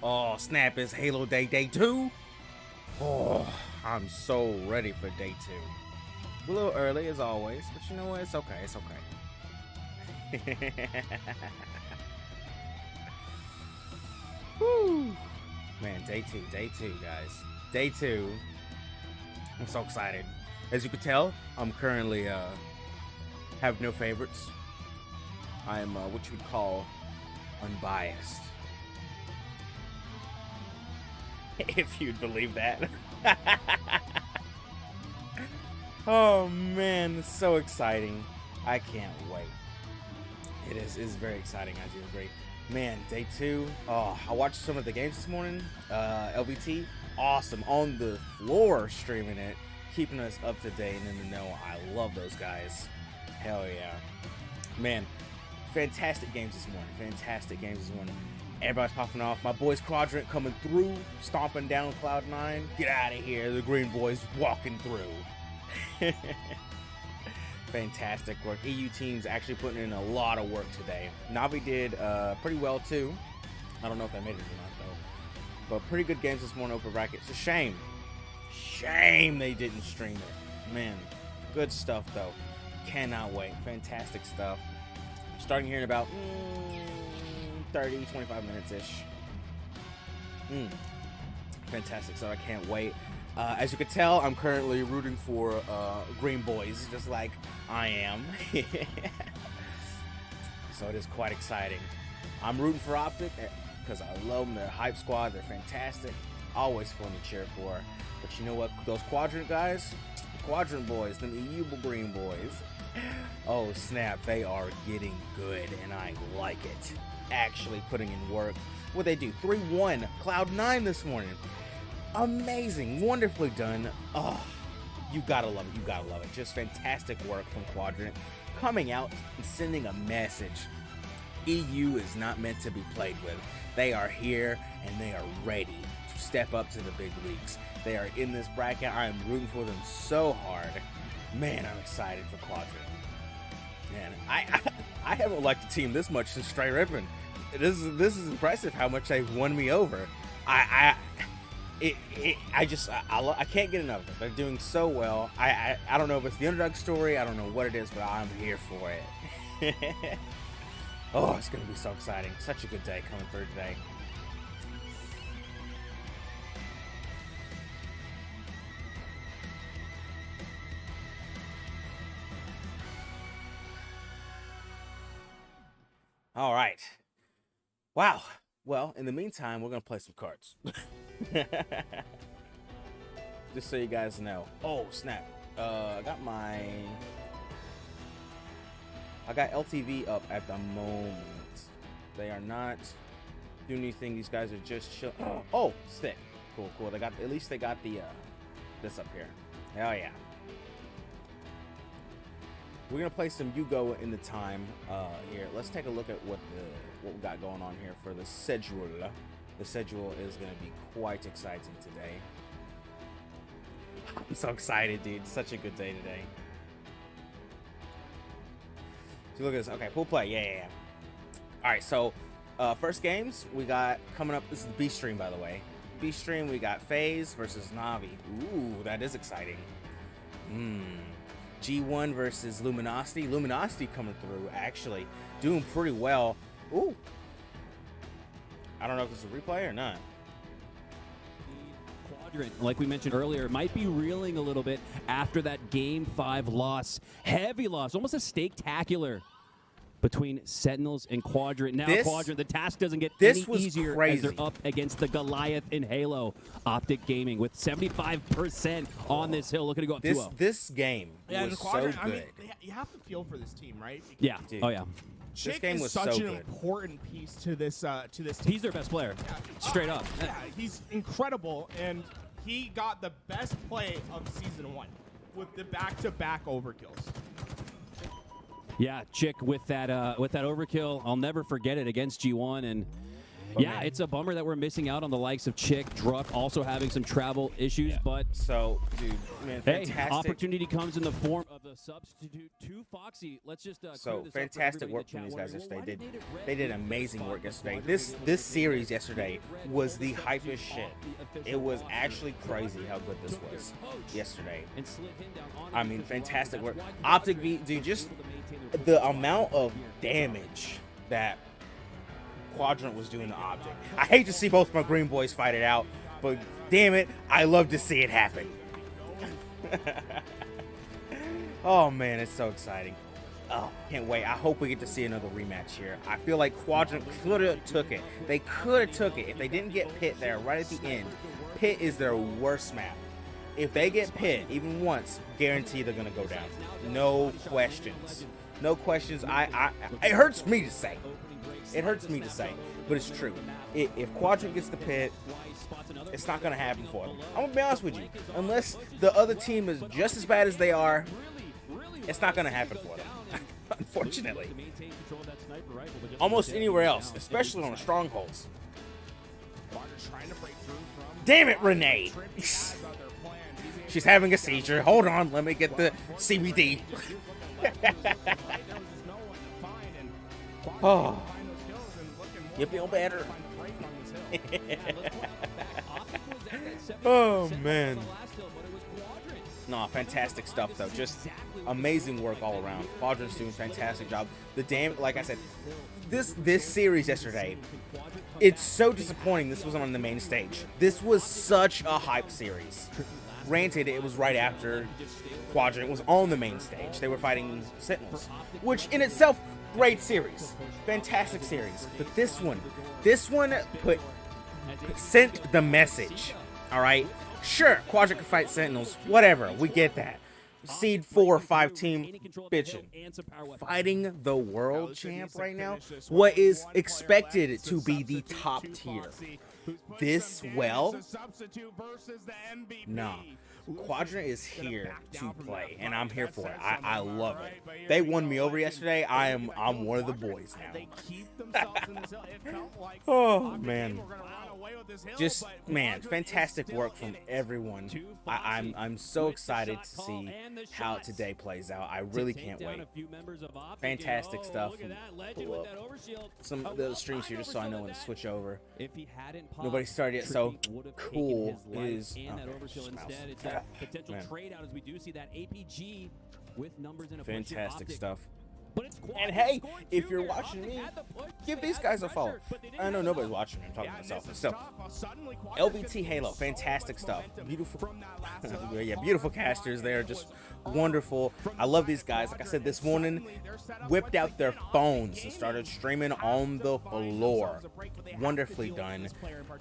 Oh, snap, it's Halo Day 2. Oh, I'm so ready for Day 2. A little early as always, but you know what? It's okay. It's okay. Woo. Man, Day 2, guys. Day 2. I'm so excited. As you can tell, I'm currently have no favorites. I am what you would call unbiased. If you'd believe that. Oh man, it's so exciting. I can't wait. It is very exciting. I do agree. Man, Day 2. Oh, I watched some of the games this morning. LBT, awesome. On the floor streaming it, keeping us up to date and in the know. I love those guys. Hell yeah. Man, fantastic games this morning. Everybody's popping off. My boys Quadrant coming through, stomping down Cloud9. Get out of here. The green boys walking through. Fantastic work. EU team's actually putting in a lot of work today. Navi did pretty well too. I don't know if they made it or not though. But pretty good games this morning, open bracket. It's a shame. Shame they didn't stream it. Man, good stuff though. Cannot wait. Fantastic stuff. Starting here in about 30, 25 minutes-ish. Fantastic, so I can't wait. As you can tell, I'm currently rooting for green boys, just like I am. So it is quite exciting. I'm rooting for Optic because I love them. They're a hype squad. They're fantastic. Always fun to cheer for. But you know what? Those Quadrant guys, the Quadrant boys, them EU green boys, oh snap, they are getting good, and I like it. Actually putting in work. What they do? 3-1 Cloud9 this morning. Amazing, wonderfully done. Oh, you gotta love it. Just fantastic work from Quadrant, coming out and sending a message. EU is not meant to be played with. They are here and they are ready to step up to the big leagues. They are in this bracket. I am rooting for them so hard. Man, I'm excited for Quadrant. Man, I haven't liked the team this much since Stray Ribbon. This is impressive how much they've won me over. I can't get enough of it. They're doing so well. I don't know if it's the underdog story. I don't know what it is, but I'm here for it. Oh, it's gonna be so exciting. Such a good day coming through today. All right. Wow. Well, in the meantime, we're gonna play some cards. Just so you guys know. Oh snap! I got LTV up at the moment. They are not doing anything. These guys are just chill. Oh, sick. Cool. They got, at least they got the this up here. Hell yeah. We're gonna play some Yugioh in the time here. Let's take a look at what we got going on here for the schedule. The schedule is gonna be quite exciting today. I'm so excited, dude. Such a good day today. So look at this. Okay, pool play. Yeah. All right, so first games we got coming up. This is the B stream, by the way. B stream, we got FaZe versus Navi. Ooh, that is exciting. G1 versus Luminosity. Luminosity coming through, actually doing pretty well. Ooh, I don't know if this is a replay or not. Quadrant, like we mentioned earlier, might be reeling a little bit after that Game 5 loss. Heavy loss, almost a steak-tacular between Sentinels and Quadrant. Now Quadrant, the task doesn't get any easier as they're up against the Goliath in Halo. Optic Gaming with 75% on this hill, looking to go up 2-0. This game was so good. I mean, you have to feel for this team, right? Yeah. Dude. Oh yeah. This game was such so an good. important piece to this team. He's their best player, straight up. Yeah, he's incredible, and he got the best play of Season 1 with the back-to-back overkills. Yeah, Chick with that overkill. I'll never forget it against G1, and But Yeah, man, it's a bummer that we're missing out on the likes of Chick, Druck, also having some travel issues, but so, dude, man, hey, fantastic. opportunity comes in the form of the substitute to Foxy. Let's just clear So this fantastic up for work everybody from in these the guys chat yesterday. wondering, They did amazing work yesterday. This series yesterday was the hypest shit. It was actually crazy how good this was yesterday. I mean, fantastic work. Optic V, dude, just the amount of damage that Quadrant was doing to Optic. I hate to see both my green boys fight it out, but damn it, I love to see it happen. Oh man, it's so exciting. Oh, can't wait. I hope we get to see another rematch here. I feel like Quadrant could have took it. They could have took it if they didn't get Pit there right at the end. Pit is their worst map. If they get Pit even once, guarantee they're gonna go down. No questions. No questions. It hurts me to say. It hurts me to say, but it's true. If Quadrant gets the Pit, it's not gonna happen for them. I'm gonna be honest with you. Unless the other team is just as bad as they are, it's not gonna happen for them. Unfortunately. Almost anywhere else, especially on the strongholds. Damn it, Renee! She's having a seizure. Hold on, let me get the CBD. Oh, you feel better? Oh man. No, fantastic stuff though. Just amazing work all around. Quadrant's doing a fantastic job. Like I said, this series yesterday, it's so disappointing this wasn't on the main stage. This was such a hype series. Granted, it was right after Quadrant was on the main stage. They were fighting Sentinels, which in itself, great series, fantastic series. But this one sent the message. All right. Sure, Quadrant can fight Sentinels, whatever, we get that. Seed 4 or 5 team bitching. Fighting the world champ right now, what is expected to be the top tier. This well? Nah. Quadrant is here to play, and I'm here for it. I love it. They won me over yesterday. I'm one of the boys now. Oh man. Just man, fantastic work from everyone. I'm so excited to see how today plays out. I really can't wait. Fantastic stuff. Pull up some of the streams here just so I know when to switch over. Nobody started yet, so cool is potential trade out as we do see that APG with numbers in a fantastic stuff. And hey, if you're watching me, give these guys a follow. I know nobody's watching me, I'm talking to myself, but still. LVT Halo, fantastic stuff. Beautiful, yeah, beautiful casters. They are just wonderful. I love these guys. Like I said this morning, whipped out their phones and started streaming on the floor. Wonderfully done.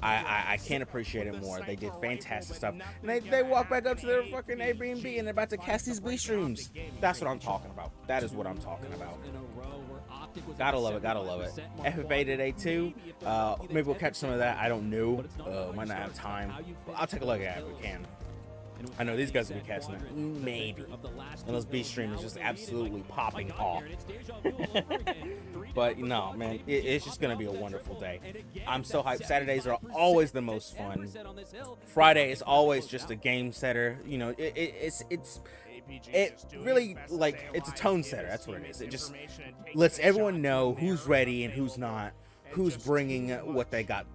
I can't appreciate it more. They did fantastic stuff. And they walk back up to their fucking Airbnb and they're about to cast these B streams. That's what I'm talking about. That is what I'm talking about. Gotta love it, gotta love it. FFA today too. Maybe we'll catch some of that. I don't know. Might not have time. I'll take a look at it if we can. I know these guys will be catching it. Maybe. Unless B stream is just absolutely popping off. But no, man, it's just gonna be a wonderful day. I'm so hyped. Saturdays are always the most fun. Friday is always just a game setter. You know, it really, like, it's a tone setter. That's what it is. It just lets everyone know who's ready and who's not, who's bringing what they got.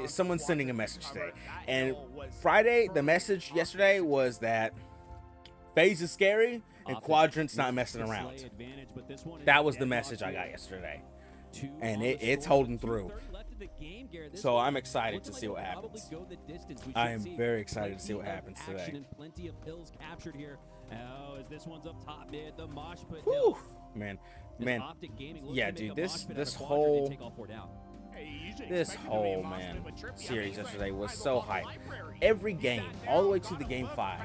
Someone's sending a message today. And Friday, the message yesterday was that FaZe is scary and Quadrant's not messing around. That was the message I got yesterday. And it's holding through. So I'm excited to see what happens. I am very excited to see what happens today. Whew, man, yeah, dude, this whole series yesterday was so hype. Every game, all the way to the game 5,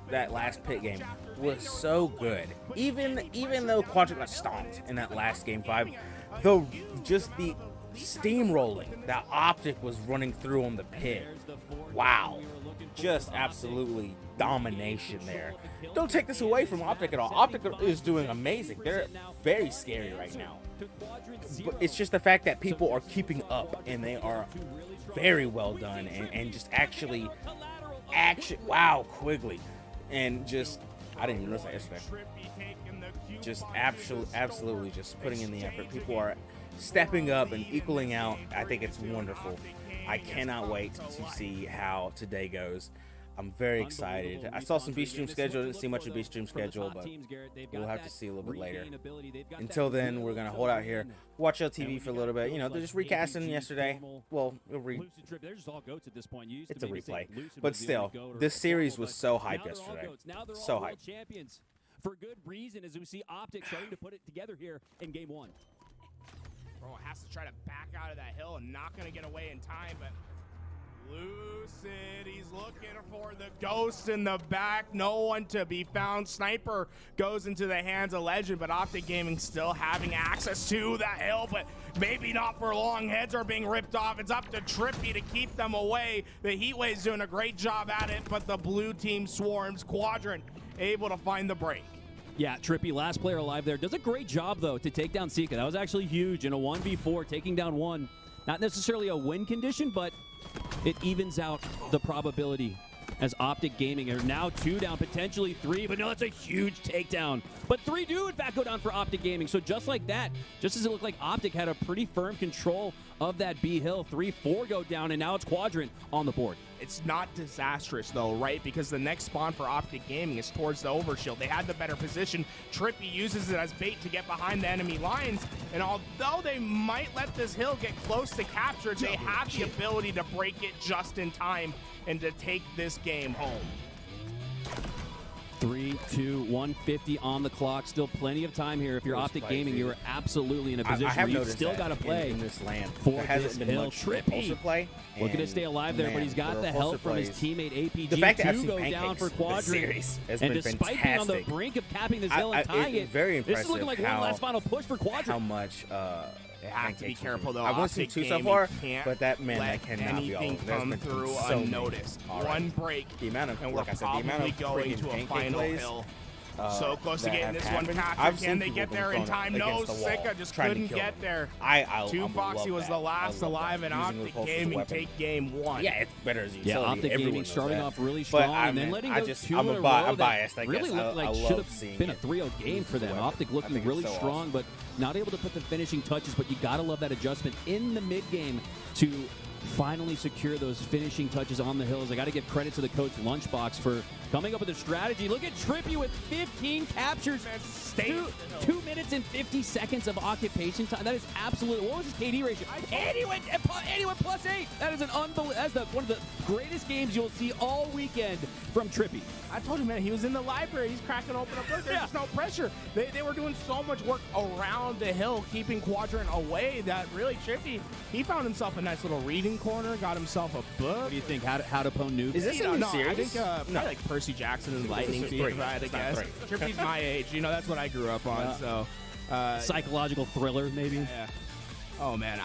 that last pit game was so good. Even though Quadrant got stomped in that last game 5, the steamrolling that Optic was running through on the pit, wow, just absolutely domination there. Don't take this away from Optic at all. Optic is doing amazing. They're very scary right now. But it's just the fact that people are keeping up, and they are very well done, and just actually, wow, Quigley. And just, I didn't even notice that yesterday. Just absolutely just putting in the effort. People are stepping up and equaling out. I think it's wonderful. I cannot wait to see how today goes. I'm very excited. I saw some B-Stream schedule. Didn't see much of B-Stream schedule, but we'll have to see a little bit later. Until then, we're going to hold out here, watch LTV for a little bit. You know, they're just recasting yesterday. Well, it's a replay. But still, this series was so hyped yesterday. So hyped. For good reason, as we see Optic starting to put it together here in game 1. Bro has to try to back out of that hill and not going to get away in time, but Lucid, he's looking for the ghost in the back. No one to be found. Sniper goes into the hands of Legend, but Optic Gaming still having access to that hill, but maybe not for long. Heads are being ripped off. It's up to Trippy to keep them away. The Heatwave's doing a great job at it, but the blue team swarms. Quadrant able to find the break. Yeah, Trippy, last player alive there, does a great job, though, to take down Sika. That was actually huge in a 1v4, taking down one. Not necessarily a win condition, but it evens out the probability as Optic Gaming are now 2 down, potentially 3, but no, that's a huge takedown. But 3 do, in fact, go down for Optic Gaming. So just like that, just as it looked like Optic had a pretty firm control of that B hill, 3-4 go down, and now it's Quadrant on the board. It's not disastrous, though, right? Because the next spawn for Optic Gaming is towards the overshield. They had the better position. Trippy uses it as bait to get behind the enemy lines. And although they might let this hill get close to capture, they have the ability to break it just in time and to take this game home. 3, 2, 150 on the clock. Still plenty of time here. If you're Optic Gaming, you're absolutely in a position where you've still got to play in this land. For there hasn't been hill. much Trippy play. Looking to stay alive there, but he's got the help from his teammate APG. The fact that to go down for Quadrant. And despite being on the brink of capping this hill and tying it, very impressive. This is looking like one last final push for Quadrant. How much they have to be careful, though. I've only seen 2 so far, but that cannot be all. Anything come through unnoticed. One break, and we're probably going to a final hill. So close to getting this one captured. Can they get there in time? No, Sika just couldn't get there. Too Foxy was the last alive, and Optic Gaming take game 1. Yeah, it's better as utility. Yeah, Optic Gaming starting off really strong, and then letting go 2 in a row. I'm biased, I guess. Really looked like should have been a 3-0 game for them. Optic looking really strong, but not able to put the finishing touches. But you gotta love that adjustment in the mid game to finally secure those finishing touches on the hills. I got to give credit to the coach Lunchbox for coming up with a strategy. Look at Trippy with 15 captures, 2 minutes and 50 seconds of occupation time. That is absolutely, what was his KD ratio? 81 plus 8. That is an unbelievable, that's one of the greatest games you'll see all weekend from Trippy. I told you, man, he was in the library. He's cracking open a book. There's no pressure. They were doing so much work around the hill, keeping Quadrant away, that really Trippy, he found himself a nice little reading corner, got himself a book. What do you think? How to pwn noob? Is this a new series? I think probably like Percy Jackson and Lightning Speed, right, I guess. Trippy's my age. You know, that's what I grew up on. So psychological thriller, maybe. Yeah. Oh man,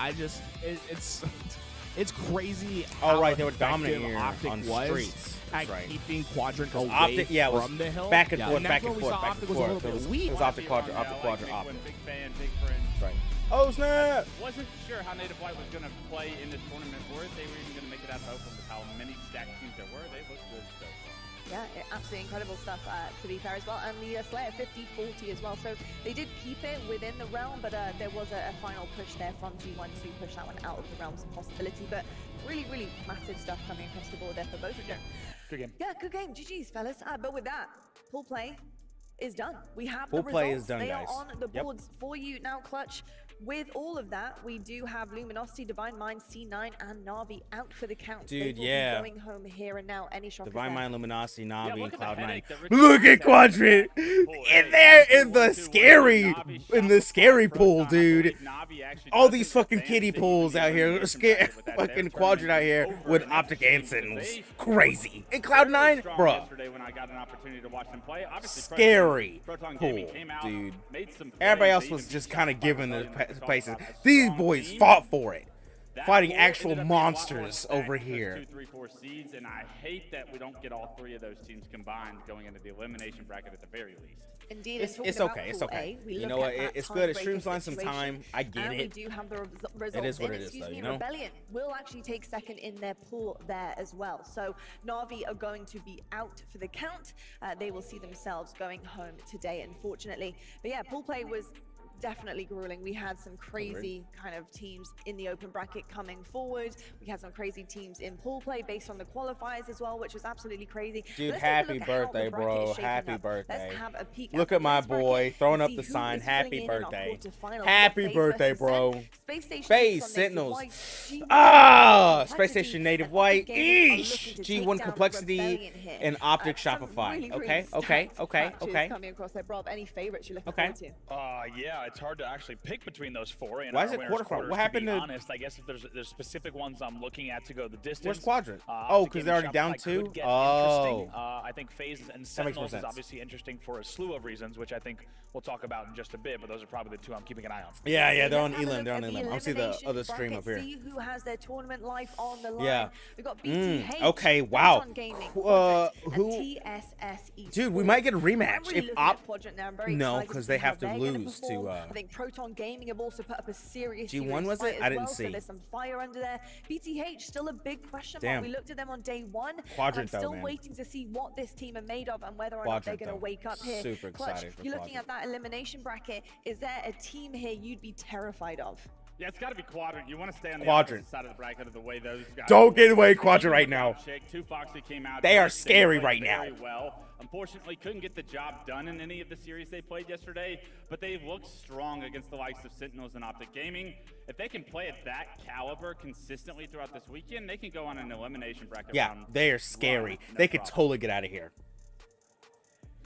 it's crazy. Oh right, they were dominating here Optic on was streets. at keeping Quadrant away Optic, from the hill. Back and forth, and back that's and where we forth, saw back and Optic was a little forth. bit weak. It was Optic Quadrant, Optic Quadrant, Optic. Big fan, big friend. Right. Oh snap! Wasn't sure how Native White was going to play in this tournament, or if they were even going to make it out of Oakland with how many stacked teams there were. They looked good so far. Yeah, absolutely incredible stuff, to be fair as well. And the Slayer 50-40 as well. So they did keep it within the realm, but there was a final push there from G1 to push that one out of the realms of possibility. But really, really massive stuff coming across the board there for both of them. Good game. Yeah, good game. GG's, fellas. But with that, pool play is done. We have Pool the play results. is done, they guys. are on the boards for you now, Clutch. With all of that, we do have Luminosity, Divine Mind, C9, and Na'Vi out for the count. Dude, they will yeah. be going home here and now. Any shock? Divine Mind, Luminosity, Na'Vi, and Cloud9. Look Look at Quadrant in there in the scary pool, dude. All these fucking kiddie pools out here, fucking Quadrant out here with Optic Ansons, crazy. And Cloud9, bruh. Scary pool, dude. Everybody else was just kind of giving the paces. These boys fought for it. Fighting Or actual ended up being a lot more monsters stacked over with those here. 2, 3, 4 seeds, and I hate that we don't get all 3 of those teams combined going into the elimination bracket at the very least. Indeed, It's and talking okay. about It's Pool okay. A, we You look know what? at that It's good. It tiebreaker streamlines some situation, time. I get and it. we do have the results. It is what in. it is, Excuse though, me, you know? Rebellion will actually take second in their pool there as well. So Na'Vi are going to be out for the count. They will see themselves going home today, unfortunately. But yeah, pool play was definitely grueling. We had some crazy kind of teams in the open bracket coming forward. We had some crazy teams in pool play based on the qualifiers as well, which was absolutely crazy. Dude, Let's take a happy look at how the birthday, bracket bro. is shaping Happy up. birthday. Let's have a peek Look the at my men's bracket boy and throwing up see the who sign. is filling Happy in our birthday. quarterfinals. Happy FaZe birthday, versus bro. Sen. Space Station FaZe takes on Sentinels. Native White. G1 Ah, Space Complexity Station Native and White. Optic Gaming are Eesh. looking to G1 take down Complexity Rebellion here. and Optic Some Shopify. really, really Okay. stacked matches coming across there. Rob, any favorites you're looking forward to? Yeah, it's hard to actually pick between those 4. In Why our is it winners' quarterfinal? quarters, What happened to be to- honest, I guess if there's specific ones I'm looking at to go the distance. Where's Quadrant? Oh, Optic because they're already Gaming down Shopify 2? could get Oh. interesting. I think FaZe and That makes more Sentinels is sense. obviously interesting for a slew of reasons, which I think we'll talk about in just a bit, but those are probably the 2 I'm keeping an eye on. Yeah, they're on Let's have a Elim. look They're on at Elim. I'll see the elimination other stream bracket, up here. See who has their tournament life on the line. Yeah. We got BTH, Okay, wow. Proton Gaming, Who- Quadrant, and who- TSS Esports. Dude, we might get a I'm rematch really if looking Op. at Quadrant now. I'm very No, excited 'cause see they how have to they're gonna lose to, perform. I think Proton Gaming have also put up a serious G1 was fight it? as I didn't well, see. So there's some fire under there. BTH still a big question Damn. mark. We looked at them on day 1. Quadrant, I'm though, still man. waiting to see what this team are made of and whether or not they're Quadrant, going to though. wake up here. Super Clutch, excited for you're looking at Quadrant. that elimination bracket. Is there a team here you'd be terrified of? Yeah, it's got to be Quadrant. You want to stay on the Quadrant. opposite side of the bracket of the way those guys. Don't get away Quadrant right now. Two Foxy came out. They are and scary played right now. very well. Unfortunately, couldn't get the job done in any of the series they played yesterday, but they've looked strong against the likes of Sentinels and Optic Gaming. If they can play at that caliber consistently throughout this weekend, they can go on an elimination bracket. Yeah, round they are scary. one, no They could problem. totally get out of here.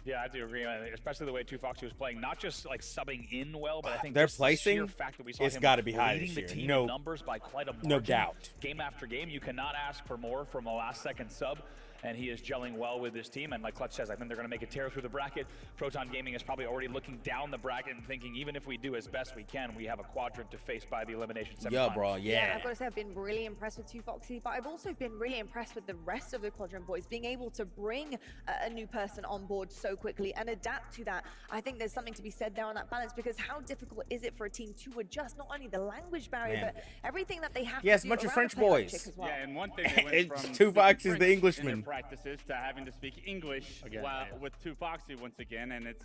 Yeah, I do agree, especially the way 2 Foxy was playing, not just like subbing in well, but I think Their just the placing, sheer fact that we saw it's him gotta be high leading this the year. team No- in numbers by quite a margin. no doubt. Game after game, you cannot ask for more from a last second sub. And he is gelling well with his team. And like Clutch says, I think they're going to make a tear through the bracket. Proton Gaming is probably already looking down the bracket and thinking, even if we do as best we can, we have a quadrant to face by the elimination semifinals. Yeah, bro. I've Yeah. got to say I've been really impressed with 2 Foxy, but I've also been really impressed with the rest of the Quadrant boys being able to bring a new person on board so quickly and adapt to that. I think there's something to be said there on that balance, because how difficult is it for a team to adjust not only the language barrier, Man. but everything that they have Yes, to do bunch of around French the playoff boys. chick as well. Yeah, and one thing they went It's from 2 speaking Foxy's the French in their Englishman. practices to having to speak English with 2 Foxy once again, and it's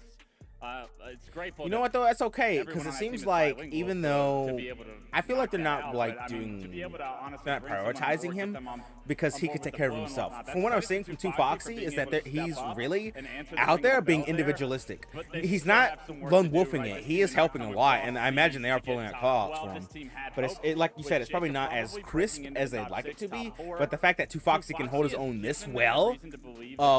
grateful. You know that what though? That's okay, everyone because it on that team seems is like bilingual even to though be able to I feel like knock they're that not out, like but, I mean, to be doing, able to honestly not bring someone on board prioritizing with him them because he on could board take with care the of flow and himself. whatnot. From what I'm That's seeing credit from to 2 for Foxy being is that able to he's step up really and answer the out ring there of the being bell there, individualistic. but they He's still not have some work lone to do, wolfing right? it. This He team is not helping a coming lot, across and I these imagine they are to pulling get out top calls 12. for him. This team had But hope, like you said, with it's probably Jacob not as probably crisp breaking into as the they'd top like it 6, to be. top 4. But the fact that 2 Foxy can hold his own this well,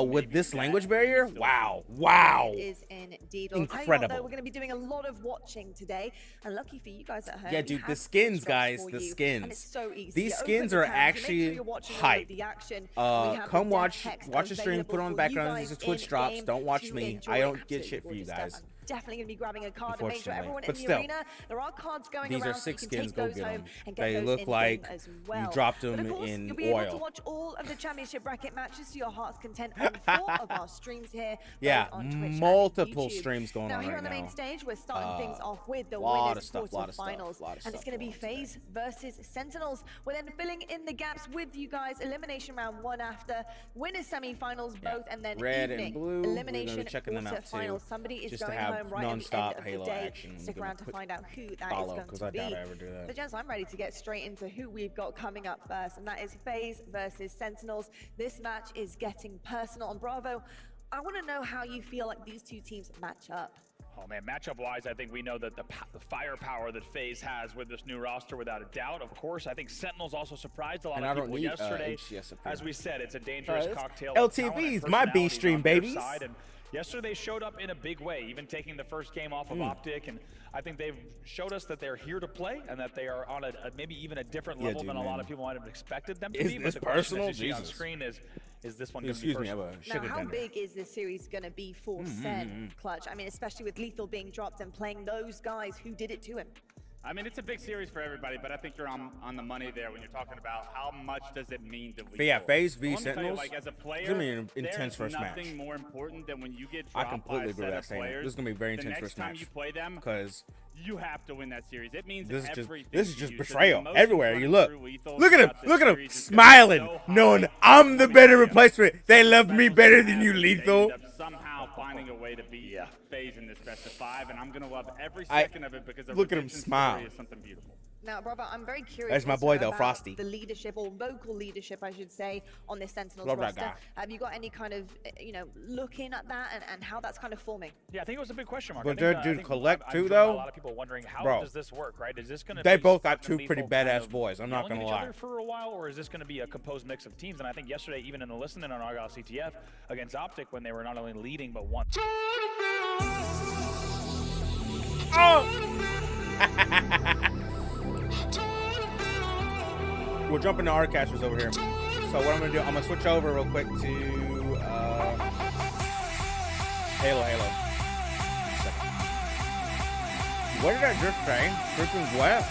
with this language barrier, wow, wow. It is indeed. Well, I'll tell you what, Incredible. though, we're going to be doing a lot of watching today, and lucky for you guys at home. Yeah, we dude, have the skins, screenshots guys, for the you, skins. And it's so easy. These You open skins the are tab, you make sure actually you're watching all of hype. the action. We have Come the watch text the stream, available put on for background. you These are guys Twitch in drops. game Don't watch to me. enjoy. I don't get Absolutely shit for you gorgeous guys. stuff. I'm definitely going to be grabbing a card and make sure Unfortunately. everyone in But the still, arena, there are cards going these are around, so sick you can skins. take Go those get home them. and get They those look in-game like as you well. dropped But them of course, in you'll be able to oil. watch all of the championship bracket matches to your heart's content on 4 of our streams here. Yeah, both on Twitch and multiple YouTube. streams going now, on here right on the main now. stage, we're starting things off with the lot winners of stuff, lot of stuff, quarterfinals, lot of and it's stuff going to be going on FaZe versus Sentinels. We're then filling in the gaps with you guys. Elimination round 1 after winners semifinals Yeah. both, and then Red and evening blue, we're gonna be elimination checking them out too, quarterfinals. Somebody is just to going have home right at the non-stop end of Halo the day. action. Stick We're around gonna to find out who that follow, is going 'cause to I be. doubt I ever do that. But gents, I'm ready to get straight into who we've got coming up first, and that is FaZe versus Sentinels. This match is getting personal on Bravo. I want to know how you feel like these two teams match up. Oh man, matchup-wise, I think we know that the firepower that FaZe has with this new roster, without a doubt. Of course, I think Sentinels also surprised a lot And of I don't people need, yesterday. HCS up here. As we said, it's a dangerous it's cocktail. of talent and LTVs, my B personalities stream, on their babies. side, and yesterday they showed up in a big way, even taking the first game off of Optic, and I think they've showed us that they're here to play and that they are on a maybe even a different level dude, than a lot man. of people might have expected them to Is be. this But the question personal? as you see on Jesus. screen is this one going to be Excuse me, I personal? have a Now, sugar how tender. big is this series going to be for Sen, Clutch? I mean, especially with Lethal being dropped and playing those guys who did it to him. I mean, it's a big series for everybody, but I think you're on the money there when you're talking about how much does it mean to Lethal. But yeah, FaZe v Well, let me tell you, Sentinels, like, as a player, it's going to be an intense there's first match. nothing more important than when you get I dropped completely agree by a with that set of statement. players. This is going to be a very intense the next first time match. you play them, Because you have to win that series. It means this everything is to just you. So the betrayal emotions everywhere you running look. through Lethal Look at him, throughout this look at him, series is gonna be smiling, so high. knowing I'm the Let me better tell you, replacement. They love me battles better that than you, happen, they Lethal. end up somehow finding a way to beat FaZe in this best of 5, and I'm gonna love every second of it because the look at him redemption smile. story is something beautiful. Now, brother, I'm very curious. That's my also boy, though, about Frosty. The leadership, or vocal leadership, I should say, on this Sentinels Love that roster. guy. Have you got any kind of, looking at that and how that's kind of forming? Yeah, I think it was a big question mark. But I think, dude, Collect I'm too, sure though. A lot of people wondering how Bro, does this work, right? Is this going to they be both got Spartan two pretty Lethal kind badass of boys, I'm not yelling gonna at each lie. other for a while, or is this going to be a composed mix of teams? And I think yesterday, even in the listening on Argyle CTF against Optic, when they were not only leading but won. We're jumping to our casters over here. So what I'm gonna do, I'm gonna switch over real quick to Halo. What did I just say? Freaking what?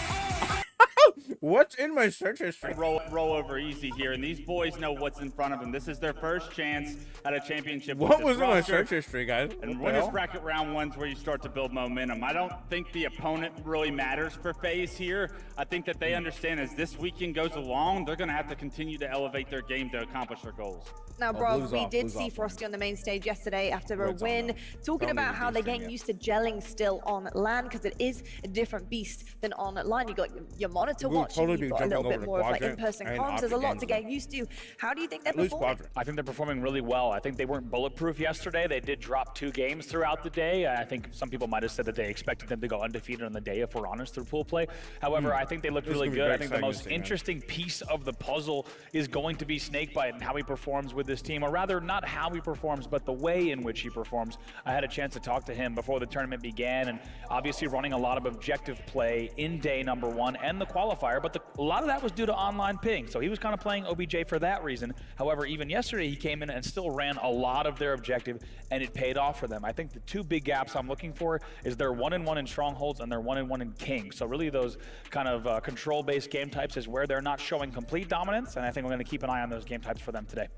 What's in my search history? Roll over easy here, and these boys know what's in front of them. This is their first chance at a championship. What with was this in my roster. search history, guys? And What the winners hell? bracket round 1's where you start to build momentum. I don't think the opponent really matters for FaZe here. I think that they understand as this weekend goes along, they're going to have to continue to elevate their game to accomplish their goals. Now, bro, Blues we off, did Blues see off. Frosty on the main stage yesterday after a Red's on, win, though. talking Don't about need how to they're de-stream getting yet. used to gelling still on LAN, because it is a different beast than on LAN. You got your monitor We'll watching, totally you've be got a jumping little over bit to more of like Quadrant in-person and comms. There's a lot to Optic get used to. How do you think they're At least performing? Quadrant. I think they're performing really well. I think they weren't bulletproof yesterday. They did drop 2 games throughout the day. I think some people might have said that they expected them to go undefeated on the day, if we're honest, through pool play. However, I think they looked This is really gonna be good. very I think the exciting most to see, man. interesting piece of the puzzle is going to be Snakebite and how he performs with this team, or rather, not how he performs, but the way in which he performs. I had a chance to talk to him before the tournament began, and obviously running a lot of objective play in day number 1 and the qualifier, but a lot of that was due to online ping. So he was kind of playing OBJ for that reason. However, even yesterday he came in and still ran a lot of their objective, and it paid off for them. I think the 2 big gaps I'm looking for is their 1-1 in strongholds and their 1-1 in king. So really those kind of control-based game types is where they're not showing complete dominance, and I think we're going to keep an eye on those game types for them today.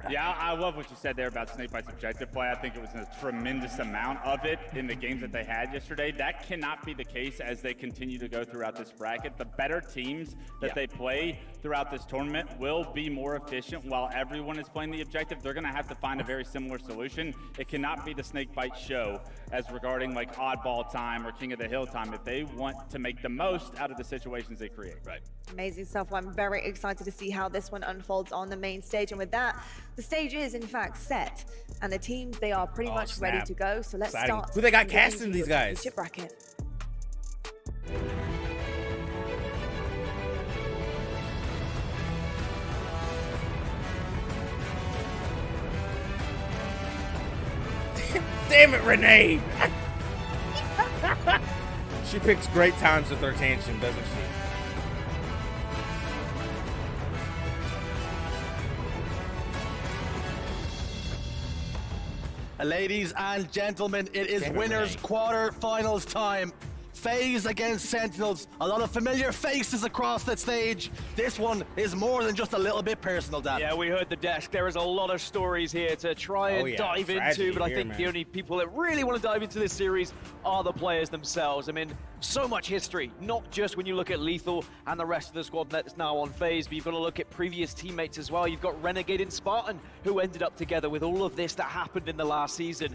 Yeah, I love what you said there about Snakebite's objective play. I think it was a tremendous amount of it in the games that they had yesterday. That cannot be the case as they continue to go throughout this bracket. The better teams that they play throughout this tournament will be more efficient while everyone is playing the objective. They're going to have to find a very similar solution. It cannot be the Snakebite show as regarding like oddball time or King of the Hill time if they want to make the most out of the situations they create. Right. Amazing stuff. Well, I'm very excited to see how this one unfolds on the main stage. And with that, the stage is in fact set, and the teams, they are pretty much ready snap. to go. So let's Exciting. start. Who they got and get casting into these your guys? championship bracket. Damn it, Renee! She picks great times with her tantrum, doesn't she? Ladies and gentlemen, it is Damn it, winners Renee. quarter-finals time. FaZe against Sentinels. A lot of familiar faces across that stage. This one is more than just a little bit personal, Dan. Yeah, we heard the desk. There is a lot of stories here to try and dive tragedy into, but I here, think man. the only people that really want to dive into this series are the players themselves. I mean, so much history, not just when you look at Lethal and the rest of the squad that's now on FaZe, but you've got to look at previous teammates as well. You've got Renegade and Spartan, who ended up together with all of this that happened in the last season.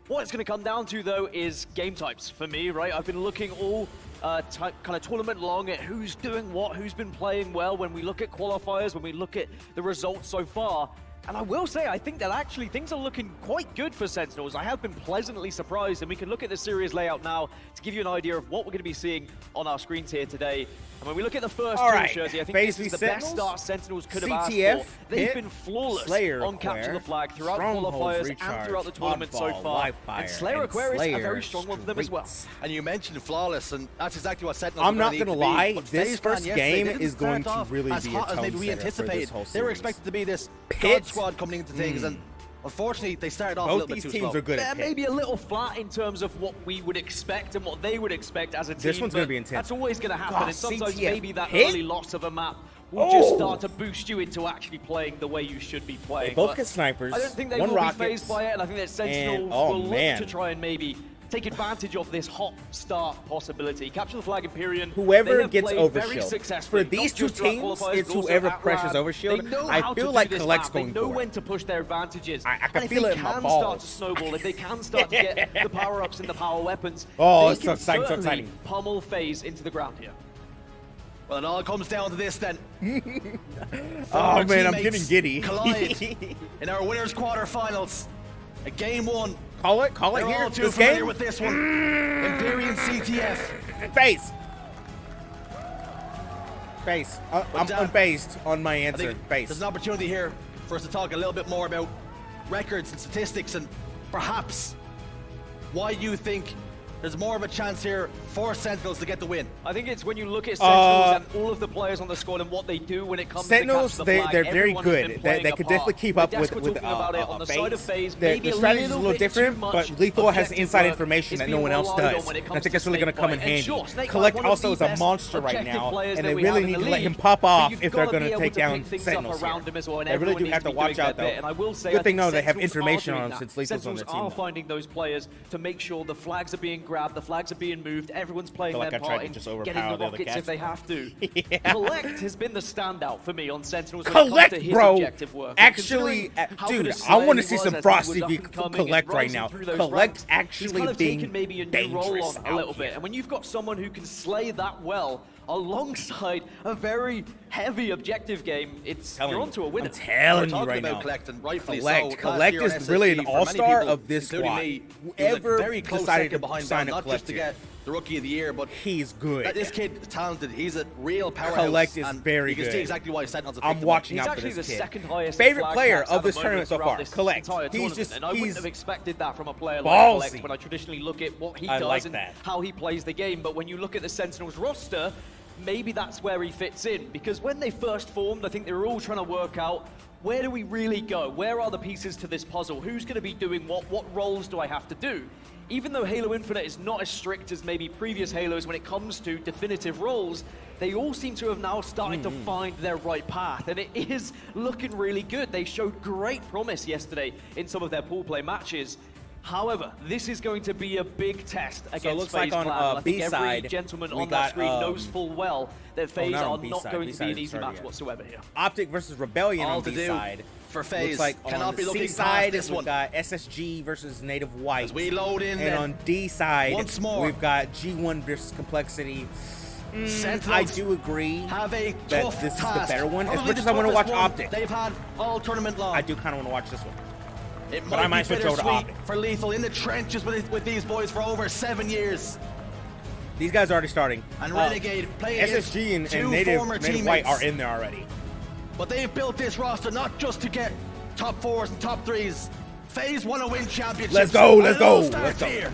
What it's going to come down to, though, is game types for me, right? I've been looking all kind of tournament long at who's doing what, who's been playing well. When we look at qualifiers, when we look at the results so far, and I will say, I think that actually things are looking quite good for Sentinels. I have been pleasantly surprised, and we can look at the series layout now to give you an idea of what we're going to be seeing on our screens here today. And when we look at the first All duel, right, Jersey, I think FaZe this is the v best Sentinels, start Sentinels could have asked CTF, for. They've hit, been flawless Slayer on capture the Aquare, flag throughout Strongholds qualifiers recharge, and throughout the tournament so Oddball, far. Livefire, And Slayer and Aquare is a Slayer very strong one for them as well. Streets. And you mentioned flawless, and that's exactly what Sentinels I'm are not need gonna to be. lie, But this FaZe plan first yesterday, game they didn't is going start to off really as be a hot as maybe tone we setter for this anticipated. whole They were series. expected to be this Pit. god squad coming into things, and Unfortunately, they started off a Both little bit these too teams slow. are good They're at pit. maybe a little flat in terms of what we would expect and what they would expect as a team. This one's gonna but be intense. That's always going to happen. God, And sometimes CTF maybe that hit? early loss of a map will just Oh. start to boost you into actually playing the way you should be playing. They both But get snipers. I don't think they one will rockets, be phased by it, and I think that Sentinels and, oh, will man. look to try and maybe take advantage of this hot start possibility. Capture the flag, Empyrean. Whoever they have gets played very overshield. successfully, For these not two just throughout teams, qualifiers, it's but also whoever at pressures Lab. overshield. They know I how feel to like do this Collect's map. going They know for it. when to push their advantages. I can And if feel they it in my can start balls. to snowball, if they can start to get the power-ups and the power weapons, Oh, they it's so can exciting, so certainly exciting. pummel FaZe into the ground here. Well, it all comes down to this then. Oh, man, I'm Teammates getting giddy. collide in our winners quarterfinals. A game one. Call it They're here. all too This familiar game. with this one. Empyrean CTF. Face. Face. I'm Dan, unfazed on my I answer. think Face. there's an opportunity here for us to talk a little bit more about records and statistics and perhaps why you think there's more of a chance here for Sentinels to get the win. I think it's when you look at Sentinels and all of the players on the squad and what they do when it comes Sentinels, to capture the flag. they're very Everyone has good. been They playing could a definitely part. keep up We're with talking about it on the side of FaZe. Their Maybe strategy's a little bit different, too much but Lethal has objective inside work information is that no being one else relied on does. when it And I comes think that's to really going to come in Snakebite. And handy. sure, Snakebite, Collect one of also the is a best monster right objective now, players and that they we really have in need the to let him league. pop But off you've if they're gotta going be to able take to down pick things up Sentinels around here. him as well, and They really everyone do have needs to watch do their out, bit. though. And I will say, Good I thing, think though, they have Sentinels information are on doing since that. Lethal's on Sentinels their team, are though. finding those players to make sure the flags are being grabbed, the flags are being moved, everyone's playing feel like their I tried part to in just getting overpower the the other rockets if cast. they have to. Yeah. Collect has been the standout for me on Sentinels when it comes Collect, to his bro. objective work. And Actually, considering how good dude, a I want to slayer see he some was as he Frosty was v up and coming Collect and right rising now. through those Collect ranks, he's actually kind of being taken maybe a new role dangerous on a out little bit. here. And when you've got someone who can slay that well alongside a very heavy objective game, you're onto a winner. I'm telling you Talking right about now. Collect, and rightfully Collect. so. Collect Last year is on really SSG, an for many all-star people, of this including squad. me, he was a Whoever very close decided second to behind sign them, a not just to Collect get the Rookie of the Year, but He's good. this kid is talented. He's a real powerhouse. Collect is and very you can good. see exactly why Sentinels have I'm picked him up. watching He's out for actually this the kid. second highest Favorite flag player caps of at this the tournament so moment far. throughout this Collect. entire He's tournament, just and I wouldn't he's have expected that from a player ballsy. like Collect when I traditionally look at what he I does like and that. how he plays the game. But when you look at the Sentinels roster, maybe that's where he fits in, because when they first formed, I think they were all trying to work out, where do we really go? Where are the pieces to this puzzle? Who's going to be doing what? What roles do I have to do? Even though Halo Infinite is not as strict as maybe previous Halos when it comes to definitive roles, they all seem to have now started to find their right path, and it is looking really good. They showed great promise yesterday in some of their pool play matches. However, this is going to be a big test against it looks like FaZe on, Clan. I think every B-side, gentleman we on that got, screen knows full well that FaZe not are on not B-side. going to be an B-side easy started match yet. whatsoever here. Optic versus Rebellion All on to B do side. for FaZe. Looks like Cannot on be looking C past side this we've one. got SSG versus Native White. As we load in and then, on D side once more. we've got G1 versus Complexity. I Sentinels do agree have a that tough this is the task. better one. As Probably much the as I want to watch toughest one Optic, they've had all tournament long. I do kind of want to watch this one. It but I might be switch over to bittersweet Optic. for Lethal in the trenches with these boys for over 7 years. These guys are already starting. And Renegade playing against SSG and two Native former White teammates. are in there already. But they've built this roster not just to get top 4s and top 3s. FaZe want to win championships. Let's go, And let's it go, all starts let's go. here.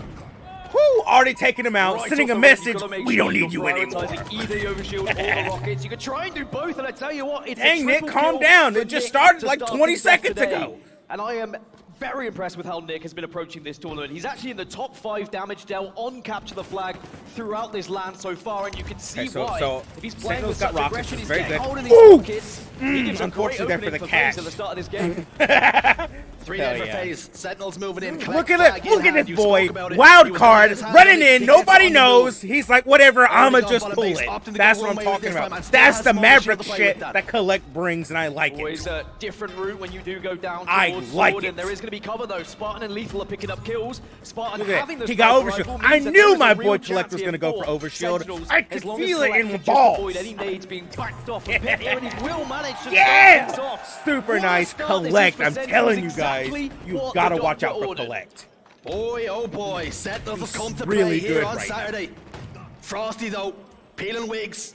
Whoo, already taking them out, Right sending off a the rip, message, you've gotta make we sure don't you're need you anymore. prioritizing either the overshield or the rockets. You could try and do both, and I tell you what, it's Dang, a Nick, triple calm kill down. for It just Nick started to like start 20 things off seconds today. ago. And I am very impressed with how Nick has been approaching this tournament. He's actually in the top 5 damage dealt on Capture the Flag throughout this LAN so far, and you can see why. If he's playing with Sentinel's got such rockets, aggression, it's he's very getting good. hold of these Ooh! rockets. He gives a great Unfortunately, they're opening for the FaZe cash. at the start of this game. 3 Hell dead for yeah. FaZe. Sentinels moving in. Look Collect at flag it! in Look at hand. this You boy! spoke about it. Wild He was card, his hand running ready. in. He gets Nobody on the knows. move. He's like, whatever. I'ma Already just gone pull bottom base, it. opting to That's go what I'm one way with talking this time, about. and still That's has the small shield Maverick to play shit with that. that Collect brings, and I like it. Always a different route when you do go down I towards like Sword, it. and there is going to be cover though. Spartan and Lethal are picking up kills. Spartan Look at having that. the He got sniper overshield. rifle I means that knew there is my a boy real Collect was chance gonna go here for overshield. Sentinels, I could as long feel as it in Collect my can just balls. avoid any nades being backed off a bit here, and he will manage to Yeah! start things off. Super What a nice start this is Collect. for I'm Sentinels, telling you guys, exactly you've what got to the watch out doctor for ordered. Collect. Boy, oh boy, Sentinels have come to really play here good on right now. Saturday. Frosty though, peeling wigs.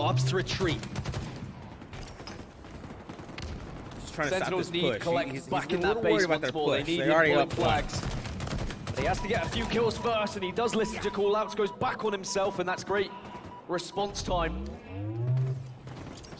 opts to retreat. Just trying to stop Sentinels this need push. collect He's back a in little that worried base about once their more. They push. need They're him already pulling up flags. He has to get a few kills first, and he does listen to call-outs, goes back on himself, and that's great response time.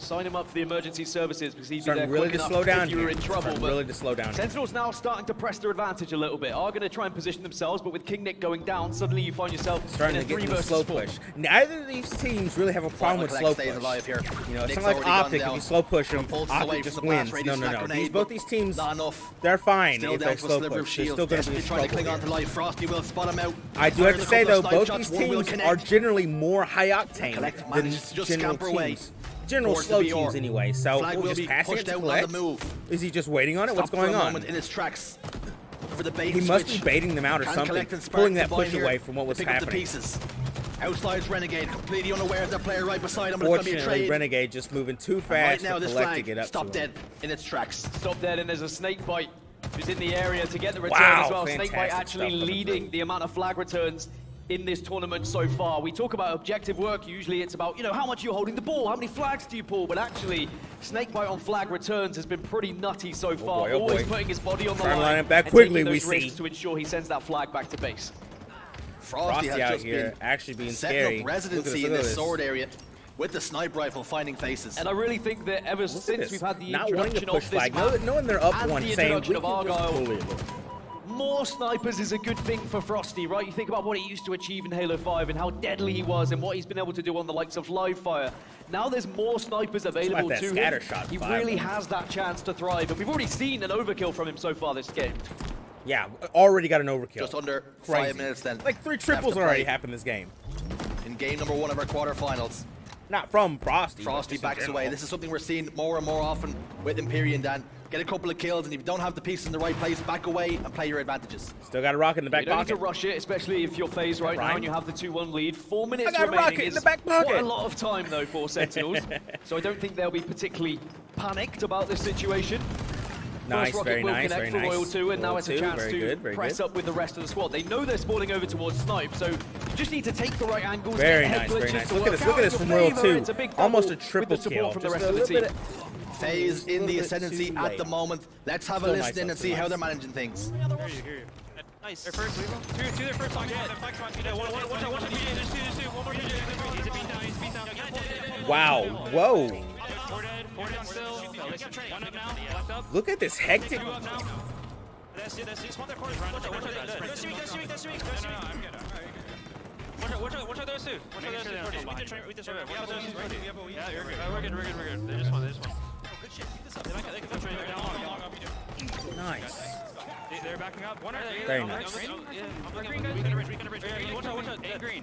sign him up for the emergency services because he'd be Starting there really quick to enough slow down if you were here. in trouble. Starting But really to slow down here. Sentinels now starting to press their advantage a little bit. Are going to try and position themselves, but with King Nick going down, suddenly you find yourself Starting in a to get 3 into the versus slow 4. push. Neither of these teams really have a problem with slow push. Alive here. You know, it's Nick's not like already gone Optic. If down. you slow push them, Pulses Optic away just from the blast wins. radius No, of no, that no. grenade, Both but these teams, not enough. they're fine Still if down they to a slow sliver of push. They're shield. still going to be in Desperately trying to trouble cling on to here. life. Frosty will spot him out. I do have to say, though, both Shots, these one will teams connect. are generally more high octane Collect than manages to just general scamper away teams. General towards slow the BR. teams, anyway. So, Flag we're will just be passing it pushed to out on Collect. the move. Is he just waiting on it? What's Stopped going for a on? moment in his tracks. For the bait He and must be switch. baiting them out or Can something, Collect and spark pulling the that bind push here away from what to was pick up the happening. pieces. Outslides Renegade, completely unaware of the player right beside him, but it's going to be a Fortunately, trade. Renegade just moving too And fast right now, for this Collect to flag get up stopped to him. dead in its tracks. Stop dead, and there's a snake bite who's in the area to get the return Wow, as well. Snakebite fantastic actually stuff coming leading through. the amount of flag returns in this tournament so far. We talk about objective work. Usually it's about, you know, how much you're holding the ball, how many flags do you pull, but actually Snakebite on flag returns has been pretty nutty so far. boy, oh Always boy. putting his body on the Trying to line line it back and quickly, taking we those risks see. to ensure he sends that flag back to base. Frosty has out just here been actually being setting scary. up residency in this sword area with the sniper rifle, finding faces. And I really think that ever Look at since this. we've had the Not wanting to introduction push of this flag, map, knowing they're up and one, the saying introduction we of can just Argyle, bully them. more snipers is a good thing for Frosty, right? You think about what he used to achieve in Halo 5 and how deadly he was and what he's been able to do on the likes of Livefire. Now there's more snipers available that to scatter him. shot He vibe. really has that chance to thrive, and we've already seen an overkill from him so far this game. Yeah, already got an overkill. Just under Crazy. 5 minutes then. Like 3 left triples to already play happened this game. in game number 1 of our quarterfinals. Not from Frosty. but Frosty just in backs general. away. This is something we're seeing more and more often with Empyrean, Dan. Get a couple of kills, and if you don't have the pieces in the right place, back away and play your advantages. Still got a rocket in the back You don't need pocket. to rush it, especially if you're phased right now Ryan. and you have the 2-1 lead. 4 minutes got a remaining rocket in is the back pocket. quite a lot of time, though, for Sentinels. So I don't think they'll be particularly panicked about this situation. Nice, First rocket very will nice, connect very for Royal nice. 2, and now Royal it's a 2, chance very to good, very press good. up with the rest of the squad. They know they're spawning over towards Snipe, so you just need to take the right angles. Very get head nice, very glitches nice. to Look at work this, look out at in this from your Royal favor. 2. It's a big Almost a double triple with the support kill. from the Just rest a of the little team. bit FaZe in the bit ascendancy too at late. the moment. Let's have a Still listen nice, in though, and still see how nice. they're managing things. Nice. Their first, two their first on yeah, Wow. Whoa. Four down still. One up now. Left up. Look at this hectic. That's it. Spawn their corners. Watch out those two. Watch out those two. Yeah, you're good. We're good. They just won. Oh, good shit. Keep this up. They can push right down. Nice. They're backing up. One Very nice. I'm green, guys. We can bridge. Watch out.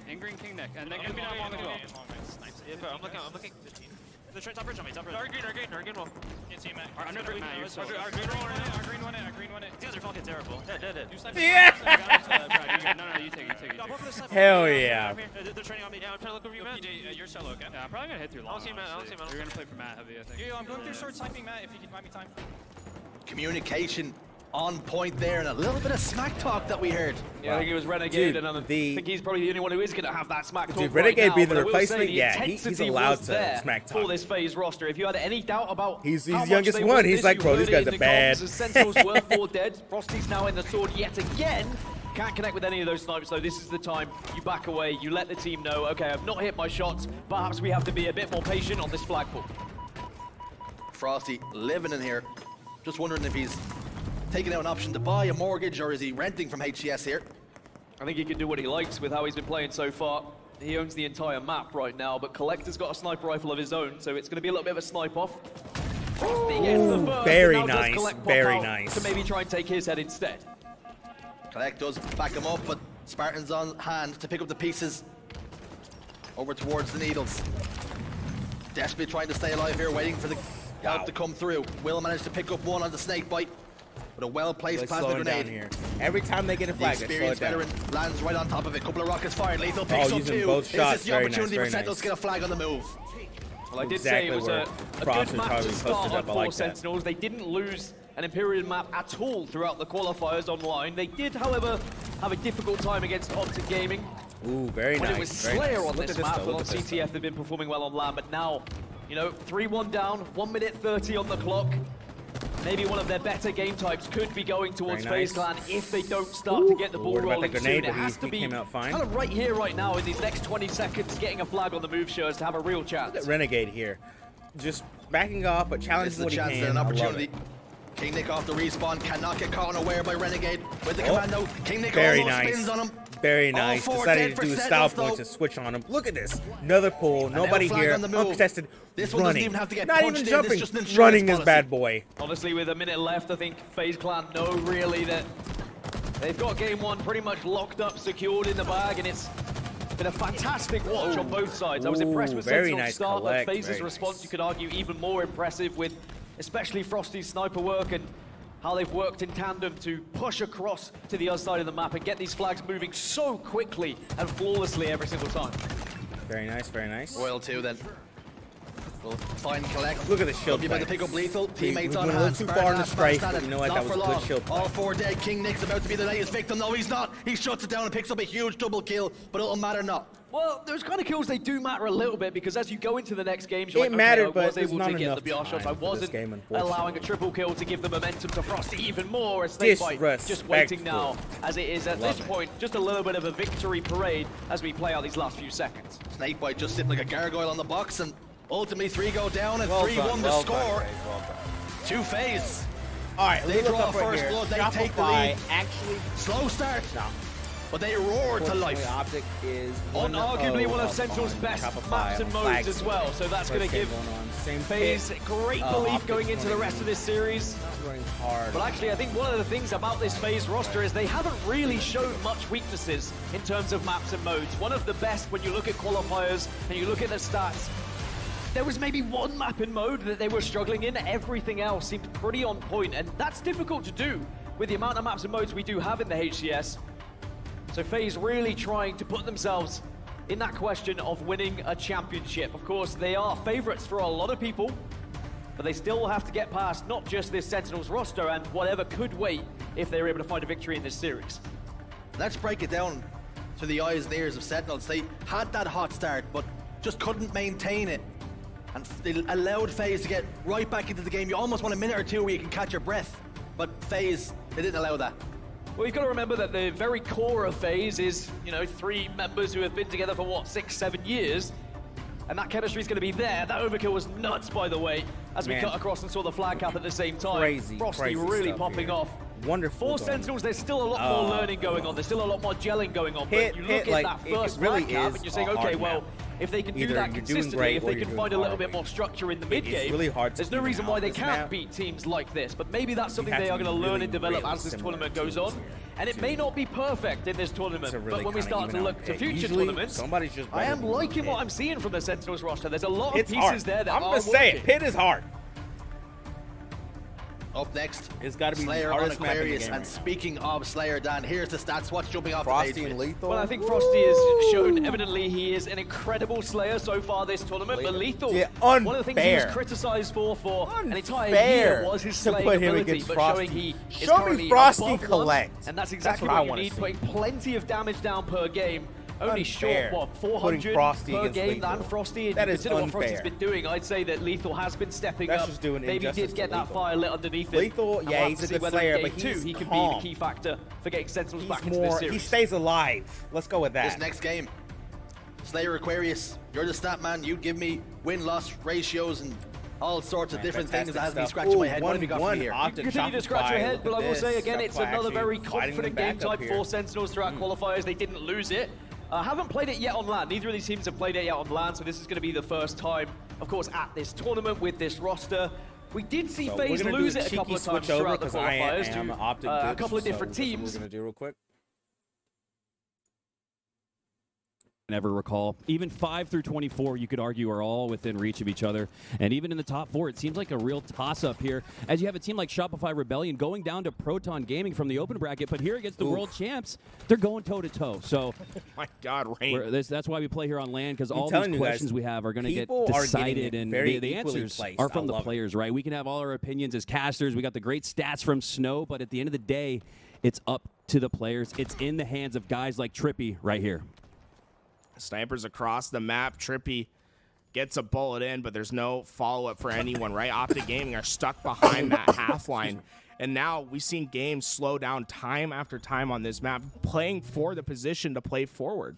In green, King Neck. And they can be down long as well. Yeah, but I'm looking. The top bridge on me. Top bridge. Our green wall. Can't see him, Matt. Under the green one. Our green one. These guys are fucking terrible. Dead. Yeah. No, you take it. Hell yeah. They're training on me. Yeah, I'm trying to look over you, Matt. You're solo, okay? Yeah, I'm probably gonna hit through long. I don't see Matt. You're gonna play for Matt heavy, I think. I'm going through sword sniping, Matt, if you can buy me time. Communication on point there, and a little bit of smack talk that we heard. Yeah, I think it was Renegade, Dude, and I think he's probably the only one who is going to have that smack talk Dude, right Renegade now, being the but I will say replacement, the yeah, he's intensity allowed was to there smack talk. for this FaZe roster. If you had any doubt about He's how much youngest they one. want He's this, like, you bro, heard these it guys in are the bad. comms. The Sentinels were 4 dead. Frosty's now in the sword yet again. Can't connect with any of those snipes, so this is the time you back away. You let the team know, okay, I've not hit my shots. Perhaps we have to be a bit more patient on this flagpole. Frosty living in here. Just wondering if he's taking out an option to buy a mortgage, or is he renting from HCS here? I think he can do what he likes with how he's been playing so far. He owns the entire map right now, but Collector's got a sniper rifle of his own, so it's going to be a little bit of a snipe off. Frosty gets the first, very and now does nice, Collect pop very out nice. to maybe try and take his head instead. Collect does back him up, but Spartan's on hand to pick up the pieces over towards the needles. Desperately trying to stay alive here, waiting for the help to come through. Will manage to pick up one on the snake bite with a well-placed plasma Slowing grenade. down here. Every time they get a The flag, they slow it experienced down. veteran lands right on top of it. Couple of rockets fired. Lethal picks up using two. both shots. This is the Very opportunity nice, for very Sentinels nice. to get a flag on the move. Well, I did Exactly say it was where a Frost good would map probably to post start it on up. I for like that. Sentinels. They didn't lose an Imperial map at all throughout the qualifiers online. They did, however, have a difficult time against Optic Gaming. Ooh, very When nice. it was very Slayer nice. on Look this at map, though, but on look at this, CTF they've been performing well on land, but now, you know, 3-1 down, 1 minute 30 on the clock. Maybe one of their better game types could be going towards Very FaZe nice. Clan if they don't start to get the ball Worried about rolling that grenade, soon. It but has he to be came out fine. kind of right here, right now, in these next 20 seconds, getting a flag on the move shows to have a real chance. Look at Renegade here. just backing off, but This is challenging a what he chance can. and an I love opportunity. it. King Nick off the respawn, cannot get caught unaware by Renegade with the commando. King Nick Very almost nice. spins on him. Very All nice. four Decided dead to for do a style Sentinels, point though. to switch on him. Look at this. Another pull. Nobody flag here. on the move. Uncontested. This one running. doesn't even have to get Not punched even in, this jumping. is just an insurance Running his policy. bad boy. Honestly, with a minute left, I think FaZe Clan know really that they've got game one pretty much locked up, secured in the bag, and it's been a fantastic watch on both sides. I was impressed with very Sentinel's nice start, but collect, FaZe's very response, nice. you could argue, even more impressive with especially Frosty's sniper work and how they've worked in tandem to push across to the other side of the map and get these flags moving so quickly and flawlessly every single time. Very nice. Very nice. Royal 2 then. We'll find collect. Look at the shield Be about to play. pick up lethal. Teammates we on went a hand. little too far in the Spartan strafe, fast but at you it. know what? Not That was for a good long. shield play. All four dead. King Nick's about to be the latest victim. No, he's not. He shuts it down and picks up a huge double kill, but it'll matter not. Well, those kind of kills, they do matter a little bit because as you go into the next games, you're It like, mattered, okay, I was but there's able not to get enough the BR shots. I time for this wasn't game, unfortunately. allowing a triple kill to give the momentum to Frosty even more. As Snakebite just waiting now, as it is at this point, just a little bit of a victory parade as we play out these last few seconds. Snakebite just sitting like a gargoyle on the box, and ultimately 3 go down and Well 3-1 done, the well score. done, guys, well done. 2 FaZe. All right, They let's look draw up right first here. blood, they Shopify take the lead. Actually, Slow start, no. but they roar to life. Optic is Arguably one of Sentinel's on best Shopify maps and on modes flags. as well, so that's going to First game give going on. Same FaZe pit. great belief Optic's going into the running- rest of this series. running hard. But actually, I think one of the things about this FaZe roster is they haven't really shown much weaknesses in terms of maps and modes. One of the best when you look at qualifiers and you look at the stats, there was maybe one map and mode that they were struggling in. Everything else seemed pretty on point, and that's difficult to do with the amount of maps and modes we do have in the HCS. So FaZe really trying to put themselves in that question of winning a championship. Of course, they are favorites for a lot of people, but they still have to get past not just this Sentinels roster and whatever could wait if they're able to find a victory in this series. Let's break it down to the eyes and ears of Sentinels. They had that hot start, but just couldn't maintain it. And they allowed FaZe to get right back into the game. You almost want a minute or two where you can catch your breath. But FaZe, they didn't allow that. Well, you've got to remember that the very core of FaZe is, 3 members who have been together for, what, 6-7 years? And that chemistry is going to be there. That overkill was nuts, by the way, as we cut across and saw the flag cap at the same time. Crazy, Frosty crazy really stuff popping here. off. Wonderful. For Sentinels, there's still a lot more learning going on. There's still a lot more gelling going on. But you look at that first really flag cap is and you're saying, a hard okay, well, map. if they can do Either that you're doing consistently, great if or they you're can doing find a little bit horribly. more structure in the It's mid-game, really hard to there's no even reason out why they this can't map. beat teams like this. But maybe that's something have they to are be going to learn really, and develop really as this similar tournament goes teams on. here And it may not be perfect in this tournament, To really but when we kinda start to even look out to pick. future Usually, tournaments, somebody's just I better am than liking Pit. what I'm seeing from the Sentinels roster. There's a lot of It's pieces hard. there that I'm are gonna say it. working. Pit is hard. Up next, It's got to be Slayer the on hardest map in the Aquarius. game And right now. speaking of Slayer, Dan, here's the stats. What's jumping off Frosty the page? and Lethal. Well, I think Frosty has shown evidently he is an incredible Slayer so far this tournament, but Lethal, Yeah, one of the things he was unfair. criticized for an entire Unfair year was his to slaying put him ability, against but Frosty. showing he is Show me currently Frosty above collect. one, and that's That's exactly what I what you wanna need, see. putting plenty of damage down per game. Only Unfair. short, Putting 400 Frosty per against game Lethal. than Frosty, and That you is consider what Frosty's unfair. been doing, I'd say that Lethal has been stepping That's up. just doing Maybe injustice did get to that Lethal. fire lit underneath him. Lethal, And yeah, we'll he's have a to see good whether in Slayer, game but he's 2 he can calm. be the key factor for getting Sentinels back He's into this more. series. He stays alive. Let's go with that. This next game, Slayer Aquarius, you're the stat man. You give me win-loss ratios and all sorts of different things that has me scratching my head. What have you got for me here? You continue to scratch your head, but I will say again, it's another very confident game type for Sentinels throughout qualifiers. They didn't lose it. Haven't played it yet on LAN. Neither of these teams have played it yet on LAN, so this is going to be the first time, of course, at this tournament with this roster. We did see FaZe lose it a couple of times throughout the qualifiers to a couple of different teams. We're gonna do real quick. Never recall. Even 5 through 24, you could argue, are all within reach of each other. And even in the top 4, it seems like a real toss-up here, as you have a team like Shopify Rebellion going down to Proton Gaming from the open bracket, but here against the world champs, they're going toe-to-toe. So, My God, Rain. that's why we play here on LAN, because all telling these you guys, questions we have are going to get people are getting decided, it and very the equally answers placed. are from I the love it. players, right? We can have all our opinions as casters. We got the great stats from Snow, but at the end of the day, it's up to the players. It's in the hands of guys like Trippy right here. Snipers across the map. Trippy gets a bullet in, but there's no follow-up for anyone, right? Optic Gaming are stuck behind that half line. And now we've seen games slow down time after time on this map, playing for the position to play forward.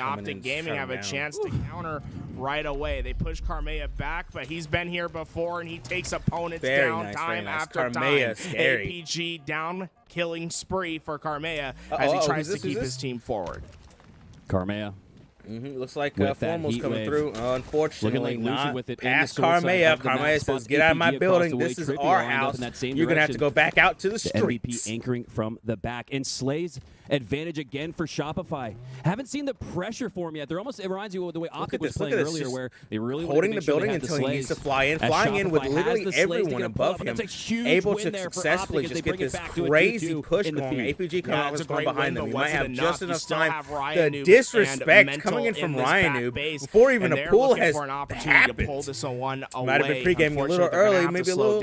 Optic Gaming have a chance to counter right away. They push Karmea back, but he's been here before, and he takes opponents down time after time. Scary. APG down killing spree for Karmea as he tries to keep his team forward. Karmea. Looks like Formal's coming through. Unfortunately, like not with it past Karmea. Karmea says, get out of my building. This is our house. You're going to have to go back out to the streets. MVP anchoring from the back. And Slays advantage again for Shopify. Haven't seen the pressure for him yet. They're almost, it reminds you of the way Optic was playing earlier, where they really holding the building until he needs to fly in, flying in with literally everyone above him, able to successfully just get this crazy push going. APG coming out with one behind them. We might have just enough time. The disrespect coming in from Ryan before even a pool has happened. Might have been pre-gaming a little early, maybe a little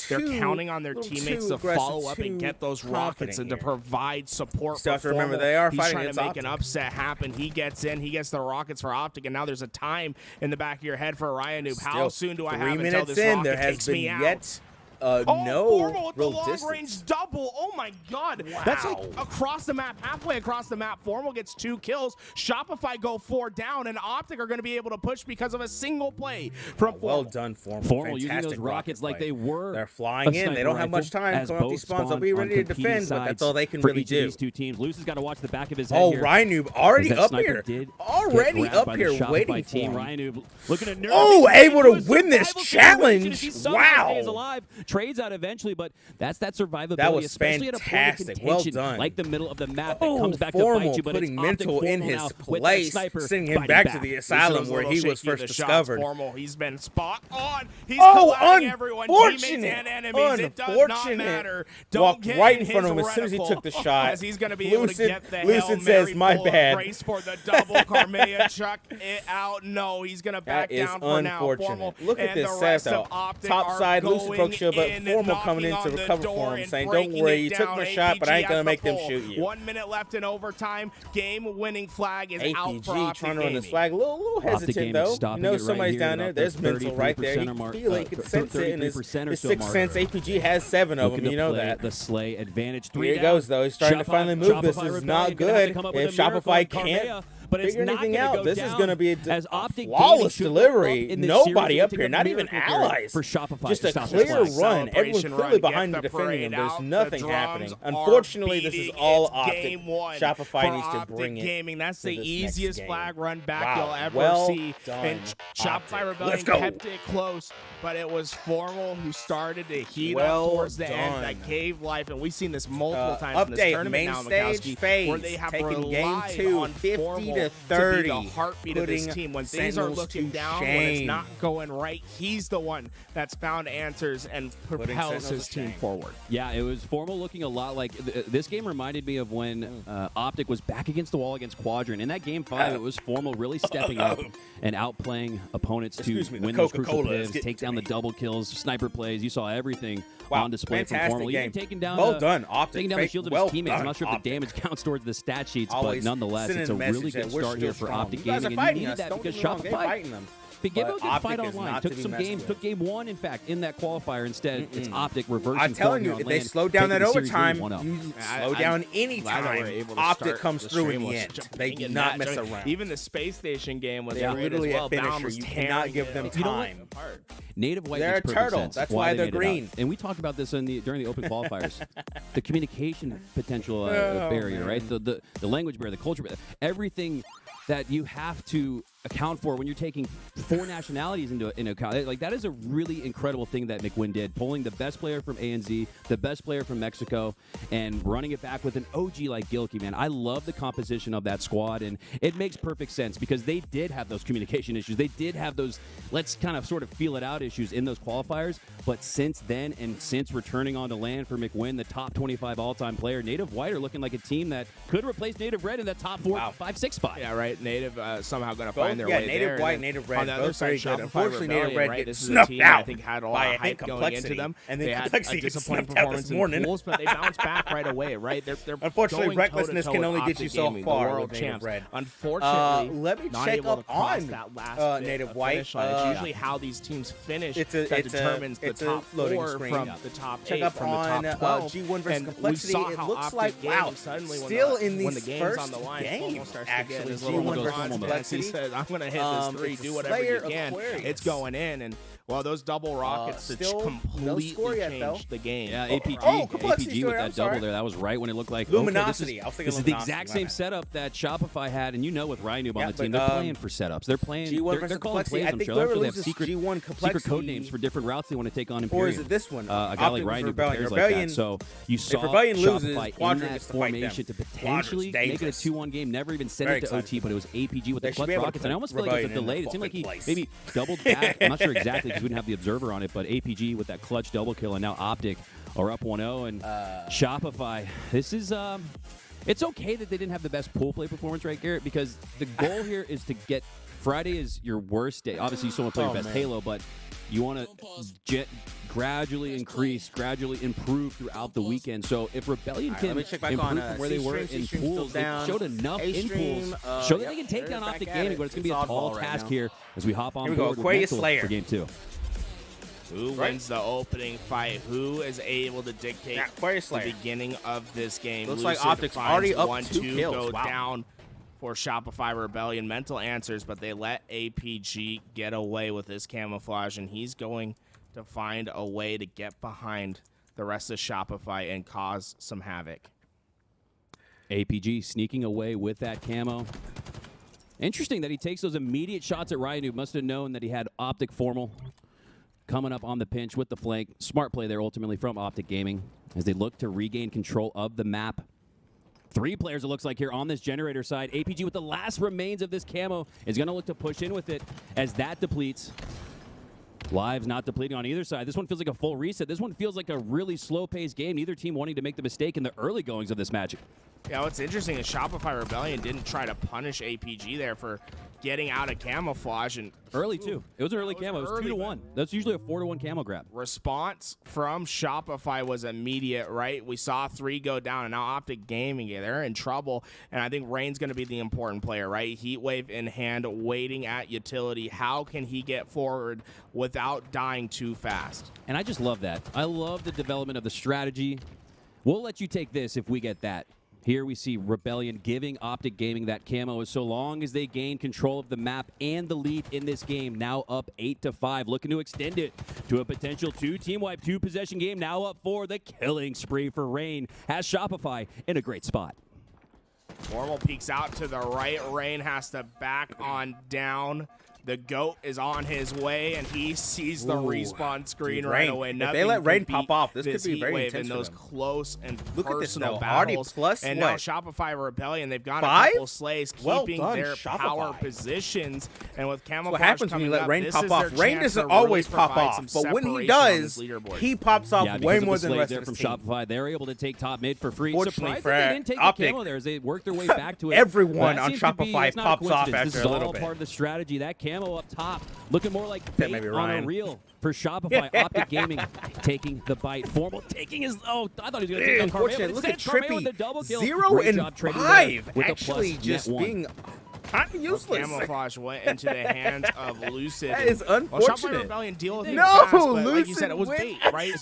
They're counting on their teammates to follow up and get those rockets and to provide support. Still have to remember they are He's fighting trying to make Optic. an upset happen. He gets in, he gets the rockets for Optic, and now there's a time in the back of your head for Ryan Noob. How soon do I have until this rocket takes me out? No Formal with the real long-range double. Oh, my God. Wow. That's like across the map, halfway across the map. Formal gets 2 kills. Shopify go 4 down, and Optic are going to be able to push because of a single play from Formal. Well done, Formal. Formal using those rockets like they were. They're flying in. They don't have much time coming up these spawns. They'll be ready to defend, but that's all they can really do. These two teams. Luce has got to watch the back of his head. Oh, here. Ryan Noob already up here. Already up here waiting for him. Ryan Noob looking at nerve. Oh, able to win this challenge. Wow. Stays alive. Trades out eventually, but that's that survivability. That was especially fantastic. At a point of Well contention, done. like the middle of the map that comes back to Formal bite you, but putting it's mental Optic in Formal his now with place, that sniper sending him fighting back to the asylum where he was first discovered. Formal, he's been spot on. He's colliding everyone, teammates and enemies. It does not matter. Don't Walked get right in his front of him as soon as he took the shot. As he's going to be able to get the Lucid says, "My bad." Brace for the double. Carmea chuck it out. No, he's going to back down for now. Formal. Look at this setup. Top side, Lucid broke shield, but Formal coming in to recover for him, saying, "Don't worry, you took my shot, but I ain't gonna make them shoot you." 1 minute left in overtime. Game-winning flag is out for APG Optic trying to run this Gaming. flag. A little hesitant though. You know somebody's down there. There's mental right there. He can feel it. He can sense it in his 6th sense. APG has 7 of them. You know that. The Slay advantage. 3 Here he goes though. He's starting to finally move. This is not good. If Shopify can't figure anything out, this is going to be a flawless delivery. Nobody up here, not even allies. For Shopify, just a clear run. Everyone's clearly behind him defending him. There's nothing happening. Unfortunately, this is all Optic. Shopify needs to bring it. Gaming. That's the easiest flag run back Wow. you'll ever Well see. done, And Shopify Rebellion kept it close, but it was Formal who started to heat up towards the end that gave life. And we've seen this multiple times in this tournament now, Mikowski, where they have taking game relied 2, on 50 Formal to 30, to be the heartbeat of this team. When things are looking down, when it's not going right, he's the one that's found answers and propels his team forward. Yeah, it was Formal looking a lot like this game reminded me of when Optic was back against the wall against Quadrant. In that game 5, it was Formal really stepping up and outplaying opponents to win those crucial pivots, take down the double kills, sniper plays. You saw everything on display from Formal. Even taking down taking down the shields of his teammates. I'm not sure if the damage counts towards the stat sheets, but nonetheless, it's a really good start here for Optic Gaming. And you needed that because Shopify gave a good fight online. Took some games. Took game 1, in fact, in that qualifier. Instead, it's Optic reversing. I'm telling you, if they slow down that overtime, you slow down any time. Optic comes through in the end. They do not mess around. Even the Space Station game was literally a finisher. You cannot give them time. Native White They're a turtle. That's why they're green. And we talked about this during the open qualifiers. The communication potential barrier, right? The language barrier, the culture barrier, everything that you have to account for when you're taking 4 nationalities into account. Like, that is a really incredible thing that McWin did, pulling the best player from ANZ, the best player from Mexico, and running it back with an OG like Gilkey, man. I love the composition of that squad, and it makes perfect sense because they did have those communication issues. They did have those let's kind of sort of feel it out issues in those qualifiers, but since then and since returning onto land for McWin, the top 25 all-time player, Native White are looking like a team that could replace Native Red in that top 4, 5, 6 spot. Yeah, right. Native somehow going to find their way Native there. White, Native Red, on the other side, unfortunately, Native Red gets gets snuffed snuffed out. I think had a lot of hype going into them. And they had a disappointing performance in the pools, but they bounced back right away, right? They're unfortunately, recklessness can only get you so far. World champs. Unfortunately, let me check up on that last Native White. It's usually how these teams finish that determines the top 4 from the top 8 check up from on the top 12. G1 versus Complexity. It looks like suddenly still in when these the game's first on the line, game, starts actually, to get G1 versus Complexity. I'm going to hit this three, do whatever you can. It's going in, and well, those double rockets completely changed the game. Yeah, APG with that double there. That was right when it looked like Luminosity. Okay, this is the exact same setup that Shopify had, and you know with Ryan Noob on the team, they're playing for setups. They're playing. They're calling plays. I'm sure they have secret code names for different routes they want to take on Imperium. Or is it this one? A guy like Ryan Noob prepares like that. So you saw Shopify in that formation to potentially make it a 2-1 game. Never even sent it to OT, but it was APG with the clutch rockets, and I almost feel like it was a delay. It seemed like he maybe doubled back. I'm not sure exactly because we didn't have the observer on it, but APG with that clutch double kill, and now Optic are up 1-0, and Shopify. This is it's okay that they didn't have the best pool play performance, right, Garrett? Because the goal here is to get Friday is your worst day. Obviously, you still want to play your best Halo, but you want to gradually increase, gradually improve throughout the weekend. So if Rebellion can improve from where they were in pools, they showed enough in pools, show that they can take down Optic Gaming, but it's going to be a tall task here as we hop on board with Mental for Game 2. Who wins the opening fight? Who is able to dictate the beginning of this game? Looks like Optic's already up 2 kills. Go down for Shopify Rebellion. Mental answers, but they let APG get away with his camouflage, and he's going to find a way to get behind the rest of Shopify and cause some havoc. APG sneaking away with that camo. Interesting that he takes those immediate shots at Ryan, who must have known that he had Optic Formal coming up on the pinch with the flank. Smart play there ultimately from Optic Gaming as they look to regain control of the map. 3 players it looks like here on this generator side. APG with the last remains of this camo is going to look to push in with it as that depletes. Lives not depleting on either side. This one feels like a full reset. This one feels like a really slow-paced game. Neither team wanting to make the mistake in the early goings of this match. Yeah, what's interesting is Shopify Rebellion didn't try to punish APG there for getting out of camouflage. And early, too. It was an early camo. It was 2-1. That's usually a 4-1 camo grab. Response from Shopify was immediate, right? We saw 3 go down, and now Optic Gaming, they're in trouble. And I think Rain's going to be the important player, right? Heatwave in hand, waiting at utility. How can he get forward without dying too fast? And I just love that. I love the development of the strategy. We'll let you take this if we get that. Here we see Rebellion giving Optic Gaming that camo so long as they gain control of the map and the lead in this game. Now up 8-5, looking to extend it to a potential 2-team wipe, 2-possession game. Now up 4, the killing spree for Rain has Shopify in a great spot. Formal peeks out to the right. Rain has to back on down. The GOAT is on his way, and he sees the respawn screen right away. If they let Rain pop off, this could be very intense in those close and personal battles. And now Shopify Rebellion, they've got a couple slays keeping their power positions. And with camouflage what happens when you let Rain pop off? Rain doesn't always pop off, but when he does, he pops off way more than the rest of from the team. Shopify. They're able to take top mid for free. Fortunately for they didn't take Optic, the camo there as they work their way back to it. Everyone on Shopify pops off after a little bit. This is all part of the strategy. That camo up top, looking more like bait on a reel for Shopify. Optic Gaming taking the bite. Formal taking his. Oh, I thought he was going to take Carmeo. Look at Trippy with the double kill. 0-5. Actually, just being useless. Camouflage went into the hands of Lucid. That is unfortunate. Well, Rebellion deal with fast, but like you said, it was bait, right?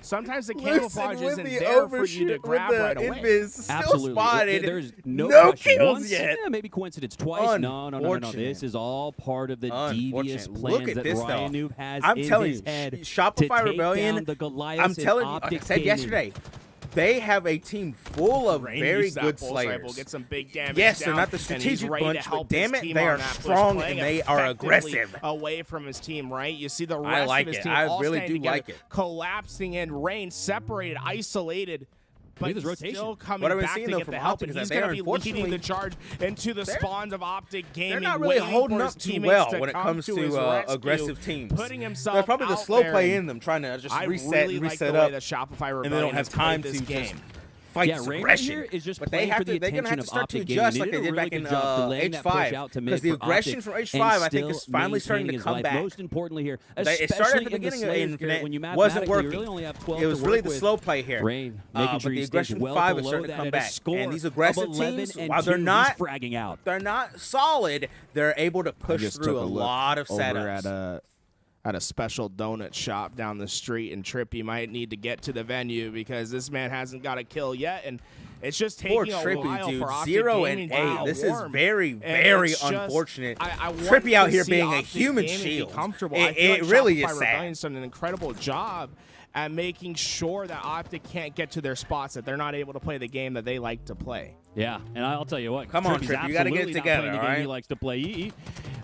Sometimes the camouflage isn't there for you to grab right away. Absolutely. Spotted. There's no kills once, yet. Yeah, maybe coincidence twice. No. This is all part of the devious plans that Ryan Noob has in his head. Shopify Rebellion, the Goliath I'm telling you, like I said yesterday, they have a team full of very good slayers. Get some big damage yes, they're not the strategic bunch, but damn it, they are strong and they are aggressive. Away from his team, right? You see the I rest like of his it. team I all really standing do like together, it. collapsing in. Rain separated, isolated. But this rotation. Still coming what I've been back seeing to though get from the help, Optic and is he's that going to be leading the charge into the spawns of Optic Gaming. They're not really holding up too well when it come comes to aggressive teams. Putting himself There's probably the out slow there, play in them, trying to just reset and reset up, up, and they don't have time to just fight aggression. Here is just but they're going to have to start to adjust like they did back in H5. Because the aggression from H5, I think, is finally starting to come back. Most importantly here, it started at the beginning of Infinite, wasn't working. It was really the slow play here. Rain making sure but the aggression from 5 is starting to come back. And these aggressive teams, while they're not solid, they're able to push through a lot of setups. at a special donut shop down the street, and Trippy might need to get to the venue because this man hasn't got a kill yet, and it's just taking Poor a Trippy, while dude. for Optic 0 Gaming and to 8. get This is warm. very, And very it's just- unfortunate. I want Trippy out to here see being a Optic human Gaming be shield. comfortable. It, I feel it like really Shopify is sad. Rebellion's done an incredible job at making sure that Optic can't get to their spots, that they're not able to play the game that they like to play. Yeah, and I'll tell you what. Come on, Trippy's Trippy, you gotta get it absolutely not together, playing the all game he right? likes to play.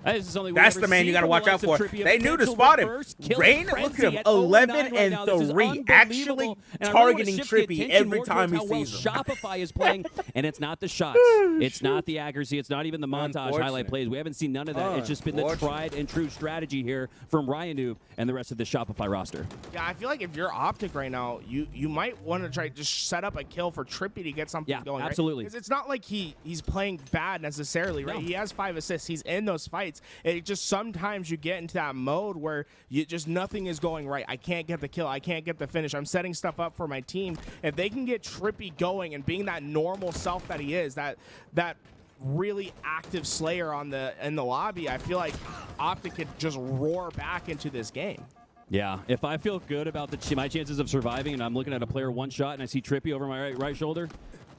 This is something we've That's never the man you seen got to from watch the out likes for. of Trippy. A They knew to potential spot him. reverse killing Rain, look at frenzy him, at 11 0-9 right now. This is 3, actually unbelievable. And I really wanna targeting shift the Trippy attention every more time he towards how well sees him. Shopify is playing, and it's not the shots. It's not the accuracy. It's not even the montage highlight Unfortunate. plays. We haven't seen none of that. It's just been the Unfortunate. tried and true strategy here from Ryan Noob and the rest of the Shopify roster. Yeah, I feel like if you're Optic right now, you might want to try to just set up a kill for Trippy to get something Yeah, going. absolutely. Because it's not like he's playing bad necessarily, right? No. He has 5 assists. He's in those fights. It just sometimes you get into that mode where you just nothing is going right. I can't get the kill. I can't get the finish. I'm setting stuff up for my team. If they can get Trippy going and being that normal self that he is, that really active Slayer in the lobby, I feel like Optic could just roar back into this game. Yeah, if I feel good about my chances of surviving and I'm looking at a player one shot and I see Trippy over my right shoulder,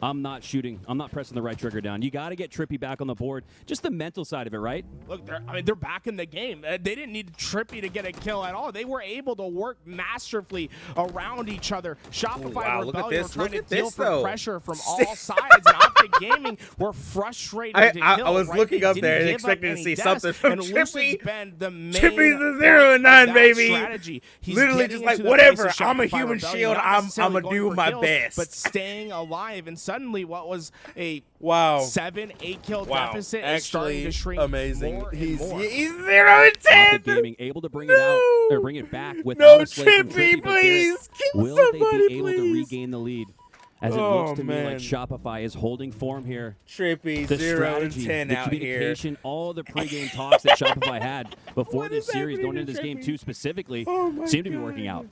I'm not shooting. I'm not pressing the right trigger down. You got to get Trippy back on the board. Just the mental side of it, right? Look, they're back in the game. They didn't need Trippy to get a kill at all. They were able to work masterfully around each other. Shopify Wow, look at Rebellion this. were trying Look to at deal this, for though. pressure from all sides. And Optic Gaming were frustrated to kill. I was right? looking They up didn't there and give up expecting to any see deaths. something from And Trippy. Lucid's been the main Trippy's part a 0 and 9, of that baby. strategy. He's Literally getting just like, into the whatever, face of I'm a Shopify human Rebellion, shield, not I'm necessarily gonna going do for my kills, best. But staying alive. And suddenly what was a Wow. 7-8 kill Wow. deficit is starting to shrink amazing. more and He's more. 0 and 10. Optic Gaming able to bring it out or bring it back without No, a slay from Trippy, Trippy, but Garrett, please. Kill will they somebody, be able to please. regain the lead? As it Oh, looks to me like man. Shopify is holding form here. Trippy, The 0 and strategy, 10 the out here. communication, all the pregame talks that Shopify had before What this is series, happening going into to this game Trippy? too specifically, Oh my seem to be God. working out.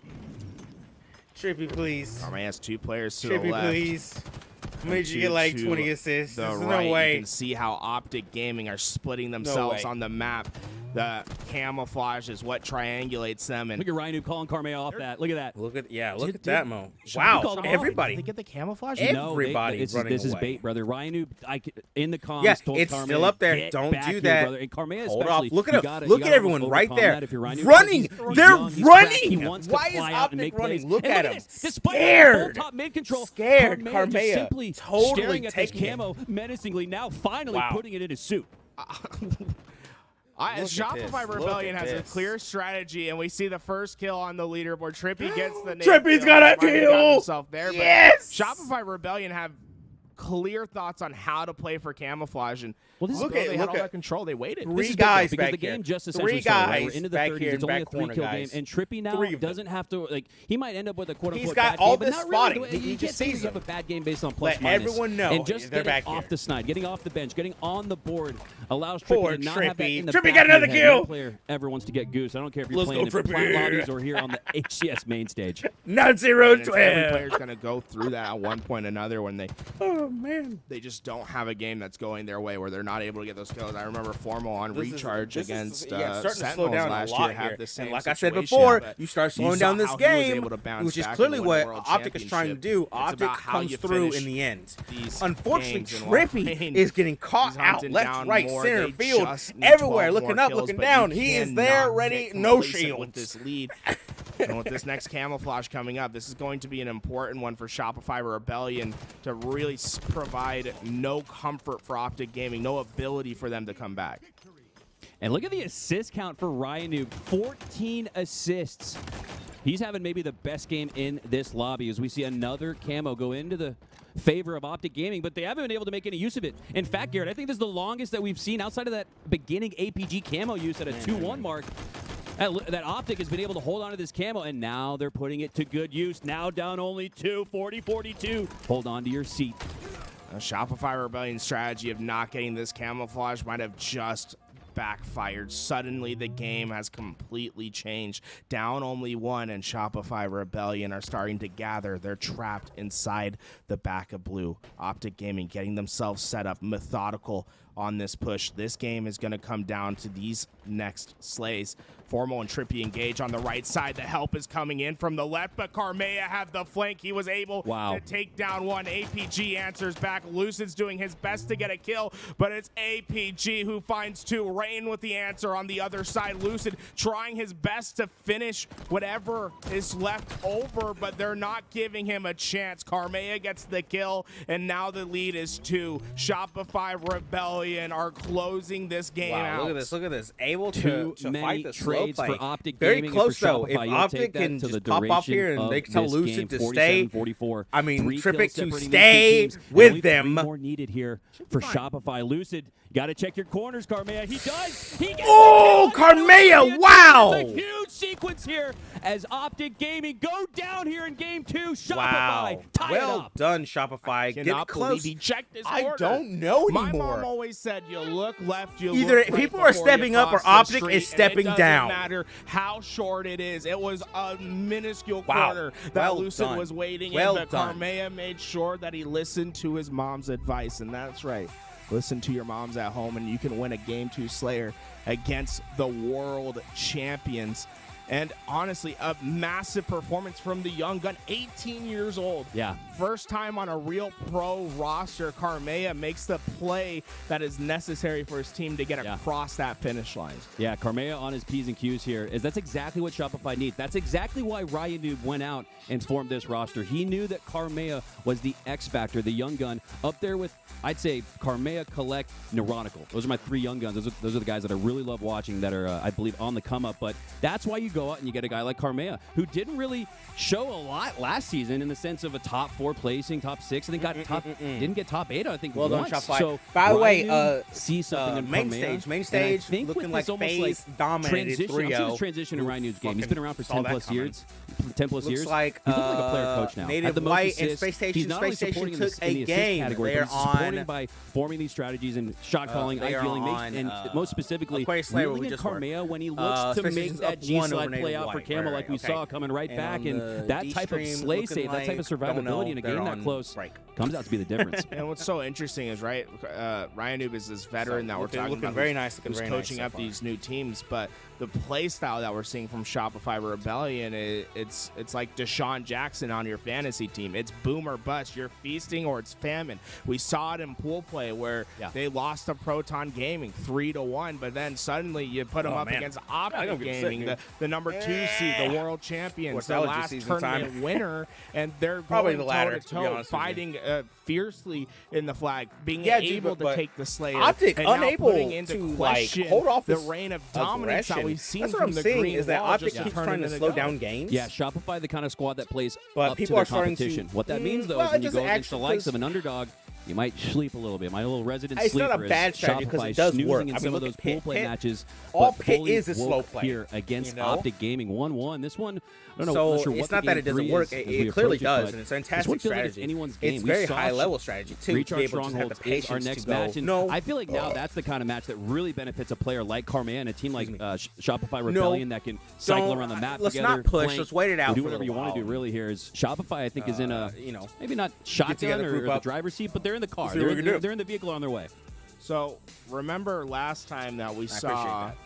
Trippy, please. Army has 2 players to the Trippy, left. please. Made you get like 20 assists. The There's right, no way. you can see how Optic Gaming are splitting themselves way. on the map. The camouflage is what triangulates them. And Look at Ryan Noob calling Carmea off that. Look at that. Look at Did- that did- Mo. Shopify Wow, called him off. everybody. Did they get the camouflage? Everybody this running is away. bait, brother. Ryan Noob, in the comms, Yeah, told it's Carmea, still up there. "Get Don't back do here, that. brother." And Carmea Hold especially, off. Look at you him. gotta- Look you at gotta everyone right overcome there. that if you're Ryan Noob, Running. because he's They're young, he's running. fresh, he wants to Why is fly out and make Optic running? plays. Look And at him. this, despite Scared. full top mid control, Scared. Carmea Carmea just simply totally staring at this taking it. camo menacingly, now finally Wow. putting it in his suit. Look at Shopify this. Look Rebellion at has a this. clear strategy, and we see the first kill on the leaderboard. Trippy gets the nade Trippy's kill. got a He's already kill. got himself there, but Yes. Shopify Rebellion have clear thoughts on how to play for camouflage, and Well, this is look good. at they had look all at- that control. They waited. This Three is good, though, guys because back the game here. just essentially Three started, right? We're guys into the back 30s. here It's in only a back corner, 3-kill game, guys. and Trippy now Three of them. doesn't have to he might end up with a quote unquote He's got bad all game, this but not spotting. really. He You just can't say sees you have a them. bad game based on plus Let minus. everyone know and just they're getting back off here. the snide, getting off the bench, getting on the board allows Poor Trippy to not have that Trippy. in the Trippy back got of your another head. kill. No player ever wants to get goose. I don't care if you're Let's playing go, in plat Trippy. lobbies or here on the HCS main stage. Not 0 And and every 12. player's going to go through that at one point or another when Oh man. they just don't have a game that's going their way, where they're not able to get those kills. I remember Formal on This is- Recharge this is- against yeah, starting to slow Sentinels down a last lot year had here. the same And like I said situation, before, but you start slowing saw down this how he was game, able to bounce which is back clearly and win the what World Optic is trying to do. Championship. It's Optic about how comes you through finish in the end. these Unfortunately, games in long Trippy range. is getting caught He's out hunting left, down right, more. center They field, just need everywhere, 12 looking more up, kills, looking but down. you He is cannot there, get ready, no complacent shields. with this lead. And with this next camouflage coming up, this is going to be an important one for Shopify Rebellion to really provide no comfort for Optic Gaming, no ability for them to come back. And look at the assist count for Ryan Noob. 14 assists. He's having maybe the best game in this lobby as we see another camo go into the favor of Optic Gaming, but they haven't been able to make any use of it. In fact, Garrett, I think this is the longest that we've seen outside of that beginning APG camo use at a 2-1 mark. That Optic has been able to hold on to this camo, and now they're putting it to good use. Now down only 2, 40-42. Hold on to your seat. A Shopify Rebellion strategy of not getting this camouflage might have just backfired. Suddenly the game has completely changed. Down only 1, and Shopify Rebellion are starting to gather. They're trapped inside the back of blue. Optic Gaming getting themselves set up, methodical, on this push. This game is going to come down to these next slays. Formal and Trippy engage on the right side. The help is coming in from the left, but Karmea had the flank. He was able to take down one. APG answers back. Lucid's doing his best to get a kill, but it's APG who finds two. Rain with the answer on the other side. Lucid trying his best to finish whatever is left over, but they're not giving him a chance. Karmea gets the kill, and now the lead is 2. Shopify Rebellion are closing this game out. Look at this. Able to fight the slow play. For Optic Very Gaming close though. Shopify, If Optic can just pop up here and they can tell Lucid to stay, I mean, Tripic to stay with them. More needed here for Shopify. Lucid, got to check your corners, Karmea. He does. He gets Karmea! Wow! It's a huge sequence here as Optic Gaming go down here in game 2. Shopify tie it well up. done, Shopify. Get close. He checked his I order. don't know anymore. My mom always said you look left, you Either look right people are before stepping you up or cross the Optic street, is stepping and it down. doesn't matter how short it is. It was a minuscule Wow. corner that Well Lucid done. was waiting Well in, but done. Karmea made sure that he listened to his mom's advice, and that's right. Listen to your moms at home, and you can win a Game 2 Slayer against the world champions. And honestly, a massive performance from the young gun, 18 years old. Yeah. First time on a real pro roster. Karmea makes the play that is necessary for his team to get across that finish line. Yeah, Karmea on his P's and Q's here. That's exactly what Shopify needs. That's exactly why Ryanu went out and formed this roster. He knew that Karmea was the X factor, the young gun, up there with, I'd say, Karmea, Collect, Neuronical. Those are my 3 young guns. Those are the guys that I really love watching that are, I believe, on the come up. But that's why you go out and you get a guy like Karmea, who didn't really show a lot last season in the sense of a top 4 placing, top 6. I think didn't get top 8, I think, well once. done, Shopify. So by the way, see something in main Karmea, stage, think looking with like this FaZe dominated 3-0. I'm seeing this transition in Rynu's game. He's been around for 10 plus years. 10 plus years. Like, he's looking like a player coach now. Native the most White assists. and Space Station. He's not only Space supporting Station in took the, in the a assist game. category, They're but he's supporting on by forming these strategies and shot calling, idealing, and most specifically, reeling in Karmea when he looks to make that G-slide play out for Camel like we saw coming right back, and that type of slay save, that type of survivability in a game that close comes out to be the difference. And what's so interesting is, right, Ryanu is this veteran that we're talking about, very nice, who's coaching up these new teams, but the play style that we're seeing from Shopify Rebellion, it's like Deshaun Jackson on your fantasy team. It's boom or bust. You're feasting or it's famine. We saw it in pool play where they lost to Proton Gaming 3-1, but then suddenly you put them up against Optic Gaming, the number 2 seed, the world champions, the last tournament winner, and they're probably going the latter, toe-to-toe, fighting fiercely in the flag, being Yeah, able but to take the Slayer. Optic and now unable putting into to question hold off the this reign of dominance that we've seen That's what from I'm the saying green is that wall Optic just keeps turning trying to into slow go. down games. Yeah, Shopify, the kind of squad that plays But up people to are their starting to- competition. What that means, though, well, is when it you go doesn't against the actually- likes of an underdog, you might sleep a little bit. My little resident It's sleeper not a bad strategy because Shopify it does snoozing work. in I mean, some of look those at pool Pit. play matches. All but Pit fully is a slow woke play, here against you know? Optic Gaming 1-1. This one, I don't know. So not sure what it's not the that game it doesn't 3 work. is as we It clearly approach it, does, but and it's this one fantastic feels like it's strategy. anyone's game. It's We very saw high level strategy too. To be Recharge able to just have Strongholds the is our patience next to go. match, and I feel like now that's the kind of match that really benefits a player like Karmea and a team like Shopify Rebellion that can cycle around the map let's together. not push. Flank, Let's wait it out. do for a whatever you little want to do. while. Really, here is Shopify. I think is in a maybe not together, shotgun or group the up. driver's seat, but they're in the car. See what we can do. They're in the vehicle on their way. So remember last time that we appreciate saw that.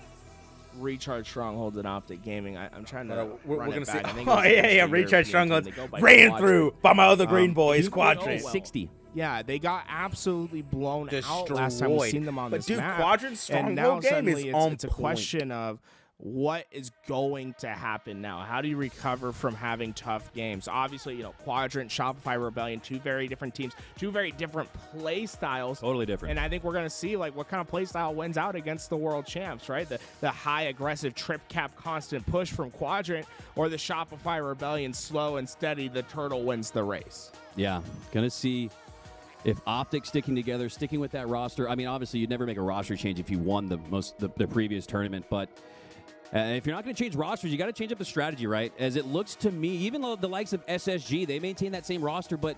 Recharge Strongholds and Optic Gaming. I'm trying to We're run gonna it see. back. I think Oh it was yeah, against the Recharge European Strongholds team. They go by ran quadrant. through by my other green boys you quadrant. know 60. Yeah, they got absolutely blown out last time we Destroyed. seen them on But this dude, map. Quadrant And now Stronghold game suddenly is on it's a point. question of what is going to happen now? How do you recover from having tough games? Obviously, Quadrant, Shopify Rebellion, 2 very different teams, 2 very different play styles. Totally different. And I think we're going to see what kind of play style wins out against the world champs, right? The high aggressive trip cap constant push from Quadrant, or the Shopify Rebellion slow and steady, the turtle wins the race. Yeah, gonna see if Optic sticking together, sticking with that roster. I mean, obviously, you'd never make a roster change if you won the previous tournament, but if you're not going to change rosters, you got to change up the strategy, right? As it looks to me, even though the likes of SSG, they maintain that same roster, but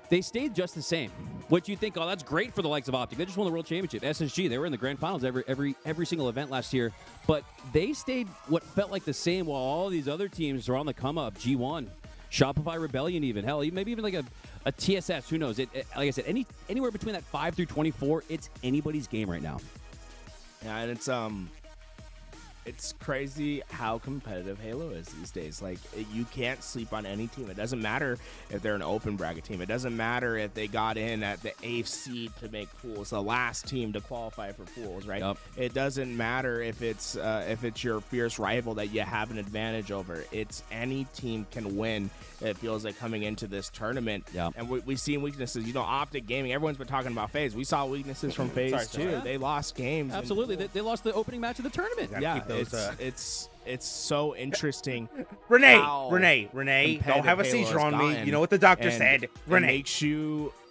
they stayed just the same. What you think, oh, that's great for the likes of Optic. They just won the World Championship. SSG, they were in the grand finals every single event last year, but they stayed what felt like the same while all these other teams are on the come up. G1, Shopify Rebellion even. Hell, maybe even like a TSS. Who knows? Like I said, anywhere between that 5 through 24, it's anybody's game right now. Yeah, and it's crazy how competitive Halo is these days. Like, you can't sleep on any team. It doesn't matter if they're an open bracket team. It doesn't matter if they got in at the 8th seed to make pools, the last team to qualify for pools, right? Yep. It doesn't matter if it's your fierce rival that you have an advantage over. It's any team can win. It feels like coming into this tournament. Yep. And we've seen weaknesses. You know, Optic Gaming, everyone's been talking about FaZe. We saw weaknesses from FaZe too. Yeah. They lost games. Absolutely. They lost the opening match of the tournament. Yeah, it's so interesting. Renee, don't have a seizure on me. You know what the doctor said. Renee.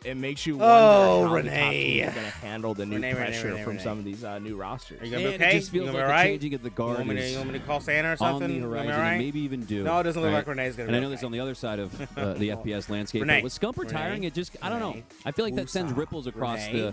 It makes you wonder Oh, how Renee. the top teams are going to handle the new Renee, pressure from Renee. some of these new rosters. Are you gonna be And okay? it just feels you like gonna the be right? changing of the guard You want me to call Santa or on something? the You gonna be horizon, all right? and maybe even do. No, it doesn't look right? like Renee's gonna And be I know okay. this is on the other side of the FPS landscape. Renee. But with Scump retiring, Renee. it just, I don't know. I feel like that sends Woosah. ripples across Renee.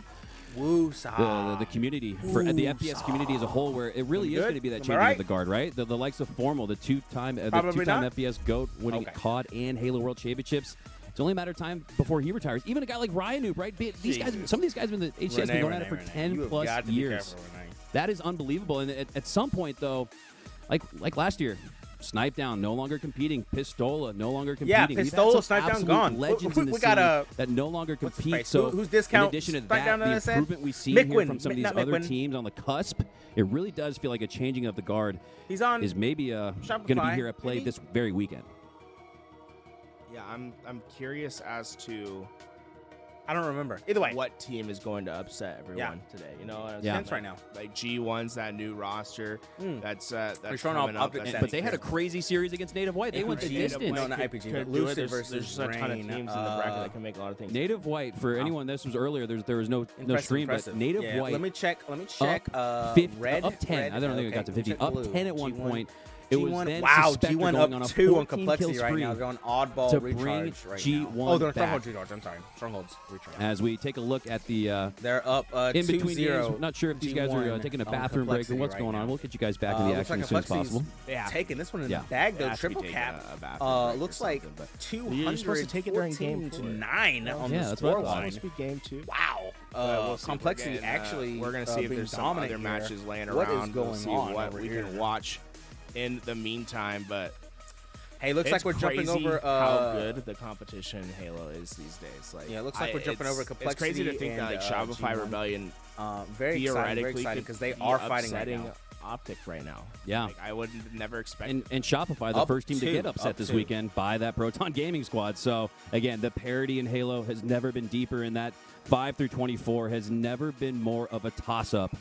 the community, for the FPS community as a whole, where it really is going to be that Am I changing right? of the guard, right? The likes of Formal, the two-time Probably not. FPS GOAT, winning Okay. COD and Halo World Championships. It's only a matter of time before he retires. Even a guy like Ryan Noob, right? These guys, some of these guys have been in the HCS been going at it for 10+ years. That is unbelievable. And at some point, though, like last year, Snipe Down no longer competing. Pistola no longer competing. Yeah, We've had Pistola, some Snipe Down absolute gone. Legends in the We got scene that no longer what's his compete. face? So Who's discount? in addition to Snipe Down that, the that I said? improvement we see here Mickwin. from some of these Not other Mickwin. teams on the cusp, it really does feel like a changing of the guard He's on is maybe going to be Shopify, here at play maybe? this very weekend. Yeah, I'm curious as to I don't remember. Either way, what team is going to upset everyone today. You know what I'm Yeah. saying? Sense right now. Like G1's that new roster. That's showing off coming up. Optic That's- But they had a crazy series against Native White. They went the IPG, distance. no, not IPG, could but do it. Lucid There's versus a ton of Rain, teams in the bracket that can make a lot of things. Native White, for anyone, this was earlier. There was no stream, impressive. but Native Yeah, White. Let me check. Up, Red. up 10. Red, I don't think it got to 15. check Up blue. 10 at one G1. point. It was G1, then wow, Spectre G1 going on up a 2 on 14 complexity kill right spree now. They're on oddball to recharge bring right G1 now. Oh, they're on back. Stronghold recharge. I'm sorry. Strongholds recharge. As we take a look at the They're up in between 2-0. games, not sure if these guys are G1 taking a on bathroom break or complexity what's right going on. now. We'll get you guys back in the Looks action like as soon as Complexity's possible. taking this one in Yeah. the bag, though. It has to be Triple taken cap. a bathroom break or Looks like something, but 200. you're supposed to take it during game 4. 9 on Yeah, the that's what I score thought. line. It's supposed to be game 2. Wow. We'll see. Complexity We're getting, actually. we're gonna see if being there's some dominant other here. matches laying What is around. We'll going see on what over we here? can watch in the meantime. But Hey, looks it's like we're jumping crazy over. how good the competition in Halo is these days. Like, Yeah, it looks like we're jumping over It's crazy to Complexity think that like and, Shopify G1. Rebellion Very theoretically exciting because they could are be fighting right upsetting now. Optic right now. Yeah. Like, I would never expect. And Shopify, the Up first team to 2, get upset up this 2. weekend by that Proton Gaming squad. So, again, the parity in Halo has never been deeper, and that 5 through 24 has never been more of a toss-up,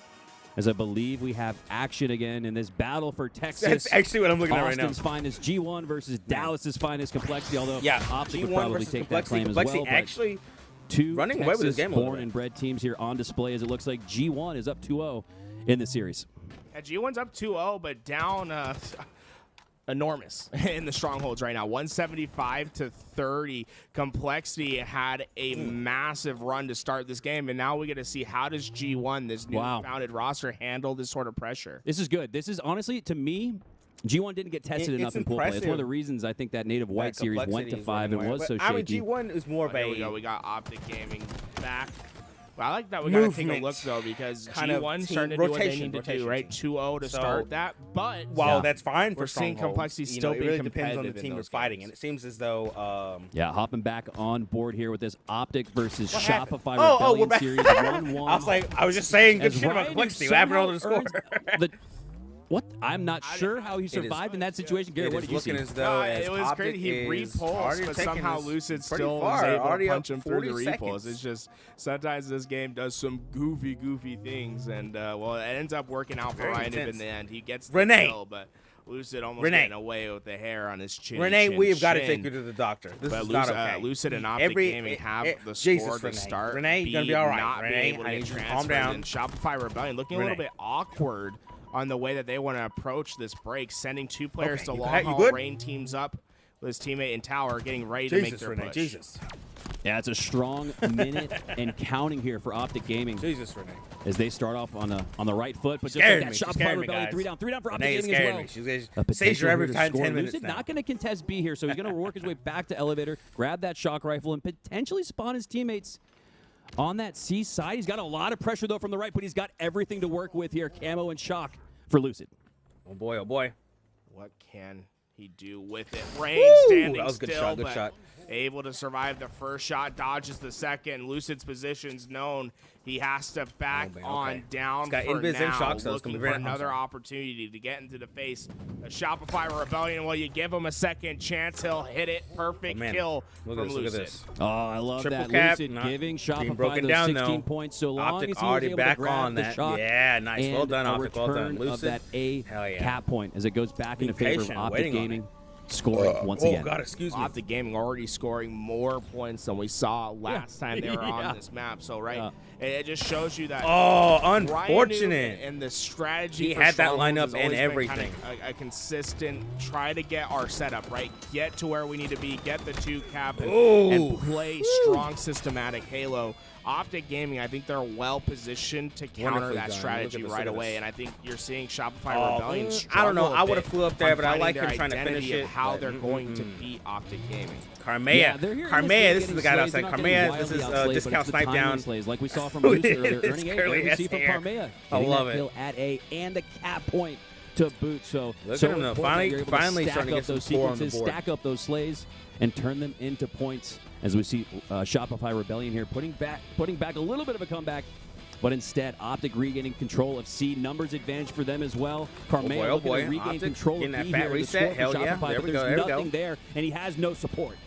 as I believe we have action again in this battle for Texas. That's actually what I'm looking at right now. Austin's finest G1 versus Dallas's finest Complexity, although Yeah, Optic would G1 probably versus take that Complexity. claim as well. Complexity But actually two running away with this game a little Texas-born bit. and bred teams here on display, as it looks like G1 is up 2-0 in the series. G1's up 2-0, but down enormous in the strongholds right now. 175-30. Complexity had a massive run to start this game, and now we get to see how does G1, this new founded roster, handle this sort of pressure. This is good. This is honestly, to me, G1 didn't get tested enough in pool play. It's one of the reasons I think that Native White series went to 5 and was so shaky. I mean, G1 is more of Here a we go. We got Optic Gaming back. Well, I like that we got to take a look, though, because kind of G1 team starting to do what they rotation, need to do, right? 2-0 to start that. But while that's fine for we're seeing Strongholds, Complexity you still know, be it really depends on competitive the in team you're those fighting, games. and it seems as though Yeah, hopping back on board here with this Optic versus What happened? Shopify Oh, we're Rebellion back. series 1-1. I was like, I was just saying good As shit about Ryan Complexity. What happened over the somehow score? earns what? I'm not sure how he survived in that situation. Garrett, It what is did you see? looking as though it was Optic great. He is repulsed, already but taking somehow this Lucid pretty still far, was able already to up punch him through the 40 repulse. seconds. It's just sometimes this game does some goofy things, and well, it ends up working out for Very Ryan intense. in the end. He gets the Renee. kill, but Lucid almost Renee. getting away with the hair on his chin. Renee, chin, we have got to chin. take you to the doctor. This But is not okay. Lucid and Optic Gaming have the Jesus, score to Renee. start. Renee, you're gonna be all right. Not Renee, be able to I get need you to calm transferred. down. And Shopify Rebellion looking a little Renee. bit awkward on the way that they want to approach this break, sending two players Okay, to you long got- you haul. good? Rain teams up with his teammate in tower, getting ready to make Jesus, their Renee, push. Jesus. Yeah, it's a strong minute and counting here for Optic Gaming. Jesus, Renee. As they start off on the right foot, but just Scared like that me. shot Scared by me, Rebellion, guys. 3 down for Optic Renee is Gaming as scaring well. me. She's A potential saves her every here to 10 score. minutes Lucid now. not going to contest B here, so he's going to work his way back to elevator, grab that shock rifle, and potentially spawn his teammates on that C side. He's got a lot of pressure, though, from the right, but he's got everything to work with here. Camo and shock for Lucid. Oh, boy, oh, boy. What can he do with it? Rain standing that was a good still, shot, good but shot. able to survive the first shot, dodges the second. Lucid's position's known. He has to back man, on okay. down He's got for invis and now, shock, so it's looking gonna be for very- I'm another sorry. opportunity to get into the face. A Shopify Rebellion, well, you give him a second chance, he'll hit it. Perfect man. kill Look from at this, look at Lucid. this. Oh, I love Triple that. cap, Lucid not giving being Shopify broken those down, 16 though. points so long Optic as he was already able back to grab on the that. shock. Yeah, nice. Well and done, a Optic. Well done, return of Lucid. that A Hell yeah. cap point as it goes back into Being favor of patient, Optic waiting on Gaming, scoring once Oh, again. God, excuse me. Optic Gaming already scoring more points than we saw last time they were Yeah. on this map. So, it just shows you that. Oh, Ryan unfortunate. and the strategy He for had that Stronghold lineup has and always been everything. kind of a consistent try to get our setup right, get to where we need to be, get the 2 cap, and play strong systematic Halo. Optic Gaming, I think they're well positioned to counter Wonderfully that done. strategy Look at this, right look at away, this. and I think you're seeing Shopify Rebellion I don't know. struggle a I would have bit flew up there, on but I like finding him trying to their finish identity it. of how but, they're going to beat Optic Gaming. Carmea. Yeah, they're here in Carmea, this this is the guy outside. Carmea, this is discount snipe down. Slays, like we saw from Lucid earlier, It's earning A, curly like we see ass from hair. Carmea. I Getting love that it. kill at A and a cap point to boot. So, Look so at him, though. important that you're able to Finally stack starting to up get some those score on the sequences, board. stack up those slays, and turn them into points. As we see Shopify Rebellion here putting back a little bit of a comeback. But instead, Optic regaining control of C. Numbers advantage for them as well. Carmea looking to regain Optic control of getting that B fat here. reset. The score Hell for yeah. Shopify, There but we go, there's there we go. nothing there, and he has no support.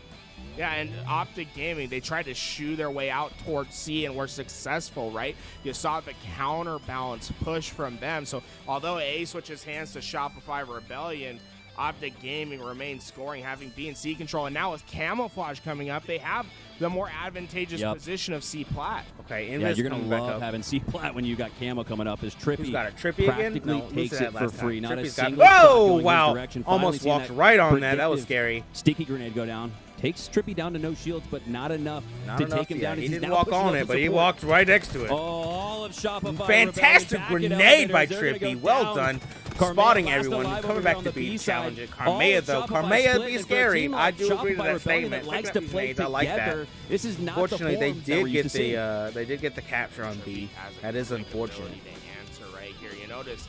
Yeah, and Optic Gaming, they tried to shoo their way out towards C and were successful, right? You saw the counterbalance push from them. So although A switches hands to Shopify Rebellion, Optic Gaming remains scoring, having B and C control. And now with Camouflage coming up, they have the more advantageous position of C plat. Okay, Yeah, Invis you're going coming to back love up. having C plat when you got Camo coming up. As Trippy Who's got it? Trippy again? practically No, takes Lucid it had for last free. time. Not a Trippy's got it. single shot Whoa, going his wow. direction. Finally Almost seeing walked that right on that. That was predictive scary. Sticky grenade go down. Takes Trippy down to no shields, but not enough to take him down. He He's didn't now walk pushing on up it, the but he support. walked right next to it. Oh, all of Shopify. Fantastic Rebellion back grenade at by elevators. They're Trippy. gonna go Well down. done. Carmea Spotting last everyone. alive Coming over back on to the be B side. challenging. All Carmea, of though. Shopify Carmea split, be and for a scary. team I like do agree to Shopify that Rebellion statement. that likes Picking to up these play nades, I like that. together. This is not Fortunately, the they forms that we're did used get to seeing. they did get the capture on B. That is unfortunate. To answer right here. You notice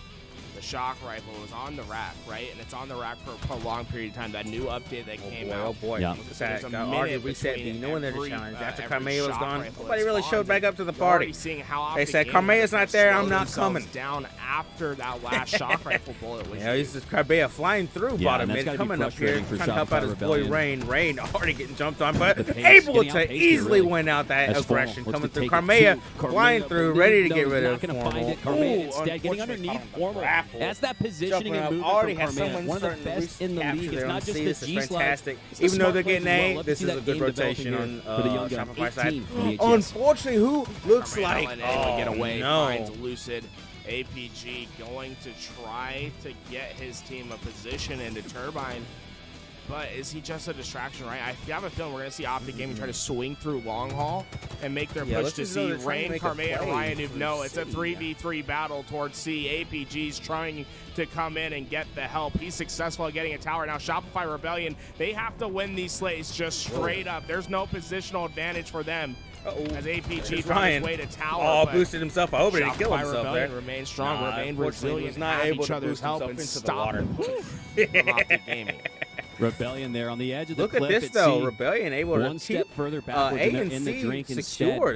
the shock rifle was on the rack, right? And it's on the rack for a prolonged period of time. That new update that came out. Oh boy, Yeah. look at So there's that. a Got minute already reset between B. No one there to every, challenge. After every Carmea was shock gone, rifle nobody really spawns, showed back and up to the you're already party. seeing how They Optic said, Gaming "Carmea's had not to there, slow I'm not themselves coming." down after that last shock rifle bullet was Yeah, used. he's just Carmea flying through Yeah, bottom and that's mid, gotta be coming up here, frustrating for trying to help out Shopify his boy Rebellion. Rain already getting jumped on, but The pace, able getting to outpaced here, easily really. win out that As aggression, Formal coming looks to through. take it Carmea to flying Carmea, through, but ready to no, get he's rid not of gonna Formal. find it. Carmea instead getting Unfortunately, underneath caught him in the Formal. grapple. That's that positioning Jumping and up, movement already from has Carmea. someone One of the starting to best in the capture league. It's their not own just C. the This is G-slide. fantastic. It's the Even though they're smart plays getting as well. A, Love to this see is a that good game rotation developing on here for the young gun. Shopify side. 18 in the HCS. Unfortunately, who looks like Renée will get away, no. finds Lucid. APG going to try to get his team a position into Turbine. But is he just a distraction, right? I have a feeling we're going to see Optic Gaming try to swing through long haul and make their push let's to just know C. they're trying to Rain, make a Carmea, and play Ryan for no, it's a C. 3v3 battle towards C. APG's trying to come in and get the help. He's successful at getting a tower. Now Shopify Rebellion, they have to win these slays just straight up. There's no positional advantage for them. As APG found Ryan. his way to tower. Oh, but boosted himself. I hope he didn't kill Shopify himself Rebellion there. remain strong, remain unfortunately, resilient, he was not have able each to other's boost help, himself and into the stop water. from Optic Gaming. Rebellion there on the edge of the Look at cliff this, at though. C. Rebellion able to One step keep further backwards A in and the, in the C drink secured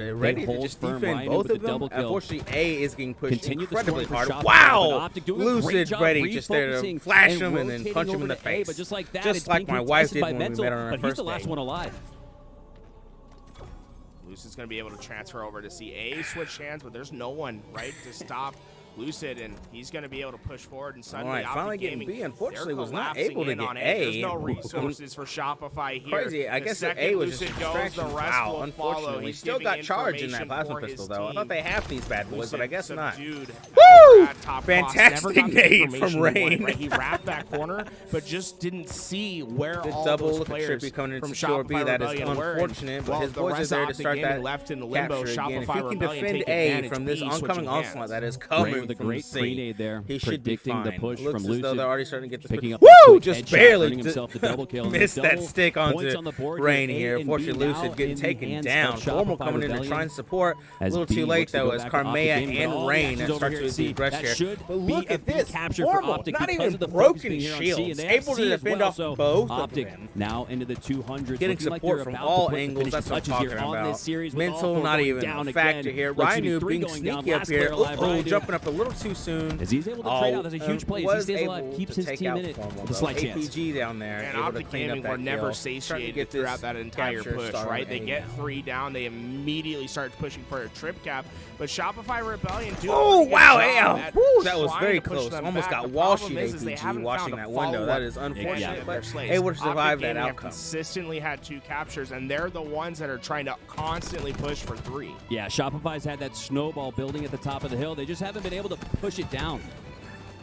instead. and ready to hold just firm. defend Ryan both with of the them. double kill. Unfortunately, A is getting pushed Continue the incredibly scoring for hard. Shopify, Wow! but Optic doing a great Lucid job ready just there to refocusing flash and him and then rotating punch him over in the to A, face. but just like that, Just it's like being my wife contested did by when we Mental, met on our but he's first the last date. one alive. Lucid's going to be able to transfer over to see A switch hands, but there's no one, right, to stop Lucid, and he's going to be able to push forward. And suddenly, Alright, finally Optic getting Gaming, B. Unfortunately, they're was not collapsing able to in get on A. There's no resources for Shopify here. Crazy. I guess the second A was just Lucid a goes, the distraction. rest Wow, will unfortunately. follow. He He's still giving got charge in that information plasma for pistol, his though. I thought team. they have these bad boys, but I guess not. Woo! Fantastic nade from Rain. He wrapped that corner, but just didn't see where The all double, those look at players Trippy coming from into Secure B. Shopify That is Rebellion were. unfortunate, but While his the boys are rest there of to Optic start Gaming that left in the limbo. capture again. If he Shopify can Rebellion defend take A advantage, from this B oncoming switching onslaught hands. that is Rain coming with a from great C, grenade there, he should be predicting the fine. push Looks from as though Lucid. they're already starting to get the Picking up Woo! a quick Just headshot, barely earning himself the double kill. And missed the that double stick points onto on the board Rain A here. and B Unfortunately, now Lucid getting in the taken hands down. of Formal Shopify coming in to Rebellion. try and support. A As little B too looks late, to go though, as back to Optic Carmea Gaming, but and all the Rain actions over starts here to at C. be rushed That here. should But be look a at B this. capture for Formal, Optic not because even of the focus broken being here on C, shields. and they have Able to C as defend well, off so both Optic of them. now into the 200s. Getting looking like support they're from about all to put the angles. finishing That's what I'm touches talking here on about. this series with all Mental, four not going even down a factor again. here. Looks to be Ryu three being going down. sneaky up Last here. player alive, Ryu. Jumping up a little too soon. As he's able to trade out, that's a huge play. As he Was stays alive, able keeps to his take team out in it Formal, with a though. slight chance. APG down there. And able to Optic clean up Gaming that were never kill. satiated Get throughout this that entire capture push, started right? They A get now. 3 down. They immediately start pushing for a trip cap. But Shopify Rebellion do. Oh, wow. Woo, that was very close. Almost Almost got wall sheet APG watching that window. That is unfortunate, but able to survive that outcome. Consistently had 2 captures, and they're the ones that are trying to constantly push for 3. Yeah, Shopify's had that snowball building at the top of the hill. They just haven't been able to push it down.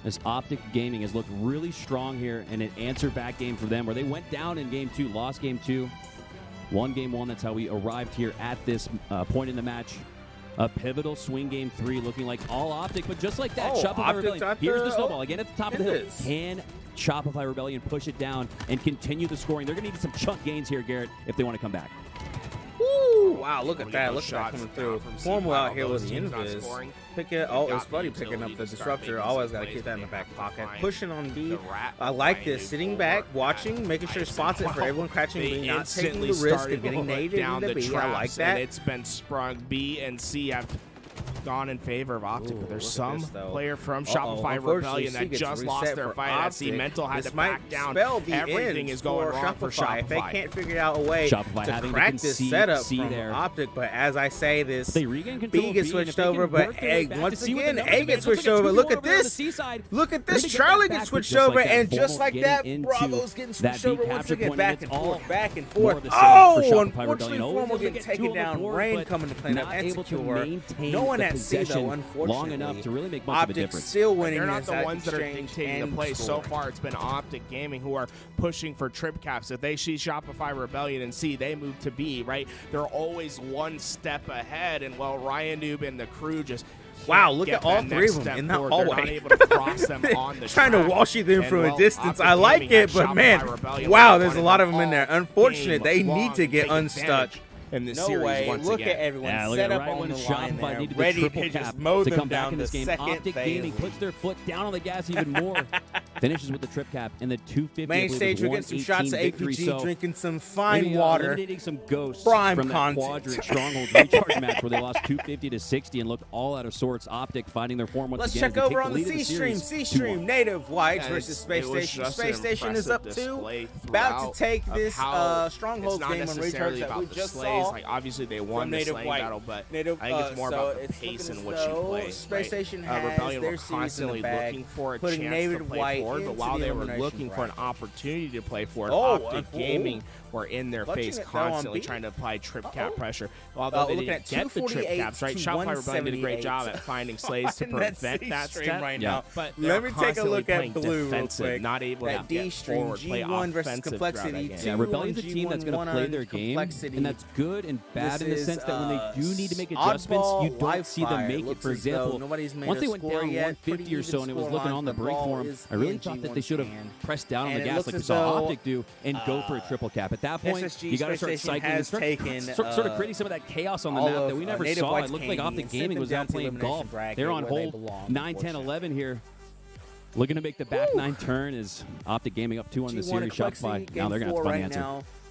As Optic Gaming has looked really strong here in an answer back game for them where they went down in game 2, lost game 2, won game 1. That's how we arrived here at this point in the match. A pivotal swing game 3 looking like all Optic, but just like that, Shopify Rebellion. Here's the snowball again at the top of the hill. Can Shopify Rebellion push it down and continue the scoring? They're going to need some chunk gains here, Garrett, if they want to come back. Woo! Wow, look at that. Look at that coming through. Formal out here with the invis. Pick it. Oh, it's Buddy picking up the disruptor. Always got to keep that in the back pocket. Pushing on B. I like this. Sitting back, watching, making sure spots it for everyone crouching B, not taking the risk of getting naded into B. I like that. It's been sprung. B and C have gone in favor of Optic, but there's some player from Shopify Rebellion that just lost their fight. I see Mental had to back down. Everything is going wrong for Shopify. They can't figure out a way to crack this setup from Optic, but as I say, this B gets switched over, but once again, A gets switched over. Look at this. Look at this. Charlie gets switched over, and just like that, Bravo's getting switched over once again. Back and forth, back and forth. Oh, unfortunately, Formal getting taken down. Rain coming to clean up. Insecure. No one at C, though, unfortunately. Long enough to really make much of a difference. Still winning. They're not the ones that are dictating the play. So far, it's been Optic Gaming who are pushing for trip caps. If they see Shopify Rebellion and C, they move to B, right? They're always one step ahead, and while Ryan Noob and the crew just wow, look at all 3 of them in that hallway. They're not able to cross them on the trying to wash you them from a distance. I like it, but man, wow, there's a lot of them in there. Unfortunate, they need to get unstuck. In this no series way. once Look again. at everyone Yeah, set up right on when the line there, needed ready the to triple just cap mow to them come back down in the this game. second Optic they Gaming leave. puts their foot down on the gas even more. Finishes with the trip cap and the 250. Main stage, we're getting some shots of victory, APG, so drinking some fine maybe, water. eliminating some ghosts Prime from that content. Quadrant Stronghold recharge match where they lost 250 to 60 and looked all out of sorts. Optic finding their form once Let's again. check over on the C stream. C stream, Native Whites versus Space Station. Space Station is up 2. About to take this Stronghold game on recharge that we just saw. Like obviously they won the slaying battle, but I think it's more about the pace in which you play. Space Station has Rebellion their were series in constantly the bag, looking for a putting chance Native to play White forward, but into while the they were elimination looking for an bracket. opportunity to play forward, Oh, Optic Gaming were in their Clutching face it, though, on constantly B. trying to apply trip cap pressure. Although they looking didn't at get the trip 248 caps, right? to Shopify Rebellion did a great 178 job at finding slays to on that prevent C that stream step. right now. But Let me take a look at playing blue real defensive, quick. not able to That D get stream, forward, play G1 versus offensive Complexity. throughout that game. Yeah, Rebellion's a team that's going to play their game, and that's good and bad in the sense that when they do need to make adjustments, you don't see them make it. For example, once they went down 150 or so and it was looking on the brink for them, I really thought that they should have pressed down on the gas like we saw Optic do and go for a triple cap. At that point, you got to start cycling and sort of creating some of that chaos on the map that we never saw. It looked like Optic Gaming was out playing golf. They're on hold 9, 10, 11 here. Looking to make the back 9 turn is Optic Gaming up 2 on the series. Shopify. Now they're going to have to find the answer.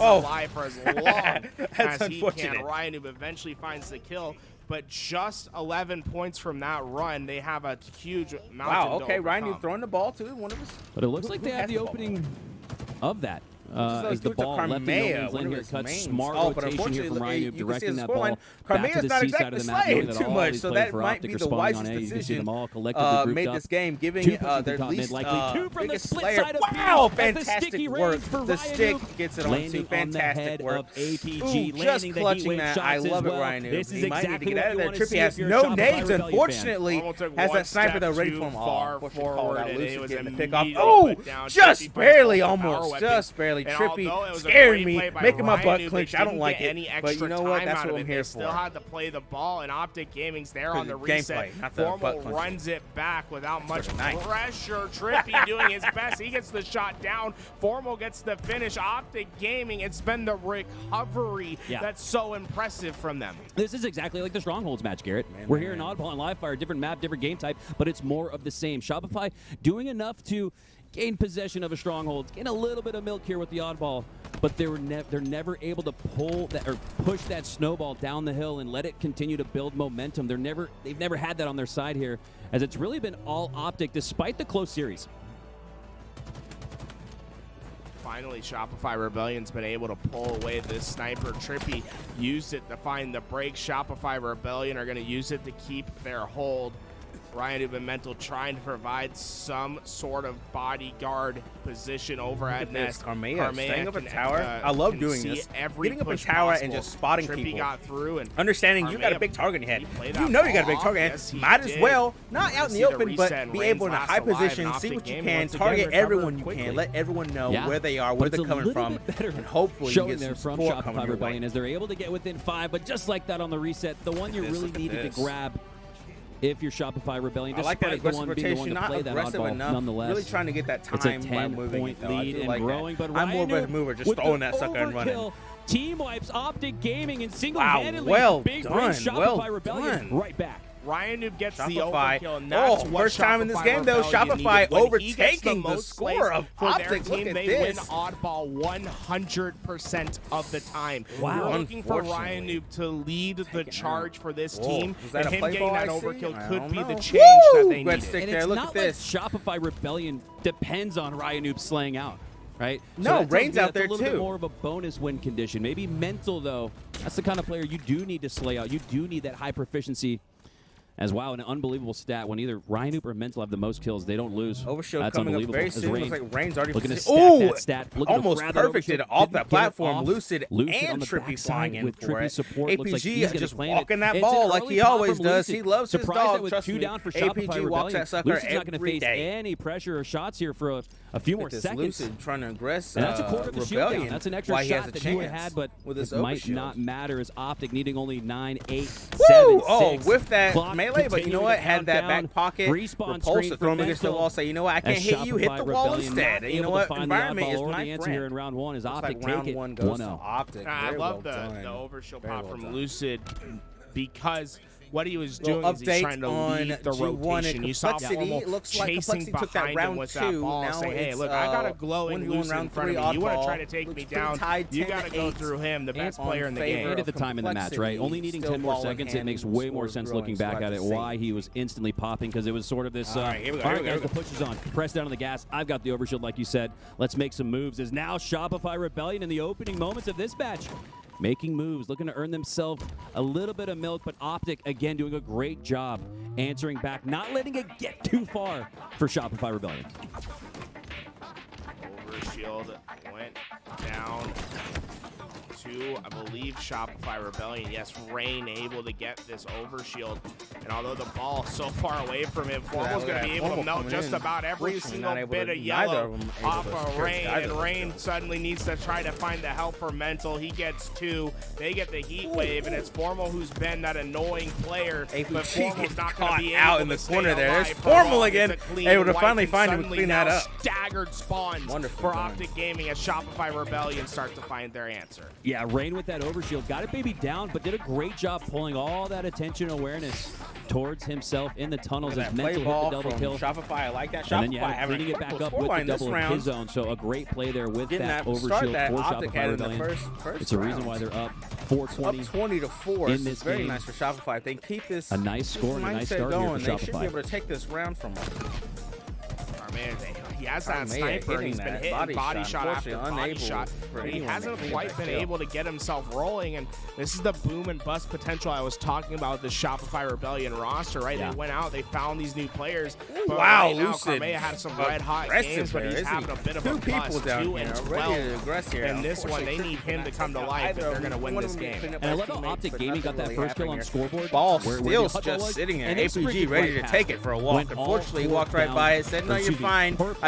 he's alive for as long That's as he can. unfortunate. Ryan eventually finds the kill, but just 11 points from that run, they have a huge mountain Wow, to okay, Ryan, overcome. throwing the ball to one of his. But it looks like they who have has the the ball? opening of that. As As the dudes are ball left in no Carmea, man's one lane of here, his cuts mains. smart Oh, but rotation here from unfortunately, Ryan, you can see directing the that scoreline. ball back Carmea's to the not C side of exactly the map, knowing slaying that too all much, these so players that for might Optic be are the spawning on wisest A. You can see decision. them all collectively grouped Made up. this game, giving Two pushing their top mid, least likely two from the biggest split slayer. side of B. Wow, At the fantastic sticky work. range for The Ryan stick Noob. gets it on Landing two. on the Fantastic head work. of APG, Ooh, just landing the clutching heat wave that. I shots love as it, well. Ryan Noob. This is He might need to exactly get out what of you there. want to Trippy see has if you're a no Shopify nades, Rebellion fan. unfortunately. Almost took Has one that sniper step though ready too for him. far Unfortunately, called forward, out. and Lucy it was getting the pick off. immediately Oh, put down. just 50 barely, points off the power almost. weapon. Just barely. Melee. And Trippy scaring me, making my butt clench. I don't like it. But you know what? That's what I'm here for. Still had to play the ball, and Optic Gaming's there on the reset. Formal runs it back without much pressure. Trippy doing his best. He gets the shot down. Formal gets the finish. Optic Gaming, it's been the recovery that's so impressive from them. This is exactly like the Strongholds match, Garrett. We're here in Oddball and Livefire, different map, different game type, but it's more of the same. Shopify doing enough to gain possession of a Stronghold, gain a little bit of milk here with the Oddball, but they're never able to pull that or push that snowball down the hill and let it continue to build momentum. They've never had that on their side here, as it's really been all Optic despite the close series. Finally, Shopify Rebellion's been able to pull away this sniper. Trippy used it to find the break. Shopify Rebellion are going to use it to keep their hold. Ryan Noob and Mental trying to provide some sort of bodyguard position over at Nest. Carmea staying up a tower. I love doing this. Getting up a tower and just spotting people. Got through and understanding Carmea, you got a big target in your head. You know you got a big target in your head. Yes, Might as well, not out in the open, but be able in a high position, alive, see what you game, can, target everyone you can, let everyone know where they are, where they're coming from, and hopefully you get some from support Shopify coming your Rebellion way. as they're able to get within 5, but just like that on the reset, the one you really needed to grab if you're Shopify Rebellion, I like that despite aggressive the one being the one rotation, to not play that aggressive oddball, enough. nonetheless. Really trying to get that time it's a by moving 10-point it, though. lead and like growing, that. but I'm more of a Ryan mover, just with throwing the that sucker and running. overkill, Team wipes Optic Gaming and single-handedly well big done, brings Shopify well Rebellion done. right back. Ryan Noob gets the Shopify. overkill, and that's what first time in this Shopify game, though. Rebellion Shopify needed. When he gets overtaking the most score plays of for their Optic. Look team, at they this. win oddball 100% of the time. Wow. You're looking for Ryan Noob to lead the charge for this team, Was that and a him play getting ball that I see? overkill I could don't be know. the change that they Red needed. stick And there. it's Look not at this. like Shopify Rebellion depends on Ryan Noob slaying out, right? No, that tells Rain's me out that's there a little bit too. more of a bonus win condition. Maybe Mental, though. That's the kind of player you do need to slay out. You do need that high proficiency. As wow, an unbelievable stat. When either Ryan Noob or Mental have the most kills, they don't lose. Overshield That's coming up unbelievable. very As soon. Rain Looks like Rain's already looking to stack that stat. Looking to almost grab that perfect it overshield. off Didn't that get it platform. off. Lucid on and the Trippy backside flying in with for Trippy it. support. Looks like APG he's gonna just claim walking it. that It's ball an like early he pop always from does. Lucid. He loves his Surprised dog. that with Trust 2 me. down for Shopify APG walks Rebellion. that sucker Lucid's not going to every face day. any pressure or shots here for a few more Look at this seconds. Lucid trying to aggress And that's a quarter of the shield Rebellion. down. That's an extra Why he has shot a that he would have chance had, but with his it might overshield. not matter as Optic needing only 9, 8, 7, Woo! 6. Oh, with that Clock melee, but you know continuing what? to Had that count back down. pocket Respawn repulsor, screen throw him for against the Mental. wall, say, you know what? I can't As hit you, hit the Shopify wall Rebellion instead. not You know able to what? find the Environment oddball is or my the answer friend. here in round 1 as Looks Optic like take round it 1 goes to 1-0. Optic. I Very love well the done. overshield Very pop well from done. Lucid because what he was doing Little is he's update trying to on lead the G1 rotation. and You saw Complexity. Formal Looks like chasing Complexity took that behind him round with 2. that ball, Now saying, "Hey, it's, look, I got a glowing 1v1 Lucid in round front of 3 me. You want to oddball. try to take Looks me pretty down? tied, You got to go 10-8. through him, the best On player in the favor game." And at the time in the match, right? Only needing 10 more seconds, it makes way more sense looking back at it why he was instantly popping, because it was sort of this, All right, here we go, all here right, we guys, the push is on. Press down on the gas. I've got the overshield, like you said. Let's make some moves. Is now Shopify Rebellion in the opening moments of this match. Making moves, looking to earn themselves a little bit of milk, but Optic, again, doing a great job answering back, not letting it get too far for Shopify Rebellion. Overshield went down to, I believe, Shopify Rebellion. Yes, Rain able to get this overshield. And although the ball so far away from him, Formal's going to be able to melt just about every single bit of yellow off of Rain. And Rain suddenly needs to try to find the help for Mental. He gets 2. They get the heat wave, and it's Formal who's been that annoying player. But Formal's not going to be able out in to the stay corner there. alive There's for Formal long. again, It's a clean able to wipe, finally and find him and suddenly clean that now up. Staggered spawns Wonderful for done. Optic Gaming as Shopify Rebellion start to find their answer. Yeah, Rain with that overshield. Got it baby down, but did a great job pulling all that attention awareness towards himself in the tunnels as That Mental play hit ball the double from kill. Shopify, I like that. And then Shopify having cleaning a it back incredible up with the scoreline this double in round. his zone. So a great play there with Getting that that overshield start that for Optic Shopify had in the Rebellion. first It's a reason round. why they're up 420. Up 20-4. in This is this very game. nice for Shopify. If they keep this A nice score and a nice mindset start here going, for they should be Shopify. able to take this round from them. Our man, he has that Carmea sniper, and hitting he's been that hitting body shot after unfortunately body unable shot. for But he anyone hasn't to get quite that been kill. able to get himself rolling, and this is the boom and bust potential I was talking about with the Shopify Rebellion roster, right? Yeah. They went out, they found these new players. But Wow, right now, Lucid. Carmea had some red-hot Aggressive games, but there, he's isn't having he? a bit of Two a people bust, down 2 here, and ready to 12. aggress here. And this one, they need him to come to life if they're going to win this game. And I love how Optic Gaming got that first kill on scoreboard. Ball where still the hutball just was, sitting there. and they APG sprinted ready right to past take it. it for a walk. Went all Unfortunately, he four walked right down, by it, said, no, or you're excuse me, fine. purposely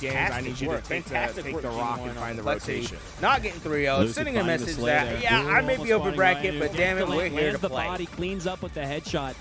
games, I need you to take the rock and find the rotation. Not getting 3-0, sending a message that, yeah, I may be over bracket, but damn it, we're here to the play. body, cleans up with the headshot.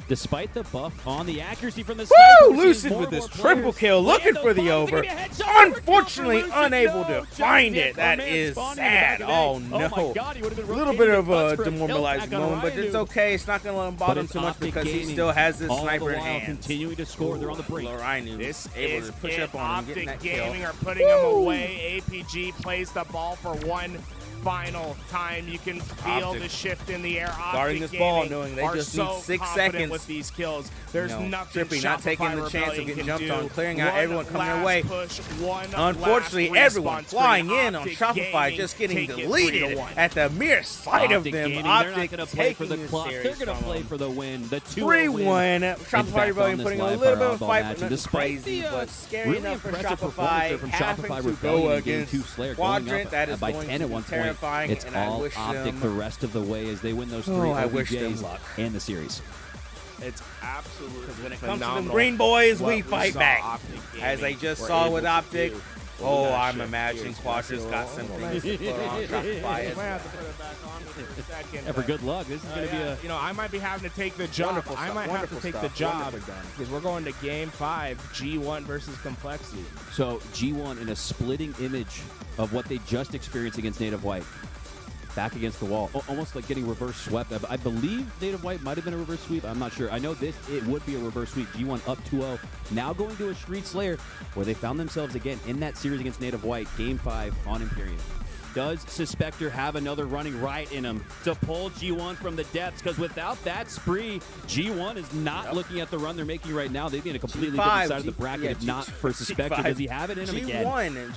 Despite the buff on the accuracy from the Woo! Lucid with this triple kill, looking for the over. Unfortunately, unable to find it. That is sad. Oh, no. A little bit of a demoralizing moment, but it's okay. It's not going to let him bottom too much because he still has this sniper in hand. Continuing to score. They're on the brink. This able is to push up on him, getting Optic that kill. Gaming are putting him away. APG plays the ball for one. final time. You can feel Optic the shift in the air. guarding Optic this ball, Gaming knowing they are just so need 6 confident seconds. with these kills. There's nothing Trippy not taking the Shopify chance of Rebellion getting can jumped do. on, clearing out One everyone coming their last way. push, one Unfortunately, last everyone respawn flying screen. in on Optic Shopify Gaming just getting take it deleted 3-1. at the mere sight of Optic them. Gaming, they're not Optic going to play for the taking clock. series They're going to from play them. for the win. The 2-0 3-1. win. Shopify Rebellion putting a little bit of a fight, but nothing despite crazy, the but scary really enough for impressive Shopify performance from having Shopify to Rebellion go in Game against 2 Slayer, Quadrant. going up That is by going 10 to at be one point. terrifying, It's and I all wish Optic them- the rest of the way as they win those 3 I wish them OBJs luck. and the series. It's absolutely When it comes to phenomenal. them green boys, what we fight saw back. Optic As they Gaming just were saw able with to Optic. do. Oh, That I'm shit. imagining Quadrant's got some things to put on Shopify as Might well. have to put it back on for a second, For but- good luck. This is going to be a... You know, I might be having to take the job. Wonderful I stuff, might have to wonderful take stuff, the job wonderfully done. because we're going to Game 5, G1 versus Complexity. So G1 in a splitting image of what they just experienced against Native White. Back against the wall. Almost like getting reverse swept. I believe Native White might have been a reverse sweep. I'm not sure. I know it would be a reverse sweep. G1 up 2-0. Now going to a Street Slayer where they found themselves again in that series against Native White. Game 5 on Imperium. Does Suspector have another running right in him to pull G1 from the depths? Because without that spree, G1 is not looking at the run they're making right now. They'd be in a completely different side of the bracket if not for Suspector. Does he have it in him again?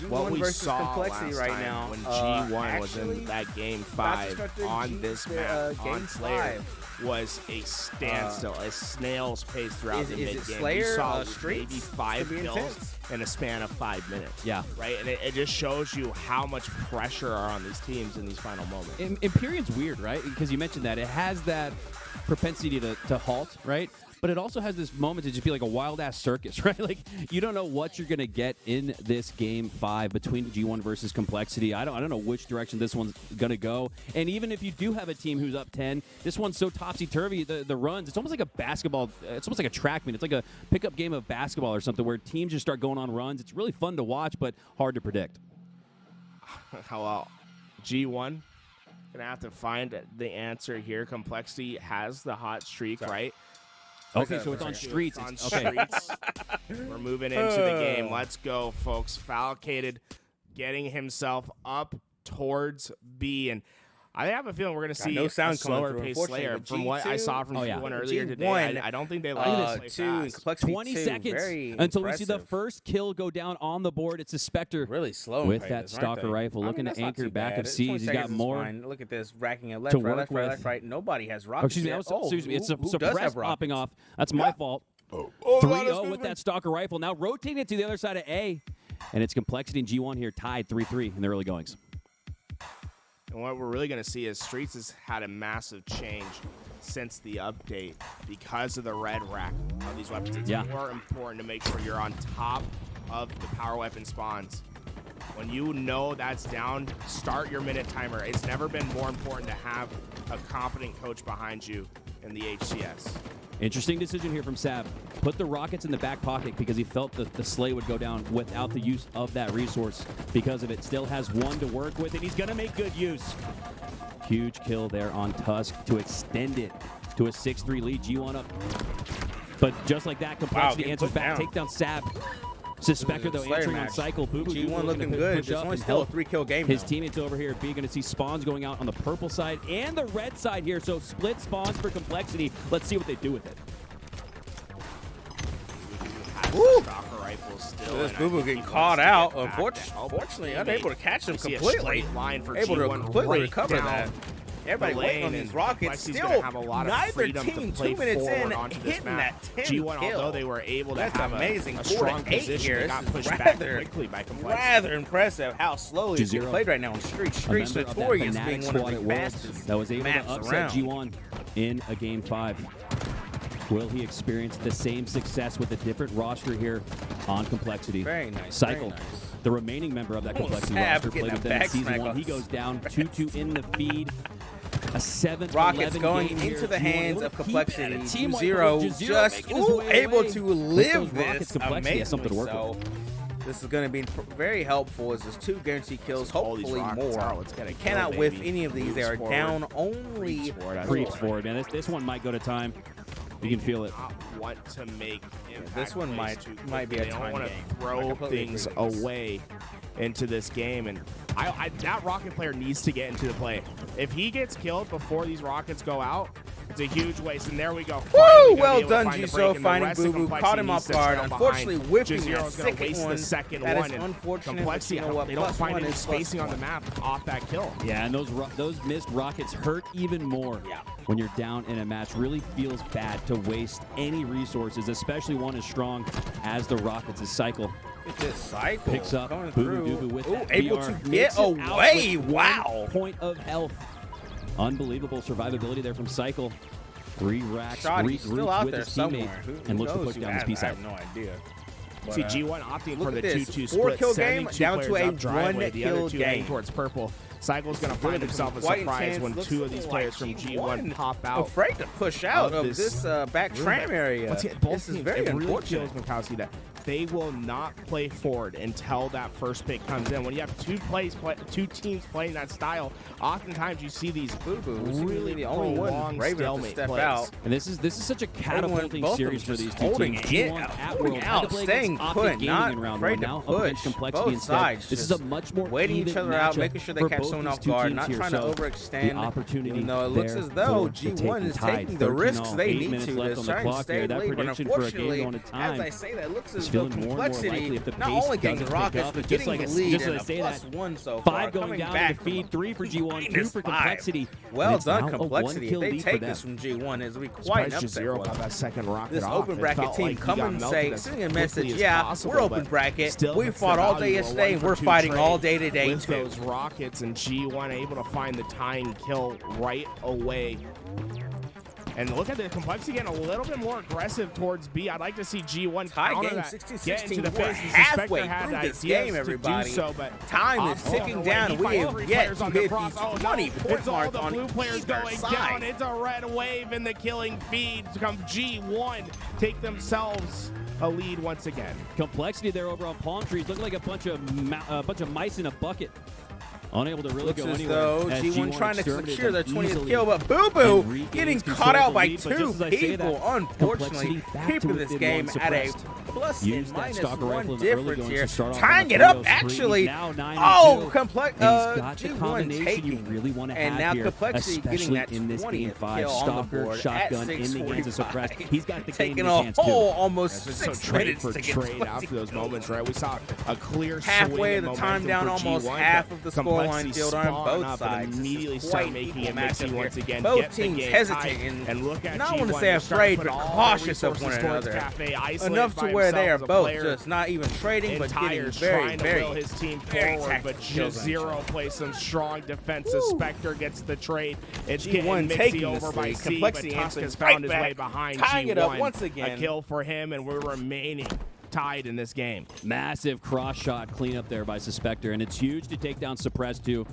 G1 we versus saw Complexity last right time now. when G1 was actually, in that Game about to 5 start the on G- this map, Game on Slayer, 5. was a standstill, a snail's pace throughout Is the it mid-game. Slayer, We saw Streets? maybe 5 Could be kills intense. in a span of 5 minutes. Yeah. Right? And it just shows you how much pressure are on these teams in these final moments. Imperium's weird, right? Because you mentioned that. It has that propensity to halt, right? But it also has this moment to just be like a wild-ass circus, right? Like, you don't know what you're going to get in this Game 5 between G1 versus Complexity. I don't know which direction this one's going to go. And even if you do have a team who's up 10, this one's so topsy-turvy, the runs, it's almost like a basketball, it's almost like a track meet. It's like a pickup game of basketball or something where teams just start going on runs. It's really fun to watch, but hard to predict. Well, G1 gonna have to find the answer here. Complexity has the hot streak, right? Okay, so it's on Streets. On Okay. Streets. We're moving into the game. Let's go, folks. Falcated getting himself up towards B, and I have a feeling we're going to see no sound a coming slower through, pace unfortunately, Slayer. but From what I G2 saw from G1 earlier today, I don't think they like to play 2, fast. Complexity 20 2, seconds very until we see the impressive. first kill go down on the board. It's Suspector Really slow with in that practice, aren't stalker they? rifle, I mean, looking that's to not anchor too back bad. of siege. 20 He's got seconds is more. fine. Look at this, racking it left, to right, work left, right, with. left, right. Nobody has Oh, rockets excuse me. yet. Excuse me. It's a who does suppress have popping rockets? off. That's my fault. God, 3-0 with that stalker rifle. Now rotating it to the other side of A. And it's Complexity and G1 here tied 3-3 in the early goings. And what we're really going to see is Streets has had a massive change since the update because of the red rack of these weapons. It's more important to make sure you're on top of the power weapon spawns. When you know that's down, start your minute timer. It's never been more important to have a competent coach behind you in the HCS. Interesting decision here from Sab. Put the rockets in the back pocket because he felt that the Slay would go down without the use of that resource. Because of it, still has one to work with, and he's going to make good use. Huge kill there on Tusk to extend it to a 6-3 lead. G1 up. But just like that, Complexity answers back. Take down Sab. Suspector, though, answering on cycle. Boo Boo G1 looking good. This one's still a 3-kill game his now. teammates over here. B going to see spawns going out on the purple side and the red side here. So split spawns for Complexity. Let's see what they do with it. Woo! Stalker rifle still. This and Boo Boo I think getting he caught wants to get out. back Unfortunately, to unable to catch him We see a completely. straight line for Able to G1 completely right recover down that. Everybody the waiting on lane, these and rockets. Complexity's Still, gonna have a lot of neither freedom team to play 2 minutes forward in onto this hitting map. that 10 G1, kill. although they were able to That's have amazing. a 4 strong to 8 position, here. they got This is pushed back rather, quickly by Complexity. rather impressive how slowly it's being played right now on Streets. Streets A member of that notorious Fnatic being one of squad the at Worlds fastest that was able to maps upset around. G1 in a Game 5. Will he experience the same success with a different roster here on Complexity? Very nice. Cycle, very nice. the remaining member of that Complexity Sab roster, getting played with that them in back Season smack 1. on He goes down 2-2 in the feed. A 7-11 Rockets going game into here. the G1 hands able of to keep Complexity. at it. Team White Zero Wolf, just making his way able away. to With live those rockets, this Complexity has something to work amazingly so. This is going to be very helpful as there's 2 guaranteed kills, hopefully more. Cannot whiff any of these. They are down only creeps forward, man. This one might go to time. You can feel it. Want to make this one might be a they time don't want game. to throw things away into this game, and that Rocket player needs to get into the play. If he gets killed before these Rockets go out, it's a huge waste, and there we go. Woo! Well done, Yugioh, finding Boo Boo. Caught him off guard. Unfortunately, whipping that second one. That is unfortunate. Complexity, you know what? they don't Plus find one any is spacing on the +1. map off that kill. Yeah, and those missed rockets hurt even more when you're down in a match. Really feels bad to waste any resources, especially one as strong as the Rockets' is Cycle. It's just Cycle Picks up coming Boo through. Boo with Ooh, that able VR. to get away. Wow. 1 point of health. Unbelievable survivability there from Cycle. 3 racks, He's still out with there his somewhere. teammate, and looks to put down this piece I out. have no idea. See G1 opting for the 2-2 4 split, kill sending game 2 down to players a up driveway, 1 the other kill 2 heading game. towards purple. Cycle's going to find himself a Quite surprise intense. when Looks 2 of these like players from G1 pop out. Afraid to push out of this this back tram area. Both This is teams, very it really unfortunate. kills Mikowski that they will not play forward until that first pick comes in. When you have two teams playing that style, oftentimes you see these really the only one prolonged brave enough to stalemate step plays. out. And this is such a catapulting Both of series them for these just two holding teams. it, G1 at holding World, out, had to play staying against put, Optic not Gaming in round afraid 1. to Now push. against Complexity Both instead. sides This is just a much more waiting even each other out, matchup making sure they for catch both someone these off two guard, teams not here. trying to So overextend. the opportunity Even though it looks there as though for the G1 taking is tide. taking the risks they 8 need minutes to left on the try and clock stay here. That late, but prediction for a game unfortunately, going to time as I say that, it looks is as though feeling more and more likely Complexity if the not pace only getting doesn't the pick Rockets, up. but Just getting like the I- lead just and as I say a that, +1 so 5 far, going coming down back to defeat, 3 for G1, 2 for -5. Complexity. Well And it's done, now a Complexity. If 1-kill they lead for take them. this from G1, it'll be quite Surprised an upset G0 for got them. that second rocket This off. open It bracket felt team like he come got and melted say, as sending a quickly message, as yeah, possible, we're open but bracket. still We hits fought the all value day of a yesterday, and 1 for we're 2 fighting trade all day today with too. those Rockets, and G1 able to find the tying kill right away. And look at the Complexity getting a little bit more aggressive towards B. I'd like to see G1 Tie counter game that, 16-16. get into the We're face. The halfway Suspector had through this ideas game, to everybody. do so, but Time is ticking down. We have yet to hit the 20 point it's all mark the on blue players either going side. down. It's a red wave in the killing feed to come G1 take themselves a lead once again. Complexity there over on Palm Trees, looking like a bunch of mice in a bucket. Unable to really Looks go as anywhere. though as G1 trying to exterminated secure their them 20th easily kill, but Boo Boo and regains getting control caught of out the by lead, but 2 just as I say people. that, Unfortunately, Complexity back to keeping this within game one at a suppressed. plus Used and that minus stalker 1 rifle in the early difference goings here. to start off Tying on it the up, 3-0 actually. streak. Now 9-2. Oh, And he's got the G1 combination taking. you really want to And have now here, Complexity getting especially that in this 20th game 5. kill on the Stalker, board shotgun at in the hands of Suppressed. 6:45. He's got the game Taking in a his hands too. whole almost It's 6 trade minutes for to get trade 20 after those moments, right? We saw a clear halfway swing of the time momentum down, for almost G1, half but of the scoreline Complexity field on spawn both up sides. and This is immediately quite start making equal it messy matchup once here. again. Both get the teams game hesitating. tight, and look at Not G1. want to say They're starting afraid, to but put all cautious their of one resources towards another. Cafe, isolated Enough to by where they are himself as a both player. just not even trading, but getting Tires very, trying to very, will his team very forward, but tactical kills on each G0 other. plays some strong defense. Spectre gets the trade. It's G1 getting taking Mitzi this over by lead. C, Complexity but Tusk answering has right found his way back, behind tying G1. it up once again. A kill for him, and we're remaining tied in this game. Massive cross shot cleanup there by Suspector, and it's huge to take down Suppressed too.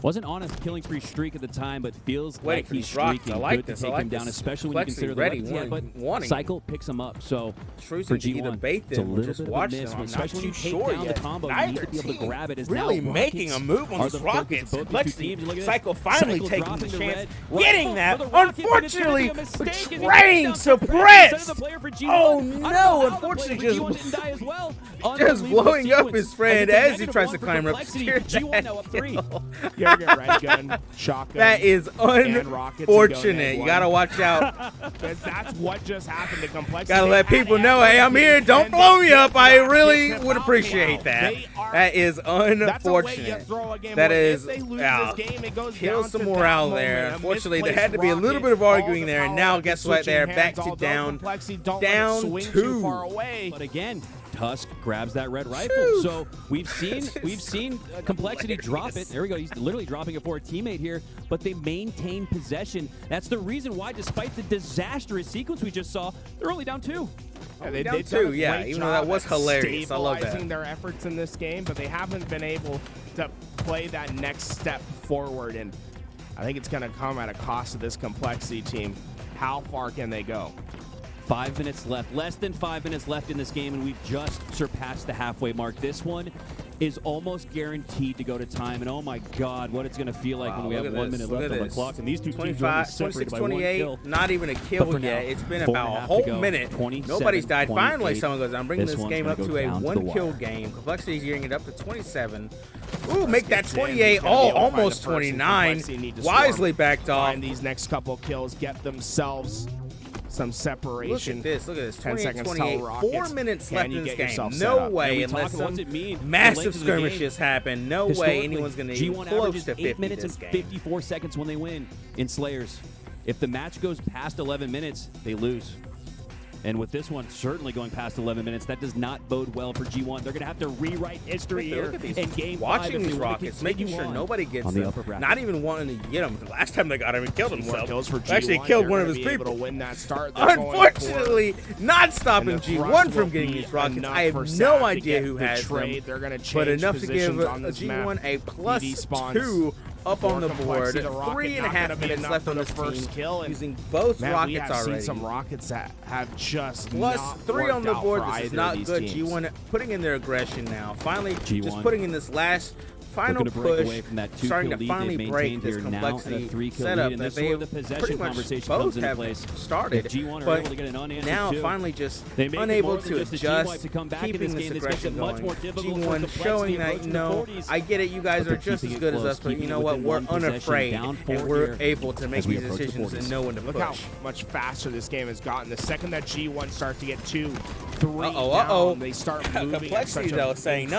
Wasn't on a killing spree streak at the time, but feels like he's streaking. I like Good this. to I take like him down, this. especially when you consider the Ready, weapons he had, but wanting Cycle picks him up. So choosing for to either G1, bait it's a them or little just bit watch of a miss, them. I'm especially when not you too take sure down yet. the combo. You Neither need to be able to team grab it. As really now making Rockets a move on are these the focus Rockets. of both these two Complexity, teams. And look at this. Cycle finally Cycle taking dropping the the chance, red getting rifle that. for the Rockets, and it's gonna be Unfortunately, a mistake as he betraying takes down Suppressed. the player for G1. Oh I don't know no! how the Unfortunately, player for G1 just didn't die as well. just Unbelievable blowing up sequence. his friend And it's a as he -1 tries to for climb up. Complexity. G1 now up 3. You're gonna get red gun, shotgun. That is unfortunate. You gotta watch out. That's what just happened to Complexity. Gotta let people know, hey, I'm here. Don't blow me up. I really would appreciate that. That is unfortunate. That is, kills some morale there. Unfortunately, there had to be a little bit of arguing there, and now guess what? They're back to down 2. But again, Tusk grabs that red rifle. So we've seen Complexity drop it. There we go. He's literally dropping it for a teammate here, but they maintain possession. That's the reason why, despite the disastrous sequence we just saw, they're only down 2. Yeah, They've done a yeah, great even though that job was at hilarious. I love that. stabilizing their efforts in this game, but they haven't been able to play that next step forward, and I think it's going to come at a cost to this Complexity team. How far can they go? 5 minutes left, less than 5 minutes left in this game, and we've just surpassed the halfway mark. This one is almost guaranteed to go to time. And oh my God, what it's going to feel like when we have 1 minute left on the clock. And these two teams are only separated by 1 kill. Not even a kill yet. It's been about a whole minute. Nobody's died. Finally, someone goes, I'm bringing this game up to a 1-kill game. Complexity's gearing it up to 27. Ooh, make that 28. Oh, almost 29. Wisely backed off. Find these next couple kills, get themselves some separation. Look at this. 10 seconds 28. till 4 minutes left in this game. yourself No set way, And unless some what's it mean? massive skirmishes happen. No way Historically, anyone's going to G1 even close averages to 50 8 minutes this and game. 54 seconds when they win in Slayers. If the match goes past 11 minutes, they lose. And with this one certainly going past 11 minutes, that does not bode well for G1. They're going to have to rewrite history here in Game 5. Watching these Rockets, making sure nobody gets them, not even wanting to get them. Last time they got him, he killed himself. Kills for G1. Actually killed one of his people. people. To win that start. Unfortunately, not stopping G1 from getting these Rockets. I have no idea who has them, They're going to but enough to positions give on this G1 map. a +2 up on the board. 3.5 minutes left on this first kill. And using both rockets we have already. Seen some Rockets that have just +3 on the board. This is not good. Teams. G1 putting in their aggression now. Finally, G1 just putting in this last final push, starting to finally break this complexity setup that they pretty much both have started, but now finally just unable to adjust, keeping this aggression going. G1 showing that, you know, I get it, you guys are just as good as us, but you know what, we're unafraid, and we're able to make these decisions and know when to push. Look how much faster this game has gotten. The second that G1 starts to get 2, 3 they start moving Complexity, though, saying,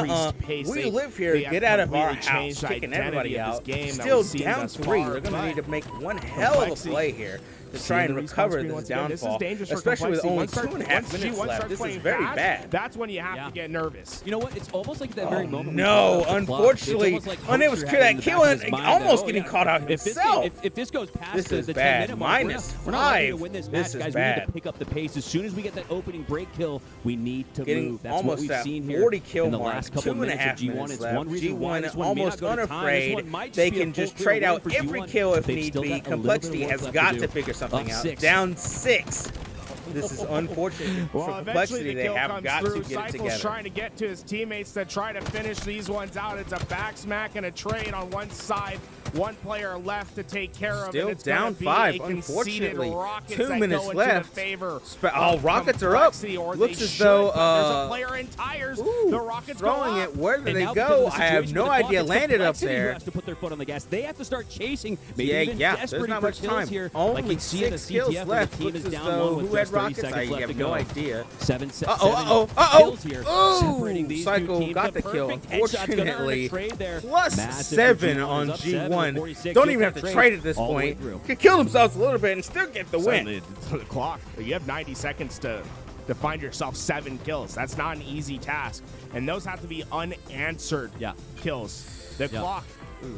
we live here, get out of our house, kicking everybody out. Still down 3. They're going to need to make one hell of a play here to try and recover this downfall, especially with only 2.5 minutes left. This is very bad. That's when you have to get nervous. You know what? It's almost like that very moment. No, unfortunately, unable to secure that kill and almost getting caught out himself. If this goes past this is the bad. 10-minute mark, we're not ready to -5. win this match, This is guys. bad. We need to pick up the pace. As soon as we get that opening break kill, we need to move. That's almost what we've that seen here 40 kill in the mark. last couple minutes of 2.5 G1. minutes It's left. one reason why this one may not almost go to time. This unafraid. one might They be a can just full trade clear out win for every G1. kill if They've need still be. got a little bit of Complexity work has left got do. to figure something Up out. 6. Down 6. This is unfortunate for Complexity. They have got to get it Cycle's together. trying to get to his teammates to try to finish these ones out. It's a back smack and a trade on one side. One player left to take care of. Still and it's down be 5, a unfortunately. Rockets 2 minutes left. Oh, Rockets are up. Looks as though there's a player in tires. The Rockets throwing it. Where did they now go? because of the I have situation no with the clock, idea. it's Landed up Complexity who there. has to put their foot on the gas. They have to start chasing. Maybe even There's desperate not for much kills time. here. Only like 6 kills left. The team Looks is as down though 1 with who had just 30 Rockets? I seconds left have to no go. idea. 7 Uh-oh. kills here. Ooh, Separating these two Cycle teams. got the kill. perfect headshot's gonna earn a Unfortunately, trade there. +7 Massive on up 7 with G1. 46. Don't Get even that have to trade at this all the way point. through. Could kill themselves a little bit and still get the win. The clock. You have 90 seconds to find yourself 7 kills. That's not an easy task. And those have to be unanswered kills. The clock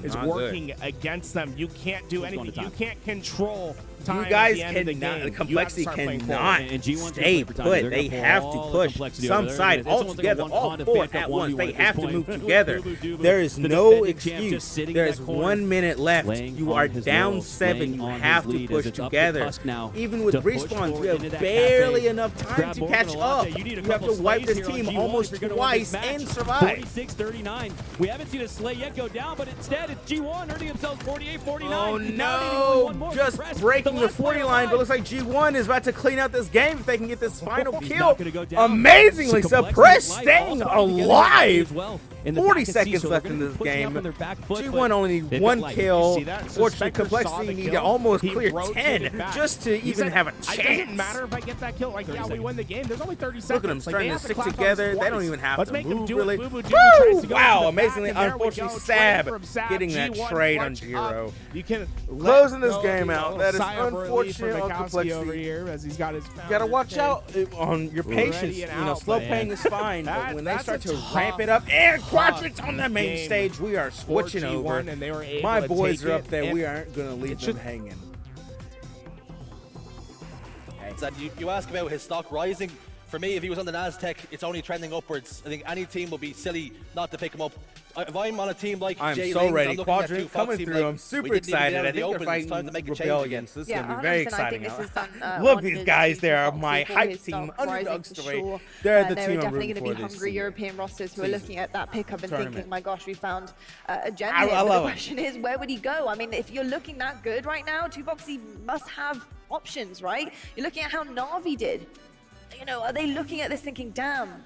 is working against them. You can't do anything. You can't control time. You guys at the end of the cannot. game. Complexity cannot And G1's stay gonna play for time. put. They're They gonna have pull to all the push complexity some over there. side It's all almost like a together, all one-on-one 4 defense at at once. 1v1 They at have this to point. move together. There is The no defending champ just excuse. sitting There in is that corner, 1 minute left. laying You on are his down laurels, 7. laying You on have his to lead push as it's up to together. Tusk now Even with to push respawns, forward you into have that barely cafe. enough time Grab to Morgan catch up. Alante. You need a You have couple to wipe slays this here on team G1 almost if you're gonna win this twice and match. survive. 46-39. We haven't seen a slay yet go down, but instead it's G1 earning themselves 48-49. Oh Now they need no! one more Just to press breaking the last 40 player line, but alive. looks like G1 is about to clean out this game if they can get this final He's kill. not gonna go down. Amazingly So suppressed, Complexity staying all starting to get alive. as well. In the 40 back of seconds CISO, left they're in gonna this be pushing up game. on their back foot, G1 but only need they've 1 got life. kill. See that? So Fortunately, Spectre saw Complexity the need to kill. almost He clear rotated 10 back. just to He even said, have a It chance. doesn't matter if I get that kill. Like, yeah, we win the game. There's only 30 seconds. Look at them Like, starting they to have stick clap on together. us They don't twice. even have Let's to make them move do really. it. Boo Boo Woo! tries to go Wow, into the amazingly, back, and there we unfortunately, go. Sab Trade from Sab. getting that G1 trade on clutch up. Giro. You can Closing this let game go, out. That is sigh of relief for unfortunate on Mikowski Complexity. over here as he's got his Gotta founder watch pick. out on your patience. Ready and You know, out, slow man. paying is fine, but when they That's start a to tough, ramp it up and quadrants tough on the main game stage, we are switching for over. G1, and they were able My to boys take are it, up there. and We aren't gonna leave it them should- hanging. And you ask about his stock rising. For me, if he was on the Nasdaq, it's only trending upwards. I think any team would be silly not to pick him up. if I'm on a team like I'm Jay so Lings, ready. I'm looking at Quadrant two coming Foxy, through. like, I'm super we didn't even excited. get out I of the think open. they're It's time to fighting make a change Rebellion. again. So this is Yeah, going to be very 100%. I exciting. think this is done, Look, on these his guys team there are for my Foxy, hype his team, stock underdog rising for story. sure. They're the There team are I'm definitely rooting going to for be this hungry year. European rosters who are Season. looking at that pickup and Tournament. thinking, my gosh, we found a gem I here. But love the it. question is, where would he go? I mean, if you're looking that good right now, Foxy must have options, right? You're looking at how Na'Vi did. You know, are they looking at this thinking, damn,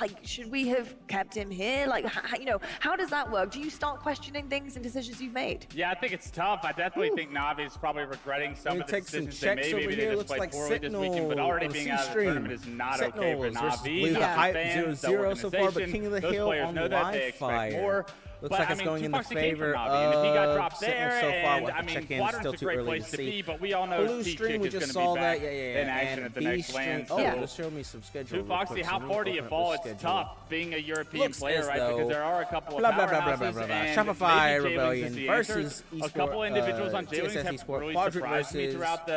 like, should we have kept him here? Like, you know, how does that work? Do you start questioning things and decisions you've made? Yeah, I think it's tough. I definitely think Navi's probably regretting some of the take some decisions they checks made. over Maybe here. they just Looks played like poorly this weekend, but Sentinel already on being the out of the C-stream. tournament is not okay for Sentinels versus Navi, Blue, the the hype, fans, the 0-0 so far, but organization. King of the Those Hill players on know that they Wi-Fi. expect more. Looks But, like I it's mean, going in the 2Foxy came from favor Navi, and if he got dropped of there, Sentinel so far. and We'll I have to mean, check in. Quadrant's Still a too great early place to to see. be, but we all know Blue stream, we T-Chick is just going saw to be that. back Yeah. in action And at the B next stream. land. Oh, So just showed me some schedule. 2Foxy, how far do you fall? It's tough being a European Looks player, as right? though Because there are a couple of blah, blah, blah, blah, powerhouses, blah, blah, blah. and Shopify maybe J-Wings Rebellion is the versus answer. A couple individuals on J-Wings TSS have Esport really Quadrant surprised me versus throughout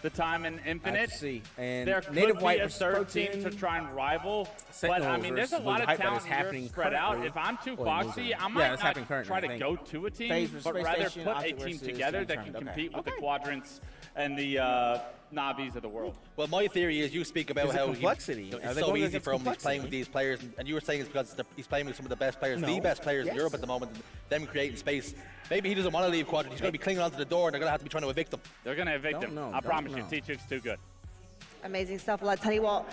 the time in Infinite. see. And There could Native be White a versus third team Protein. to try and rival, but I Sentinels mean, there's a versus lot Blue of Hype that talent is here happening spread out. currently. If I'm too Or Foxy, moving. I Yeah, might that's not happening currently, try I to think. go to a team, Phase versus but Space rather Station, put a Optic team versus together that can Determined. compete with the Okay. Quadrants and the Navis of the world. Well, my theory is you speak about Is it how complexity? Are it's they so going easy against for him. He's playing complexity? with these players, and you were saying it's because he's playing with some of the best players, the No. best players Yes. in Europe at the moment, and them creating space. Maybe he doesn't want to leave Quadrant. He's going to be clinging onto the door, and they're going to have to be trying to evict him. They're going to evict him. I promise you, T-Chick's too good. Amazing stuff. Well, I tell you what,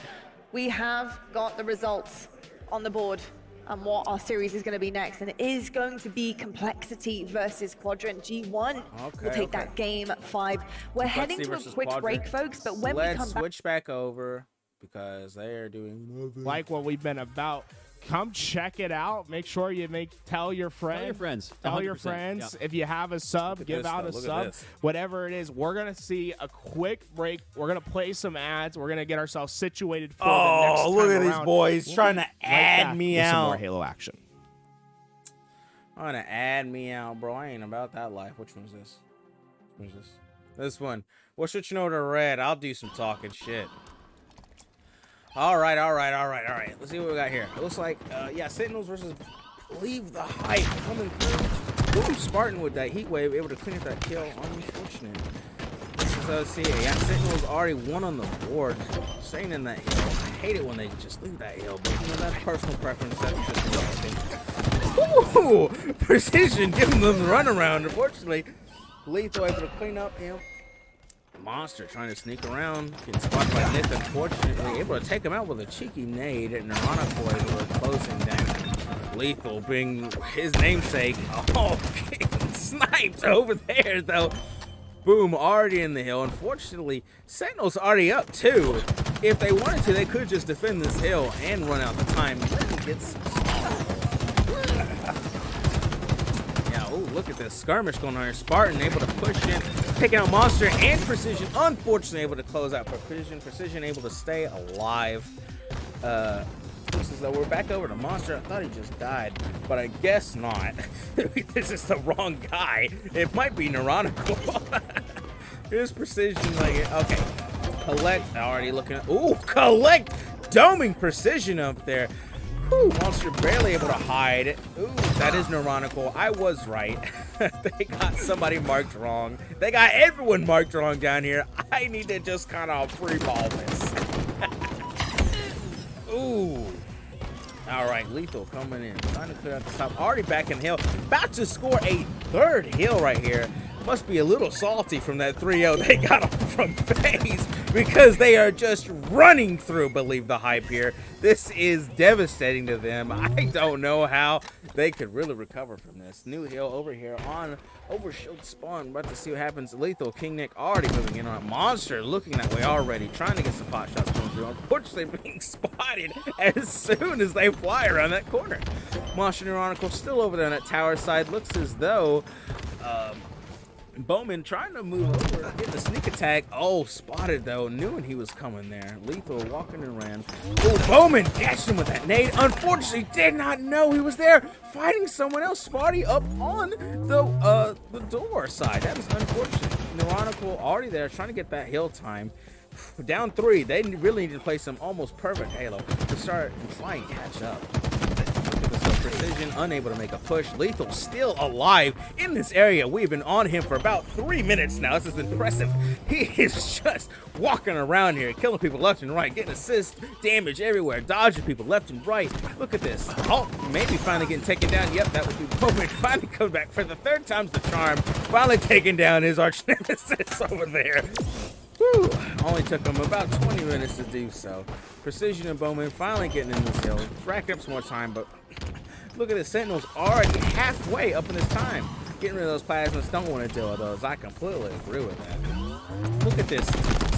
we have got the results on the board and what our series is going to be next. And it is going to be Complexity versus Quadrant. G1 will take that game 5. We're heading to a quick break, folks, but when we come back... switch back over because they are doing nothing. Like what we've been about. Come check it out. Make sure you tell your friends. Tell your friends. Tell your 100%, friends. yeah. If you have a sub, give this, out though. a Look at sub. this. Whatever it is, we're going to see a quick break. We're going to play some ads. We're going to get ourselves situated for the next time look at these around. boys We'll trying be to right add back me with some out. more Halo action. I'm gonna add me out, bro. I ain't about that life. Which one's this? Which is this? This one. We'll switch over to red. I'll do some talking shit. All right. Let's see what we got here. It looks like, yeah, Sentinels versus Leave the Hype coming through. Ooh, Spartan with that heat wave, able to clean up that kill. Unfortunate. So let's see, yeah, Sentinels already won on the board. Staying in that hill. I hate it when they just leave that hill, but you know, that's personal preference. That's just me, I think. Ooh, Precision giving them the runaround. Unfortunately, Lethal able to clean up him. Monster trying to sneak around, getting spotted by Nick. Unfortunately, able to take him out with a cheeky nade. Nirvana able to close him down. Lethal being his namesake. Oh, getting sniped over there though. Boom, already in the hill. Unfortunately, Sentinel's already up too. If they wanted to, they could just defend this hill and run out the time. Gets look at this skirmish going on here. Spartan able to push in, taking out Monster and Precision. Unfortunately, able to close out Precision. Precision able to stay alive. This is we're back over to Monster. I thought he just died, but I guess not. This is the wrong guy. It might be Neuronical. Here's Precision. Like, okay, Collect. Already looking at. Ooh, Collect. Doming Precision up there. Whew, Monster barely able to hide. Ooh, that is Neuronical. I was right. They got somebody marked wrong. They got everyone marked wrong down here. I need to just kind of free ball this. Ooh. All right, Lethal coming in. Trying to clear out the top. Already back in the hill. About to score a third hill right here. Must be a little salty from that 3-0 they got from FaZe because they are just running through Believe the Hype here. This is devastating to them. I don't know how they could really recover from this. New hill over here on Overshield spawn. About to see what happens. Lethal, King Nick already moving in on it. Monster looking that way already, trying to get some pot shots going through. Unfortunately, being spotted as soon as they fly around that corner. Monster Neuronical still over there on that tower side. Looks as though Bowman trying to move over, get the sneak attack. Oh, spotted though. Knew when he was coming there. Lethal walking and ran. Oh, Bowman catched him with that nade. Unfortunately, did not know he was there, fighting someone else. Spotty up on the door side. That is unfortunate. Neuronical already there, trying to get that hill time. Down 3. They really need to play some almost perfect Halo to start and try and catch up. Look at this Precision unable to make a push. Lethal still alive in this area. We've been on him for about 3 minutes now. This is impressive. He is just walking around here, killing people left and right, getting assists, damage everywhere, dodging people left and right. Look at this. Oh, maybe finally getting taken down. Yep, that would be Bowman. Finally comes back for the 3rd time's the charm. Finally taking down his arch nemesis over there. Whew. Only took him about 20 minutes to do so. Precision and Bowman finally getting in this hill. Racked up some more time, but look at the Sentinels already halfway up in this time. Getting rid of those plasmas, don't want to deal with those. I completely agree with that. Look at this.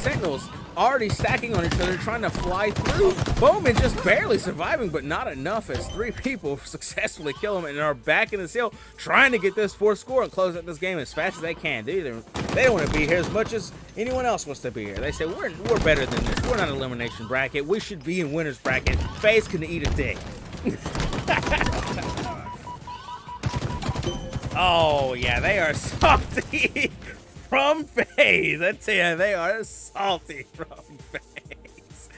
Sentinels already stacking on each other, trying to fly through. Bowman just barely surviving, but not enough as 3 people successfully kill him and are back in this hill, trying to get this 4th score and close out this game as fast as they can. They don't want to be here as much as anyone else wants to be here. They say, we're better than this. We're not an elimination bracket. We should be in winner's bracket. FaZe can eat a dick. Oh, yeah, they are salty from FaZe. I tell you, they are salty from FaZe.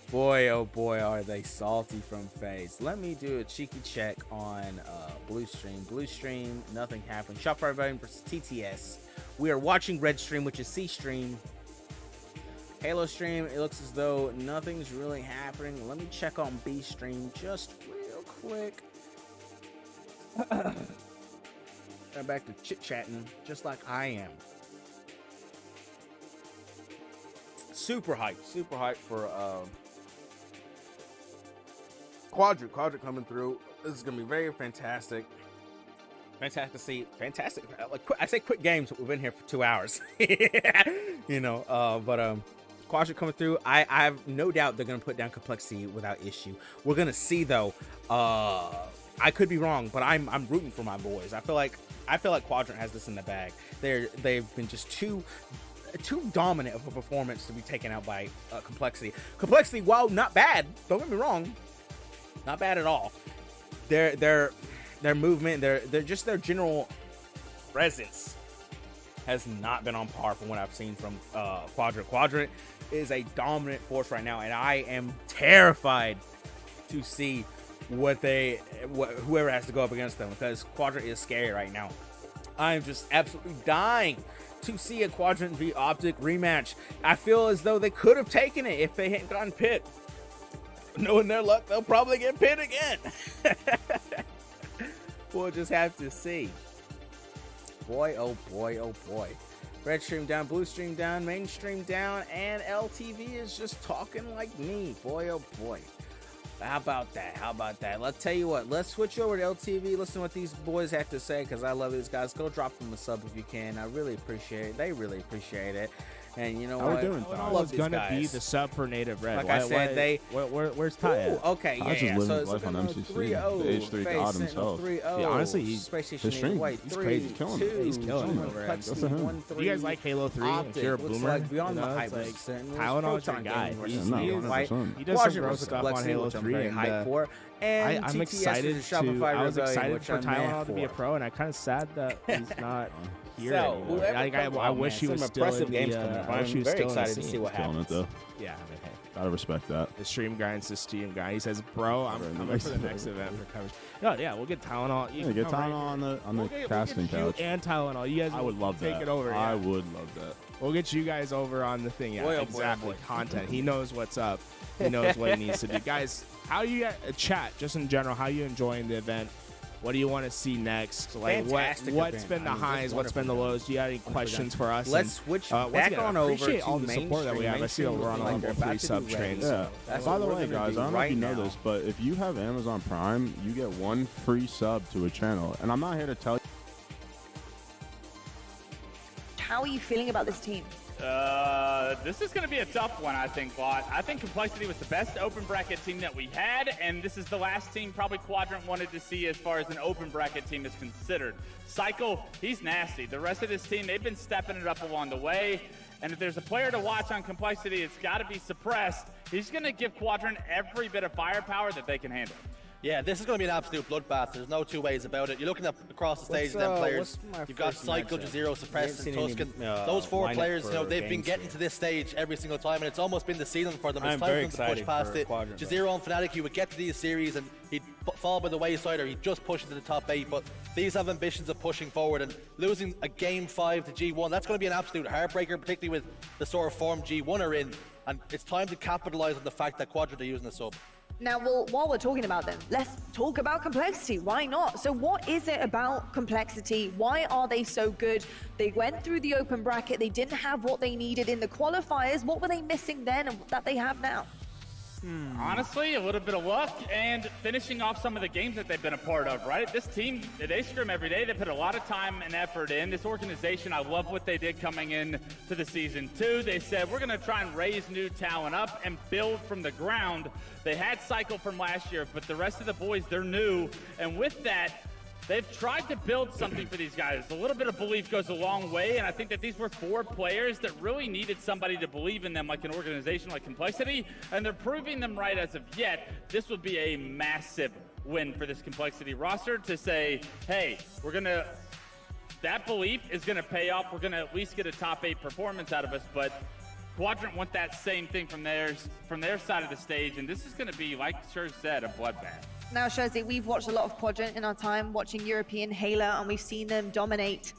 Boy, oh boy, are they salty from FaZe. Let me do a cheeky check on Blue Stream. Blue Stream, nothing happened. Shopify voting versus TTS. We are watching Red Stream, which is C Stream. Halo Stream, it looks as though nothing's really happening. Let me check on B Stream just real quick. I'm back to chit-chatting, just like I am. Super hyped for Quadrant coming through. This is gonna be very fantastic. Fantastic to see. Fantastic. Like I say, quick games. We've been here for 2 hours. You know, but Quadrant coming through. I have no doubt they're gonna put down Complexity without issue. We're gonna see though. I could be wrong, but I'm rooting for my boys. I feel like Quadrant has this in the bag. They've been just too dominant of a performance to be taken out by Complexity. Complexity, while not bad, don't get me wrong, not bad at all. Their movement, their general presence has not been on par from what I've seen from Quadrant. Quadrant is a dominant force right now, and I am terrified to see whoever has to go up against them, because Quadrant is scary right now. I'm just absolutely dying to see a Quadrant v Optic rematch. I feel as though they could have taken it if they hadn't gotten Pit. Knowing their luck, they'll probably get Pit again. We'll just have to see. Boy, oh boy, oh boy. Red Stream down, Blue Stream down, Main Stream down, and LTV is just talking like me. Boy, oh boy. How about that? How about that? Let's tell you what. Let's switch over to LTV. Listen to what these boys have to say, because I love these guys. Go drop them a sub if you can. I really appreciate it. They really appreciate it. And you know what? I love these gonna be the sub for Native Red. Like I said, where's Ty at? Okay, I just live his life on MCC. The H3 god himself. Yeah, honestly, his stream, he's crazy. He's killing it. He's killing it over there. That's to him. Do you guys like Halo 3? If you're a boomer, like beyond the hype. Tylenol's your guy. He does some gross stuff on Halo 3, and I'm excited I was excited for Tylenol to be a pro, and I'm kind of sad that he's not here anymore. I wish he was still in the I wish he was still excited to see what happens. Though. Yeah, I mean, hey. Gotta respect that. The stream grind's the stream guy. He says, "Bro, I'm coming for the next event for coverage." No, yeah, we'll get Tylenol. Yeah, get Tylenol on the casting couch. And Tylenol. You guys, I would love that. Take it over. Yeah. I would love that. We'll get you guys over on the thing. Yeah, exactly. Content. He knows what's up. He knows what he needs to do. Guys, how you chat just in general? How you enjoying the event? What do you want to see next? Like what's been the highs? What's been the lows? Do you have any questions for us? Let's switch back on over to all the support that we have. I see we're on all 3 sub trains. Yeah. By the way, guys, I don't know if you know this, but if you have Amazon Prime, you get 1 free sub to a channel. And I'm not here to tell you. How are you feeling about this team? This is going to be a tough one, I think, Bot. I think Complexity was the best open bracket team that we had, and this is the last team probably Quadrant wanted to see as far as an open bracket team is considered. Cycle, he's nasty. The rest of this team, they've been stepping it up along the way, and if there's a player to watch on Complexity, it's got to be Suppressed. He's going to give Quadrant every bit of firepower that they can handle. Yeah, this is going to be an absolute bloodbath. There's no two ways about it. You're looking at across the stage of them players. You've got Cycle, Jazero, Suppressed, and Tuscan. Those 4 players, you know, they've been getting to this stage every single time, and it's almost been the ceiling for them. It's time for them to push past it. Jazero and Fnatic, he would get to these series and he'd fall by the wayside, or he'd just push into the top 8. But these have ambitions of pushing forward, and losing a game 5 to G1, that's going to be an absolute heartbreaker, particularly with the sort of form G1 are in. And it's time to capitalize on the fact that Quadrant are using a sub. Now, well, while we're talking about them, let's talk about Complexity. Why not? So what is it about Complexity? Why are they so good? They went through the open bracket. They didn't have what they needed in the qualifiers. What were they missing then that they have now? Honestly, a little bit of luck and finishing off some of the games that they've been a part of, right? This team, they scrim every day. They put a lot of time and effort in. This organization, I love what they did coming in to the season 2. They said, we're going to try and raise new talent up and build from the ground. They had Cycle from last year, but the rest of the boys, they're new. And with that, they've tried to build something for these guys. A little bit of belief goes a long way, and I think that these were 4 players that really needed somebody to believe in them, like an organization like Complexity, and they're proving them right as of yet. This would be a massive win for this Complexity roster to say, hey, that belief is gonna pay off. We're gonna at least get a top 8 performance out of us, but Quadrant want that same thing from their side of the stage, and this is gonna be, like Serge said, a bloodbath. Now, Shorzy, we've watched a lot of Quadrant in our time watching European Halo, and we've seen them dominate.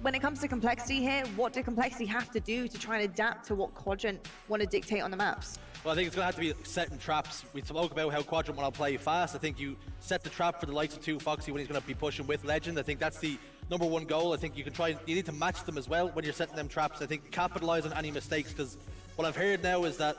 When it comes to Complexity here, what do Complexity have to do to try and adapt to what Quadrant want to dictate on the maps? Well, I think it's going to have to be setting traps. We spoke about how Quadrant want to play fast. I think you set the trap for the likes of 2 Foxy when he's going to be pushing with Legend. I think that's the #1 goal. I think you need to match them as well when you're setting them traps. I think capitalize on any mistakes, because what I've heard now is that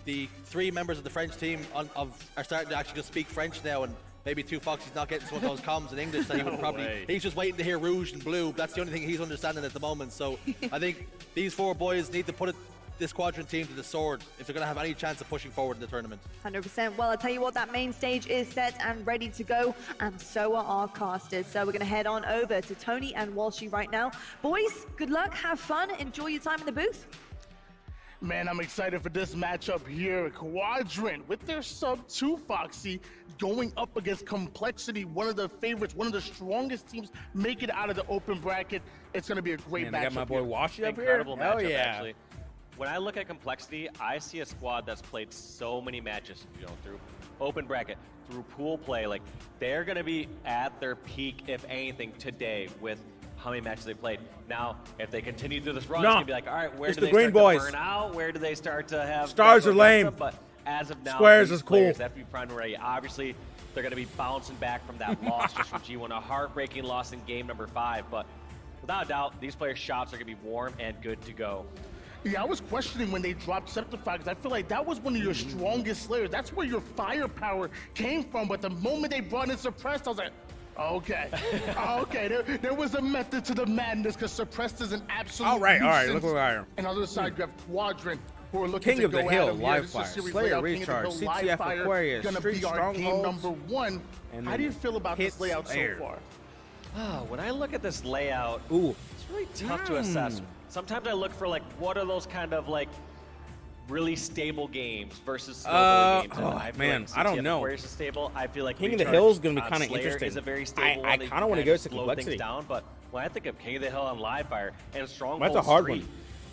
the 3 members of the French team are starting to actually just speak French now, and maybe 2 Foxy's not getting some of those comms in English that he would probably. He's just waiting to hear Rouge and Blue. That's the only thing he's understanding at the moment. So I think these 4 boys need to put this Quadrant team to the sword if they're going to have any chance of pushing forward in the tournament. 100%. Well, I'll tell you what, that main stage is set and ready to go, and so are our casters. So we're going to head on over to Tony and Walshy right now. Boys, good luck, have fun, enjoy your time in the booth. Man, I'm excited for this matchup here. Quadrant with their sub 2 Foxy going up against Complexity, one of the favorites, one of the strongest teams make it out of the open bracket. It's going to be a great matchup. I got my boy Washy up here. Incredible Hell matchup, yeah. actually. When I look at Complexity, I see a squad that's played so many matches, through open bracket, through pool play. Like, they're going to be at their peak, if anything, today with how many matches they played. Now, if they continue through this run, it's going to be like, all right, where do they start to burn out? Where do they start to have... Stars are lame. But as of now, Squares is cool. They have to be primed and ready. Obviously, they're going to be bouncing back from that loss just from G1, a heartbreaking loss in game number 5. But without a doubt, these players' shots are going to be warm and good to go. Yeah, I was questioning when they dropped Septify, because I feel like that was one of your strongest slayers. That's where your firepower came from. But the moment they brought in Suppressed, I was like, okay. Okay, there was a method to the madness, because Suppressed is an absolute all right, look where I am. And on the other side, you have Quadrant, who are looking King to of the go Hill, out of Live here. Fire, This is series Slayer, layout. King of the Recharge, Hill, Live CTF, Fire, Aquarius, gonna Street be our game Strongholds, #1. How do you feel about this layout so far? When I look at this layout, it's really tough to assess. Sometimes I look for, like, what are those kind of, like, really stable games versus snowball games. I don't know. Where's the stable? I feel like King of the Hill is going to be kind of Slayer interesting. Is a very stable I kind of want to go to Complexity. Down, but when I think of King of the Hill on Livefire and Stronghold, that's a hard one.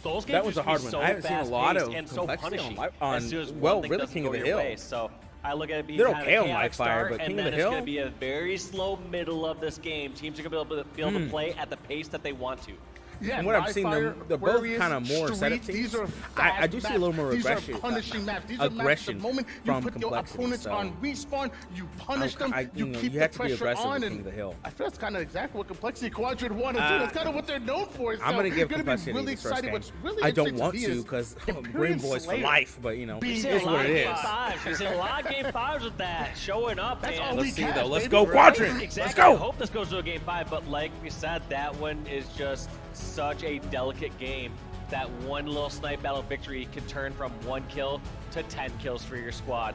Those games that was a hard one. So I haven't seen a lot of and Complexity so on really King of the Hill. So I look at it being they're kind okay of on Livefire, but King of the Hill, it's going to be a very slow middle of this game. Teams are going to be able to play at the pace that they want to. Yeah, and what I've seen, they're both kind of more setup teams. I do see a little more aggression. These are punishing maps. These are maps the moment you put your opponents on respawn, you punish them, you keep the pressure on. And I feel that's kind of exactly what Complexity Quadrant want to do. That's kind of what they're known for. So I'm going to give Complexity really excited. What's really I don't want to because Green Boys for life, but you know, it's what it is. We've seen a lot of game 5s with that showing up. Let's see though. Let's go Quadrant. Let's go. I hope this goes to a game 5, but like we said, that one is just such a delicate game that one little snipe battle victory can turn from 1 kill to 10 kills for your squad.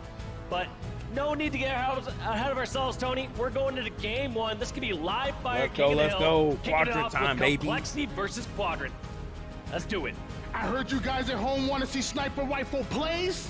But no need to get ahead of ourselves, Tony. We're going into game 1. This could be live fire. Let's go. Quadrant time, baby. Complexity versus Quadrant. Let's do it. I heard you guys at home want to see sniper rifle plays.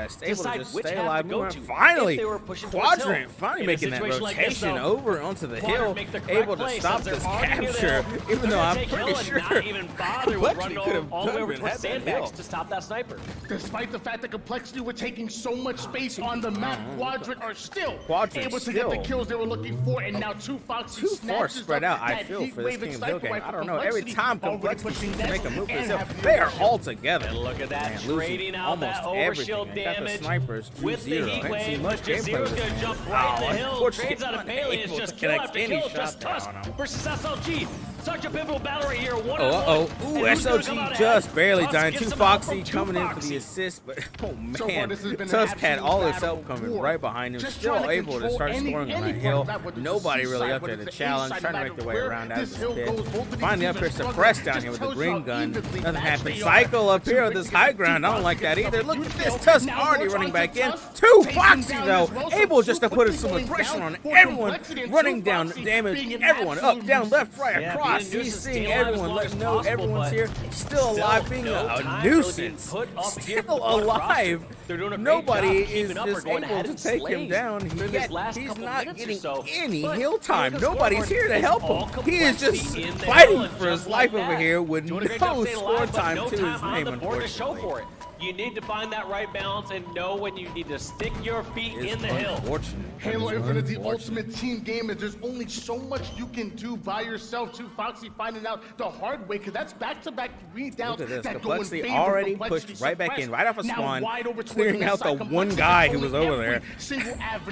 Quest, able to decide just which stay half alive. to go to. Finally, If they were pushing towards Quadrant hill. finally In a making that situation like rotation this, though, over onto the Quadrant hill, make the correct able to play stop since this they're already near the capture, hill. even though They're I'm gonna take pretty hill and sure not even bother with Complexity running could have all the way done over it towards had that sandbags hill. to stop that sniper. Despite the fact that Complexity were taking so much space on the map, Quadrant are still Quadrant able to get the still kills they were looking for, and now two Foxy too far snatches spread up out, I that feel, heat for this wave King's sniper Hill game. rifle. I don't know. Every time already Complexity pushing seems to make a nest move for and this hill, have they are the all together. And look at that, Man, trading out that almost overshield everything. They got the damage snipers, with the 2-0. heat I didn't see wave, much but gameplay Jazeera's with this gonna man. jump right in the hill, Unfortunately, trades out of Bailey, it's unable just to kill connect after any kill, shot just there Tusk on him. versus SLG. Such a pivotal battle right here. Ooh, SLG just barely done. Too Foxy coming in for the assist, but oh man, Tusk had all his help coming right behind him, still able to start scoring on that hill. Nobody really up there to challenge, trying to make their way around out of this pit. Finally up here, suppressed down here with the green gun. Nothing happened. Cycle up here with this high ground. I don't like that either. Look at this, Tusk already running back in. Too Foxy though, able just to put some pressure on everyone, running down, damage everyone, up, down, left, right, across. He's seeing everyone, letting know everyone's here, still alive, being a nuisance, still alive. Nobody is just able to take him down. He's not getting any hill time. Nobody's here to help him. He is just fighting for his life over here with no score time to his name, unfortunately. You need to find that right balance and know when you need to stick your feet in the hill. Halo Infinite, the ultimate team game, and there's only so much you can do by yourself. Too Foxy finding out the hard way, because that's back-to-back 3 downs. Look at this, that Complexity already pushed right back in, right off a spawn, clearing out the one guy who was over there.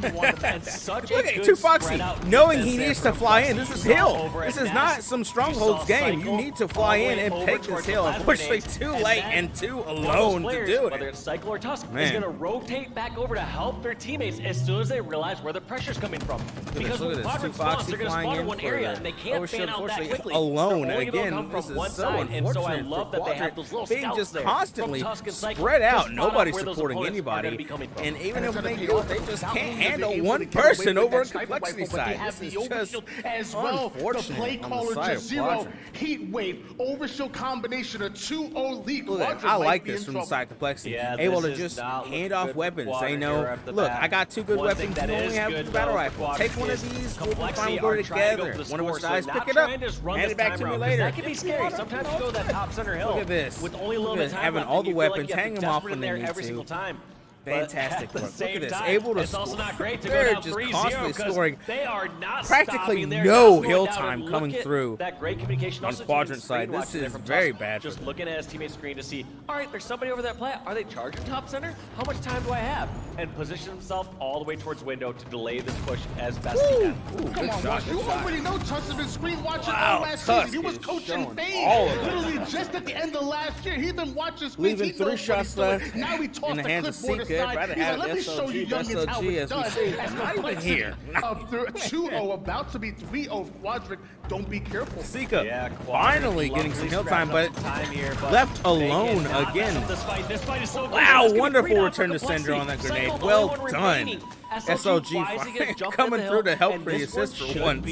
Look at Too Foxy, knowing he needs to fly in. This is hill. This is not some strongholds game. You need to fly in and take this hill. Unfortunately, too late and too alone to do it. Whether it's Cycle or Tusk, is going to rotate back over to help their teammates as soon as they realize where the pressure's coming from. Because when Quadrant spawns, they're going to spawn in one area and they can't fan out that quickly. Alone again. This is so unfortunate for Quadrant being just constantly spread out. Nobody's supporting anybody, and even if they do, they just can't handle one person over on Complexity side. This is just unfortunate. The play caller just zero. Heat wave, overshield combination, a 2-0 lead. I like this from the side Complexity. Able to just hand off weapons. They know, look, I got 2 good weapons. You only have the battle rifle. Take one of these. We'll be fine. We'll go together. One of our guys pick it up. Hand it back to me later. That can be scary. Sometimes you go that top center hill. Look at this. With only a little bit of time having all the weapons, hang them off when they need every single to. time. Fantastic work. Look at this. Able to score. They're just constantly scoring. They are not practically no hill time coming through that great communication on Quadrant side. This is very bad. Just looking at his teammate's screen to see, all right, there's somebody over that plant. Are they charging top center? How much time do I have? And position himself all the way towards window to delay this push as best he can. Come on, Rush. You already know Tusk has been screen watching all last season. He was coaching FaZe literally just at the end of last year. He's been watching screens. Leaving 3 shots left now he tossed in the hands of Seeker. Rather have let me show you youngins how it's done. As not even here. 2-0, about to be 3-0 Quadrant. Don't be careful. Seeker finally getting some hill time, but left alone again. Wow, wonderful return to sender on that grenade. Well done. SLG coming through to help for the assist for once.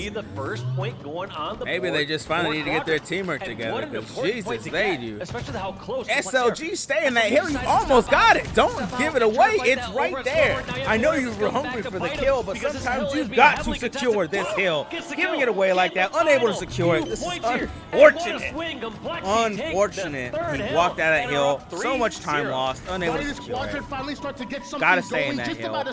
Maybe they just finally need to get their teamwork together, because Jesus, they do. SLG, stay in that hill. You almost got it. Don't give it away. It's right there. I know you were hungry for the kill, but sometimes you've got to secure this hill. Giving it away like that, unable to secure it. This is unfortunate. Unfortunate. He walked out of that hill. So much time lost. Unable to secure it. Gotta stay in that hill.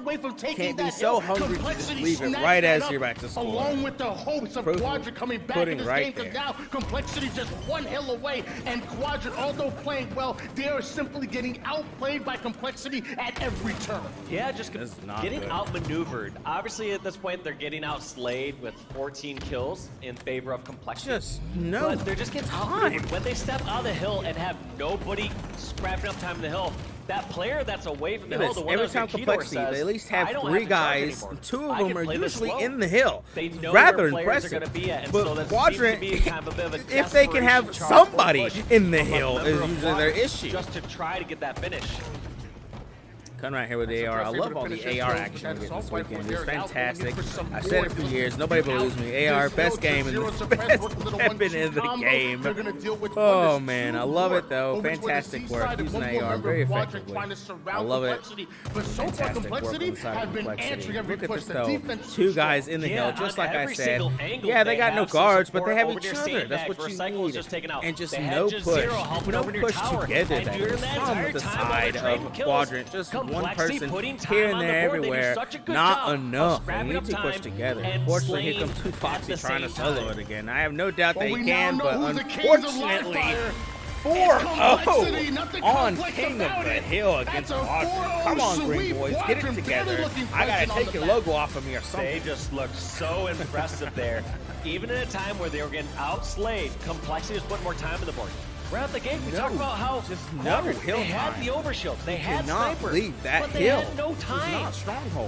Can't be so hungry to just leave it right as you're back to score. Along with the hopes of Quadrant coming back in this game, because now Complexity just 1 hill away, and Quadrant, although playing well, they are simply getting outplayed by Complexity at every turn. Yeah, just getting outmaneuvered. Obviously, at this point, they're getting outslayed with 14 kills in favor of Complexity. But they're just getting outmaneuvered. When they step out of the hill and have nobody scrapping up time in the hill, that player that's away from the hill, the one every time Complexity, says, they at least have 3 guys. 2 of them are usually in the hill. Rather impressive. But Quadrant, if they can have somebody in the hill, is usually their issue. Just to try to get that finish. Come right here with the AR. I love all the AR action we get this weekend. It's fantastic. I've said it for years. Nobody believes me. AR, best game in the best weapon in the game. Oh man, I love it though. Fantastic work using AR very effectively. I love it. Fantastic work on the side of Complexity. Look at this though. 2 guys in the hill, just like I said. Yeah, they got no guards, but they have each other. That's what you need. And just no push. No push together. That is from the side of Quadrant. Just one person here and there everywhere, not enough. They need to push together. Unfortunately, here comes Too Foxy trying to solo it again. I have no doubt that he can, but unfortunately 4-0 on King of the Hill against Quadrant. Come on, Green Boys, get it together. I gotta take your logo off of me or something. They just look so impressive there. Even in a time where they were getting outslayed, Complexity just put more time in the board. Right out the gate, we talked about how they had the overshield, they had sniper, but they had no time.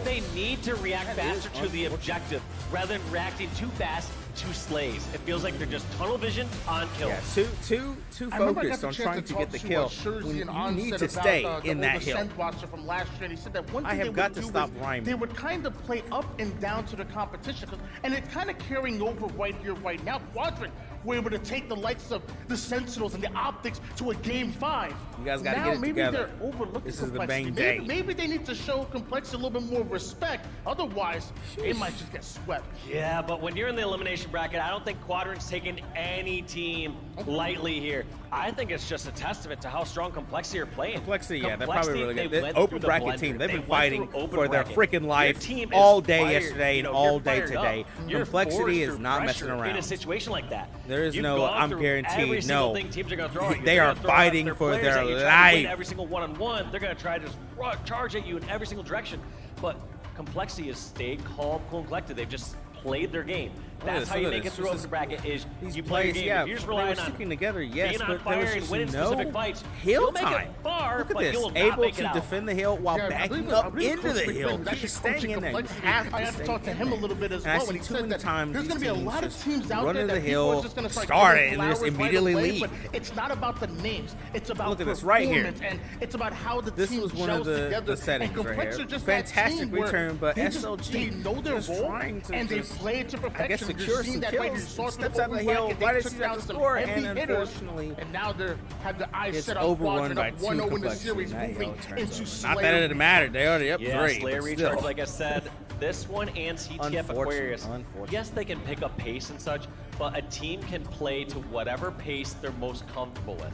They need to react faster to the objective rather than reacting too fast to slays. It feels like they're just tunnel vision on kills. Yeah, too focused on trying to get the kill. You need to stay in that hill. From last year, and he said that one thing I have got to stop rhyming. They would kind of play up and down to the competition, and it's kind of carrying over right here, right now. Quadrant were able to take the likes of the Sentinels and the Optics to a game 5. You guys got to get it maybe together. They're overlooking This is the Complexity. bang day. Maybe they need to show Complexity a little bit more respect. Otherwise, they might just get swept. Yeah, but when you're in the elimination bracket, I don't think Quadrant's taking any team lightly here. I think it's just a testament to how strong Complexity are playing. Complexity, yeah, they're probably really good. The went open through bracket team, they've been fighting for their freaking life team all is day fired, yesterday you and know, all you're day fired today. up. You're Complexity forced is through not messing pressure around. in a situation like that. There is You've no, gone I'm through guaranteed, every single no. thing teams are going to throw at you. They They're are gonna throw at fighting their for players their at you, trying to life. win every single one-on-one. They're going to try to just charge at you in every single direction. But Complexity has stayed calm, cool, and collected. They've just played their game. That's how you make it through open bracket is you play your game. Yeah, if you're just they were relying on sticking together, yes, being on but there was fire and just winning no specific fights, hill you'll make time. it far, Look at but this, you'll not able make it to out. defend the hill while backing up into the hill. Coach Keep staying in there. You have I have to talk to him a little bit as and well. I when see he too said many that times there's going to be a lot of teams out run there to the that people are hill, just going to start it, and just immediately leave. But it's not about the names. It's about Look at this right here. and it's about how the This team was one of the settings right here. Fantastic return, but SLG they know their role trying to and they just, play it to perfection. I guess, secure some kills. Steps out the hill, right as soon as the score, and unfortunately, and now they have the eyes it's set on overrun by 1-0 in the Complexity. series, moving into Not that it mattered. They already up 3. Slayer recharge, like I said, this one and CTF Aquarius, yes, they can pick up pace and such, but a team can play to whatever pace they're most comfortable with.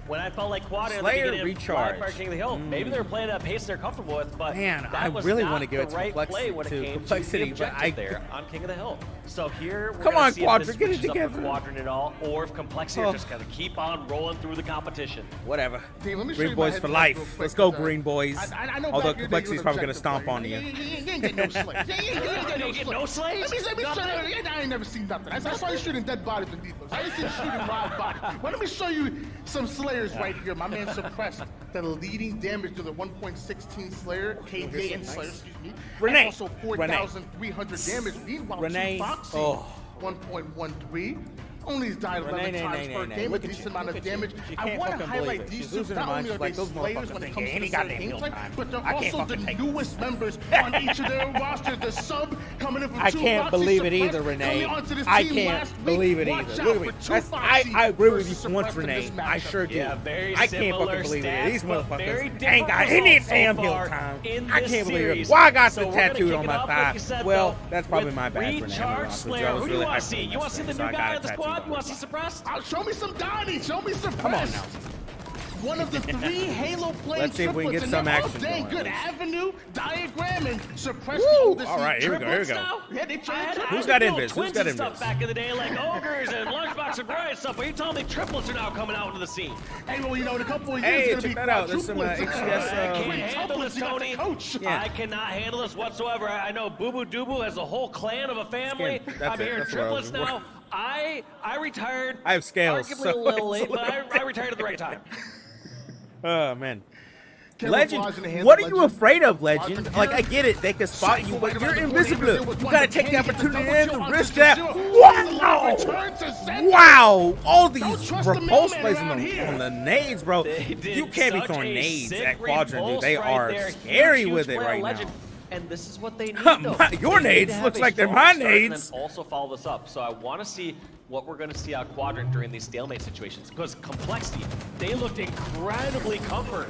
When I felt like Quadrant at the beginning recharge. of Fire King of the Hill, maybe they were playing at a pace they're comfortable with, but man, that I was really not want to give it the to right play when it came Complexity, to the but objective there on King of the Hill. So here, we're come gonna on, see Quadrant, if get this it switches up together. for Quadrant at all, or if Complexity are just gonna keep on rolling through the competition. Whatever. Dave, let me show Green you Boys my for headset life. real quick, Let's go, 'cause, Green Boys. I know Although back in the day Complexity's you were probably going to objective stomp player. on you. You ain't get no slays. You ain't get no slays. Let me show you. I ain't never seen nothing. I saw you shooting dead bodies in defense. I ain't seen you shooting live bodies. Well, let me show you some Slayers right here. My man suppressed the leading damage to the 1.16 Slayer, KJ and Slayer, excuse me. Renée. And also 4,300 damage. Meanwhile, Renée. 2 Foxy, 1.13. Only died 11 times per game, a decent amount of damage. I want to highlight these two. Not only are they Slayers when it comes to the gameplay, but they're also the newest members on each of their rosters. The sub coming in from 2 I can't believe it either, Renee. I can't believe it either. Look at me. I agree with you once, Renee. I sure do. Yeah, very I can't similar fucking believe it. These stats, but very motherfuckers different ain't got any results so damn hill far time. in I this can't believe it. series. Why I got So the we're gonna tattooed kick on it my off, like thigh? you said, Well, though, that's probably with my bad, Renee. Recharge Slayer. Who do you want to see? You want to see the new guy at the squad? You want to see Suppressed? Show me some Donnie. Show me some. Come on now. One of the 3 Halo playing Let's see if we can get triplets, some and they're action all dang going. good. Avenue, diagram, and suppress Woo! the All right, here we go, here we go. Now? Yeah, they tried to. Who's got invis? Who's Twins got and stuff invis? back in the day, like ogres and lunchbox and Brian stuff. But you telling me triplets are now coming out into the scene? Hey, well, you know, in a couple of years, Hey, it's gonna check be that out. There's some quadruplets. HCS. I can't handle this, Tony. Yeah. I cannot handle this whatsoever. I know Boo Boo Doo has a whole clan of a family. That's I'm it. hearing That's what I was triplets now. I retired. I have scales, Arguably so a little it's late, a but little I retired at the right time. Oh, man. Camouflage in the Legend, hands what of are you Legend. afraid of, Legend? Like, I get it, they can spot you, but you're invisible. You gotta take the opportunity and risk that. Wow! Wow! All these repulse plays on the nades, bro. You can't be throwing nades at Quadrant, dude. They are scary with it right now. And this is what they need, though. Your They need nades to have looks a like they're strong my start and nades. then also follow this up. So I want to see what we're going to see out Quadrant during these stalemate situations. Because Complexity, they looked incredibly comfort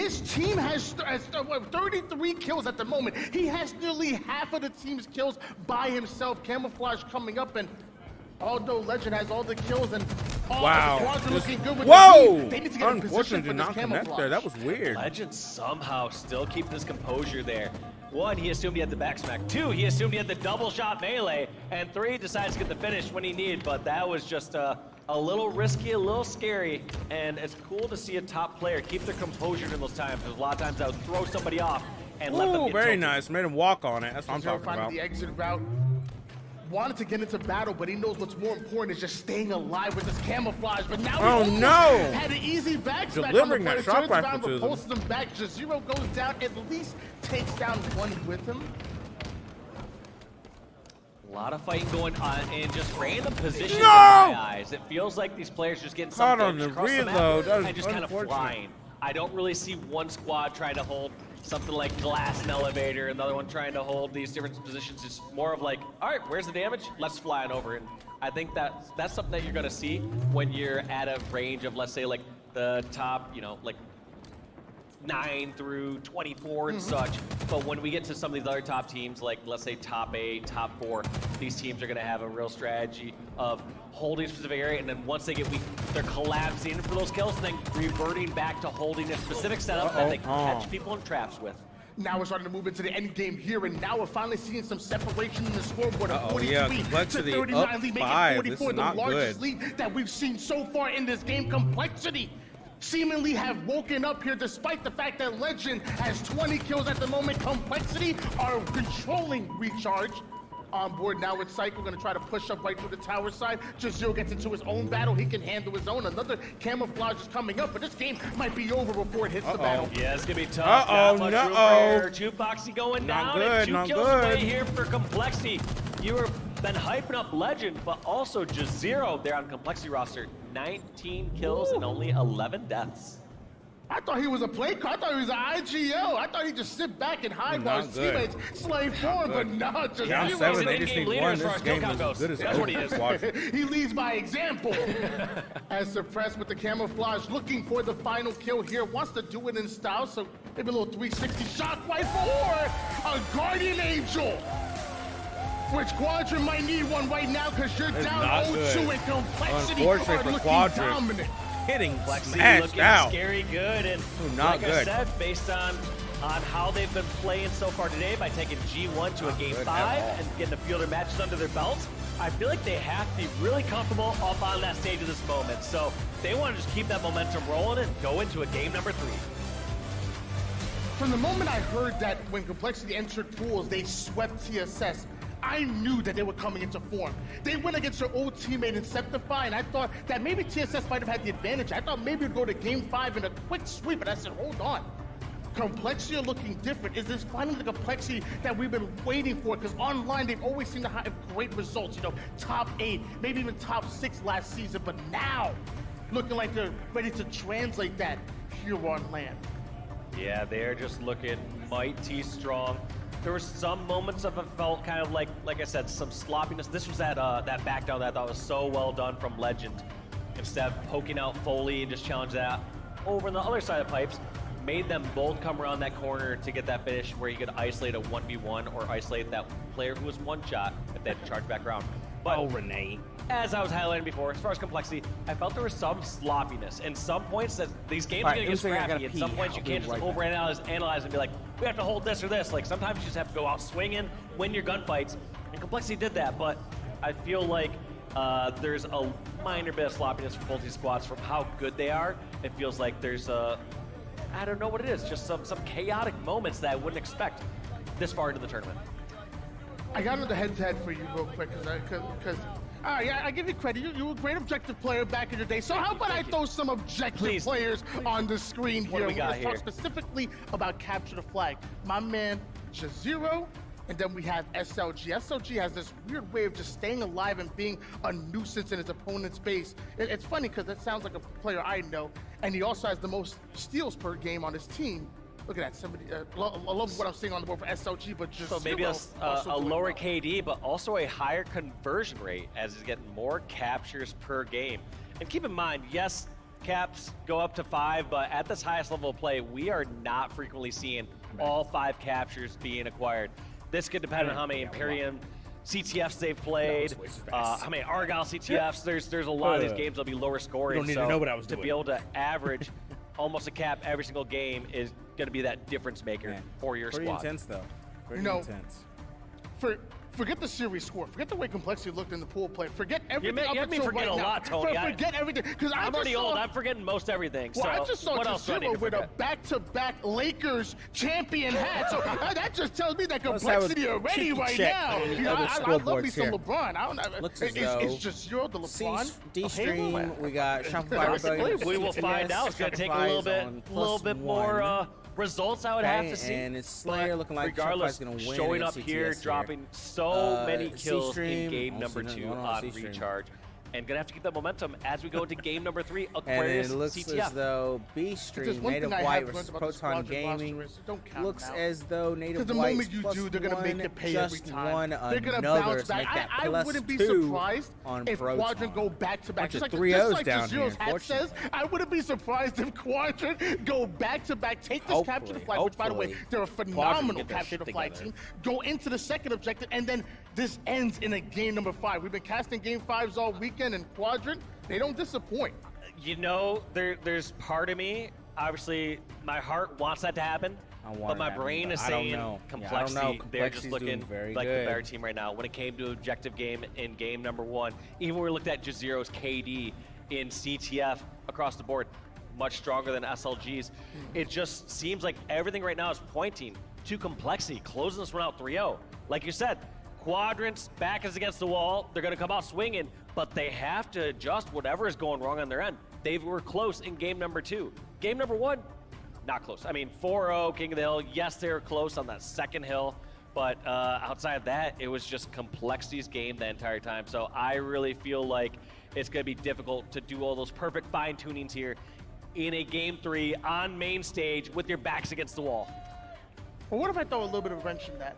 His team has 33 kills at the moment. He has nearly half of the team's kills by himself. Camouflage coming up, and although Legend has all the kills and Wow. Good Whoa! They need to get in position Unfortunately, for did this not connect camouflage. there. That was weird. Legend somehow still keeping his composure there. 1, he assumed he had the back smack. 2, he assumed he had the double shot melee. And 3, decides to get the finish when he needed. But that was just a little risky, a little scary. And it's cool to see a top player keep their composure in those times. Because a lot of times that would throw somebody off and let them get very tilted. nice. Made him walk on it. That's what I'm talking Finding about. the exit route. Wanted to get into battle, but he knows what's more important is just staying alive with his camouflage. But now he had an easy back smack. Delivering that shock rifle to them. Repulses him back. Yugioh goes down, at least takes down one with him. A lot of fighting going on in just random positions in my eyes. It feels like these players just getting Caught something on the across the map reload. That was and just kind of unfortunate. flying. I don't really see one squad trying to hold something like glass and elevator, another one trying to hold these different positions. It's more of like, all right, where's the damage? Let's fly on over. And I think that's something that you're gonna see when you're at a range of, let's say, like the top, you know, like 9 through 24 and such. But when we get to some of these other top teams, like let's say top 8, top 4, these teams are gonna have a real strategy of holding a specific area, and then once they get weak, they're collapsing for those kills and then reverting back to holding a specific setup that they catch people in traps with. Now we're starting to move into the end game here, and now we're finally seeing some separation in the scoreboard. Uh-oh, 43 yeah, to Complexity 39 up lead, making 5. 44 This is the not largest good. lead that we've seen so far in this game. Complexity seemingly have woken up here, despite the fact that Legend has 20 kills at the moment. Complexity are controlling Recharge. On board now with Psycho, gonna try to push up right through the tower side. Yugioh gets into his own battle. He can handle his own. Another camouflage is coming up, but this game might be over before it hits the battle. Yeah, it's gonna be tough. Not much room for Jufoxy going Not down. good, And 2 not kills good. away here for Complexity. You have been hyping up Legend, but also Jazero there on Complexity roster. 19 kills and only 11 deaths. I thought he was a play card. I thought he was an IGL. I thought he'd just sit back and hide while his teammates slave forward, but no, just Down 7, they just need one. This game is as good as That's what he is. he leads by example. As Suppressed with the camouflage, looking for the final kill here. Wants to do it in style, so maybe a little 360 shock rifle or a Guardian Angel. Which Quadrant might need one right now because you're down 0-2 and Complexity are looking dominant. Hitting Complexity looking out. scary good, and Not like good. I said, based on how they've been playing so far today by taking G1 to a game 5 and getting a few other matches under their belts, I feel like they have to be really comfortable up on that stage at this moment. So they want to just keep that momentum rolling and go into a game number 3. From the moment I heard that when Complexity entered pools, they swept TSS, I knew that they were coming into form. They went against their old teammate Inceptify, and I thought that maybe TSS might have had the advantage. I thought maybe it'd go to game 5 in a quick sweep, but I said, hold on. Complexity are looking different. Is this finally the Complexity that we've been waiting for? Because online, they've always seemed to have great results. You know, top 8, maybe even top 6 last season, but now, looking like they're ready to translate that here on land. Yeah, they're just looking mighty strong. There were some moments of it felt kind of like I said, some sloppiness. This was that back down that I thought was so well done from Legend. Instead of poking out Foley and just challenge that over on the other side of pipes, made them both come around that corner to get that finish where you could isolate a 1v1 or isolate that player who was one shot if they had to charge back around. But Renee. as I was highlighting before, as far as Complexity, I felt there was some sloppiness. And some points that these games are going to get scrappy. At some points you can't just overanalyze and be like, we have to hold this or this. Like sometimes you just have to go out swinging, win your gunfights. And Complexity did that, but I feel like there's a minor bit of sloppiness from both these squads from how good they are. It feels like there's I don't know what it is, just some chaotic moments that I wouldn't expect this far into the tournament. I got another head-to-head for you real quick, because yeah, I give you credit. You were a great objective player back in your day. So how about I throw some objective players on the screen here? We're going to talk specifically about Capture the Flag. My man, Jazero, and then we have SLG. SLG has this weird way of just staying alive and being a nuisance in his opponent's base. It's funny because that sounds like a player I know, and he also has the most steals per game on his team. Look at that, 70. I love what I'm seeing on the board for SLG, but just so maybe a lower KD, but also a higher conversion rate as he's getting more captures per game. And keep in mind, yes, caps go up to 5, but at this highest level of play, we are not frequently seeing all 5 captures being acquired. This could depend on how many Imperium CTFs they've played, how many Argyle CTFs. There's a lot of these games that'll be lower scoring. You don't need to know what I was to doing. be able to average almost a cap every single game is going to be that difference maker for your squad. Pretty intense, though. Pretty intense. Forget the series score. Forget the way complexity looked in the pool play. Forget everything. You made me forget a lot, Tony. Forget everything. Because I'm already old. I'm forgetting most everything. Well, so I just saw what else do I need to with a forget? back-to-back Lakers champion hat. So that just tells me that complexity already right now. I love me some LeBron. I don't know. It's just the LeBron. D-Stream, we got Shopify Rebellion. We will find out. It's going to take a little bit more results, I would have to see. And it's Slayer looking like regardless, going to win. Showing up here, dropping so many kills in game number 2 on Recharge. And going to have to keep that momentum as we go into game number 3, Aquarius And it looks CTF. as though B-Stream, Native White versus Proton Gaming, looks as though Native White Because the moment you do, they're going to make it pay every time. They're going to bounce back. I wouldn't be surprised if Quadrant go back-to-back. Just like Zero's hat says, I wouldn't be surprised if Quadrant go back-to-back, take this capture the flag, which, by the way, they're a phenomenal capture the flag team, go into the second objective, and then this ends in a game number 5. We've been casting game 5s all weekend, and Quadrant, they don't disappoint. You know, there's part of me, obviously, my heart wants that to happen, but my brain is saying complexity. They're just looking like the better team right now. When it came to objective game in game number 1, even when we looked at Jazero's KD in CTF across the board, much stronger than SLG's. It just seems like everything right now is pointing to complexity, closing this one out 3-0. Like you said, Quadrant's back is against the wall. They're going to come out swinging, but they have to adjust whatever is going wrong on their end. They were close in game number 2. Game number 1, not close. I mean, 4-0, King of the Hill. Yes, they were close on that second hill, but outside of that, it was just complexity's game the entire time. So I really feel like it's going to be difficult to do all those perfect fine-tunings here in a game 3 on main stage with your backs against the wall. Well, what if I throw a little bit of a wrench in that?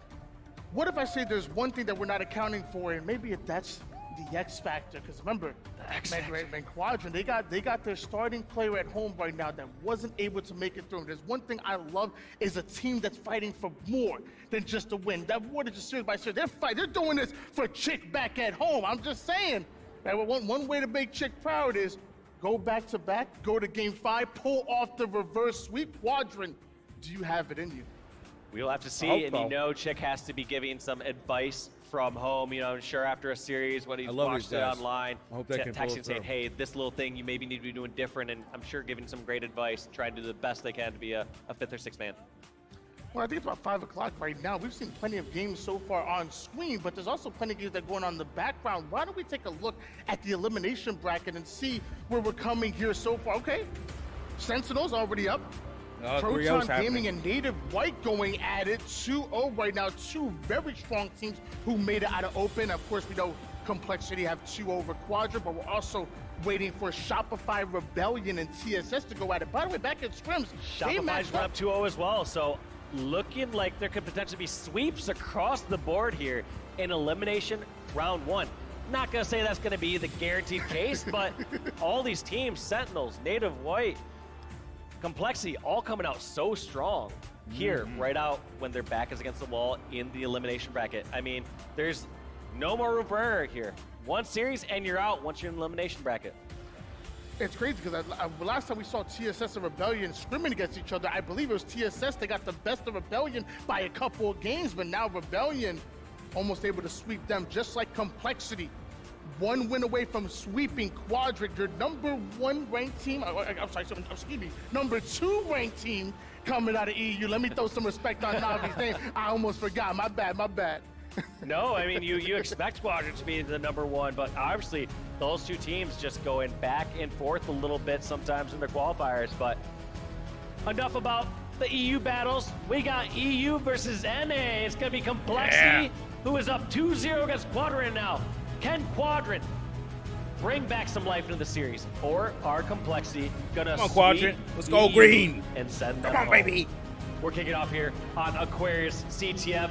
What if I say there's one thing that we're not accounting for, and maybe that's the X factor? Because remember, Quadrant, they got their starting player at home right now that wasn't able to make it through. There's one thing I love is a team that's fighting for more than just a win. That more than just series by series. They're doing this for Chick back at home. I'm just saying that one way to make Chick proud is go back to back, go to game 5, pull off the reverse sweep. Quadrant, do you have it in you? We'll have to see, and you know Chick has to be giving some advice from home. You know, I'm sure after a series when he's watched it online, texting saying, hey, this little thing you maybe need to be doing different, and I'm sure giving some great advice, trying to do the best they can to be a 5th or 6th man. Well, I think it's about 5 o'clock right now. We've seen plenty of games so far on screen, but there's also plenty of games that are going on in the background. Why don't we take a look at the elimination bracket and see where we're coming here so far? Okay, Sentinel's already up. Proton Gaming and Native White going at it 2-0 right now. 2 very strong teams who made it out of open. Of course, we know Complexity have 2 over Quadrant, but we're also waiting for Shopify Rebellion and TSS to go at it. By the way, back at scrims, Shopify's went up 2-0 as well, so looking like there could potentially be sweeps across the board here in elimination round 1. Not going to say that's going to be the guaranteed case, but all these teams, Sentinels, Native White, Complexity, all coming out so strong here, right out when their back is against the wall in the elimination bracket. I mean, there's no more room for error here. One series and you're out once you're in the elimination bracket. It's crazy because last time we saw TSS and Rebellion scrimming against each other, I believe it was TSS. They got the best of Rebellion by a couple of games, but now Rebellion almost able to sweep them just like Complexity. 1 win away from sweeping Quadrant, your number 1 ranked team. I'm sorry, excuse me, number 2 ranked team coming out of EU. Let me throw some respect on Navi's name. I almost forgot. My bad. No, I mean, you expect Quadrant to be the number 1, but obviously those 2 teams just going back and forth a little bit sometimes in their qualifiers. But enough about the EU battles. We got EU versus NA. It's going to be Complexity, who is up 2-0 against Quadrant now. Can Quadrant bring back some life into the series, or are Complexity gonna Quadrant, let's go green and send them home? Baby. We're kicking off here on Aquarius CTF.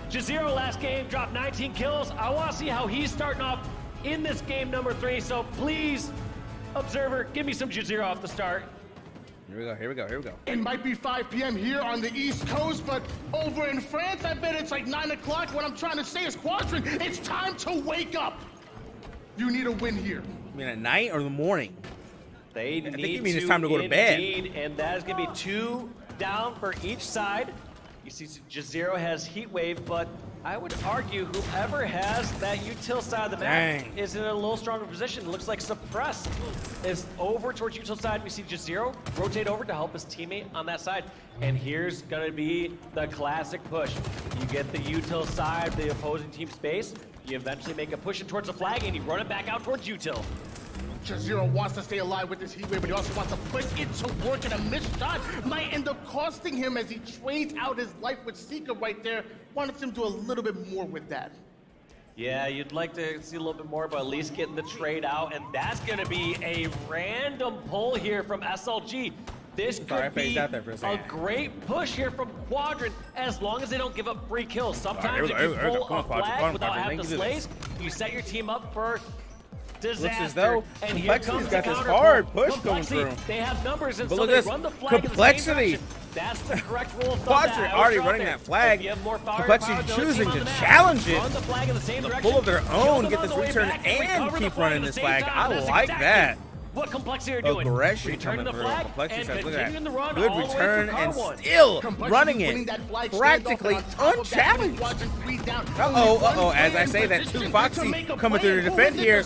Jazero last game dropped 19 kills. I want to see how he's starting off in this game number 3. So please, observer, give me some Jazero off the start. Here we go. It might be 5 p.m. here on the East Coast, but over in France, I bet it's like 9 o'clock. What I'm trying to say is, Quadrant, it's time to wake up. You need a win here. You mean at night or in the morning? They I think you mean it's time to go to bed. And that is going to be 2 down for each side. You see J0 has Heat Wave, but I would argue whoever has that util side of the map is in a little stronger position. It looks like Suppress is over towards util side. We see J0 rotate over to help his teammate on that side. And here's going to be the classic push. You get the util side of the opposing team's base. You eventually make a push in towards the flag, and you run it back out towards util. J0 wants to stay alive with this Heat Wave, but he also wants to put it to work, and a missed shot might end up costing him as he trades out his life with Seeker right there. Wanted him to do a little bit more with that. Yeah, you'd like to see a little bit more, but at least getting the trade out, and that's going to be a random pull here from SLG. This could be a great push here from Quadrant, as long as they don't give up free kills. Sometimes if you pull a flag without having the slays, you set your team up for disaster. Looks as though and here Complexity's comes got the this counter hard pull. push going through. They have numbers, and But so look they at this run the flag Complexity. in the same direction. That's the correct rule of thumb. Quadrant already running that flag. Complexity choosing to challenge it. The pull of their own, get this return, and keep running this flag. I like that. What Complexity are doing? Aggression Returning coming the through. flag Complexity says, and look at continuing the that. run Good all the way return through and car one. still Complexity running winning it. that flag Practically unchallenged. Oh, as I say that, 2 Foxy coming through to defend here.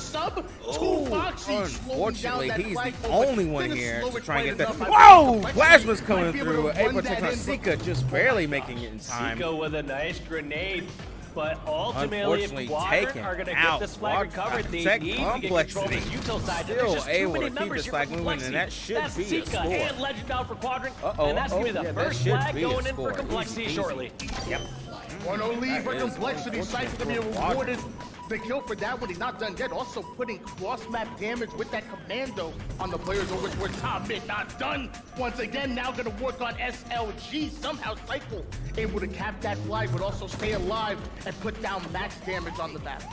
Unfortunately, he's the only one here to try and get that. Whoa! Plasma's coming through. Able to take on Sika, just barely making it in time. Sika with a nice grenade. But ultimately, if Quadrant are going to get this flag recovered, they need to get control of this util side. Still able to keep this flag moving, and that should be a score. And Legend down for Quadrant, and that's going to be the first flag going in for Complexity shortly. Yep. 1-0 lead for Complexity. Sights to be rewarded. The kill for that one, he's not done yet. Also putting cross-map damage with that commando on the players over towards top mid. Not done. Once again, now going to work on SLG. Somehow Cycle able to cap that flag, but also stay alive and put down max damage on the map.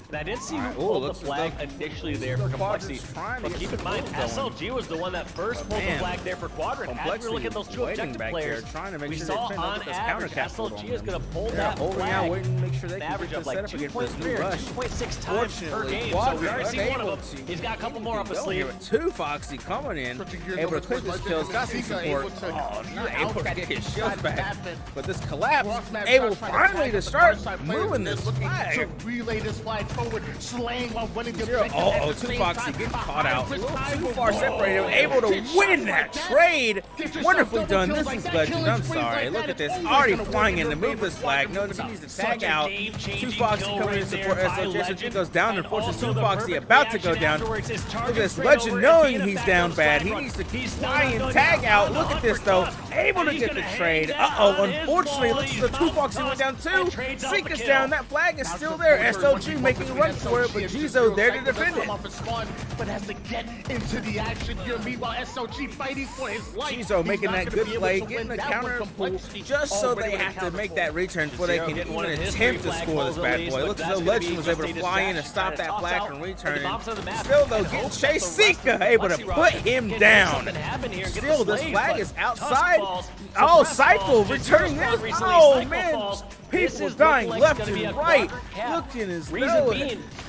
And I did see who pulled the flag initially there for Complexity. But keep in mind, SLG was the one that first pulled the flag there for Quadrant. As we look at those 2 objective players, we saw on average SLG is going to pull that flag an average of like 2.3 or 2.6 times per game. So we already see one of them. He's got a couple more up his sleeve. 2 Foxy coming in, able to clip his kills, got some support. Oh, not able to get his shields back. But this collapse, able finally to start moving this flag. To relay this flag forward, slaying while winning the Oh, 2 Foxy getting caught out. A little too far separated, able to win that trade. Wonderfully done. This is Legend. I'm sorry. Look at this. Already flying in to move this flag. Notice he needs to tag out. 2 Foxy coming in to support SLG. SLG goes down. Unfortunately, 2 Foxy about to go down. Look at this. Legend knowing he's down bad. He needs to fly and tag out. Look at this, though. Able to get the trade. Uh-oh. Unfortunately, looks as though 2 Foxy went down too. Seek is down. That flag is still there. SLG making a run for it, but Yugioh there to defend it. But has to get into the action here. Meanwhile, SLG fighting for his life. Yugioh making that good play, getting the counter pull, just so they have to make that return before they can even attempt to score this bad boy. Looks as though Legend was able to fly in and stop that flag from returning. Still, though, getting chased. Sika able to put him down. Still, this flag is outside. Oh, Cycle returning this. Oh, man. People dying left and right. Looking as though.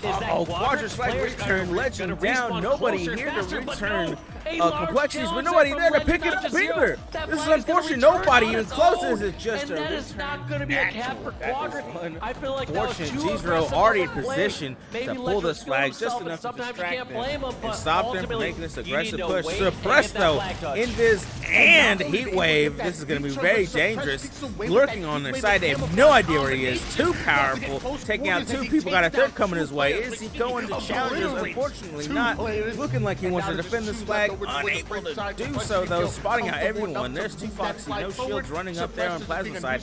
Oh, Quadrant's flag return. Legend down. Nobody here to return Complexities, but nobody there to pick it up either. This is unfortunate. Nobody even close. This is just a that is not going to be a cap for Quadrant. I feel like that was too J0 already in position to pull this flag just enough to distract them and stop them from making this aggressive push. Suppress, though, Invis and Heatwave. This is going to be very dangerous. Lurking on their side. They have no idea where he is. Too powerful. Taking out 2 people. Got a 3rd coming his way. Is he going to challenge us? Unfortunately not. Looking like he wants to defend this flag. Unable to do so, though. Spotting out everyone. There's 2 Foxy. No shields running up there on Plasma side.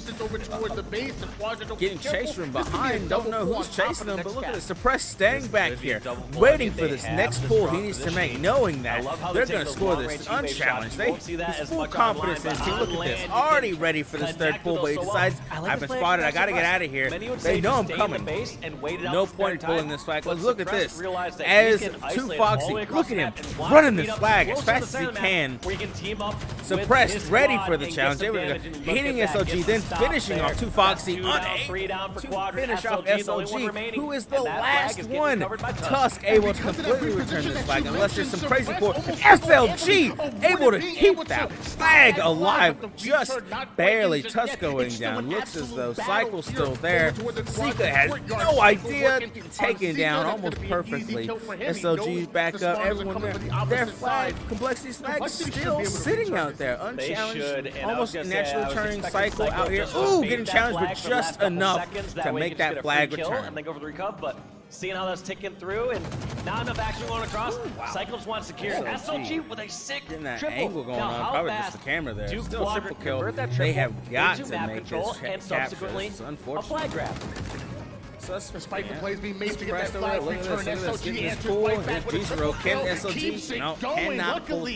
Getting chased from behind. Don't know who's chasing them, but look at it. Suppress staying back here. Waiting for this next pull he needs to make, knowing that they're going to score this unchallenged. They have full confidence in his team. Look at this. Already ready for this 3rd pull, but he decides I've been spotted. about it. I got to get out of here. They know I'm coming. No point in pulling this flag. Look at this. As 2Foxy, look at him running this flag as fast as he can. Suppressed, ready for the challenge. Hitting SLG, then finishing off 2Foxy. Unable to finish off SLG, who is the last one. Tusk able to completely return this flag unless there's some crazy core. SLG able to keep that flag alive just barely. Tusk going down. Looks as though Cycle's still there. Sika has no idea. Taken down almost perfectly. SLG's back up. Everyone there. Their flag, Complexity's flag, still sitting out there. Unchallenged. Almost naturally turning Cycle out here. Ooh, getting challenged, but just enough to make that flag return. And then go for the recov, but seeing how that's ticking through and not enough action going across. Cycles wants to secure SLG with a sick triple. Angle going on, probably just the camera there. Still triple kill. They have got to make this and subsequently a flag grab. Despite the plays being made to get that flag return, SLG answers right back with a triple kill and keeps it going. Luckily,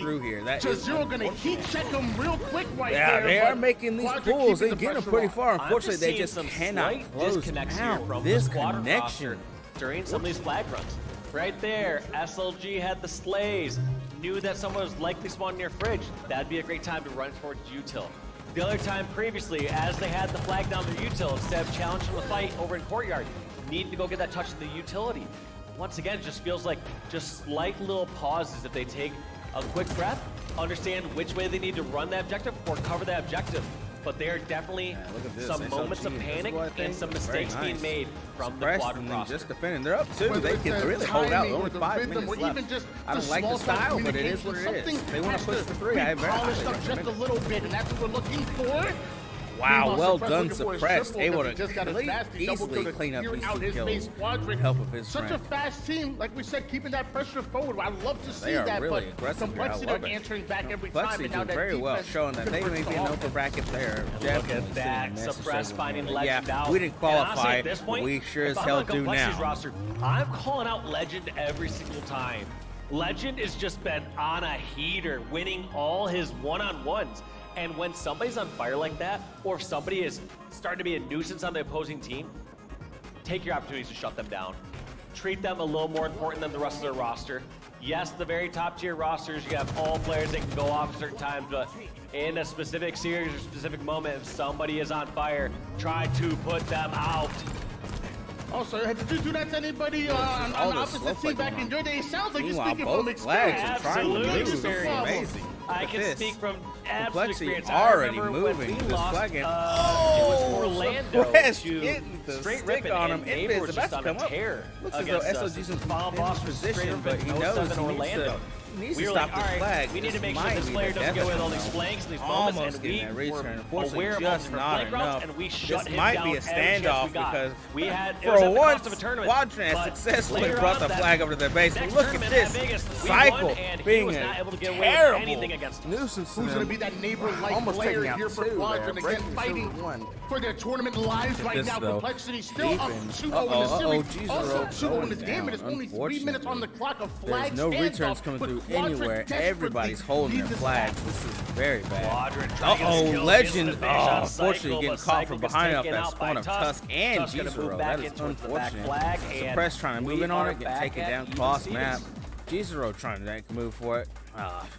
Zero gonna heat check him real quick right there. Yeah, they are making these pulls. They get them pretty far. Unfortunately, they just cannot close out this connection. During some of these flag runs. Right there, SLG had the slays, knew that someone was likely spawning near Fridge. That'd be a great time to run towards util. The other time previously, as they had the flag down their util, instead of challenging the fight over in Courtyard, need to go get that touch to the utility. Once again, it just feels like just slight little pauses if they take a quick breath, understand which way they need to run that objective or cover that objective. But there are definitely some moments of panic and some mistakes being made from the quadrant roster. Just defending. They're up two. They can really hold out. Only 5 minutes left. I don't like the style, but it is what it is. They want to push the 3. I polished up just a little bit, and that's what we're looking for. Wow, well done, Suppressed. Able to easily clean up these 2 kills. Help of his friend. Such a fast team, like we said, keeping that pressure forward. I love to see that, really but Complexity are answering back every time. And now that very well, showing that they may be an upper bracket player. Look at that, Suppressed finding Legend out. We didn't qualify, but we sure as hell do now. Roster, I'm calling out Legend every single time. Legend has just been on a heater, winning all his one-on-ones. And when somebody's on fire like that, or if somebody is starting to be a nuisance on the opposing team, take your opportunities to shut them down. Treat them a little more important than the rest of their roster. Yes, the very top tier rosters, you have all players that can go off at certain times, but in a specific series or specific moment, if somebody is on fire, try to put them out. Also, did you do that to anybody on the opposite team back in your day? It sounds like you're speaking from experience. Absolutely experience. I can speak from absolute experience. Already moving this flag in. Oh, it was Orlando. Getting the stick on him. It's about to come up. Looks as though SLG's in position, but he knows he needs to stop the flag. We need to make sure this player doesn't get away with all these flanks and these moments, and we were aware of all the flank routes, and we shut him down. This might be a standoff because we had for once, Quadrant has successfully brought the flag over to their base. But look at this Cycle being a terrible nuisance. Who's going to be that neighbor-like player here for Quadrant again, fighting for their tournament lives right now? Complexity still up 2-0 in the series. Also 2-0 in this game, and it's only 3 minutes on the clock of flag. There's no returns coming through anywhere. Everybody's holding their flags. This is very bad. Uh-oh, Legend. Oh, unfortunately getting caught from behind off that spawn of Tusk and G0. That is unfortunate. Suppressed trying to move in on it, get taken down, cross map. G0 trying to move for it.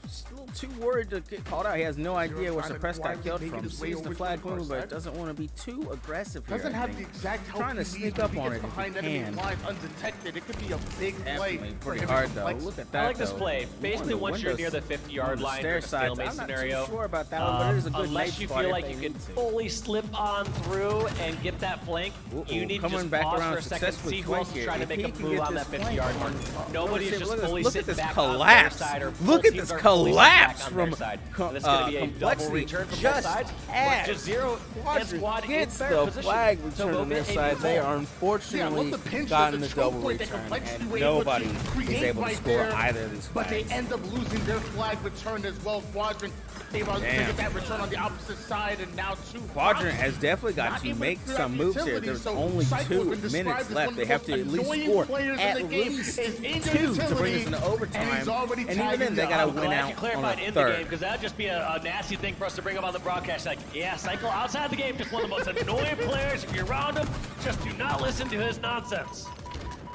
Just a little too worried to get called out. He has no idea where Suppressed got killed from. Sees the flag moving, but doesn't want to be too aggressive here. Doesn't have the exact help trying to sneak up on it if he can. Undetected. It could be a big play. Pretty hard though. Look at that. I like this play. Basically, once you're near the 50-yard line, in a stalemate scenario, I'm not too sure about that one, but it is a good unless you feel like you can fully slip on through and get that flank, you need to just pause for a second, see who else is trying to make a move on that 50-yard mark. Nobody's just fully sitting back on their side, or look at this collapse from Complexity. Just as Zero squad gets the flag return on their side. They are unfortunately gotten the double return, and nobody is able to score either of these flags. But they end up losing their flag return as well. Quadrant able to get that return on the opposite side, and now Quadrant has definitely got to make some moves here. There's only 2 minutes left. They have to at least score at least 2 to bring us into overtime, and even then they got gotta win glad out you clarified on the in third. the game, because that'd just be a nasty thing for us to bring up on the broadcast. Like, yeah, Cycle outside the game, just one of the most annoying players. If you're around him, just do not listen to his nonsense.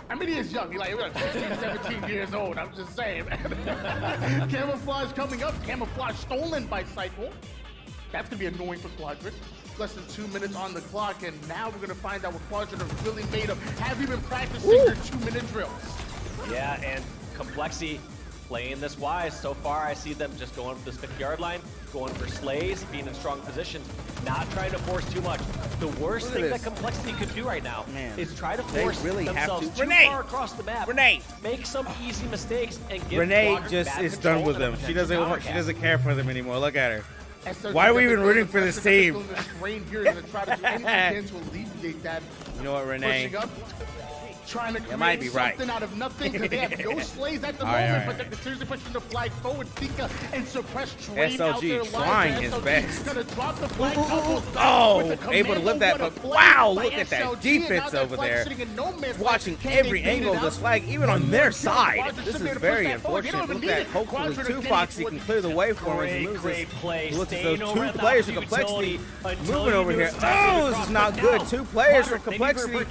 I mean, he is young. He's like 16, 17 years old. I'm just saying. Camouflage coming up. Camouflage stolen by Cycle. That's going to be annoying for Quadrant. Less than 2 minutes on the clock, and now we're going to find out what Quadrant are really made of. Have you been practicing your 2-minute drills? Yeah, and Complexity playing this wise. So far, I see them just going for this 50-yard line, going for slays, being in strong positions, not trying to force too much. The worst thing that Complexity could do right now is try to force themselves too far across the map. Renee! Make some easy mistakes and give Renee Quadrant just bad is control done with of the them. She potential doesn't power gap. care for them anymore. Look at her. Why are we even rooting for this team? Here to try to do anything to alleviate that. You know what, Renee? Pushing up, trying to might create be right. something out of nothing because they have no slays at the moment, but they're seriously pushing the flag forward. Tika and Suppress Train out there SLG trying his best. Gonna drop the flag Able to lift that, but wow, look at that defense over there. Watching every angle of this flag, even on their side. This is very unfortunate. Look at hopefully 2 Foxy can clear the way for him. Looks as though 2 players for Complexity moving over here. Oh, this is not good. 2 players for Complexity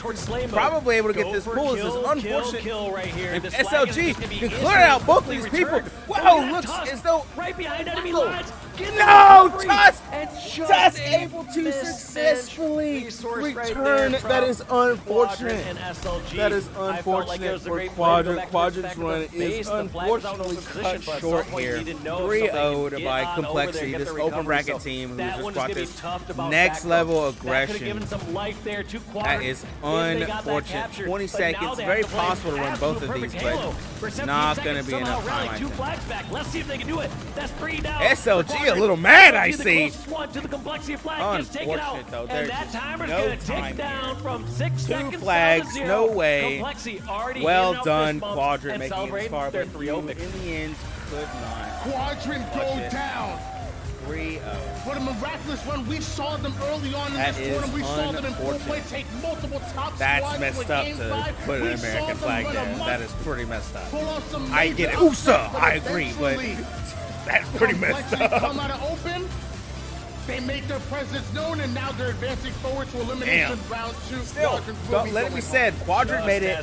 probably able to get this pull. This is unfortunate. If SLG can clear out both of these people. Whoa, looks as though right behind enemy lines. No, Tusk able to successfully return. That is unfortunate. That is unfortunate for Quadrant. Quadrant's run is unfortunately cut short here. 3-0 by Complexity, this open bracket team who just brought this next level aggression. That is unfortunate. 20 seconds, very possible to run both of these, but not going to be enough time, I think. Let's see if they can do it. That's 3 down. SLG a little mad, I see. One to the Complexity flag gets taken out, though. and that timer's gonna tick down from 6 seconds 2 flags, down to 0. no way. Well done, Quadrant, Quadrant, making it far, but you, in the end, could not. Quadrant go down. 3-0. What a miraculous run. We saw them early on in this tournament. We saw them in full play take multiple top That's squads messed up game to 5. put an We American saw flag them there. run amok, That is pretty messed up. pull off some I get it. major USA, upsets, but I agree, but eventually that's pretty messed Complexity up. come out of open. They make their presence known, and now they're advancing forward to elimination round 2. Still, let it be said, Quadrant made it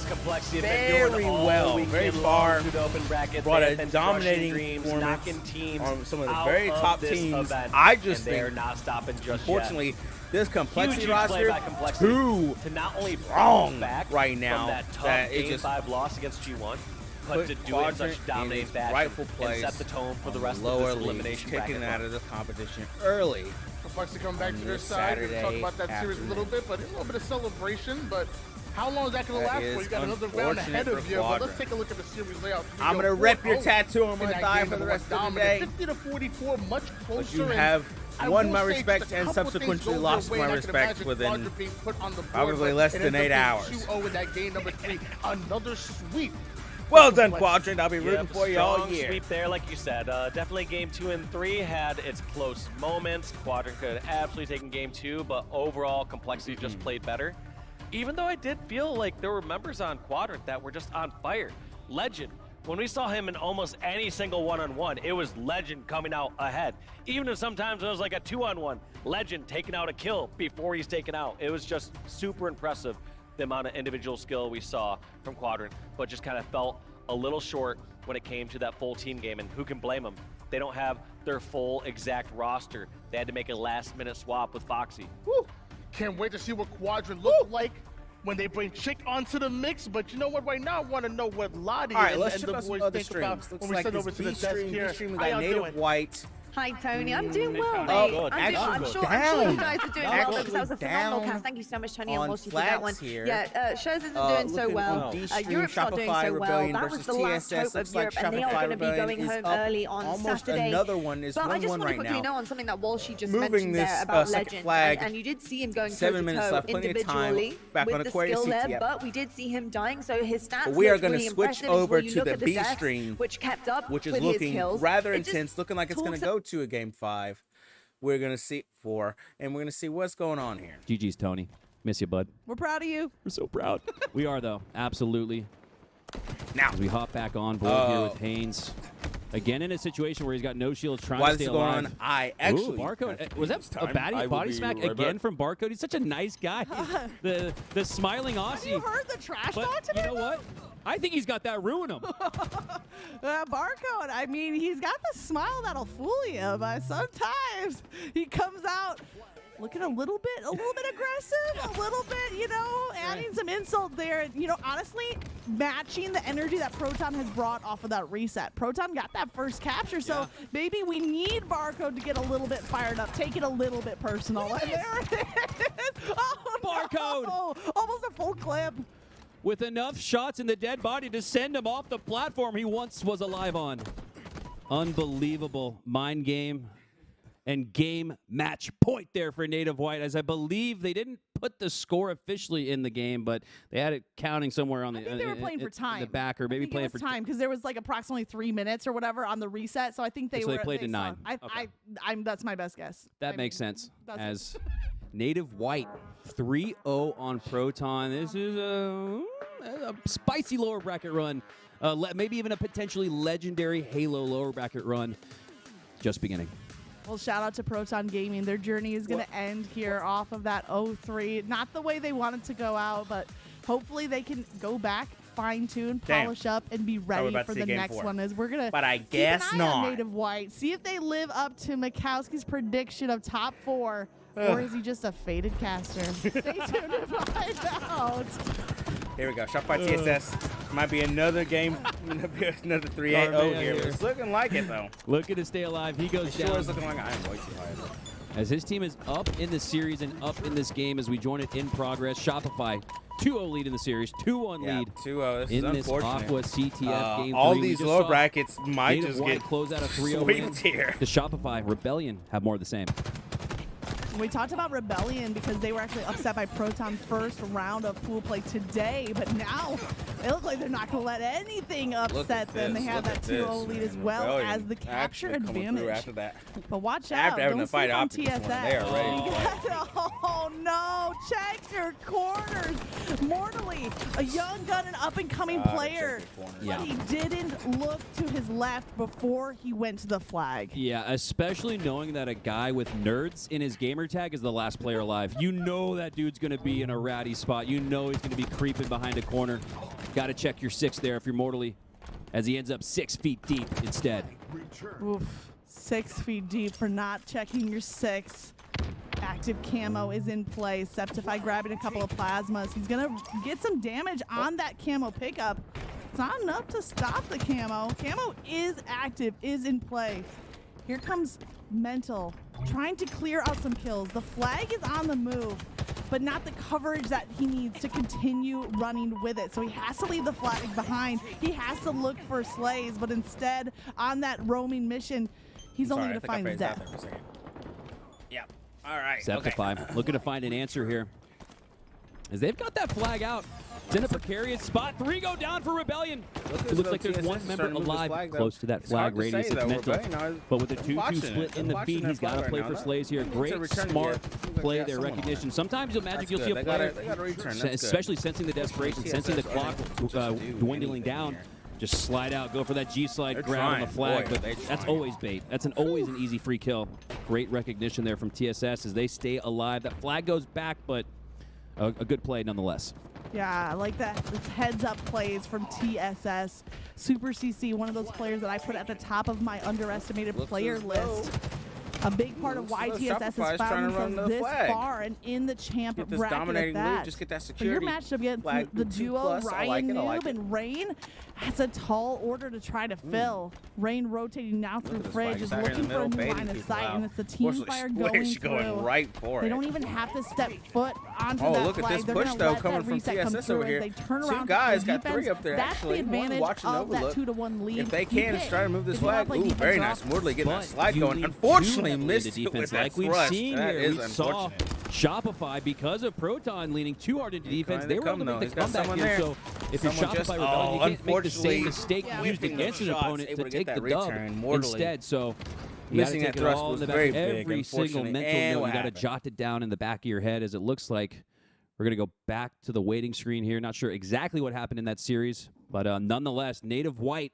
very well, very far, brought a dominating performance on some of the very top teams. I just think, unfortunately, this Complexity roster too strong right now that it just 5 loss against G1. put to do it in such Quadrant dominating in his fashion rightful place, and set the tone for the rest lower of this elimination league, kicking bracket. out of the competition early. Complexity come back to their side. We'll talk about that series a little bit, but a little bit of celebration. But how long is that going to last for? You got another round ahead of you. But let's take a look at the series layout. I'm going to rep your tattoo on my thigh for the rest of the day. 50-44, much closer. But you have won my respect and subsequently lost my respect within probably less than 8 hours. 2-0 in that game number 3. Another sweep. Well done, Quadrant. I'll be rooting for you all year. Sweep there, like you said. Definitely game 2 and 3 had its close moments. Quadrant could have absolutely taken game 2, but overall, Complexity just played better. Even though I did feel like there were members on Quadrant that were just on fire. Legend. When we saw him in almost any single one-on-one, it was Legend coming out ahead. Even if sometimes it was like a 2-on-1, Legend taking out a kill before he's taken out. It was just super impressive, the amount of individual skill we saw from Quadrant, but just kind of felt a little short when it came to that full team game, and who can blame them? They don't have their full exact roster. They had to make a last-minute swap with Foxy. Woo. Can't wait to see what Quadrant look like when they bring Chick onto the mix. But you know what? Right now, I want to know what Lottie and the boys think about when we send over to the desk here. How y'all doing? White. Hi, Tony. I'm doing well, mate. Oh, I'm sure you guys are doing well, because that was a phenomenal cast. Thank you so much, Tony and Walshy, for that one. Here. Yeah, Shows isn't doing so well. Europe's not doing so well. That was the last hope of Europe, and they are going to be going home early on Saturday. Another one is but I just want to quickly know on something that Walshy just mentioned there about Legend, and you did see him going toe-to-toe individually with the skill there, but we did see him dying, so his stats we are going to switch over to the B stream, which kept up which is with his looking kills. rather intense, looking like it's going to go to a game 5. We're going to see 4, and we're going to see what's going on here. GG's, Tony. Miss you, bud. We're proud of you. We're so proud. We are, though. Absolutely. Now, as we hop back on board here with Haynes. Again, in a situation where he's got no shields, trying While to this stay is going alive. on, I actually... Ooh, Barcode. Was that a I will body be smack right again back. from Barcode? He's such a nice guy. the smiling Aussie. Have you heard the trash But talk today? you know what? I think he's got that ruin him. Barcode, I mean, he's got the smile that'll fool you, but sometimes he comes out looking a little bit aggressive, a little bit, you know, adding some insult there. You know, honestly, matching the energy that Proton has brought off of that reset. Proton got that first capture, so maybe we need Barcode to get a little bit fired up, take it a little bit personal. And there it is. Oh, Barcode. No. Almost a full clip. With enough shots in the dead body to send him off the platform he once was alive on. Unbelievable mind game and game match point there for Native White, as I believe they didn't put the score officially in the game, but they had it counting somewhere on the. I think they were playing for time. The back, or maybe playing for time because there was like approximately 3 minutes or whatever on the reset. So I think they So were. they played to 9. That's my best guess. That makes sense. that's As Native White 3-0 on Proton. This is a spicy lower bracket run. Maybe even a potentially legendary Halo lower bracket run. Just beginning. Well, shout out to Proton Gaming. Their journey is going to end here off of that 0-3. Not the way they wanted to go out, but hopefully they can go back, fine-tune, polish up, and be ready for the next one. As we're going to But I guess keep an eye on not. Native White. See if they live up to Mikowski's prediction of top 4, or is he just a faded caster? Stay tuned to find out. Here we go. Shopify TSS. Might be another game. Another 3-8-0 here. It's looking like it, though. Looking to stay alive. He goes down. Sure is looking like I am way too high. As his team is up in the series and up in this game as we join it in progress. Shopify, 2-0 lead in the series, 2-1 lead 2-0. This in is this Aqua CTF game. All 3. these low brackets might Native just White get close out a 3-0 win. here. The Shopify Rebellion have more of the same. We talked about Rebellion because they were actually upset by Proton's first round of pool play today, but now it looks like they're not going to let anything upset them. They have that 2-0 lead as well as the capture advantage. After that. But watch out, don't sleep on TSS. They are ready. Oh no, check your corners. Mortally, a young gun and up-and-coming player, but he didn't look to his left before he went to the flag. Yeah, especially knowing that a guy with nerds in his gamer tag is the last player alive. You know that dude's going to be in a ratty spot. You know he's going to be creeping behind a corner. Got to check your 6 there if you're Mortally, as he ends up 6 feet deep instead. Oof, 6 feet deep for not checking your 6. Active camo is in play. Septify grabbing a couple of plasmas. He's going to get some damage on that camo pickup. It's not enough to stop the camo. Camo is active, is in play. Here comes Mental, trying to clear out some kills. The flag is on the move, but not the coverage that he needs to continue running with it. So he has to leave the flag behind. He has to look for slays, but instead, on that roaming mission, he's only going to find death. Yeah. All right. Septify looking to find an answer here, as they've got that flag out. It's in a precarious spot. 3 go down for Rebellion. It looks like there's one member alive close to that flag radius. It's Mental. But with the 2-2 split in the feed, he's got to play for slays here. Great, smart play there, recognition. Sometimes you'll you'll see a player, especially sensing the desperation, sensing the clock dwindling down, just slide out, go for that G-slide, grab on the flag. But that's always bait. That's always an easy free kill. Great recognition there from TSS as they stay alive. That flag goes back, but a good play nonetheless. Yeah, I like that. This heads-up plays from TSS. Super CC, one of those players that I put at the top of my underestimated player list. A big part of why TSS has found themselves this far and in the champ bracket at that. Just get that But your security. matchup against the duo, Ryan Noob and Rain, that's a tall order to try to fill. Rain rotating now through Fridge, is looking for a new line of sight, and it's the team fire going through. Right for They it. don't even have to step foot onto Oh, that look at flag. this They're push, gonna though, let coming that from reset come TSS through over as here. they turn Two around guys for got defense. 3 up there, That's actually. the One advantage watching of that overlook. 2-1 lead. If they You can, pick. try to move this If you wanna flag. play Ooh, very defense nice. Mortally getting that But slide you going. lead Unfortunately, too missed heavily it into with defense that like we've thrust. seen That here. is We saw unfortunate. Shopify, because of Proton leaning too hard into defense, trying they to were able come, to though. make He's the got comeback someone here. there. So if you're Someone Shopify just- Rebellion, you can't make the same unfortunately, mistake used whipping against those an shots, opponent able to to get take that the dub return. Mortally. instead. So you Missing gotta take that it thrust all in was the back. very big, Every single unfortunately. mental And note, what you got to happened? jot it down in the back of your head, as it looks like we're going to go back to the waiting screen here. Not sure exactly what happened in that series, but nonetheless, Native White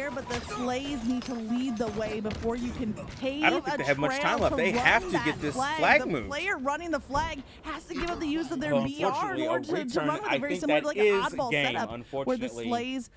there, but the Slays need to lead the way before you can pave I don't think they have much time left. They have to get this flag moved. The player running the flag has to give up the use of their VR in unfortunately, order to return, run with I it. Very think similar that to like an is oddball game, setup where the unfortunately. Slays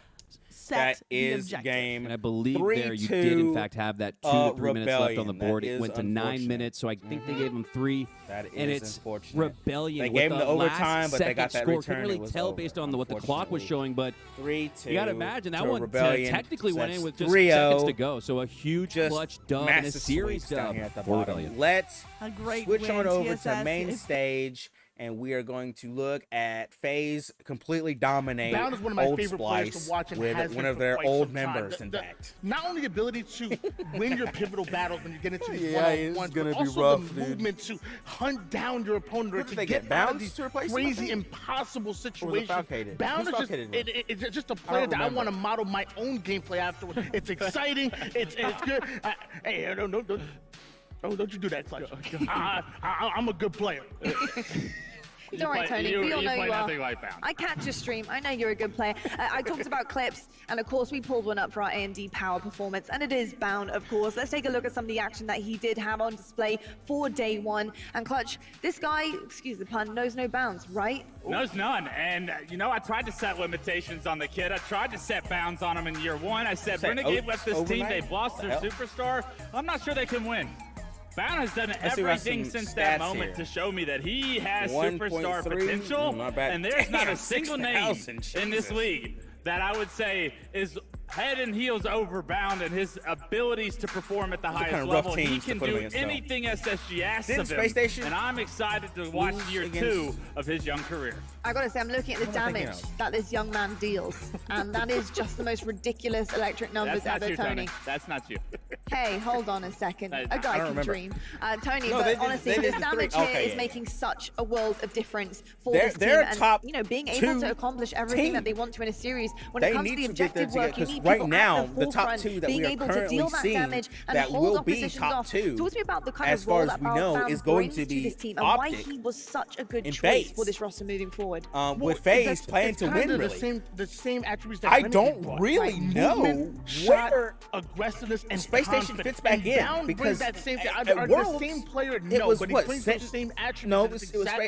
set That the is objective. game. And I believe 3-2, there you did, in fact, have that 2 to 3 minutes left on the Rebellion. board. That It went is to 9 unfortunate. minutes, so I think they gave him 3. That and is it's unfortunate. Rebellion. They with gave him the overtime, last but they got that score. return. Couldn't really It was tell over, based on what the clock was showing, but 3-2. you got to imagine that to one Rebellion. technically So went in that's with just 3-0. seconds to go. So a huge Just clutch dub and a massive series sweeps down dub here at the for bottom. Rebellion. Let's A great switch win, on over to TSS. main stage, and we are going to look at FaZe completely dominate Bound is one of my Old favorite Splice players to watch and with has one been of for their quite old some time. members, in fact. Not only the ability to win your pivotal battles when you get into these Yeah, it's one-on-ones, gonna but be also rough, the dude. movement to hunt down your opponent or What did to they get get, out of Bounds these to replace him, I crazy, think? impossible Or was it situations. Falcated? Bound Who's is just, Falcated? it's just a player that I want to model my own gameplay afterwards. It's exciting. it's good. Hey, don't you do that, Clutch. I'm a good player. It's all right, Tony. We all know you are. nothing like Bound. I catch your stream. I know you're a good player. I talked about clips, and of course, we pulled one up for our A&D power performance, and it is Bound, of course. Let's take a look at some of the action that he did have on display for day one. And Clutch, this guy, excuse the pun, knows no bounds, right? Knows none. And, I tried to set limitations on the kid. I tried to set bounds on him in year one. I said, Renegade left this team. They've lost their superstar. I'm not sure they can win. Bound has done everything since that moment to show me that he has superstar potential, and there's not a single name in this league that I would say is head and heels over Bound and his abilities to perform at the highest level. He can do anything SSG asks of him, and I'm excited to watch year 2 of his young career. I gotta say, I'm looking at the damage that this young man deals, and that is just the most ridiculous electric numbers ever, Tony. That's not you. Hey, hold on a second. A guy can dream. Tony, No, but honestly, this damage here is making such a world of difference for this team. They're And, top being able to accomplish everything that they want to in a series. When it comes to the objective work, you need right people now, at the top 2 that being we are able to currently deal that seeing damage and that hold will be oppositions top off. 2, Talk to me about the kind as of far role as that we know, Bound is going brings to be this team and why Optic he was such a good and choice FaZe. for this roster moving forward. With FaZe playing to win, really. The same attributes that I Renegade don't brought. really know Movement, shot, where aggressiveness, and Space Station confidence. fits back And in Bound brings because that same thing. at Are Worlds, the same player? it No, was but what, he brings Sen- those same attributes. No, That's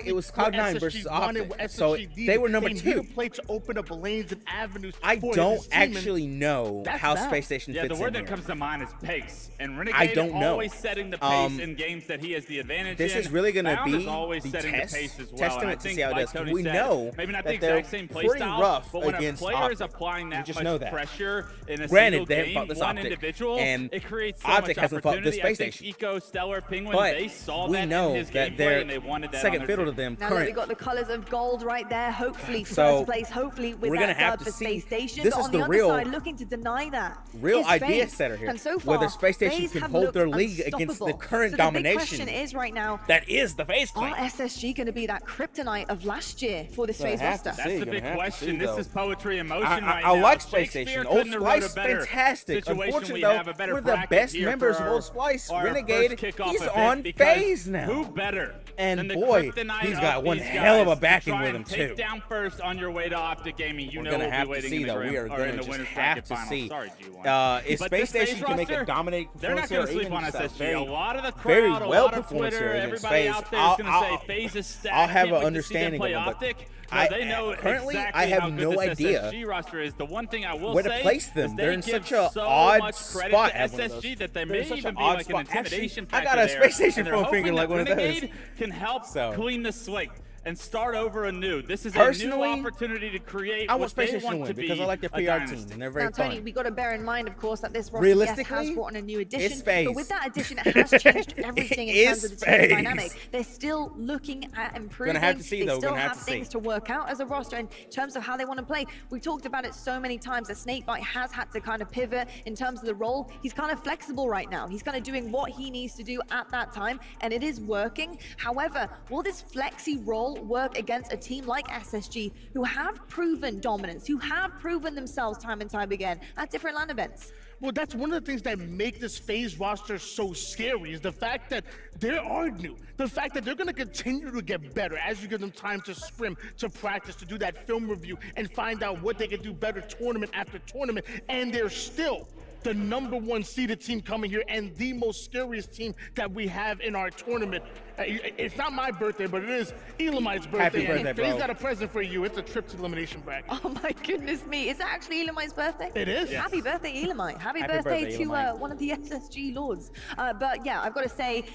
it was what Cloud9 SSG versus wanted, Optic. what So SSG they were needed. number They 2. needed a play to open up lanes and avenues. I for don't this team, and actually know that's how Bound. Space Station fits the word in that here. comes to mind is pace. And Renegade I don't is know. always setting the pace in games that he has the advantage This in. is really going to Bound be is always the setting the pace as well. testament And I to think, see how it like does. Tony We said, know maybe not that the they're exact same play pretty style, rough but when a against player is Optic. applying We that just much know that. pressure in a Granted, single they haven't game, fought this one Optic, individual, and it creates so Optic much hasn't fought this opportunity. Space I think Station. Eco, Stellar, Penguin, But they saw we that know in his that gameplay they're and they wanted that second on fiddle their to them Now look, we current. got the colors of gold right there. Hopefully, So, first place. Hopefully, with we're that gonna have dub to for see. Space Station. This but is on the the real- other side, looking to deny that. Real is idea FaZe. setter here. And so far, Whether Space Station FaZe can have hold their looked league against the unstoppable. current so domination. The big question is right now, That is the FaZe claim. are SSG going to be that kryptonite of last year for this FaZe roster? That's the big question. This is poetry in motion right I now. like Space Shakespeare Station. Old couldn't have wrote a Splice, better fantastic. situation. Unfortunately, We have a better one of the bracket best here members for of Old Splice, our Renegade, first kickoff he's event on because FaZe now. Who better? And than the boy, kryptonite he's got of one these hell of a guys to backing try with and him, take too. down first on your way to Optic Gaming. You We're know gonna we'll have be waiting to see, in the though. We are or going in to the just winners have bracket to final. see. Sorry, G1. If But Space this Station FaZe can make a roster, dominating they're not performance going to here, sleep on even SSG. very- A lot of the very crowd, a well lot of performance Twitter, here against everybody FaZe. out there is going to say FaZe is stacked. I'll have Can't an wait to see them understanding play of them, but Optic. No, they know currently, exactly I have how good no this idea SSG roster is. The one thing I will where to say place them. is They're they in give such a so odd much credit spot to at one of SSG those. that they They're may in such even an be odd like spot. an intimidation Actually, I factor got a there. Space Station And they're phone hoping finger like that one of those. Renegade can help So. clean the slate and start over anew. This is a Personally, new opportunity to create I want what Space they Station to want win to be because I like their a PR dynasty. team and they're very Now, Tony, fun. we got to bear in mind, of course, that this roster Realistically, has brought in a new addition. it's FaZe. But with that addition, it has changed everything in It terms is of the team's FaZe. dynamic. They're still looking at improving. have to see, they though. still Gonna have have to see. things to work out as a roster in terms of how they want to play. We've talked about it so many times that Snakebite has had to kind of pivot in terms of the role. He's kind of flexible right now. He's kind of doing what he needs to do at that time, and it is working. However, will this flexi role work against a team like SSG, who have proven dominance, who have proven themselves time and time again at different LAN events? Well, that's one of the things that make this FaZe roster so scary is the fact that they are new. The fact that they're going to continue to get better as you give them time to scrim, to practice, to do that film review, and find out what they can do better tournament after tournament. And they're still the #1 seeded team coming here and the most scariest team that we have in our tournament. It's not my birthday, but it is Elamite's birthday. Happy birthday, and bro. Faye's got a present for you. It's a trip to elimination bracket. Oh my goodness me. Is that actually Elamite's birthday? It is. Yes. Happy birthday, Elamite. Happy birthday to one of the SSG lords. But yeah, I've got to say,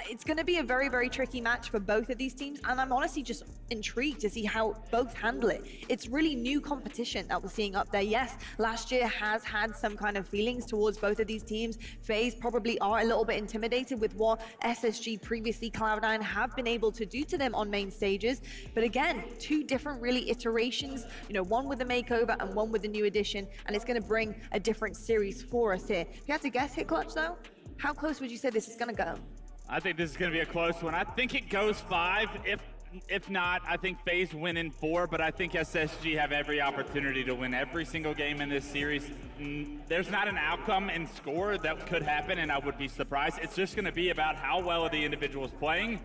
it's going to be a very, very tricky match for both of these teams. And I'm honestly just intrigued to see how both handle it. It's really new competition that we're seeing up there. Yes, last year has had some kind of feelings towards both of these teams. FaZe probably are a little bit intimidated with what SSG previously Cloud9 have been able to do to them on main stages. But again, two different really iterations, you know, one with the makeover and one with the new edition, and it's going to bring a different series for us here. If you had to guess here, Clutch, though, how close would you say this is going to go? I think this is going to be a close one. I think it goes 5. If not, I think FaZe win in 4, but I think SSG have every opportunity to win every single game in this series. There's not an outcome and score that could happen, and I would be surprised. It's just going to be about how well are the individuals playing.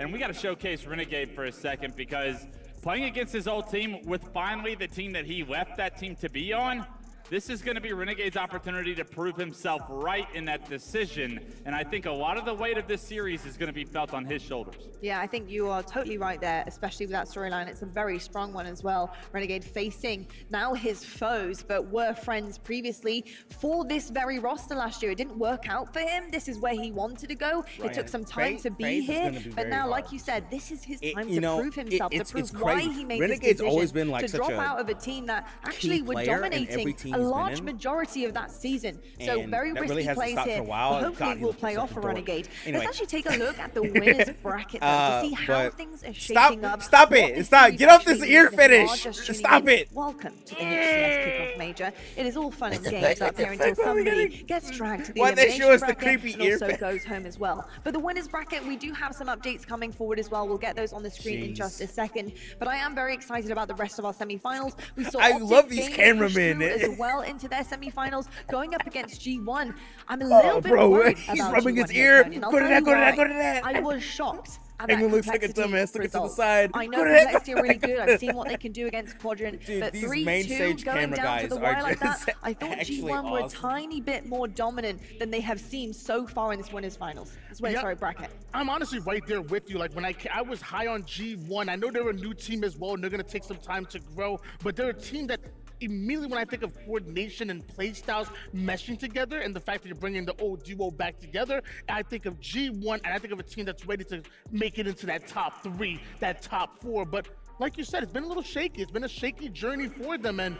And we got to showcase Renegade for a second, because playing against his old team with finally the team that he left that team to be on, this is going to be Renegade's opportunity to prove himself right in that decision. And I think a lot of the weight of this series is going to be felt on his shoulders. Yeah, I think you are totally right there, especially with that storyline. It's a very strong one as well. Renegade facing now his foes, but were friends previously for this very roster last year. It didn't work out for him. This is where he wanted to go. Right. It took some time to be here, but now, like you said, this is his time to prove himself, to prove why he made Renegade's this decision always been like to drop out of a team that actually were dominating a large majority of that season. So And very that risky really hasn't plays stopped for here. a while. But hopefully God, it he will looks play like off a for dork. Renegade. Anyway. Let's actually take a look at the winners bracket though, to see how but things are shaping up. Stop what it! this Stop! series Get off this actually ear means if you are finish! just tuning Stop in. it! Welcome to the HCS Kickoff Major. It is all fun and games up here until somebody gets dragged to the Why they elimination show us the bracket creepy and ear also finish? goes home as well. But the winners bracket, we do have some updates coming forward as well. We'll get those on the screen in just a second. But I am very excited about the rest of our semifinals. We saw I Optic love these Gaming push cameramen. through as well into their semifinals, going up against G1. I'm a little bit bro, worried he's about rubbing G1 his here, ear. Tony, and I'll Go to tell that, you go to that, why. go to that. I was shocked at England that looks like a complexity dumbass. Look to the result. side. I know Go to that, complexity go are really to good. that. I've seen what they can do against Quadrant. Dude, But these 3-2 main stage going camera down to guys the are wire like that, just I thought actually G1 were a awesome. tiny bit more dominant than they have seemed so far in this winners finals. Sorry, bracket. I'm honestly right there with you. Like when I was high on G1, I know they're a new team as well, and they're gonna take some time to grow. But they're a team that immediately, when I think of coordination and play styles meshing together, and the fact that you're bringing the old duo back together, I think of G1, and I think of a team that's ready to make it into that top 3, that top 4. But like you said, it's been a little shaky. It's been a shaky journey for them, and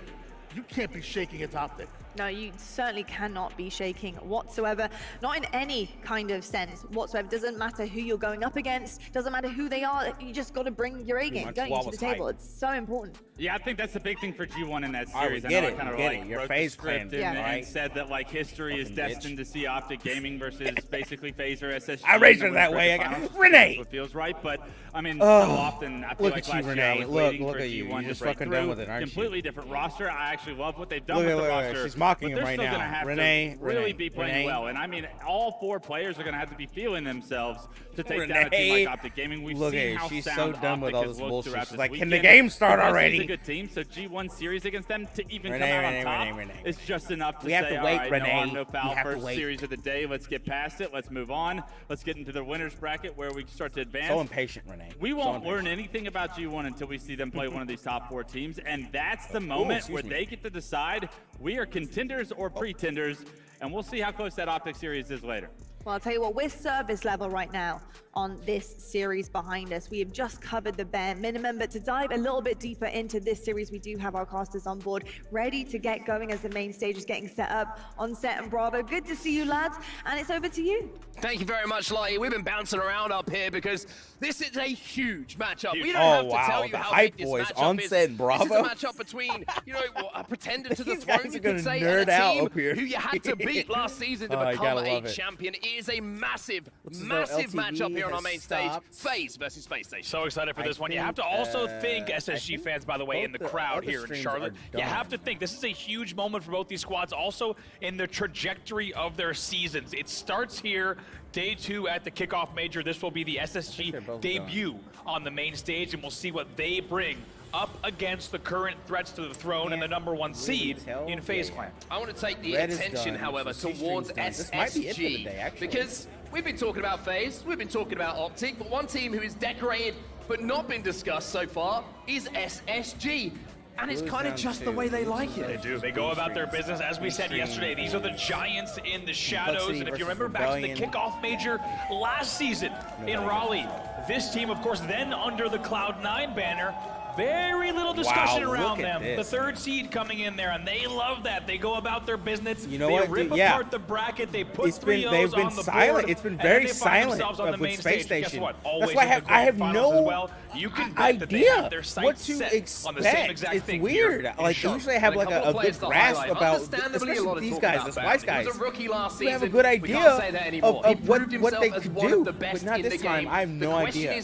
you can't be shaking at Optic. No, you certainly cannot be shaking whatsoever. Not in any kind of sense whatsoever. Doesn't matter who you're going up against. Doesn't matter who they are. You just got to bring your A game, don't you, to the table. It's so important. Yeah, I think that's the big thing for G1 in that All right, series. we get I know it, I kind of we get like it. Your wrote the FaZe script clan, and right? said that like history is Fucking destined to see Optic Gaming versus basically FaZe or SSG. I raised in her the that winners way. bracket finals. Renee! That's what feels right, but I mean, Oh, so often I feel look like at you, last year I Renee. was Look waiting for at you. G1 You're to just break fucking through. done with it, aren't you? Completely different roster. I actually love what they've done Look with at- the look at- roster. she's mocking but him they're right still now. gonna have Renee, to really Renee, be playing Renee. well, and I mean, all 4 players are going to have to be feeling themselves to take down a team Renee, like Optic Gaming. We've look seen at her. how She's so sound done with Optic all has this looked bullshit. throughout She's this like, can weekend. the game start But already? It's a good team, so G1 series against them to even Renee, come out Renee, on top Renee. is just enough to We have say, to all wait, right, Renee. no harm, no We foul, have to first wait. series of the day. Let's get past it. Let's move on. Let's get into the winners bracket where we start to advance. So impatient, Renee. We So won't impatient. learn anything about G1 until we see them play one of these top 4 teams, and that's the moment excuse where me. they get to decide we are contenders or pretenders, and we'll see how close that Optic series is later. Well, I'll tell you what, we're service level right now on this series behind us. We have just covered the bare minimum, but to dive a little bit deeper into this series, we do have our casters on board, ready to get going as the main stage is getting set up on Set and Bravo. Good to see you, lads, and it's over to you. Thank you very much, Lottie. We've been bouncing around up here because this is a huge matchup. We don't Oh, have to wow, tell you the how hype big this boys matchup on is. Set and Bravo. This is a matchup between, a pretender to the These throne, guys are you gonna could say, nerd and a out team up here. who you had to beat last season to Oh, you become gotta a love it. champion. It is a massive, Looks as though massive LTV matchup here on our has main stopped. stage. FaZe versus Space Station. So excited for this one. You have to also think, SSG fans, by the way, in the crowd here in Charlotte, you have to think this is a huge moment for both these squads, also in the trajectory of their seasons. It starts here, day 2 at the kickoff major. This will be the SSG debut on the main stage, and we'll see what they bring up against the current threats to the throne and the #1 seed in FaZe Clan. I want to take the Red is attention, done. however, towards This might be it for the SSG, day, actually. because we've been talking about FaZe, we've been talking about Optic, but one team who is decorated but not been discussed so far is SSG. And it's kind of just the way they like it. They do. They go about their business. As we said yesterday, these are the giants in the shadows. And if you remember back to the kickoff major last season in Raleigh, this team, of course, then under the Cloud9 banner, very little discussion around them. The 3rd seed coming in there, and they love that. They go about their business. You know they what? rip apart the bracket. They put They've been silent. It's been very silent with Space Station. That's why I have no idea what to expect. It's weird. Like usually I have like a good grasp about, especially these guys, the Spice guys. We have a good idea of what they could do, but not this time. I have no idea.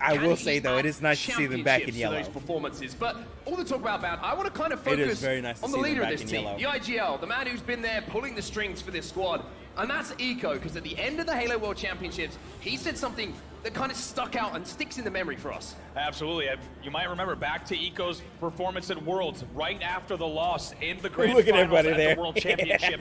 I will say though, it is nice to see them back in yellow. Performances, but all the talk about I want to kind of focus on the leader of this team, Yugioh, the man who's been there pulling the strings for this squad, and that's Eco, because at the end of the Halo World Championships, he said something that kind of stuck out and sticks in the memory for us. Absolutely. You might remember back to Eco's performance at Worlds, right after the loss in the Grand Finals at the World Championship.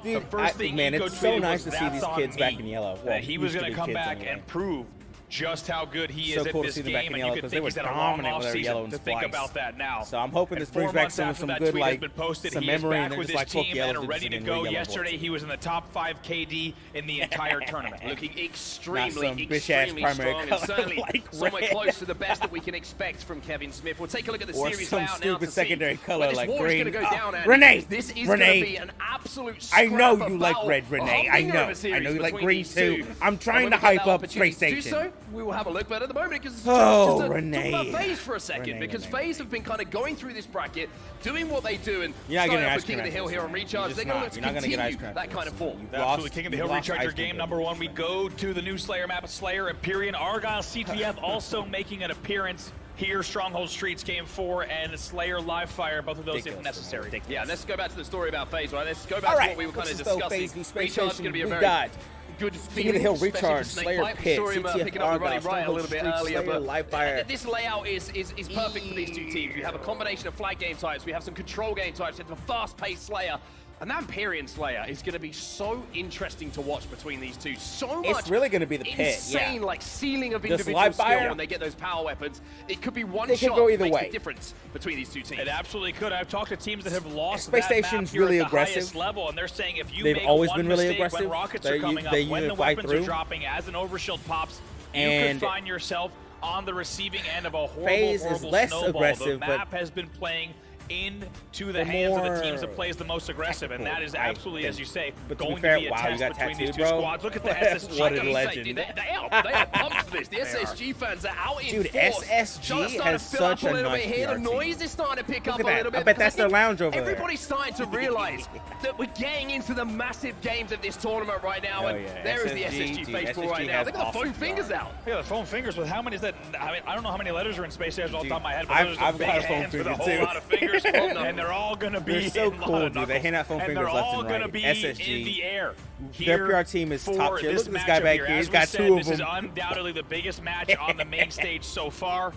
Dude, the first thing Eco it's so nice to was, see these kids back in yellow. Well, he was going to come back and prove just how good he is at this game, and you could think he's had a long offseason to think about that now. So I'm hoping this brings back some good, like, some memory, and with his team and ready to go. Yesterday, he was in the top 5 KD in the entire tournament. Looking extremely strong, and certainly somewhere close to the best that we can expect from Kevin Smith. We'll take a look at the series layout now to see secondary color like green. Renée, this is going to be an absolute I know you like red, Renée. I know you like green too. I'm trying to hype up Space Station. We will have a look, but at the moment, because just Renée. talk about FaZe for a second, because FaZe have been kind of going through this bracket, doing what they do, and starting off with King of the Hill here on Recharge. They're going to continue that kind of form. Absolutely, King of the Hill Recharge your game #1. We go to the new Slayer map, Slayer, Empyrean, Argyle, CTF also making an appearance here. Stronghold Streets game 4 and Slayer Live Fire, both of those if necessary. Yeah, let's go back to the story about FaZe, right? Let's go back to what we were kind of discussing. Recharge is going to be a very good King of the Hill Recharge, Slayer Pit, picking up everybody right a little bit earlier, but Live Fire. This layout is perfect for these two teams. We have a combination of flag game types, we have some control game types, it's a fast-paced Slayer. And that Empyrean Slayer is going to be so interesting to watch between these two. So much. It's really going to be the pit. Insane, like ceiling of individual skill when they get those power weapons. It could be one shot that makes way. the difference between these two teams. It absolutely could. I've talked to teams that have lost Space Station's really aggressive level, and they're saying if you They've make always one been really mistake aggressive. when rockets are coming up, when the weapons are dropping, as an overshield pops, you could find yourself on the receiving end of a horrible less snowball. aggressive, the map has been playing into the hands of the teams that plays the most aggressive, and that is absolutely, as you say, going to be a test between these two squads. Look at the SSG. What a legend. They are pumped for this. The SSG fans are out in force. SSG has such a nice here. The noise is starting to pick up a little bit. I bet that's their lounge over there. Everybody's starting to realize that we're getting into the massive games of this tournament right now, and there is the SSG faithful right now. Look at the foam fingers out. Yeah, the foam fingers with how many is that? I mean, I don't know how many letters are in Space Station off the top of my head, but I've those are big hands with a whole lot of fingers. And they're all going to be They're so cool, dude. They hand out foam fingers left and right. SSG. In the air. Their PR team is top tier. Look at this guy back here. He's got 2 of them. This is undoubtedly the biggest match on the main stage so far.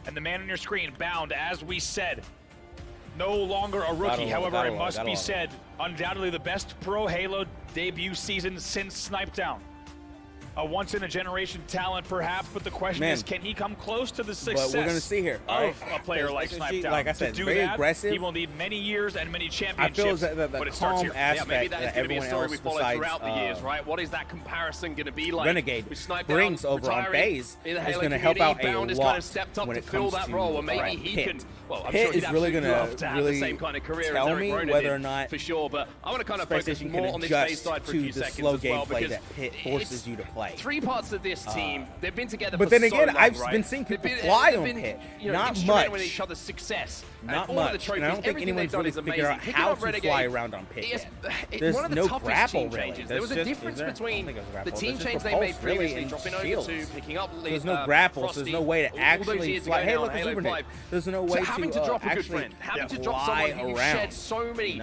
And the man on your screen, Bound, as we said, no longer a rookie. However, it must be said, undoubtedly the best pro Halo debut season since Snipetown. A once-in-a-generation talent, perhaps, but the question is, can he come close to the success we're gonna see here, of a player like Snipetown? Like I said, to do very that, aggressive. He will need many years and many championships. I feel that but the it starts calm here. aspect maybe that is that going to be a everyone story else we follow besides throughout the years, right? What is that comparison going to be like? Renegade brings over on FaZe is going to help out a lot when it comes to role, and maybe he can. Well, I'm Pit sure is really going to have the same kind of career tell as me Eric whether or not for sure. But I want to kind of Space focus Station more can on this FaZe adjust side for a to few the seconds slow as well, gameplay because that Pit forces you to play. 3 parts of this team, they've been together but for then again, so long, I've right? been seeing people fly on Pit. Not much. With each other's success. Not much. And I don't think anyone's really figured out how to fly around on Pit yet. There's no grapple, really. There was a difference between the team change they made previously, dropping over to picking up. There's no grapple, so there's no way to actually fly. Hey, look, it's Ubernet. There's no way to having to drop a good actually friend, having to drop someone who shared so many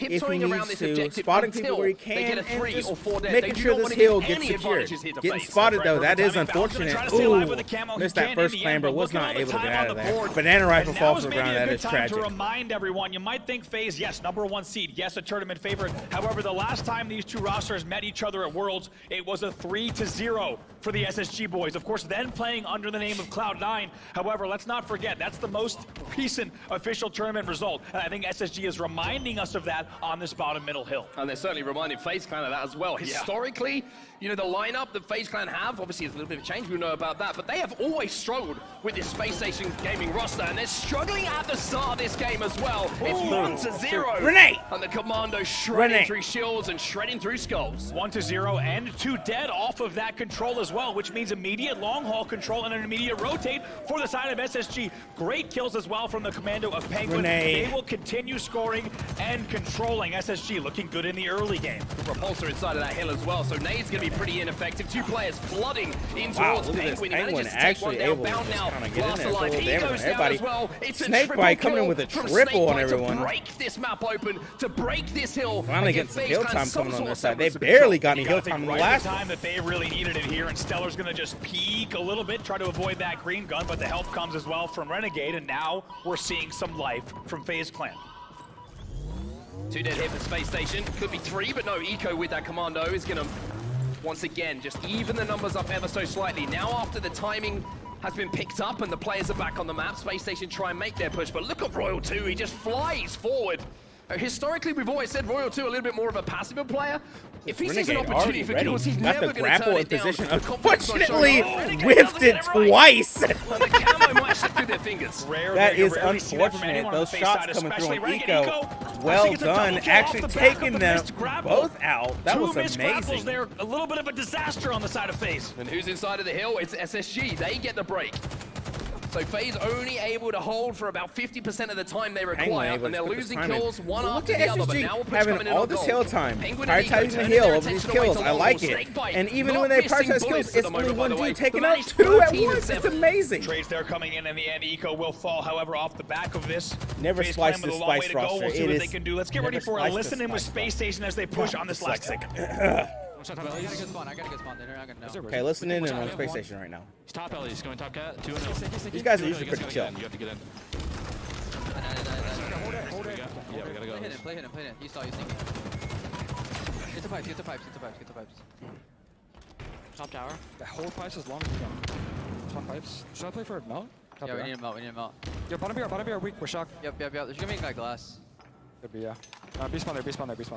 if he tiptoeing around needs this to, objective spotting people until where he they can, get a 3 and or 4 just dead. making They sure do not this want to hill give gets any secured. advantages here to Getting face. spotted though, that is Timing Bound's gonna unfortunate. try to stay alive with Ooh, the camo. He missed can that in first the end, clamber, but was look at not all the able to time get on out of the there. board. Banana rifle And now falls is to the maybe ground, a that good is time tragic. to remind everyone, you might think FaZe, yes, #1 seed, yes, a tournament favorite. However, the last time these two rosters met each other at Worlds, it was a 3-0 for the SSG boys. Of course, then playing under the name of Cloud9. However, let's not forget, that's the most recent official tournament result. And I think SSG is reminding us of that on this bottom middle hill. And they're certainly reminding FaZe Clan of that as well. Historically, You know, the lineup that FaZe Clan have, obviously it's a little bit of a change, we know about that, but they have always struggled with this Space Station Gaming roster, and they're struggling at the start of this game as well. It's 1-0. Renée! And the Commando shredding through shields and shredding through skulls. 1-0 and 2 dead off of that control as well, which means immediate long haul control and an immediate rotate for the side of SSG. Great kills as well from the Commando of Penguin. Renée. They will continue scoring and controlling. SSG looking good in the early game. Repulsor inside of that hill as well, so Nade's going to be pretty ineffective. 2 players flooding in Wow, towards look at this. Penguin. He Penguin manages to take one actually down. able to Bound just now, kind of get in last there, alive. full He damage on goes down everybody. as well. It's a Snakebite coming in triple with a kill from triple on Snakebite everyone. to break this map open, to break this hill. Finally getting some heal time some coming on sort their of side. They semblance of barely control. got any heal time in the Right last the time that they really needed it here, and Stellar's gonna just peek a little bit, try to avoid that green gun, but the help comes as well from Renegade, and now we're seeing some life from FaZe Clan. 2 dead here for Space Station. Could be 3, but no, Eco with that Commando is gonna, once again, just even the numbers up ever so slightly. Now after the timing has been picked up and the players are back on the map, Space Station try and make their push, but look at Royal 2, he just flies forward. Historically, we've always said Royal 2 a little bit more of a passive player. If he sees an opportunity for kills, he's never going to turn it down. Unfortunately, whiffed it twice. The camo might slip through their fingers. That is unfortunate. Those shots coming through on Eco. Well done. Actually taking them both out. That was amazing. There, a little bit of a disaster on the side of FaZe. And who's inside of the hill? It's SSG. They get the break. So FaZe only able to hold for about 50% of the time they require, and they're losing kills one after the other. But now we'll push having coming in all on this goal. hill time, Penguin prioritizing the hill over these kills. I like it. And even when they prioritize kills, it's only one dude taking out 2 at once. It's amazing. Trades there coming in the end. Eco will fall, however, off the back of this. Never FaZe splice this Clan with a long way spice to go. roster. We'll see what they can do. Let's get ready for a listen in with Space Station as they push on this last second. I got a good spawn. They're not gonna know. Okay, listen in and on Space Station right now. He's top alley. He's going top cat. 2-0. These guys are usually pretty chill. You have to get in. Yeah, we gotta go. Play him. You saw, he's thinking. Get the pipes. Top tower. That whole pipes as long as you go. Top pipes. Should I play for a mount? Yeah, we need a mount. Yo, bottom beer, weak. We're shocked. Yep. There's gonna be a guy glass. Could be, yeah. Be spawn there.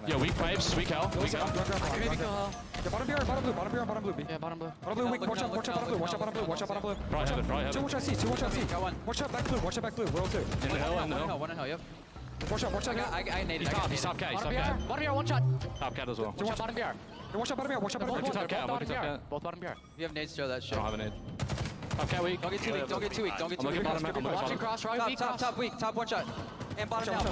Yo, weak pipes, weak hell. Maybe kill hell. Yeah, bottom beer, bottom blue. Yeah, bottom blue. Bottom blue, weak. Watch out, bottom blue. Probably have it. Watch out, C, 2 watch out, C. Got one. Watch out, back blue. Roll 2. In the hill, one in hell, yep. Watch that guy. I naded. He's top cat. Bottom BR, one shot. Top cat as well. Watch out, bottom BR. Watch out, bottom beer. Top cat. Both bottom BR. You have nades, throw that shit. I don't have a nade. Top cat weak. Don't get too weak. I'm looking bottom. Watching cross, right? Weak, top weak. Top one shot. And bottom down.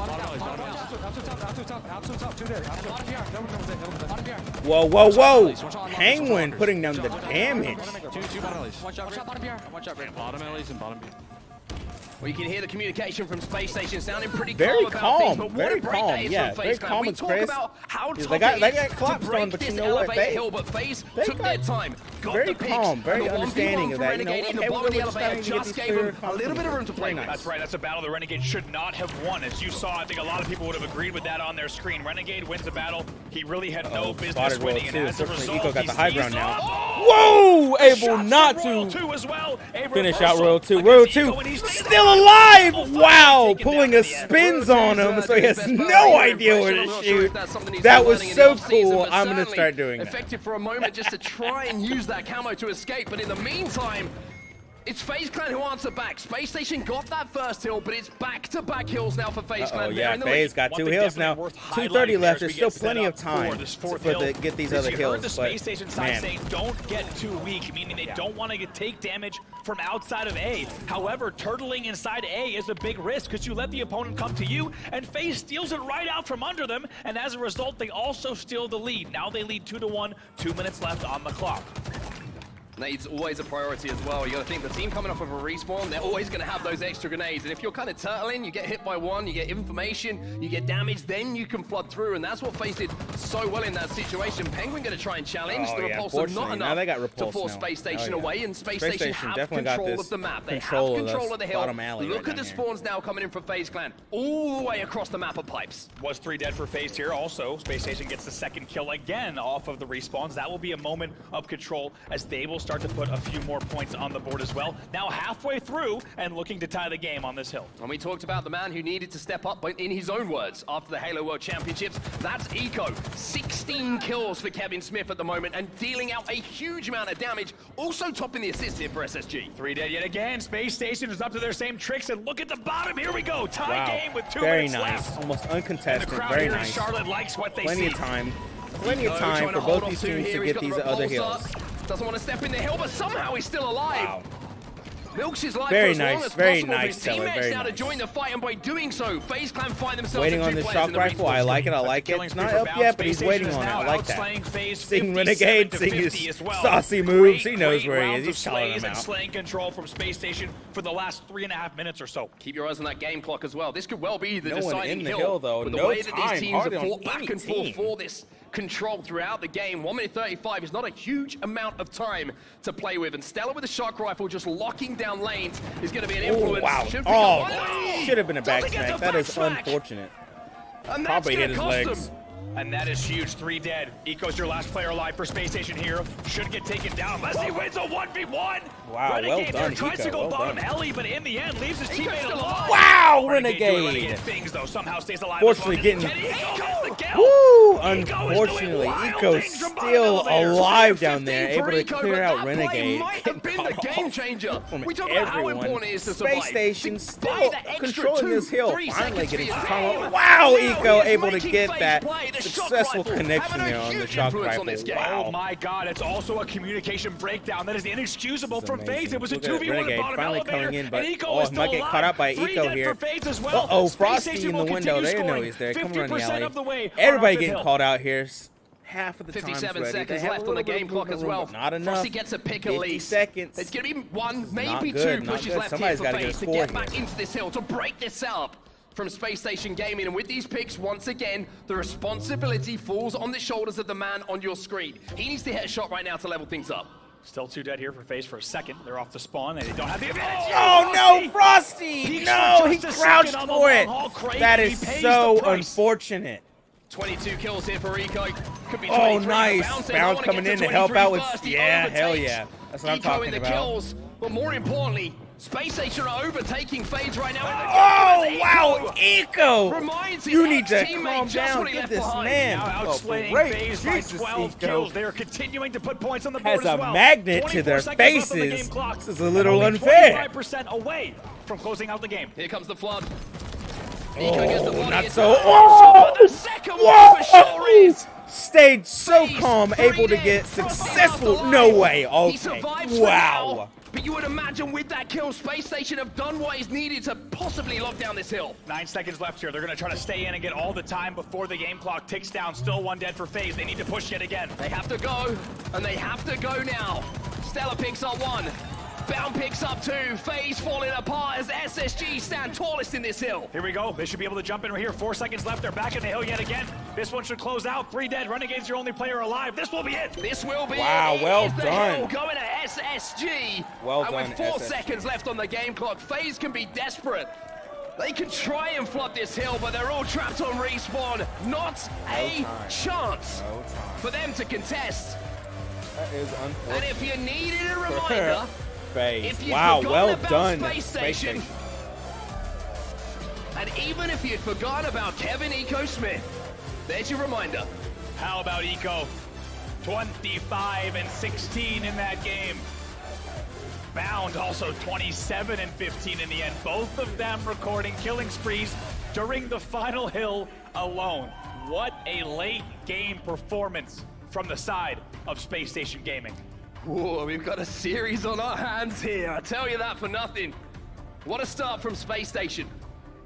Whoa. Penguin putting down the damage. Two bottom alleys. One shot bottom BR. One shot red. Bottom alleys and bottom B. Well, you can hear the communication from Space Station sounding pretty Very calm about things, but very what a break calm, that is yeah, from very FaZe Clan. calm We and talk crisp. about how tough They got it is claps to on, break but this you know what? elevator hill, but FaZe took their time, got very the picks, calm, very and the 1v1 understanding of for that. You know, Renegade in the okay, bottom of the we're just elevator trying to get just these gave clear them a little bit of room to play with. That's right. That's a battle the Renegade should not have won. As you saw, I think a lot of people would have agreed with that on their screen. Renegade wins the battle. He really had no business winning, and as a result, Eco got the high ground now. Oh! Whoa! Able not Royal to 2 as well. finish out Royal 2. Royal 2 still alive! Wow! Pulling a spins on him, so he has no idea where to shoot. That was so cool. I'm going to start doing that. Effective for a moment just to try and use that camo to escape, but in the meantime, it's FaZe Clan who answer back. Space Station got that first hill, but it's back-to-back hills now for FaZe Clan. Oh yeah, FaZe got 2 hills now. 2:30 left. There's still plenty of time to get these other hills. The Space Station side saying don't get too weak, meaning they don't want to take damage from outside of A. However, turtling inside A is a big risk because you let the opponent come to you, and FaZe steals it right out from under them, and as a result, they also steal the lead. Now they lead 2-1, 2 minutes left on the clock. Nade's always a priority as well. You gotta think the team coming off of a respawn, they're always gonna have those extra grenades. And if you're kind of turtling, you get hit by one, you get information, you get damage, then you can flood through. And that's what FaZe did so well in that situation. Penguin gonna try and challenge the repulsor, not enough to force Space Station away. And Space Station have control of the map. They have control of the hill. Look at the spawns now coming in from FaZe Clan, all the way across the map of pipes. Was 3 dead for FaZe here. Also, Space Station gets the second kill again off of the respawns. That will be a moment of control as they will start to put a few more points on the board as well. Now halfway through and looking to tie the game on this hill. And we talked about the man who needed to step up, but in his own words, after the Halo World Championships, that's Eco. 16 kills for Kevin Smith at the moment and dealing out a huge amount of damage, also topping the assists here for SSG. 3 dead yet again. Space Station is up to their same tricks, and look at the bottom. Here we go. Tie game with 2 minutes left. Almost uncontested. And the crowd Very here in nice. Charlotte likes what they Plenty see. of time. Plenty of time for both these teams to get these other hills. Doesn't want to step in the hill, but somehow he's still alive. Wow. Milks his life Very for as long nice, as very possible for nice, his Stellar, teammates very now to nice. join the fight, and by doing so, FaZe Clan find themselves Waiting with on 2 this players shock in the rifle. I like it. I like it. It's not up yet, but he's waiting on it. I like that. Seeing Renegade, seeing his saucy moves. He knows where he is. He's calling him and out. slaying control from Space Station for the last 3.5 minutes or so. Keep your eyes on that game clock as well. This could well be the No one deciding in the hill, though. But the No way that these time, teams have hardly on fought back any and forth team. for this control throughout the game. 1 minute 35 is not a huge amount of time to play with, and Stella with the shock rifle just locking down lanes is going to be an influence. Oh, wow. Should Should have been a back smack. That is unfortunate. And Probably hit his legs. And that is huge. 3 dead. Eco's your last player alive for Space Station here. Should get taken down unless he wins a 1v1. Wow, Renegade well there done, tries Eco, to go well bottom done. Ellie, but in the end leaves his teammate alive. Wow, doing Renegade. things though, somehow stays alive. Fortunately, as well. getting. Eco gets the kill. Woo! Eco is Unfortunately, doing wild Eco's things from bottom still elevator. alive down there, 15 able for to Eco, clear but out that play Renegade. might have been the game changer. From We talk about how everyone. important it is to survive. Space Station To still buy the extra controlling this hill. 2-3 Finally seconds getting for some his time. game. Wow, Now Eco he is able to making get FaZe that play. The shock successful rifle connection having a there on the huge shock influence rifle. on this game. Wow. Oh my god, it's also a communication breakdown. That is inexcusable This is from FaZe. amazing. It was a Look at 2v1 Renegade at bottom finally elevator, coming in, but and Eco oh, is he still might get alive. caught out by 3 Eco dead here. for FaZe as well. Uh-oh, Space Frosty Station in the will window. They continue didn't know scoring. he's there. Coming around the 50% alley. of the way on Everybody up the getting hill. called out here. Half of the time 57 ready. seconds They have left a on the little bit game of clock as movement well. room, but not enough. Frosty gets a pick at 50 least. seconds. It's going to be 1, maybe not 2 good, not pushes good. left Somebody's here for gotta get a FaZe to score get here. back into this hill, to break this up from Space Station Gaming. And with these picks, once again, the responsibility falls on the shoulders of the man on your screen. He needs to hit a shot right now to level things up. Still 2 dead here for FaZe for a second. They're off the spawn and they don't have the advantage. Oh no, Frosty! No, he crouched for it. That is so unfortunate. 22 kills here for Eco. Could be 23. Oh, nice. Bounce Bounce coming in to help out with. First. He Yeah, hell overtakes yeah. That's what I'm Eco talking in the about. kills, but more importantly, Space Station are overtaking FaZe right now. Oh, wow, Eco! Reminds his You need to ex-teammate calm just down. what he Get left this behind. man. Now Oh, outslaying great. FaZe by Jesus, 12 Eco. kills. They are continuing to put points on the board Has as a well. magnet to 24 their seconds left on the faces. game clock. This is a little Only unfair. 25% away from closing out the game. Here comes the flood. Oh, not so. Oh! Whoa! Stayed so calm, able to get successful. No way. He Okay. survives for Wow. now, but you would imagine with that kill, Space Station have done what is needed to possibly lock down this hill. 9 seconds left here. They're going to try to stay in and get all the time before the game clock ticks down. Still 1 dead for FaZe. They need to push yet again. They have to go, and they have to go now. Stella picks up 1. Bound picks up 2. FaZe falling apart as SSG stand tallest in this hill. Here we go. They should be able to jump in right here. 4 seconds left. They're back in the hill yet again. This one should close out. 3 dead. Renegade's your only player alive. This will be it. This will be Wow, it. well It is the done. hill going to SSG. Well and done, with 4 SSG. seconds left on the game clock, FaZe can be desperate. They can try and flood this hill, but they're all trapped on respawn. Not a chance for them to contest. That is unfortunate. And if you needed a reminder, FaZe. if you'd Wow, forgotten well about done. Space Station, and even if you'd forgotten about Kevin Eco Smith, there's your reminder. How about Eco? 25 and 16 in that game. Bound also 27 and 15 in the end. Both of them recording killing sprees during the final hill alone. What a late game performance from the side of Space Station Gaming. Whoa, we've got a series on our hands here. I tell you that for nothing. What a start from Space Station.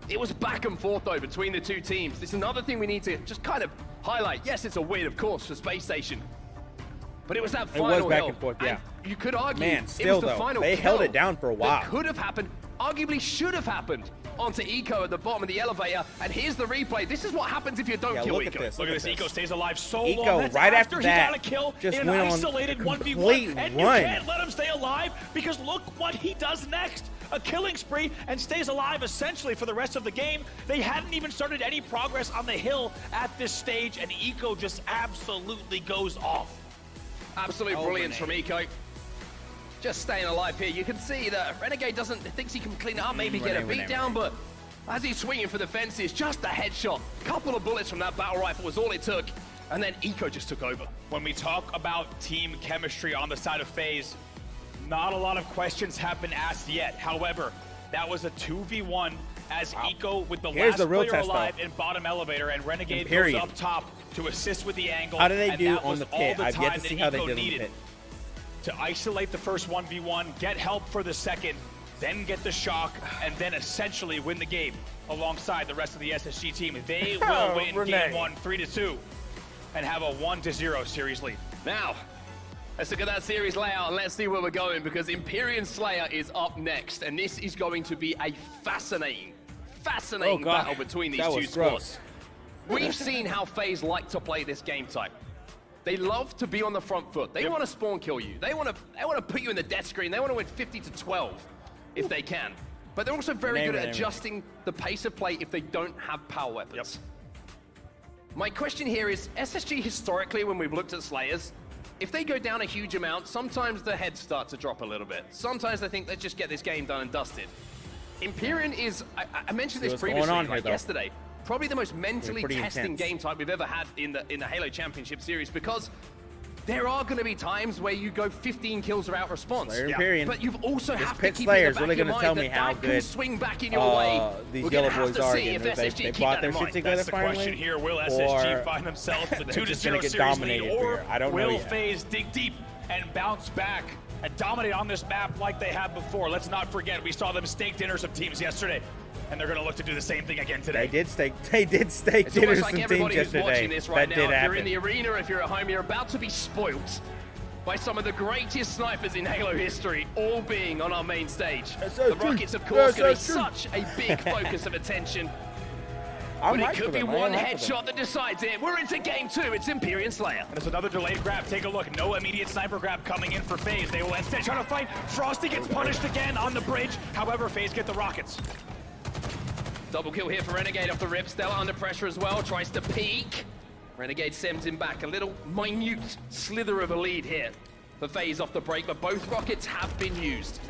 It was back and forth, though, between the two teams. This is another thing we need to just kind of highlight. Yes, it's a win, of course, for Space Station. But it was that final hill. It was back and forth, yeah. And you could argue Man, it still was the though, final they held kill it down for a while. that could have happened, arguably should have happened, onto Eco at the bottom of the elevator. And here's the replay. This is what happens if you don't kill look Eco. at this. Look at this. Eco stays alive so Eco, long. That's right after after he that, got a kill just in an went on isolated a 1v1. complete And you run. can't let him stay alive because look what he does next. A killing spree and stays alive essentially for the rest of the game. They hadn't even started any progress on the hill at this stage, and Eco just absolutely goes off. Absolute brilliance from Eco. just staying alive here. You can see that Renegade thinks he can clean it up, maybe get a beat down, but as he's swinging for the fences, just a headshot. Couple of bullets from that battle rifle was all it took, and then Eco just took over. When we talk about team chemistry on the side of FaZe, not a lot of questions have been asked yet. However, that was a 2v1 as Eco with the last player alive in bottom elevator, and Renegade goes up top to assist with the angle. How do they do that on was the all pit? the I've yet time to see that how they Eco did on the needed pit. to isolate the first 1v1, get help for the second, then get the shock, and then essentially win the game alongside the rest of the SSG team. They will win game 1 3-2 and have a 1-0 series lead. Now, let's look at that series layout and let's see where we're going, because Empyrean Slayer is up next, and this is going to be a fascinating battle between these two squads. We've seen how FaZe like to play this game type. They love to be on the front foot. They want to spawn kill you. They want to put you in the death screen. They want to win 50-12 if they can. But they're also very good at adjusting the pace of play if they don't have power weapons. My question here is, SSG historically, when we've looked at Slayers, if they go down a huge amount, sometimes the heads start to drop a little bit. Sometimes they think, let's just get this game done and dusted. Empyrean is, I mentioned this previously, yesterday, probably the most mentally testing game type we've ever had in the Halo Championship Series, because there are going to be times where you go 15 kills without response. But you've also have to keep in the back of your mind that that can swing back in your way. These yellow boys are again. They bought their shit together That's the question here. Will SSG find themselves in the 2-0 series lead, or will FaZe dig deep and bounce back and dominate on this map like they have before? Let's not forget, we saw them steak dinner some teams yesterday, and they're going to look to do the same thing again today. They did steak dinner some teams yesterday. Watching this right that now, did if happen. you're in the arena, if you're at home, you're about to be spoilt by some of the greatest snipers in Halo history, all being on our main stage. The Rockets, of course, going to be such a big focus of attention. But it could be one headshot that decides it. We're into game 2. It's Empyrean Slayer. And it's another delayed grab. Take a look. No immediate sniper grab coming in for FaZe. They will instead try to fight. Frosty gets punished again on the bridge. However, FaZe get the rockets. Double kill here for Renegade off the rip. Stella under pressure as well. Tries to peek. Renegade sends him back. A little minute slither of a lead here for FaZe off the break, but both rockets have been used.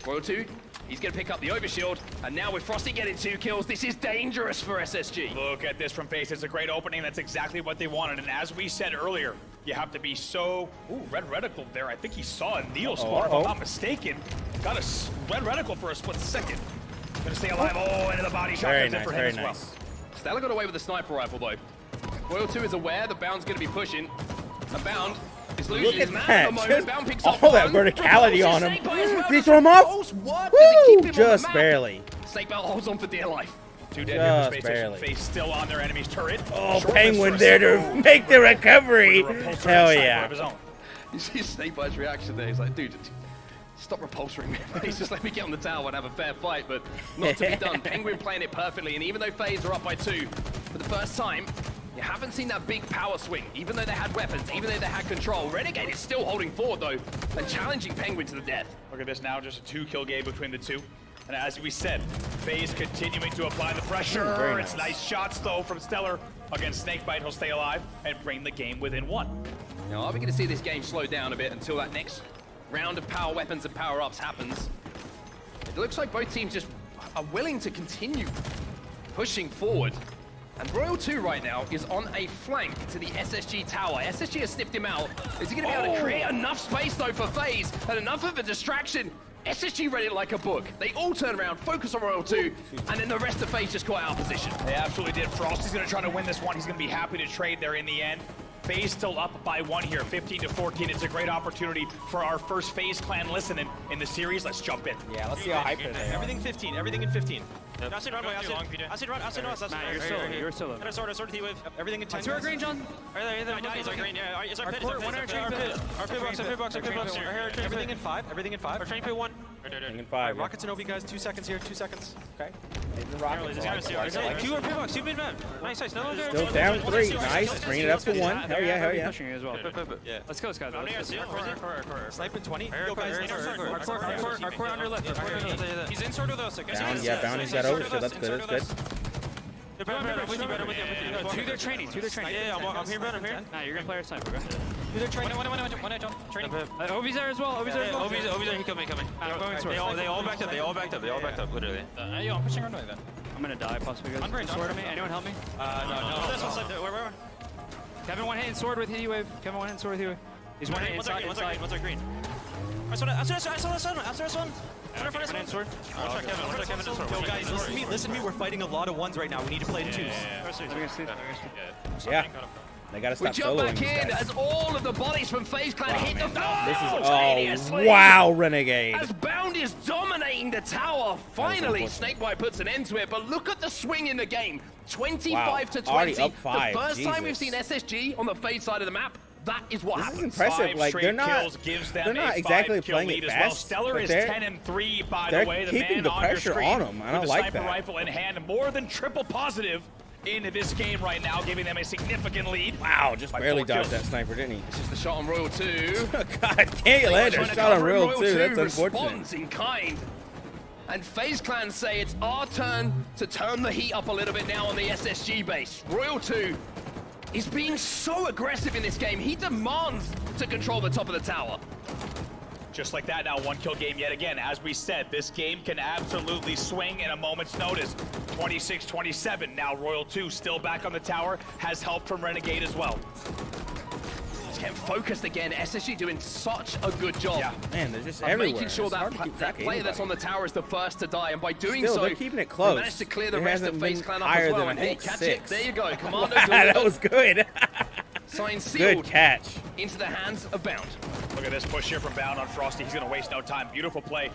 Royal 2, he's going to pick up the overshield, and now with Frosty getting 2 kills, this is dangerous for SSG. Look at this from FaZe. It's a great opening. That's exactly what they wanted. And as we said earlier, you have to be so... Ooh, red reticle there. I think he saw a Neil spawn, if I'm not mistaken. Got a red reticle for a split second. Gonna stay alive. Oh, into the body shot comes in for him as well. Stella got away with the sniper rifle, though. Royal 2 is aware the Bound's going to be pushing. A Bound is losing his man at the moment. Bound picks up all that verticality on him. Did he throw him off? Woo! Just barely. Snakebite holds on for dear life. 2 dead here for Space Station. FaZe still on their enemy's turret. Oh, Penguin there to make the recovery. Hell yeah. You see Snakebite's reaction there. He's like, dude, stop repulsoring me. Please just let me get on the tower and have a fair fight, but not to be done. Penguin playing it perfectly, and even though FaZe are up by 2, for the first time, you haven't seen that big power swing. Even though they had weapons, even though they had control, Renegade is still holding forward, though, and challenging Penguin to the death. Look at this now, just a 2-kill game between the two. And as we said, FaZe continuing to apply the pressure. It's nice shots, though, from Stellar against Snakebite. He'll stay alive and bring the game within 1. Now, are we going to see this game slow down a bit until that next round of power weapons and power-ups happens? It looks like both teams just are willing to continue pushing forward. And Royal 2 right now is on a flank to the SSG tower. SSG has sniffed him out. Is he going to be able to create enough space, though, for FaZe and enough of a distraction? SSG read it like a book. They all turn around, focus on Royal 2, and then the rest of FaZe just caught out of position. They absolutely did. Frosty's going to try to win this one. He's going to be happy to trade there in the end. FaZe still up by 1 here, 15-14. It's a great opportunity for our first FaZe clan listening in the series. Let's jump in. Yeah, let's see how hyper they are. Everything 15, everything in 15. Acid run, acid run. You're solo. I sword T-wave. Everything in 10. 2 green, John. He's our green, yeah. It's our pit. Our pit box. Everything in 5. Our training pit 1. Everything in 5. Rockets and OB guys, 2 seconds here, 2 seconds. Okay. The rockets. 2 pit box, 2 mid map. Nice. No, still down 3. Nice. Bring it up to 1. Hell yeah. As well. Yeah. Let's go, guys. Sniping 20. Our core on your left. He's in sword with us. Yeah, Bounty's got overshield. That's good. To their training. Yeah, I'm here, Ben. I'm here. Nah, you're gonna play our sniper, bro. To their training. One training. Obi's there as well. Obi's there. He coming. I'm going sword. They all backed up. Literally. Yo, I'm pushing runway then. I'm gonna die possibly. Guys. Sword on me. Anyone help me? No. This one's where? Kevin one hit sword with heat wave. He's one hit inside. What's our green? I saw this one. Sword. Yo, guys, listen to me. We're fighting a lot of ones right now. We need to play in twos. Yeah. They gotta stop we jump back soloing in these guys. as all of the bodies from FaZe Clan hit the This is wow, Renegade. As Bound is dominating the tower. Finally, Snakebite puts an end to it, but look at the swing in the game. 25 to 20. Already up 5. The first time we've seen SSG on the FaZe side of the map. That is what happens. This is impressive. Like they're not exactly playing it fast. Stellar is 10-3, by the way. They're keeping the pressure on them. I don't like that. Sniper rifle in hand, more than triple positive into this game right now, giving them a significant lead. Wow, just barely dodged that sniper, didn't he? This is the shot on Royal 2. God, can't land a shot on Royal 2. That's unfortunate. Responds in kind. And FaZe Clan say it's our turn to turn the heat up a little bit now on the SSG base. Royal 2 is being so aggressive in this game. He demands to control the top of the tower. Just like that now, 1-kill game yet again. As we said, this game can absolutely swing in a moment's notice. 26-27, now Royal 2 still back on the tower, has help from Renegade as well. Just getting focused again. SSG doing such a good job. Yeah, man, they're just everywhere. Making sure that player that's on the tower is the first to die, and by doing so, they're keeping it close. They managed to clear the rest of FaZe Clan up as well. And hey, catch it. There you go, Commando. That was good. Sign sealed. Good catch. Into the hands of Bound. Look at this push here from Bound on Frosty. He's going to waste no time. Beautiful play.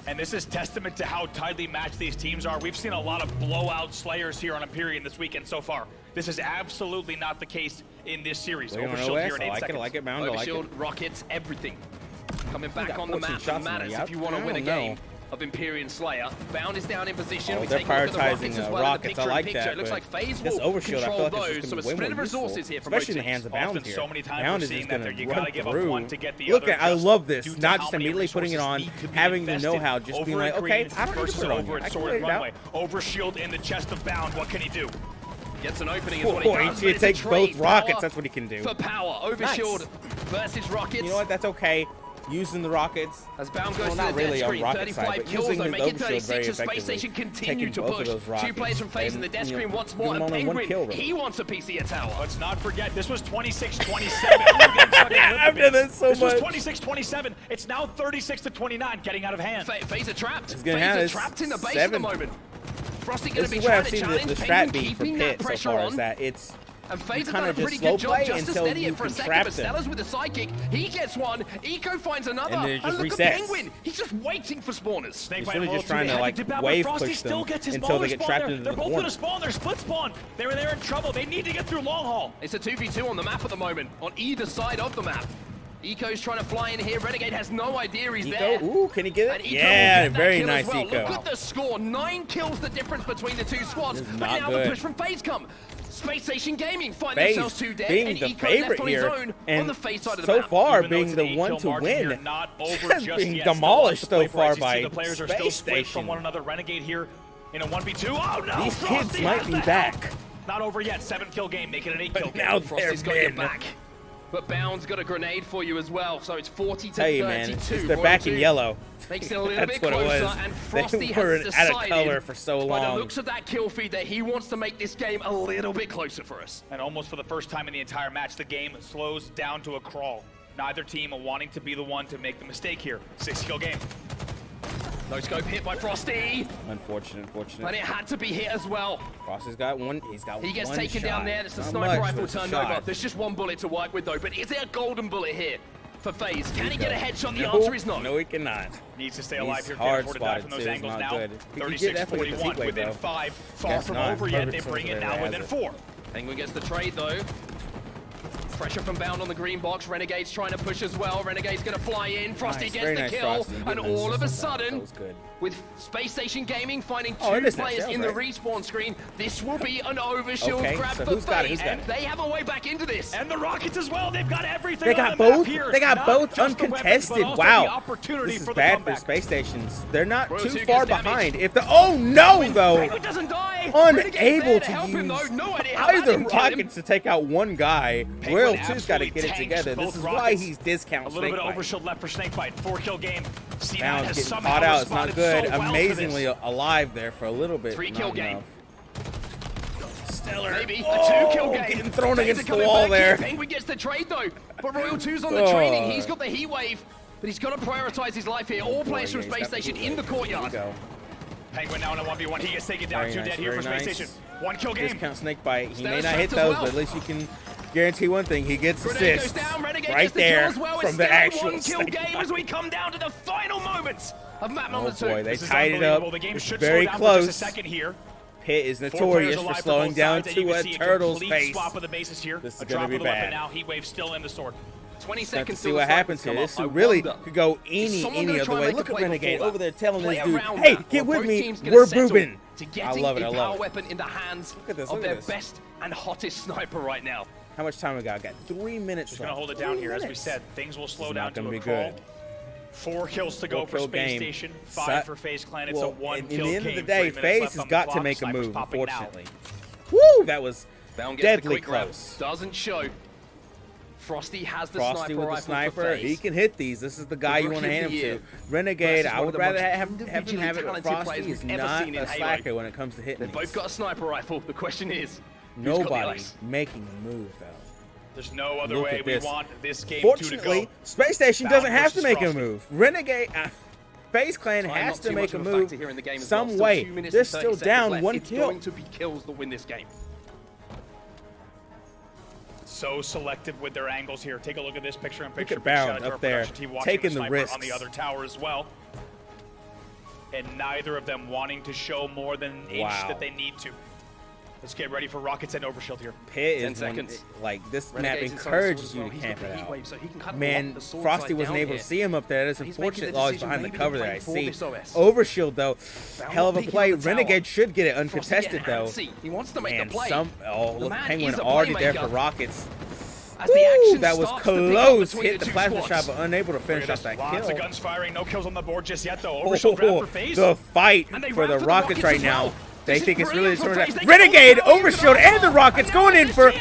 And this is testament to how tightly matched these teams are. We've seen a lot of blowout slayers here on Empyrean this weekend so far. This is absolutely not the case in this series. Overshield here in 8 seconds. I like it, Bound. Overshield, rockets, everything. Coming back on the map matters if you want to win a game of Empyrean Slayer. Bound is down in position. They're prioritizing rockets. I like that. It looks like FaZe this will overshield, control I feel like those, so a spread of resources here from especially in the hands of Bound here. So many times Bound is seeing just that going you to gotta run give up through. one to get the Look other. at, I love this. Due to Not how just many immediately putting it on, resources need to be having the invested know-how, just being like, over okay, green I don't need to versus put it on over here. at I can sword wait it out. runway. Overshield in the chest of Bound. What can he do? Gets an opening is what he does. He takes both rockets. That's what he can do. For power, Overshield versus rockets. You know what? That's okay. Using the rockets. As Bound goes to not the really death on screen, rocket 35 side, but kills, using they his make it overshield 36, very and Space effectively. Station continue to Both of push. those rockets 2 players from FaZe in the death screen once more, and Penguin, he wants a piece of your tower. Let's not forget, this was 26-27. After this so much. much. This was 26-27. It's now 36-29, getting out of hand. FaZe are trapped. FaZe are trapped in the base at the moment. Frosty going to be trying to challenge Penguin, keeping that pressure on. That it's and FaZe have kind done a of just pretty slow good job play just to until steady you it for a can second, trap but them. Stellar's with a sidekick. He gets one, Eco finds another, And then it just look resets. at Penguin. He's just waiting for spawners. He's really just trying to like wave push them until they get trapped into the They're both corner. going to spawn. They're split spawn. They're in trouble. They need to get through long haul. It's a 2v2 on the map at the moment, on either side of the map. Eco's trying to fly in here. Renegade has no idea he's there. Ooh, can he get it? And Eco Yeah, will get that very kill as nice, well. Eco. Look at the score. 9 kills the difference between the two squads. But not now good. the push from FaZe come. Space Station Gaming find FaZe themselves 2 dead, being and the Eco favorite left on his here, own and on the FaZe side of the so map. far Even though being it's the an one 8-kill to margin here, win. not over Has just been yet. demolished Still so far you see by the players are still Space split from Station. one another. Renegade here in a 1v2. Oh no! These Frosty kids might has be the back. help. Not over yet. 7-kill game, making it an 8-kill game. Now Frosty's got they're your in. back. But Bound's got a grenade for you as well, so it's 40 to 32. Hey man, they're back in yellow. Makes it a little That's bit what closer, it was. and Frosty They were has out of decided, color for so by the long. looks of that kill feed, that he wants to make this game a little bit closer for us. And almost for the first time in the entire match, the game slows down to a crawl. Neither team wanting to be the one to make the mistake here. 6-kill game. No scope hit by Frosty. Unfortunate. But it had to be hit as well. Frosty's got one. He's got one. He gets taken down there. It's the Not sniper much, rifle but it's a turned shot. over. There's just one bullet to work with though. But is it a golden bullet here for FaZe? Can he get a headshot? The No, answer is no. No, he cannot. Needs to stay alive He's here. hard Can't afford to die from spotted, those too. angles Not now. good. He could get definitely with the 36-41 heat wave, within though. 5. Far Guess from not. over yet. They Perfect bring it sense of now their within hazard. 4. Penguin gets the trade though. Pressure from Bound on the green box. Renegade's trying to push as well. Renegade's going to fly in. Frosty gets the kill. And all of a sudden, with Space Station Gaming finding two players in the respawn screen, this will be an overshield grab for Fate. And they have a way back into this. And the Rockets as well. They've got everything. They got both. They got both uncontested. Wow. This is bad for Space Stations. They're not too far behind. If the though, unable to use either rockets to take out one guy. Royal 2's got to get it together. This is why he's discounting Snakebite. A little bit of overshield left for Snakebite. 4-kill game. Bound getting caught out. It's not good. Amazingly alive there for a little bit. 3-kill game. Stellar. Maybe a 2-kill game. Getting thrown against the wall there. Penguin gets the trade though, but Royal 2's on the training. He's got the heat wave, but he's got to prioritize his life here. All players from Space Station in the courtyard. Penguin now in a 1v1. He gets taken down. 2 dead here for Space Station. 1-kill game. Discount Snakebite. He may not hit those, but at least you can guarantee one thing. He gets assists right there from the actual 1-kill game as we come down to the final moments of map number 2. Boy, they tied it up. It's very close. Pitt is notorious for slowing down to a turtle's face. This is going to be bad. Now Heat Wave still in the sword. 20 seconds to see what happens here. This really could go any other way. Look at Renegade over there telling this dude, hey, get with me, we're boobing. I love it, I love it. Weapon in the hands of their best and hottest sniper right now. How much time we got? Got 3 minutes left. Just going to hold it down here. As we said, things will slow down to a crawl. 4 kills to go for Space Station, 5 for FaZe Clan. It's a 1-kill game. At the end of the day, FaZe has got to make a move, unfortunately. Woo, that was deadly close. Doesn't show. Frosty has the Frosty with the sniper. He can hit these. This is the guy you want to hand him to. Renegade, I would rather have him have it, but Frosty is not a slacker when it comes to hitting. They've both got a sniper rifle. The question is, nobody making a move, though. There's no other way we want this game Fortunately, to go. Space Station doesn't have to make a move. Renegade, FaZe Clan has to make a move some way. They're still down 1 kill. It's going to be kills that win this game. So selective with their angles here. Take a look at this picture-in-picture. Look at Bound up there, taking the risks. On the other tower as well. And neither of them wanting to show more than an inch that they need to. Let's get ready for Rockets and Overshield here. Pitt is like this map encourages you to camp it out. Man, Frosty wasn't able to see him up there. That's unfortunate. He's behind the cover there. I see. Overshield though, hell of a play. Renegade should get it uncontested though. He wants to make the play. Look, Penguin already there for Rockets. Woo, that was close. Hit the plasma shot, but unable to finish off that kill. Lots of guns firing. No kills on the board just yet though. Overshield grab for FaZe. The fight for the Rockets right now. They think it's really Renegade, Overshield, and the Rockets going in for,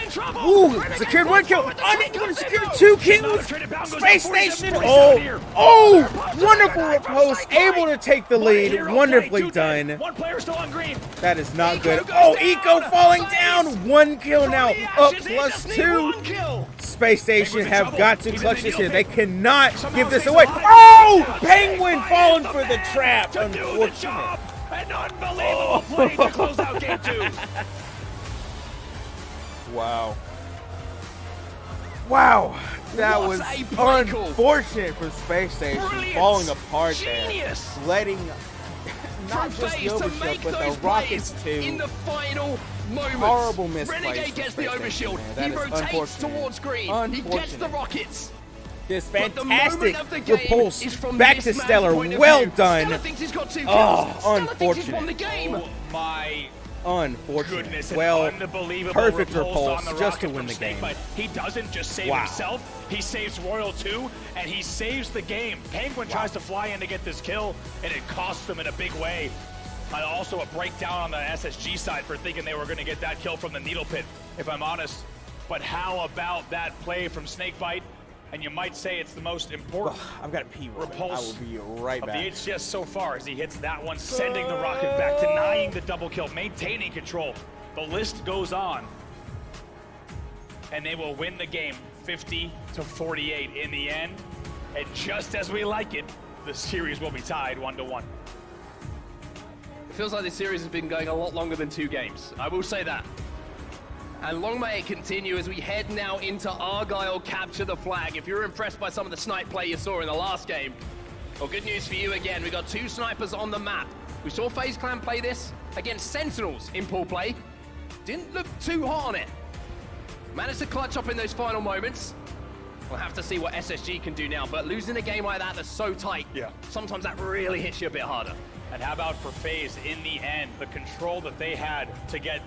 secured 1 kill, unable to secure 2 kills, Space Station, wonderful riposte, able to take the lead, wonderfully done. One player still on green. That is not good. Eco falling down, 1 kill now, up +2. Space Station have got to clutch this here. They cannot give this away. Penguin falling for the trap, unfortunate. An unbelievable play to close out game 2. Wow, that was unfortunate for Space Station. Falling apart there. Letting not just the Overshield, but the Rockets too. In the final moments. Horrible misplays. Renegade gets the Overshield. He rotates towards green. He gets the Rockets. This fantastic repulse back to Stellar. Well done. Unfortunate. Oh my goodness. Well, perfect repulse just to win the game. He doesn't just save himself. He saves Royal 2, and he saves the game. Penguin tries to fly in to get this kill, and it costs them in a big way. Also a breakdown on the SSG side for thinking they were going to get that kill from the Needle Pit, if I'm honest. But how about that play from Snakebite? And you might say it's the most important I've got to pee. Repulse I will be right back. Of the HCS so far as he hits that one, sending the rocket back, denying the double kill, maintaining control. The list goes on. And they will win the game 50-48 in the end. And just as we like it, the series will be tied 1-1. It feels like this series has been going a lot longer than 2 games. I will say that. And long may it continue as we head now into Argyle Capture the Flag. If you're impressed by some of the snipe play you saw in the last game, well, good news for you again. We got 2 snipers on the map. We saw FaZe Clan play this against Sentinels in pool play. Didn't look too hot on it. Managed to clutch up in those final moments. We'll have to see what SSG can do now, but losing a game like that that's so tight, sometimes that really hits you a bit harder. And how about for FaZe in the end, the control that they had to get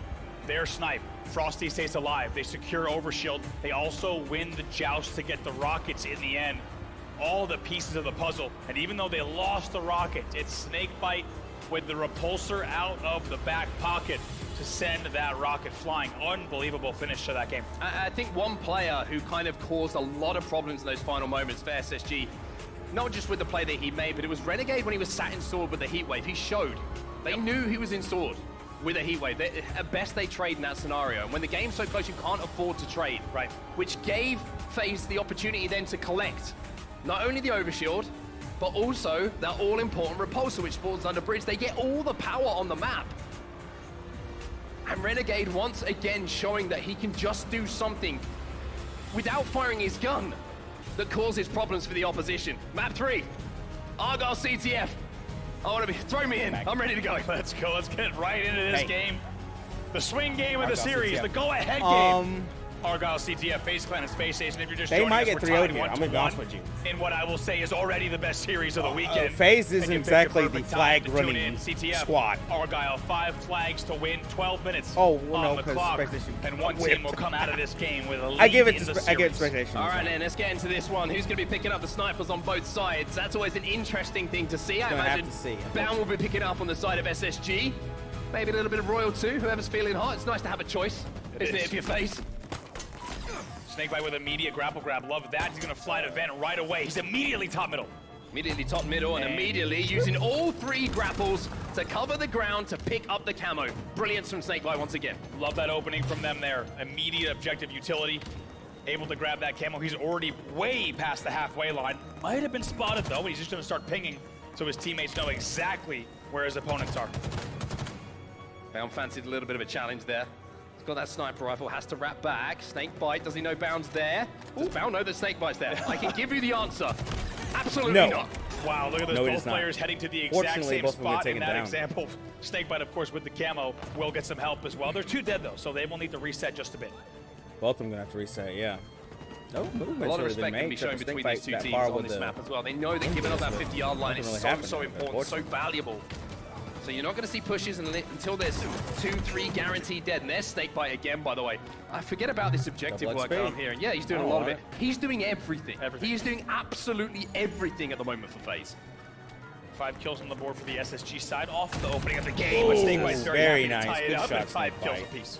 their snipe. Frosty stays alive, they secure overshield, they also win the joust to get the rockets in the end. All the pieces of the puzzle, and even though they lost the rockets, it's Snakebite with the repulsor out of the back pocket to send that rocket flying. Unbelievable finish to that game. I think one player who kind of caused a lot of problems in those final moments for SSG, not just with the play that he made, but it was Renegade when he was sat in sword with the heat wave. He showed. They knew he was in sword with a heat wave. At best, they trade in that scenario. And when the game's so close, you can't afford to trade. Right. Which gave FaZe the opportunity then to collect not only the overshield, but also that all-important repulsor which spawns under bridge. They get all the power on the map. And Renegade once again showing that he can just do something without firing his gun that causes problems for the opposition. Map 3, Argyle CTF. I want to throw me in. I'm ready to go. Let's go. Let's get right into this game. The swing game of the Argyle series, CTF. the go-ahead game. Argyle CTF, FaZe Clan, and Space Station. If you're just They joining might us, get we're 3-0 tied here. I'm 1-1 gonna be honest with you. in what I will say is already the best series of the weekend. FaZe isn't And you picked exactly a the perfect time flag to tune running in. CTF, squad. Argyle, 5 flags to win, 12 minutes Oh, well, on no, the 'cause clock, Space Station and one whipped. team will come out of this game with a lead I give it in to the I give it to series. Space Station. All right, then let's get into this one. Who's going to be picking up the snipers on both sides? That's always an interesting thing to see. I Gonna have imagine to see. Bound will be picking up on the side of SSG. Maybe a little bit of Royal too, whoever's feeling hot. It's nice to have a choice, isn't it, if you FaZe? Snakebite with immediate grapple grab. Love that. He's going to fly to vent right away. He's immediately top middle. Immediately top middle and immediately using all 3 grapples to cover the ground to pick up the camo. Brilliance from Snakebite once again. Love that opening from them there. Immediate objective utility. Able to grab that camo. He's already way past the halfway line. Might have been spotted though. He's just going to start pinging so his teammates know exactly where his opponents are. Bound fancied a little bit of a challenge there. He's got that sniper rifle, has to wrap back. Snakebite, does he know Bound's there? Does Bound know that Snakebite's there? I can give you the answer. Absolutely not. Wow, look at those both players heading to the exact Fortunately, same both of them spot get in taken that down. example. Snakebite, of course, with the camo, will get some help as well. They're 2 dead though, so they will need to reset just a bit. Both of them gonna have to reset, yeah. No A lot of respect can be shown between these 2 teams on this map as well. They know that giving up that 50-yard line is so important, so valuable. So you're not going to see pushes until there's 2-3 guaranteed dead. And there's Snakebite again, by the way. I forget about this objective work that I'm hearing. Yeah, he's doing a lot of it. He's doing everything. He's doing absolutely everything at the moment for FaZe. 5 kills on the board for the SSG side off the opening of the game. But Snakebite's very happy to nice. tie it Good up shot, at 5 kills Snakebite. apiece.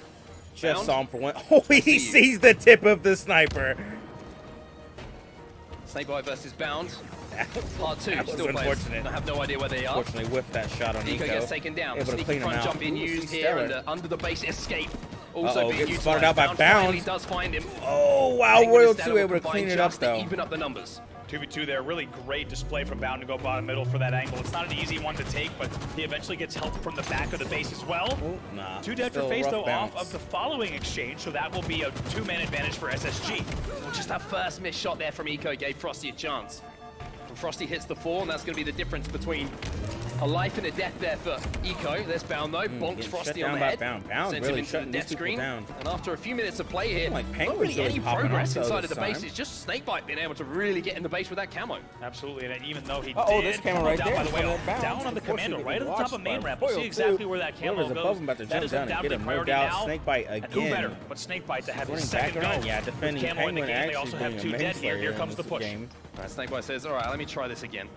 Just saw him for one. Oh, he sees the tip of the sniper. Snakebite versus Bound. Part 2, That was still players. unfortunate. I have no idea where they are. Unfortunately, whiffed that shot on Eco Nico. gets taken down. Able to Sneaky clean him front out. jump being Ooh, used he's here, stellar. and under the base escape also being Getting used. spotted out by Finally Bound. does find him. Oh, wow, Taking Royal instead 2 of able to combined clean it up, just to though. even up the numbers. 2v2 there, really great display from Bound to go bottom middle for that angle. It's not an easy one to take, but he eventually gets help from the back of the base as well. Nah, 2 dead for still FaZe rough though bounce. off of the following exchange, so that will be a 2-man advantage for SSG. Well, just that first missed shot there from Eco gave Frosty a chance. And Frosty hits the 4, and that's going to be the difference between a life and a death there for Eco. There's Bound though, bonks getting Frosty shut on the down by head. Bound. Bound Sends really him into shutting the these death people screen. down. And after a few minutes of play here, Like not Penguin's really really any popping progress off, though, inside of this the base. time. It's just Snakebite being able to really get in the base with that camo. Absolutely, and even though he Uh-oh, did this camera come right down, there by the way, from that bounce. down on the commando, Unfortunately, right at the top of main watched ramp. by We'll see Royal exactly 2. where that camo Whoever's goes. above him about to That jump is down and undoubtedly get him, no priority doubt. now. Snakebite And who again. better but Snakebite to have his Running second back go. around, yeah, defending With camo in the Penguin game, they actually also have being 2 a dead here. mainstay Here in comes the this push. game. All right, Snakebite says, all right, let me try this again.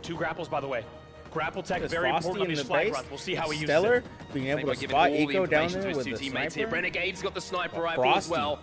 2 grapples, by the way. Grapple tech, There's very Frosty important on in these the flag base. runs. We'll see how he uses Stellar it. being able to Snakebite giving spot all the Eco down information to there his with 2 the teammates here. sniper. Renegade's got the sniper rifle Frosty. as well.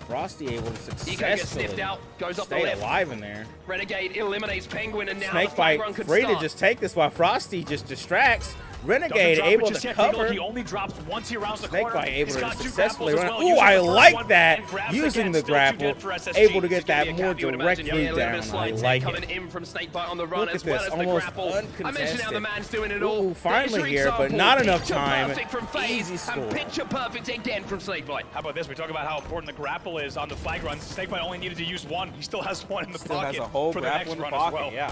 Frosty able to Eco gets successfully sniffed out, goes up the stay left. alive in there. Renegade eliminates Penguin, and now the flag Snakebite run could free start. to just take this while Frosty just distracts. Doesn't Renegade drop able it just to yet. cover. He only drops once he rounds the corner. Snakebite able He's to got 2 successfully grapples as run. well. Ooh, Uses I the first like one that. and grabs Using again. the Still 2 grapple, dead for SSG. able to get It's gonna that be a more cap, you would imagine. directly Yeah, a little bit down. of I slide like coming it. in from Snakebite on the run, Look as at well this, as the almost grapple. I mentioned how the man's doing it all. Ooh, finally There's your here, but example. not enough Picture time. perfect from FaZe, Easy score. and picture perfect again from Snakebite. How about this? We talk about how important the grapple is on the flag runs. Snakebite only needed to use 1. He still has 1 in the Still pocket has a whole for the next grapple in the run pocket, as well. yeah.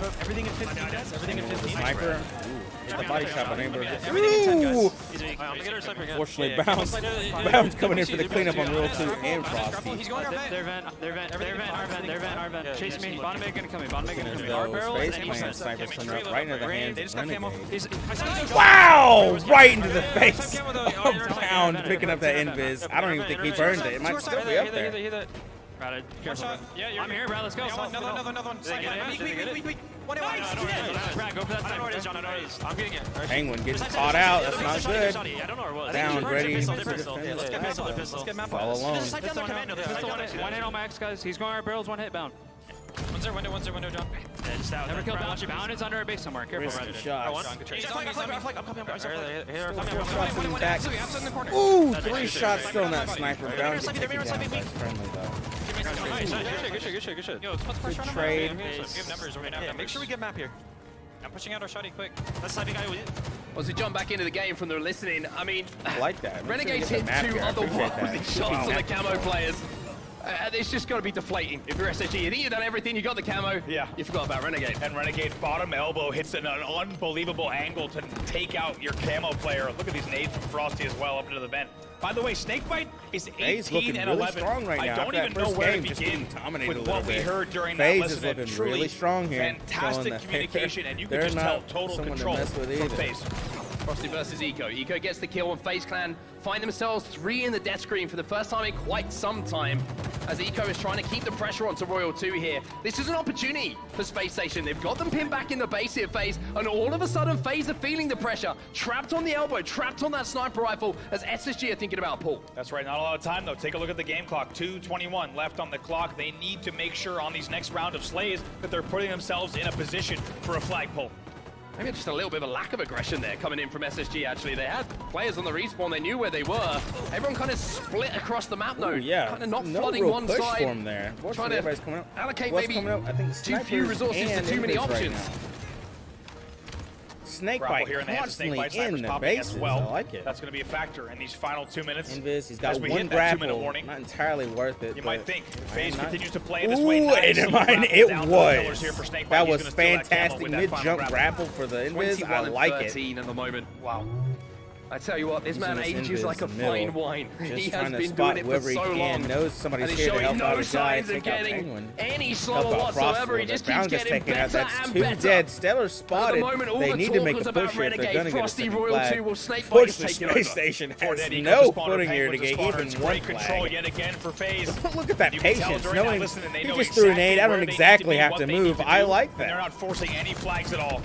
Everything in 15, guys. Everything in 15. Sniper. Hit the body shot, but Amber. Everything in 10, guys. Fortunately, Bounce coming in for the cleanup on Rule 2 and Frosty. He's going our vent. They're vent. Our vent. Chase me. Bottom egg gonna come in. Space Clan snipers coming up right into the hands They just of got camo. Renegade. Wow! Right into the face of Pound picking up that invis. I don't even think he burned it. It might still be up there. Brad, Careful, Brad. I'm here, Brad. Let's go. Another one. Weak. One hit. Brad, go for that. I don't know what it is, John. I know what it is. I'm getting it. Penguin gets caught out. That's not good. I don't know where it was. Down, ready to Let's get pistol. Let's get map. All alone. Just down the commando there. One hit on Max, guys. He's going our barrels, one hit bound. One's there, window, John. Yeah, just out. Never killed bound. Bound is under a base somewhere. Careful, Brad. He's on me. I'm coming. Ooh, 3 shots still in that sniper. Bound gets taken down. That's friendly, though. Good shit. Yo, let's push pressure trade. on him. We have numbers. Make sure we get map here. I'm pushing out our shotty quick. That's the guy. Well, to jump back into the game from the listening, I mean, I like that. Renegade's hit 2 other worthy shots on the camo players. It's just got to be deflating. If you're SSG, you think you've done everything, you got the camo, you forgot about Renegade. And Renegade's bottom elbow hits an unbelievable angle to take out your camo player. Look at these nades from Frosty as well up into the vent. By the way, Snakebite is 18 and 11. Strong right now. I don't even know where to begin with what we heard during that lesson. FaZe is looking really strong here. Fantastic communication, and you can just tell total control from FaZe. Frosty versus Eco. Eco gets the kill, and FaZe Clan find themselves 3 in the death screen for the first time in quite some time, as Eco is trying to keep the pressure onto Royal 2 here. This is an opportunity for Space Station. They've got them pinned back in the base here, FaZe, and all of a sudden FaZe are feeling the pressure. Trapped on the elbow, trapped on that sniper rifle, as SSG are thinking about pull. That's right, not a lot of time though. Take a look at the game clock, 2:21 left on the clock. They need to make sure on these next round of slays that they're putting themselves in a position for a flag pull. Maybe just a little bit of a lack of aggression there coming in from SSG, actually. They had players on the respawn, they knew where they were. Everyone kind of split across the map, though. Kind of not flooding one side. Form there. Trying to allocate maybe too few resources to too many options. Snakebite here in the constantly in the bases. As well. I like it. That's going to be a factor in these final 2 minutes. Invis, he's got as we one hit grapple. That 2-minute warning. Not entirely worth it. You might think FaZe not... continues to play this way. It was. That was fantastic mid-jump grapple for the Invis. I like it. 13 at the moment. Wow. I tell you what, this man ages like a fine wine. He has been doing it for so long. Knows somebody's here to help out his guy. Signs of getting any slower whatsoever. He just keeps getting better and better. Two dead. Stellar spotted. They need to make a push here if they're going to get a second flag. Push the Space Station has no footing here to get even one flag. Yet again for FaZe. Look at that patience. Knowing he just threw an 8. I don't exactly have to move. I like that. They're not forcing any flags at all.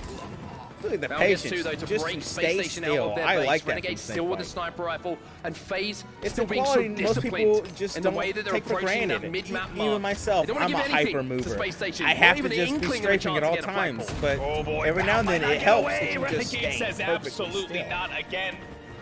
Look at the patience, though, to just break stay Space Station still. out of their I base. like that. Renegade still with a sniper rifle, and FaZe still the being so quality most people disciplined just in the don't way that they're take for approaching granted. that mid-map mark. Even myself, I'm a hyper mover. I have to just be strafing at all times, but every now and then it helps if you just Renegade stay says absolutely not again,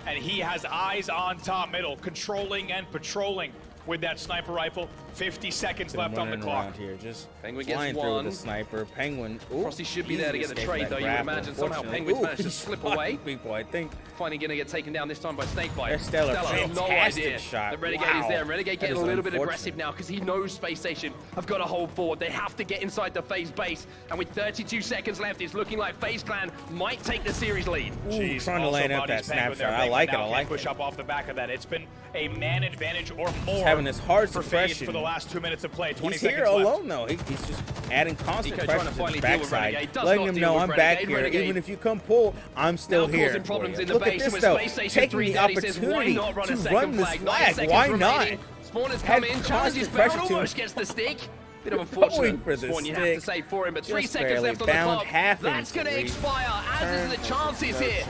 and he has eyes on top middle, controlling and patrolling with that sniper rifle. 50 seconds left on the clock. Here, just Penguin flying gets through one. with the sniper. Penguin. Frosty should be there to get the trade, though. You imagine somehow Penguin's managed to slip away. People, I think. Finally going to get taken down this time by Snakebite. There's Stellar. No idea shot. that Renegade is there. Renegade getting a little bit aggressive now because he knows Space Station have got to hold forward. They have to get inside the FaZe base. And with 32 seconds left, it's looking like FaZe Clan might take the series lead. Ooh, trying to land up that snapshot. I like it. I like it. Push up off the back of that. It's been a man advantage or more. He's having this hard for FaZe for the last 2 minutes of play. 20 he's seconds here left. alone though. He's just adding constant Eco pressure to his backside, letting him know I'm back here. Renegade. Even if you come pull, I'm still here. Causing problems in the Look base at this though. Taking the opportunity to run this flag. Why not? Spawners come in, challenges, but almost gets the stick. Bit of unfortunate Spawn, you have to say for him, but 3 seconds left on the clock. That's going to expire, as is the chances here.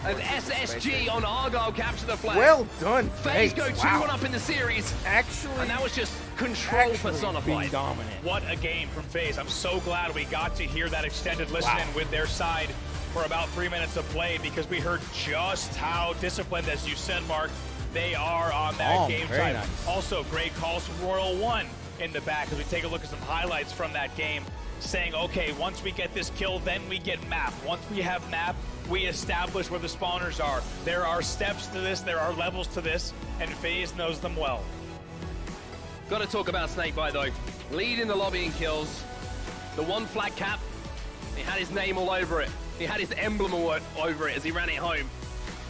As SSG on Argyle capture the flag. Well done, FaZe go 2-1 up in the series. Actually, and that was just control personified. Dominant. What a game from FaZe. I'm so glad we got to hear that extended listening with their side for about 3 minutes of play, because we heard just how disciplined, as you said, Mark, they are on that game side. Nice. Also, great calls from Royal 1 in the back as we take a look at some highlights from that game, saying, okay, once we get this kill, then we get map. Once we have map, we establish where the spawners are. There are steps to this, there are levels to this, and FaZe knows them well. Got to talk about Snakebite though. Lead in the lobby in kills. The one flag cap, he had his name all over it. He had his emblem all over it as he ran it home.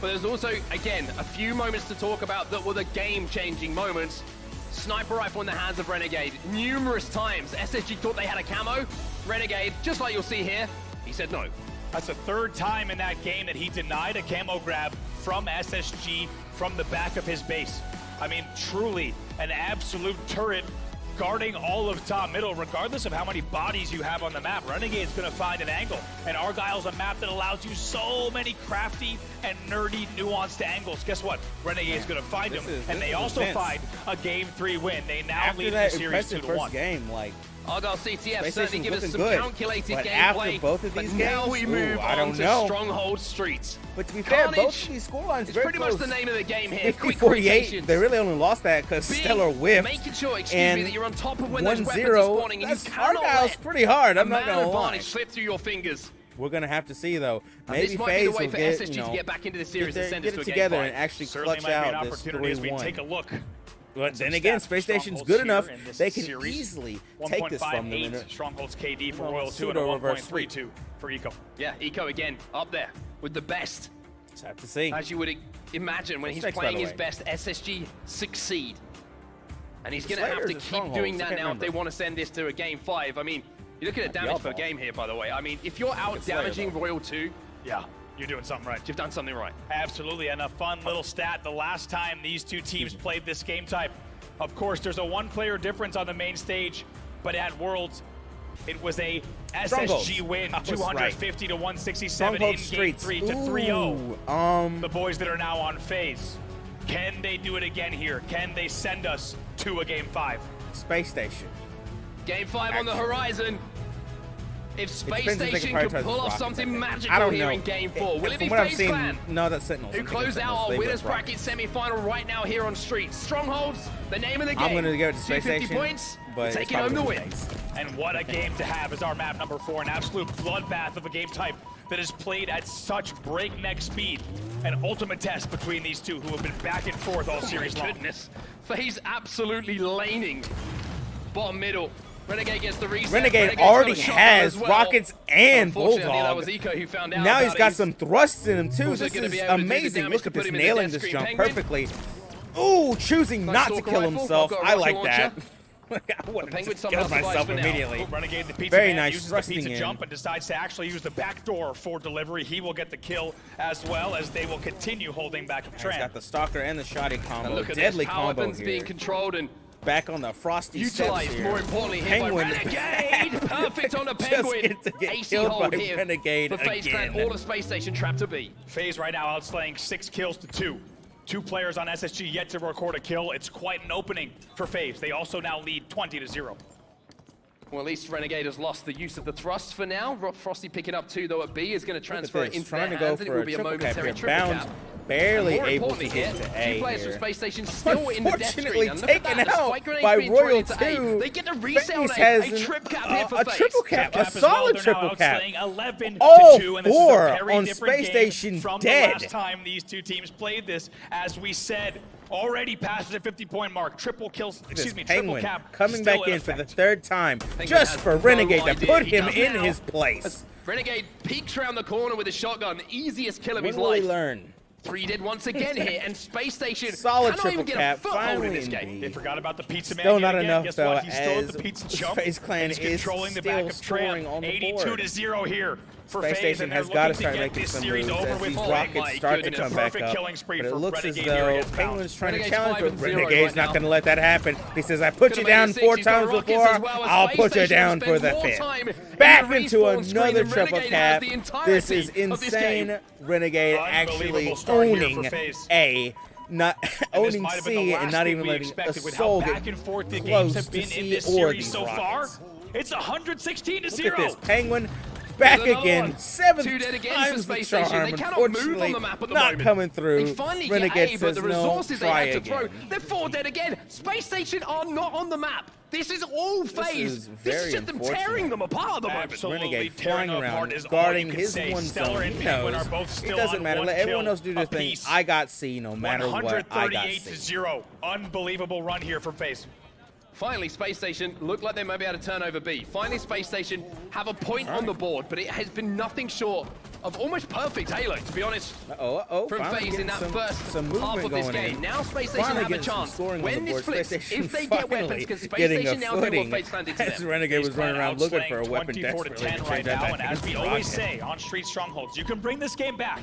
But there's also, again, a few moments to talk about that were the game-changing moments. Sniper rifle in the hands of Renegade. Numerous times, SSG thought they had a camo. Renegade, just like you'll see here, he said no. That's the third time in that game that he denied a camo grab from SSG from the back of his base. I mean, truly an absolute turret guarding all of top middle, regardless of how many bodies you have on the map. Renegade's going to find an angle, and Argyle's a map that allows you so many crafty and nerdy, nuanced angles. Guess what? Renegade's going to find them, and they also find a Game 3 win. They now lead the series 2-1. Game, like Argyle CTF certainly give us some good, calculated but gameplay. After both of these games, now we move on to Stronghold Streets. But to be fair, both of these scorelines is very pretty close. much the name of the game here. 50-48. They really only lost that because Stellar whiffed. Making sure, and that you're on top of when those weapons are spawning, and you cannot Argyle's pretty hard. I'm not gonna lie. Slip through your fingers. We're gonna have to see though. Maybe this might be the way will for get, SSG to get back into the series and send us to a together game and actually Certainly clutch out an this opportunity as we 3-1. take a look. But then again, Space Station's good enough. They can easily take this from them. Stronghold's KD for Royal 2 and a 1.32 for Eco. Yeah, Eco again up there with the best. Just have to see. As you would imagine when he's playing his best, SSG succeed. And he's going to have to keep doing that now if they want to send this to a Game 5. I mean, you're looking at damage per game here, by the way. I mean, if you're out damaging Royal 2, yeah, you're doing something right. You've done something right. Absolutely, and a fun little stat. The last time these two teams played this game type, of course, there's a one-player difference on the main stage, but at Worlds, it was a SSG win, 250 to 167 in Game 3 to 3-0. The boys that are now on FaZe. Can they do it again here? Can they send us to a Game 5? Space Station. Game 5 on the horizon. If Space Station can pull off something magical here in Game 4, will it be FaZe Clan? No, that's Sentinels. Who close out our winners bracket semi-final right now here on Streets. Strongholds, the name of the game. I'm going to go to Space 250 Station, points, but taking home the win. And what a game to have is our map number 4, an absolute bloodbath of a game type that is played at such breakneck speed. An ultimate test between these two who have been back and forth all series long. Goodness. FaZe absolutely laning bottom middle. Renegade gets the reset. Renegade already has rockets and Bulldog. That was Eco who found out now he's got some thrust in him too. This is amazing. Look at this, nailing this jump perfectly. Ooh, choosing not to kill himself. I like that. I would have just killed myself immediately. Renegade, the pizza Very man, nice uses thrusting the pizza in. jump and decides to actually use the back door for delivery. He will get the kill as well as they will continue holding back a trend. He's got the stalker and the shotty combo. Look at Deadly this, power combo weapons here. being controlled and back on the frosty utilized steps here. more importantly here Penguin. by Renegade. Perfect on the Penguin. AC hold here Renegade for FaZe Clan. All of Space Station trapped to B. FaZe right now outslaying 6 kills to 2. 2 players on SSG yet to record a kill. It's quite an opening for FaZe. They also now lead 20-0. Well, at least Renegade has lost the use of the thrust for now. Frosty picking up 2 though at B is going to transfer it into their hands, and it will be a momentary triple cap. Barely More able to importantly get here, to A 2 players here. from Space Station still in the death screen. And look at taken that, the out spike grenades by being Royal thrown into 2. A. They get a resale has a trip cap here for a FaZe. triple cap, a solid triple cap. 11 All to 2, and 4 this is a very on different Space game Station from dead. the last time these two teams played this. As we said, already past the 50-point mark. Triple kills, excuse me, triple Penguin cap coming still back in for the effect. 3rd time, Penguin just has for no Renegade to idea. put He him does in now. his place. Renegade peeks around the corner with a shotgun, the easiest kill of What his will he life. learn? 3 dead once again here, and Space Station Solid cannot triple even get cap, a foothold in finally this in game. They forgot about the pizza man. Still not yet again. enough Guess though, what? He's still as at the pizza jump. FaZe Clan He's is controlling the still backup scoring trend. on the 82-0 here for Space FaZe, Station and they're has got to looking start get making this some series moves over as with. these Oh rockets my start to goodness. come back Perfect up. killing spree But it for looks as Renegade here though against Penguin's trying to Renegade's challenge, 5-0 but Renegade's not right going to let that happen. He says, I put you down 4 times before, I'll put you down for the 5th. Back into another triple cap. This is insane. Renegade actually owning A. Not owning C and not even letting a soul get close to C or these rockets. It's 116-0. Look at this, Penguin back again, 7th 2 dead again times for the Space Station. charm. They cannot move on Unfortunately, the map at the not moment. coming through. They finally Renegade get A, but says the no, resources they try had to again. throw, they're 4 dead again. Space Station are not on the map. This is all FaZe. This is just them tearing them apart at the moment. Absolutely Renegade tearing flying them apart around, is all guarding you can his say. one Stellar zone. and He Penguin knows. are both It still doesn't on matter. one Let everyone kill else do their thing. apiece. I got C no matter what. I got C. 138-0. Unbelievable run here from FaZe. Finally, Space Station look like they may be able to turn over B. Finally, Space Station have a point on the board, but it has been nothing short of almost perfect Halo, to be honest. From FaZe in that first half of this game. Now Space Station have a chance. When this flips, if they get weapons, because Space Station now do what FaZe Clan did to them. As Renegade was running around looking for a weapon desperately to 24-10 change right that now, back and as into we the always rocket. say on Street Strongholds, you can bring this game back,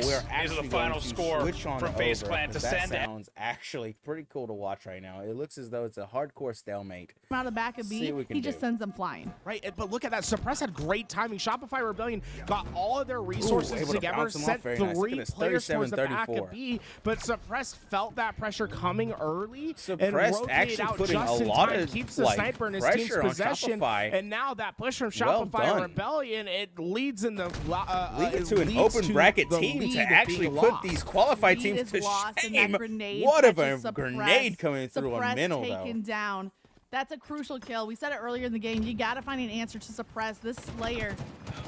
now we're These actually are the final going to score switch on from FaZe over, Clan to 'cause that send it. sounds actually pretty cool to watch right now. It looks as though it's a hardcore stalemate. Out of the back of See B, what we can he just do. sends them flying. Right, but look at that. Suppress had great timing. Shopify Rebellion got all of their resources able to together, bounce them off sent very nice. Look at 3 this, players towards the back 37-34. of B, but Suppress Suppressed felt that pressure coming early and Suppressed rotated actually out putting just a in lot time, of keeps the sniper in his team's pressure on possession. Shopify. And now that push from Well Shopify done. Rebellion, it leads in the Lead to an open bracket team to actually put these qualified teams to shame. What of a grenade coming through on Minnow, though. Taken down. That's a crucial kill. We said it earlier in the game. You got to find an answer to suppress this Slayer.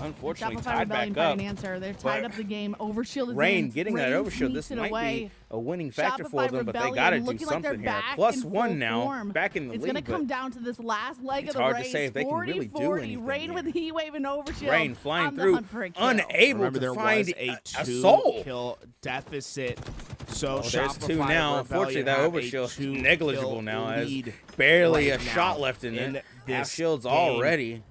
Unfortunately, Shopify tied Rebellion back up. An answer. They're tied up the game. Overshield is Rain in. getting that Rain overshield. This sneaks might it away. be a winning factor for Shopify them, but they Rebellion got to do looking like they're something here. back Plus in one full now, form. back in the It's lead. going to come down to this last leg it's of the hard race. to say if they can really do 40-40. anything Rain here. with Heat Wave and Overshield. Rain flying on the through, hunt for a kill. unable Remember, to there find was a soul. Kill deficit. So there's Shopify two now. Rebellion Unfortunately, that have a overshield is 2-kill negligible now. As lead barely right a now shot left in it. Half this shield's game. already.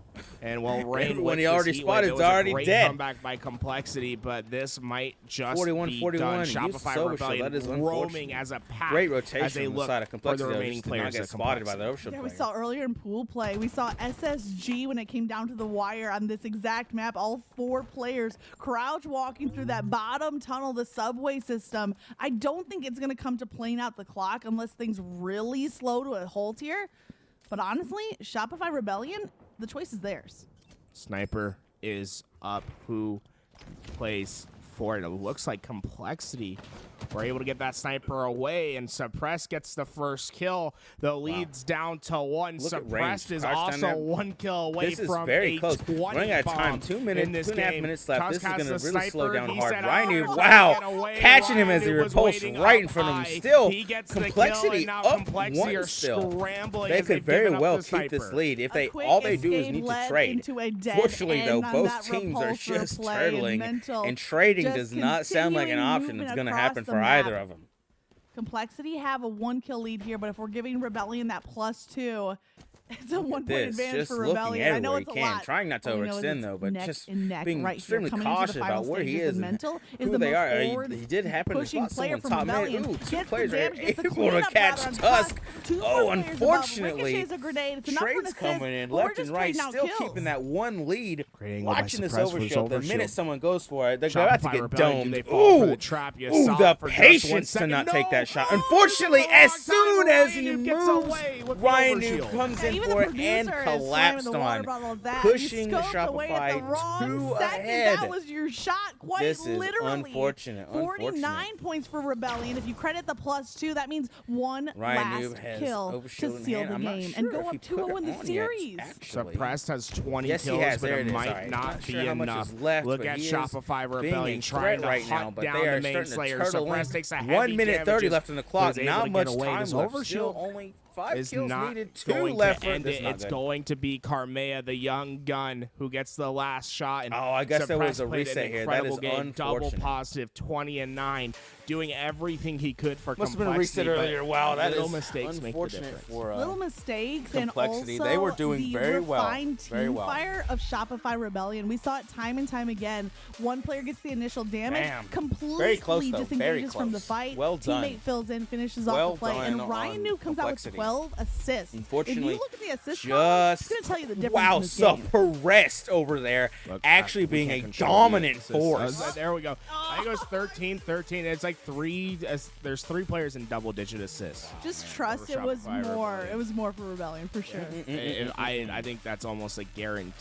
And while Rain when he with already this heat spotted, wave, it's it was a already great dead. comeback by Complexity, but this might just 41-41. be done. Use Shopify Overshield. Rebellion That is roaming unfortunate. as a pack. Great rotation as they on the look side of for the Complexity, though, remaining just to not players get at spotted by the Complexity. Overshield Yeah, we player. saw earlier in pool play. We saw SSG when it came down to the wire on this exact map. All 4 players crouch walking through that bottom tunnel, the subway system. I don't think it's going to come to playing out the clock unless things really slow to a halt here. But honestly, Shopify Rebellion, the choice is theirs. Sniper is up. Who plays for it? It looks like Complexity were able to get that sniper away, and Suppressed gets the first kill. The lead's down to 1. Look at Suppressed Rain. is Crouched down also there. 1 kill away This is from very a close. 20 Running out of time. bomb 2 minutes, in this 2.5 game. minutes left. This is Tusk going to has really the slow sniper. down He hard. said, Ryu, "Oh, wow. get away." Catching him as he Ryu was repulsed waiting right in up front of him. high. Still, He gets the kill, Complexity and now up Complexity are 1 still. scrambling They as could they've very given up well the keep this sniper. lead. If they quick all they do is escape need to led trade. into a dead Fortunately, though, end on both that teams are repulsor just play, and turtling, Mental and trading just does not sound like an continuing option moving that's going to across happen the for map. either of them. Complexity have a 1-kill lead here, but if we're giving Rebellion that +2, it's a 1-point This, advantage just for looking Rebellion. I know everywhere it's he a can, lot. trying not to All we know is overextend it's though, but neck just and neck being right here. extremely Coming into the cautious final about where he stages, is and and Mental is who the they most are. forward He did happen to pushing spot player someone from top mid. Rebellion. Ooh, Gets 2 the players are damage, gets the able to cleanup catch rather on Tusk. 2 Oh, players above. unfortunately, Ricochets a grenade. It's enough for an trades assist, coming in but we're left just and right, trading out still kills. keeping that 1 lead. Great angle by Watching this Suppressed with his overshield, the overshield. minute someone goes for it, they're about to Shopify get Rebellion, domed. they fall for Ooh, the trap. You ooh, saw the it for just 1 patience to second. not take that shot. Oh, Unfortunately, as soon as he Ryan gets moves, away with the Ryan overshield. comes Yeah, in even for the it and producer is slamming collapsed the water on, bottle at that. pushing You the scoped away at the Shopify wrong 2 second. ahead. That was your shot, quite This is literally. unfortunate. 49 points for Rebellion. If you credit the +2, that means 1 Ryan last has kill overshield to in seal hand. the I'm not game sure and if go he up put 2-0 in it the on yet, series. actually. Suppressed has 20 Yes, he kills, has. but There it it is. might All right. not Not be sure how much enough. is left, Look but at he is Shopify being Rebellion a trying threat to right now, hunt but down they are the main starting to Slayer. turtle in. Suppressed takes a 1 heavy minute 30 damages, left on the but clock. is able Not to much get away. time This left. overshield Still only 5 is kills not needed. 2 going left to for end this. it. Not It's good. going to be Carmea, the young gun, who gets the last shot. And Oh, I guess there was Suppressed a played reset an here. That incredible is game. Double unfortunate. positive, 20-9, doing everything he could for Must have been a Complexity, reset but earlier. Wow, that little is mistakes make the unfortunate difference. for Little mistakes Complexity. and also They were doing the very well. refined Very team well. fire of Shopify Rebellion. We saw it time and time again. One player gets the initial damage, Bam. completely Very close, though. disengages Very from the close. fight. Well done. Teammate fills in, finishes Well off the play, done and Ryan on New comes out with Complexity. 12 assists. Unfortunately, if you look at the assist column, it's going to tell you the difference wow, in this game. suppressed over there, actually being a dominant force. There we go. I think it was 13-13. It's like there's 3 players in double-digit assists. Just trust over it was Shopify more. Rebellion. It was more for Rebellion for sure. I think that's almost a guarantee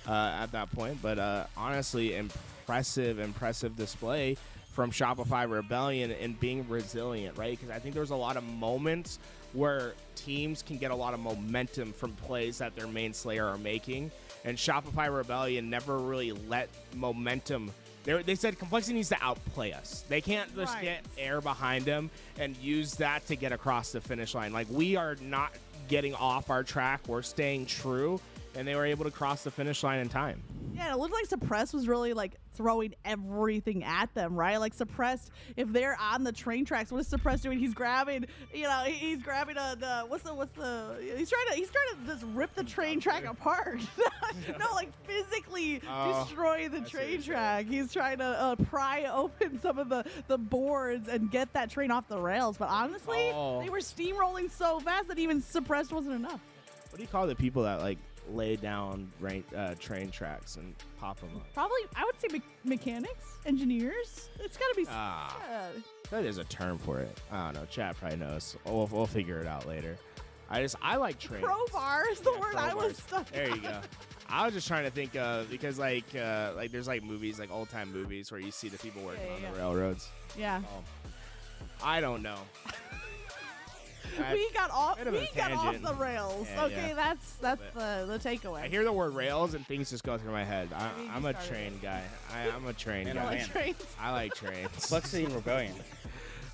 at that point. But honestly, impressive display from Shopify Rebellion and being resilient, right? Because I think there's a lot of moments where teams can get a lot of momentum from plays that their main Slayer are making, and Shopify Rebellion never really let momentum. They said Complexity needs to outplay us. They can't just get air behind them and use that to get across the finish line. Like, we are not getting off our track. We're staying true, and they were able to cross the finish line in time. Yeah, it looked like Suppressed was really like throwing everything at them, right? Like Suppressed, if they're on the train tracks, what is Suppressed doing? He's grabbing, he's grabbing he's trying to just rip the train track apart. No, like physically destroy the train track. He's trying to pry open some of the boards and get that train off the rails. But honestly, they were steamrolling so fast that even Suppressed wasn't enough. What do you call the people that like lay down train tracks and pop them up. Probably, I would say mechanics, engineers. It's got to be. There's a term for it. I don't know. Chat probably knows. We'll figure it out later. I like trains. Crowbar is the word I was stuck. There you go. I was just trying to think of, because like there's like movies, like old time movies where you see the people working on the railroads. Yeah. I don't know. We got off the rails. Yeah, okay, that's the takeaway. I hear the word rails and things just go through my head. I'm a train guy. I'm a train guy. I like trains. Complexity and Rebellion.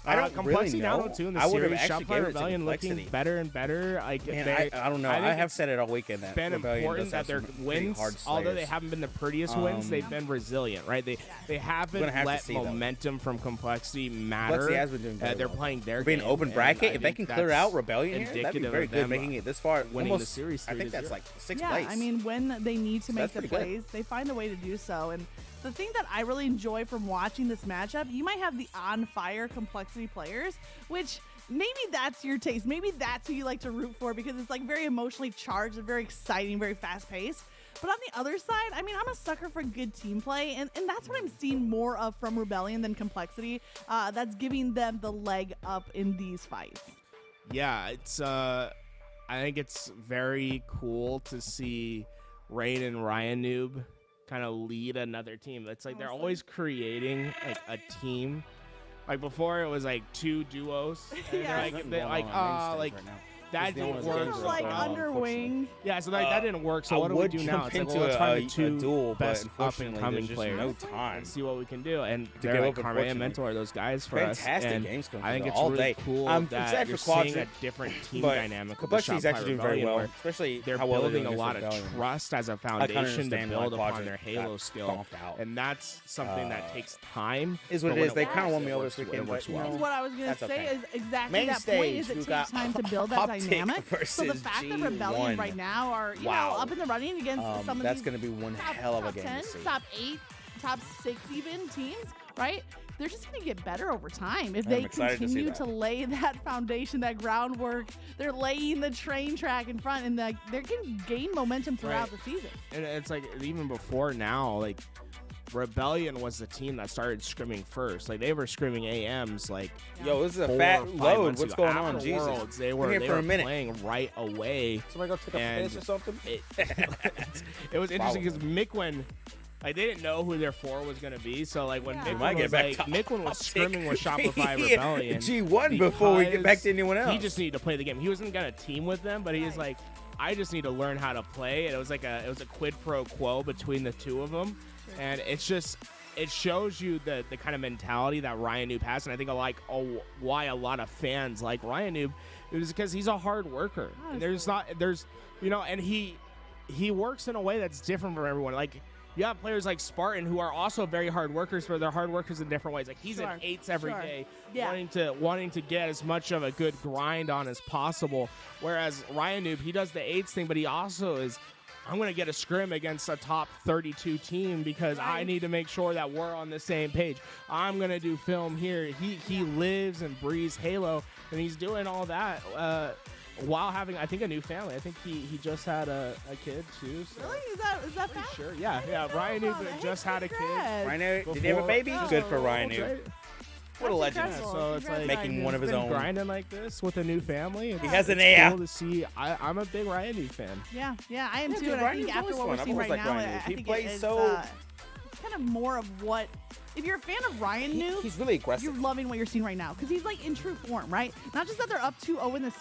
I don't Complexity really know. Too in the I would have series. actually Shopify gave it to Rebellion looking Complexity. better and better. Like, Man, I don't know. I have said it all weekend that been Rebellion important does that have their some pretty wins, hard although slayers. they haven't been the prettiest wins, they've been resilient, right? They haven't let momentum from Complexity matter. Complexity has been doing very They're well. playing their Being game. open and bracket, I if they think can clear that's out Rebellion here, that'd be indicative very of good, them making it this far. winning Almost, the series. I think that's 3-0. like sixth Yeah, place. I mean, when they need to make that's the pretty good. plays, they find a way to do so. And the thing that I really enjoy from watching this matchup, you might have the on-fire Complexity players, which maybe that's your taste. Maybe that's who you like to root for because it's like very emotionally charged and very exciting, very fast-paced. But on the other side, I mean, I'm a sucker for good team play, and that's what I'm seeing more of from Rebellion than Complexity. That's giving them the leg up in these fights. Yeah, it's I think it's very cool to see Rain and Ryan Noob kind of lead another team. It's like they're always creating like a team. Like before, it was like two duos. And that didn't work. Like underwing. Yeah, so like that didn't work. So what do we do now? It's like, well, let's find the two best up and coming players. No time. And see what we can do. And To they're give like up, Karma and unfortunately. Mentor, those guys for us. Fantastic And games coming I think through it's all really day. cool I'm that sad you're for seeing a Quadrant, different team but dynamic. with the Complexity's Shopify actually doing very Rebellion, well, where especially they're how well they're building doing a lot of against Rebellion. trust as a I kinda foundation to understand why build upon Quadrant their Halo got skill. stomped out. And that's something that takes time. Is what but it when is. They kind of works, won me it over works- this weekend, it works but, well. What I was going to That's say okay. is exactly Main that point stage, is it who takes got time to build that Optic dynamic. So the versus fact that Rebellion G1. right now are, you Wow. know, up in the running against some of that's these going to be one top, hell of a top game 10, to see. top 8, top 6 even teams, right? They're just going to get better over time if I'm they excited to see continue that. to lay that foundation, that groundwork. They're laying the train track in front, and they can gain momentum throughout the season. And it's like even before now, like Rebellion was the team that started scrimming first. Like they were scrimming AMs like Yo, this is a 4 fat or 5 load. months What's ago. going on? After Jesus. Worlds, they Come were here they for a were minute. playing right away. Somebody go take a And piss or something? It was interesting because Mikwin, like they didn't know who their 4 was gonna be. So like when We might Mikwin get was back like to Mikwin was Optic. scrimming with Shopify Yeah, Rebellion G1 before we get back to because anyone else. He just needed to play the game. He wasn't gonna team with them, but he was like, I just need to learn how to play. And it was like a quid pro quo between the two of them, and it's just. It shows you the kind of mentality that Ryan Noob has, and I think why a lot of fans like Ryan Noob is because he's a hard worker. And and he works in a way that's different from everyone. Like you have players like Spartan who are also very hard workers, but they're hard workers in different ways. Like he's in 8s every day, wanting to get as much of a good grind on as possible. Whereas Ryan Noob, he does the 8s thing, but he also is. I'm going to get a scrim against a top 32 team because I need to make sure that we're on the same page. I'm going to do film here. He lives and breathes Halo, and he's doing all that while having, I think, a new family. I think he just had a kid, too. So. Really? Is that fact? Sure, yeah. Ryan Noob just had a kid. Ryan Noob, did he have a baby? Good for Ryan Noob. Okay. What a legend. Yeah, so it's like making one of his own. Grinding like this with a new family. He has an it's AF. cool to see. I'm a big Ryan Noob fan. Yeah, I am Yeah, too. dude, And I Ryan think Noob's after always what we're fun. I've seeing always right liked now, Ryan Noob. I He think plays it's so- it's kind of more of what. If you're a fan of Ryan Noob, he's really aggressive. You're loving what you're seeing right now because he's like in true form, right? Not just that they're up 2-0 in the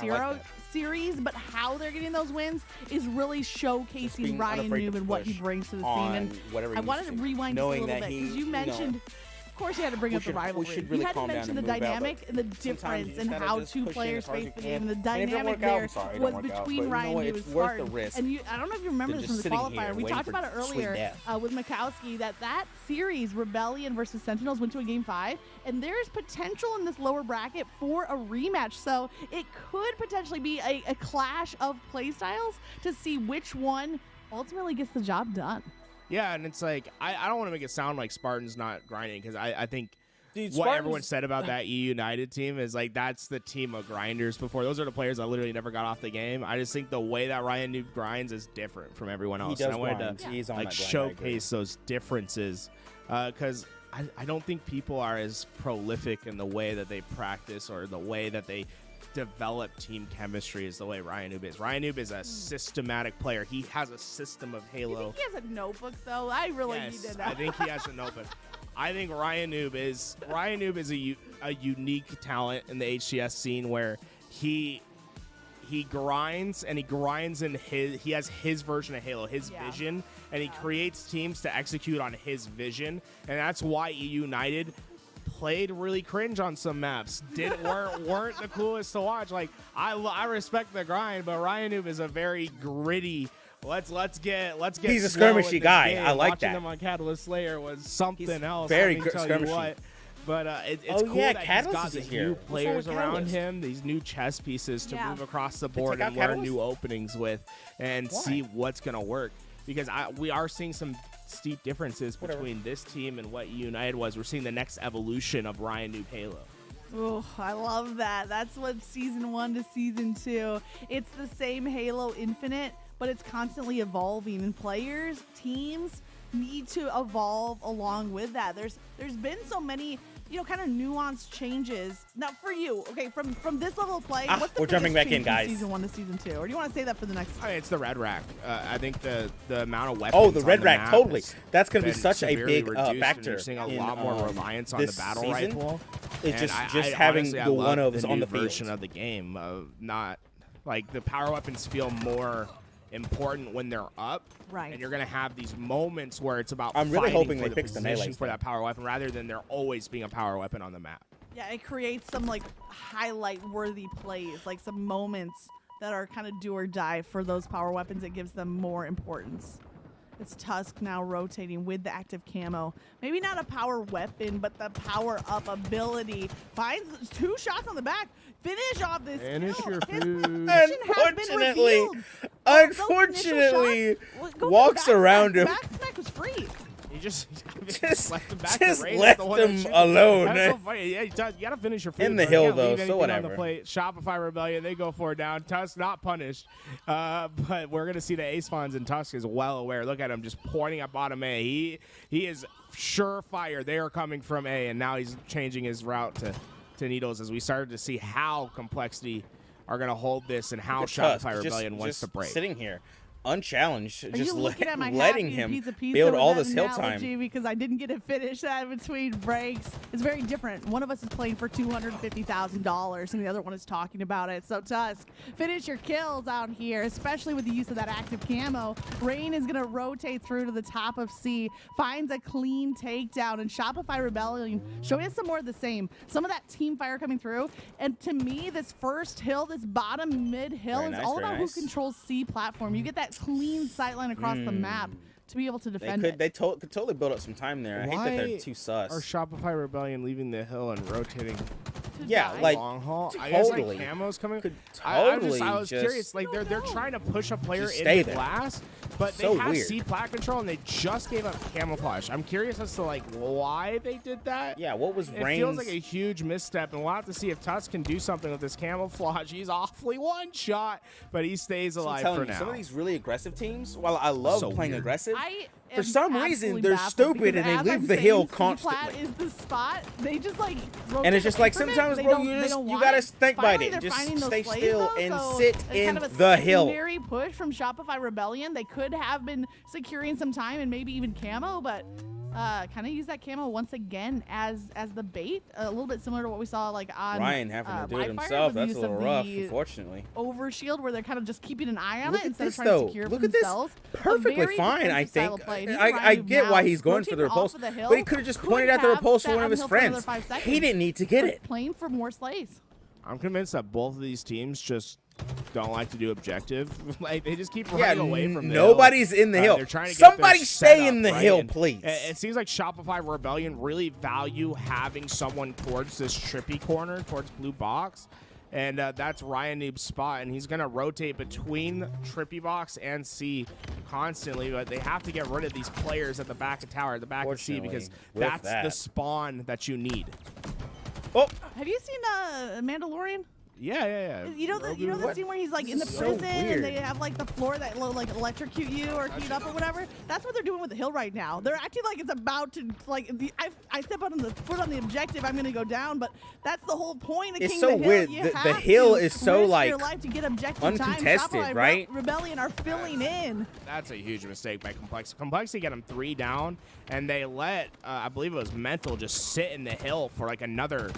series, but how they're getting those wins is really showcasing being Ryan unafraid Noob to and what he push brings to the on scene. And whatever he I wanted to needs to, rewind just a knowing little that bit because he, you you know, mentioned. Of course, you had to bring up the rivalry. we should really you had to calm down mention and the move out, dynamic but and the sometimes difference you in gotta how just two push in players as hard as face the you game. And the can. And if it don't dynamic work out, there I'm sorry, it was don't work out, between but you know Ryan what? Noob It's and worth the Spartan. risk And I don't know if you remember than this from just the sitting here qualifier. We waiting talked for about it sweet earlier death. with Mikowski that series, Rebellion versus Sentinels, went to a game 5, and there's potential in this lower bracket for a rematch. So it could potentially be a clash of play styles to see which one ultimately gets the job done. Yeah, and it's like I don't want to make it sound like Spartan's not grinding because I think what everyone said about that EU United team is like that's the team of grinders before. Those are the players that literally never got off the game. I just think the way that Ryan Noob grinds is different from everyone else. He does and I wanted grind. to He's on like that grind, showcase those differences because I don't think people are as prolific in the way that they practice or the way that they develop team chemistry is the way Ryan Noob is. Ryan Noob is a systematic player. He has a system of Halo. You think he has a notebook though? I really need to know. I think he has a notebook. I think Ryan Noob is a unique talent in the HCS scene where he grinds and he has his version of Halo, his vision, and he creates teams to execute on his vision, and that's why EU United played really cringe on some maps. weren't the coolest to watch. Like I respect the grind, but Ryan Noob is a very gritty. Let's get. He's a skirmishy guy. Game. I like Watching that. him on Catalyst Slayer was something else. Very skirmishy. But it's cool that he's got these new players around him, these new chess pieces to move across the board and learn new openings with, and see what's gonna work. Because we are seeing some steep differences between this team and what United was. We're seeing the next evolution of Ryan Noob Halo. Oh, I love that. That's what Season 1 to Season 2. It's the same Halo Infinite, but it's constantly evolving, and players, teams need to evolve along with that. There's been so many, kind of nuanced changes. Now, for you, okay, from this level of play, what's the we're jumping biggest back in, change from guys. Season 1 to Season 2? Or do you want to say that for the next? I mean, it's the red rack. I think the amount of weapons. Oh, the red on rack, map totally. has That's going to be been such a severely big reduced, and factor. You're seeing a in, lot more reliance on the this battle season. rifle. It's And just I having honestly, the I love one ofs the on new the field. version of the game. Not like the power weapons feel more important when they're up, right? And you're gonna have these moments where it's about. I'm really fighting hoping for they the fix the position melee for that power weapon, rather than there always being a power weapon on the map. Yeah, it creates some highlight-worthy plays, like some moments that are kind of do or die for those power weapons. It gives them more importance. It's Tusk now rotating with the active camo. Maybe not a power weapon, but the power-up ability. Finds 2 shots on the back. Finish off this Finish kill. your His food. Unfortunately, walks around him. Back smack was free. He just left him back. Just left him alone. That's so funny. Yeah, you gotta finish your food. In the bro. hill, You can't though, leave so anything whatever. On the plate. Shopify Rebellion, they go 4 down. Tusk not punished, but we're gonna see the ace spawns, and Tusk is well aware. Look at him just pointing at bottom A. He is surefire. They are coming from A, and now he's changing his route to Needles as we started to see how Complexity are gonna hold this and how Shopify Rebellion wants to break. Sitting here. Unchallenged, Are just you looking at my letting happy him pizza build with all that this hill analogy time. because I didn't get to finish that between breaks. It's very different. One of us is playing for $250,000 and the other one is talking about it. So Tusk, finish your kills out here, especially with the use of that active camo. Rain is going to rotate through to the top of C, finds a clean takedown, and Shopify Rebellion showing us some more of the same. Some of that team fire coming through. And to me, this first hill, this bottom mid hill Very is nice, all very about nice. who controls C platform. You get that clean sight line across the map to be able to defend it. They could totally build up some time there. I hate that they're too sus. Are Shopify Rebellion leaving the hill and rotating? Yeah, like long haul. totally. I guess like camos coming. I was curious. Like they're trying to push a player Just stay into there. glass, but So they have weird. C plat control and they just gave up camouflage. I'm curious as to why they did that. Yeah, what was It Rain's? feels like a huge misstep, and we'll have to see if Tusk can do something with this camouflage. He's awfully one shot, but he stays I'm alive telling for you, now. some of these really aggressive teams, while I love So playing weird. aggressive, I for am some reason absolutely they're baffled stupid because and they as leave I'm the saying hill C-plat constantly. is the spot. They just And rotate it's just away like from it. sometimes, They bro, don't- you they just don't you want gotta it. think by Finally, it. they're Just finding those stay plays, still though, and so sit it's in kind of a the hill. secondary push from Shopify Rebellion. They could have been securing some time and maybe even camo, but kind of use that camo once again as the bait. A little bit similar to what we saw on Ryan having to do it Livefire himself. with the That's a use little of rough, the unfortunately. Overshield, where they're kind of just keeping an eye on Look it at instead this of trying to though. secure it Look for at this. themselves. A Perfectly very fine, I defensive style think. of play. I get why he's going for the repulse, the hill, but he could have just pointed at the have repulse to sat one of on his the hill for another friends. 5 seconds. He didn't need to get it. Playing for more slays. I'm convinced that both of these teams just don't like to do objective. They just keep running away from the nobody's hill. in the hill. They're trying to Somebody get their stay setup in the right, hill, and please. It seems like Shopify Rebellion really value having someone towards this trippy corner, towards blue box. And that's Ryan Noob's spot, and he's going to rotate between Trippy Box and C constantly, but they have to get rid of these players at the back of tower, at the back of C, because that's the spawn that you need. Oh! Have you seen Mandalorian? Yeah. You know the scene where he's like in the prison and they have like the floor that will like electrocute you or heat up or whatever? That's what they're doing with the hill right now. They're acting like it's about to like I step on the foot on the objective, I'm gonna go down, but that's the whole point of it's King so of the weird. Hill. The hill is so risk like your life to get objective uncontested, time. right? Rebellion are filling in. That's a huge mistake by Complexity. Complexity get them 3 down, and they let I believe it was Mental just sit in the hill for like another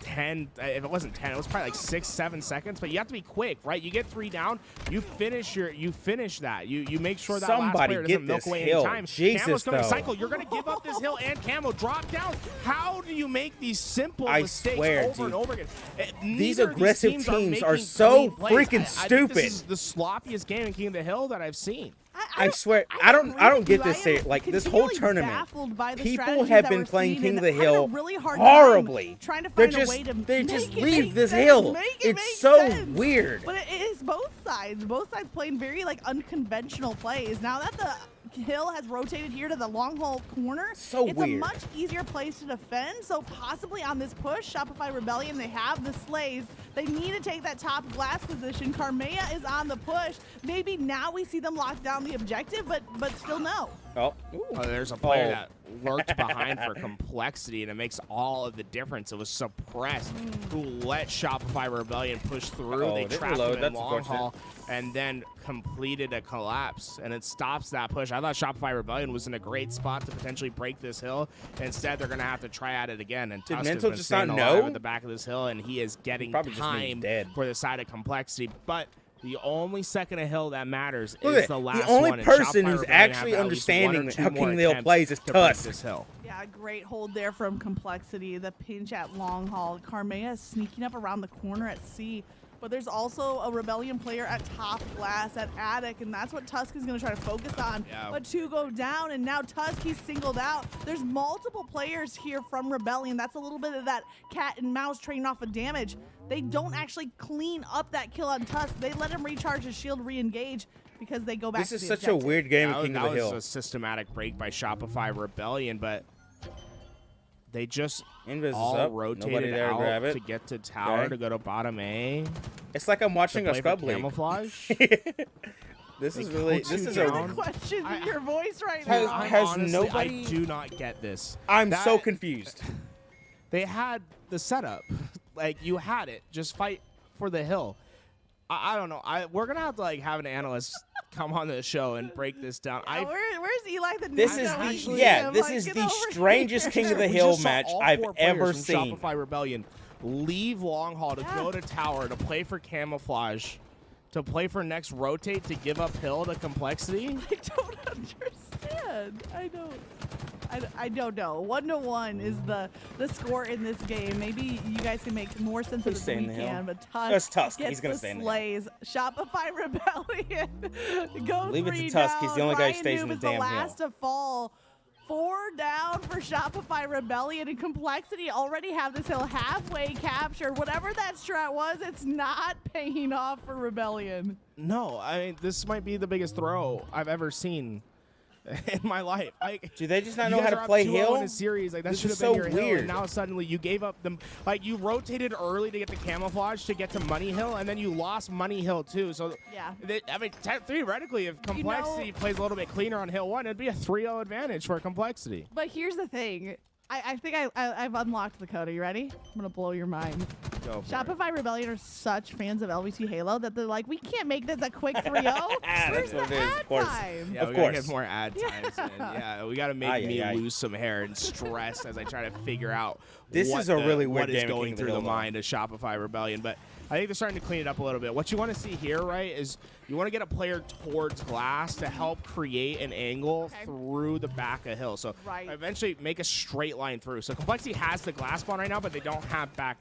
10, if it wasn't 10, it was probably like 6-7 seconds, but you have to be quick, right? You get 3 down, you finish that. You make sure that last player doesn't milk away any time. Jesus, Camo's going to cycle. You're going to give up this hill and Camo drop down. How do you make these simple mistakes over and over again? These aggressive teams are so freaking stupid. This is the sloppiest game in King of the Hill that I've seen. I swear, I don't get this. Like this whole tournament, people have been playing King of the Hill horribly. Trying to find a way to they just leave this hill. It's so weird. But it is both sides. Both sides playing very like unconventional plays. Now that the hill has rotated here to the long haul corner, it's weird. A much easier place to defend. So possibly on this push, Shopify Rebellion, they have the slays. They need to take that top glass position. Karmea is on the push. Maybe now we see them lock down the objective, but still no. Oh, there's a player that lurked behind for Complexity, and it makes all of the difference. It was Suppressed who let Shopify Rebellion push through. They trapped him in long haul and then completed a collapse, and it stops that push. I thought Shopify Rebellion was in a great spot to potentially break this hill. Instead, they're going to have to try at it again. And Tusk has been staying alive at the back of this hill, and he is getting time for the side of Complexity. But the only second of hill that matters is the last one. The only person who's actually understanding how King of the Hill plays is Tusk. Yeah, great hold there from Complexity. The pinch at long haul. Karmea is sneaking up around the corner at C. But there's also a Rebellion player at top glass at Attic, and that's what Tusk is going to try to focus on. Yeah. But 2 go down, and now Tusk, he's singled out. There's multiple players here from Rebellion. That's a little bit of that cat and mouse trading off of damage. They don't actually clean up that kill on Tusk. They let him recharge his shield, re-engage, because they go back to the objective. This is such a weird game of King of the Hill. That was a systematic break by Shopify Rebellion, but they just all rotated out to get to tower to go to bottom A. It's like I'm watching a scrub league. Camouflage. This is a question in your voice right now. Honestly, I do not get this. I'm so confused. They had the setup, like you had it. Just fight for the hill. I don't know. We're gonna have to like have an analyst come on the show and break this down. Where's Eli the This is the strangest King of the Hill match I've ever seen. Shopify Rebellion leave long haul to go to tower to play for camouflage, to play for next rotate to give up hill to Complexity. I don't understand. I don't know. 1-1 is the score in this game. Maybe you guys can make more sense of this than we can, but Tusk He's gonna gets stay the in slays. Shopify Rebellion go Leave 3 it to Tusk. down. He's the only guy who Ryan stays Noob in the is damn the last hill. to fall. 4 down for Shopify Rebellion, and Complexity already have this hill halfway captured. Whatever that strat was, it's not paying off for Rebellion. No, I mean, this might be the biggest throw I've ever seen in my life. Do they just not know how to play hill in a series? Like, that should have been your hill, and now suddenly you gave up them. Like, you rotated early to get the camouflage to get to Money Hill, and then you lost Money Hill too. So yeah, I mean, theoretically, if Complexity plays a little bit cleaner on Hill 1, it'd be a 3-0 advantage for Complexity. But here's the thing. I think I've unlocked the code. Are you ready? I'm going to blow your mind. Shopify Rebellion are such fans of LVC Halo that they're like, we can't make this a quick 3-0. Where's the ad time? Yeah, we got to get more ad times. Yeah, we got to make me lose some hair and stress as I try to figure out what is going through the mind of Shopify Rebellion. But I think they're starting to clean it up a little bit. What you want to see here, right, is you want to get a player towards glass to help create an angle through the back of hill. So eventually make a straight line through. So Complexity has the glass spawn right now, but they don't have back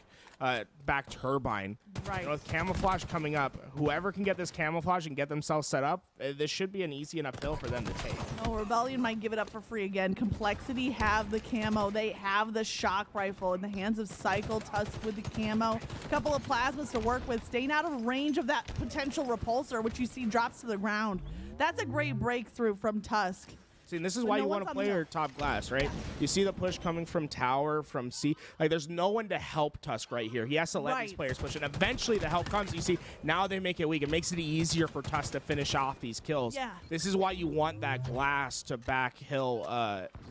turbine. Right. You know, with camouflage coming up, whoever can get this camouflage and get themselves set up, this should be an easy enough hill for them to take. Oh, Rebellion might give it up for free again. Complexity have the camo. They have the shock rifle in the hands of Cycle. Tusk with the camo. A couple of plasmas to work with, staying out of range of that potential repulsor, which you see drops to the ground. That's a great breakthrough from Tusk. See, and this is why you want to play your top glass, right? You see the push coming from tower, from C. Like, there's no one to help Tusk right here. He has to let these players push, and eventually the help comes. You see, now they make it weak. It makes it easier for Tusk to finish off these kills. Yeah. This is why you want that glass to back hill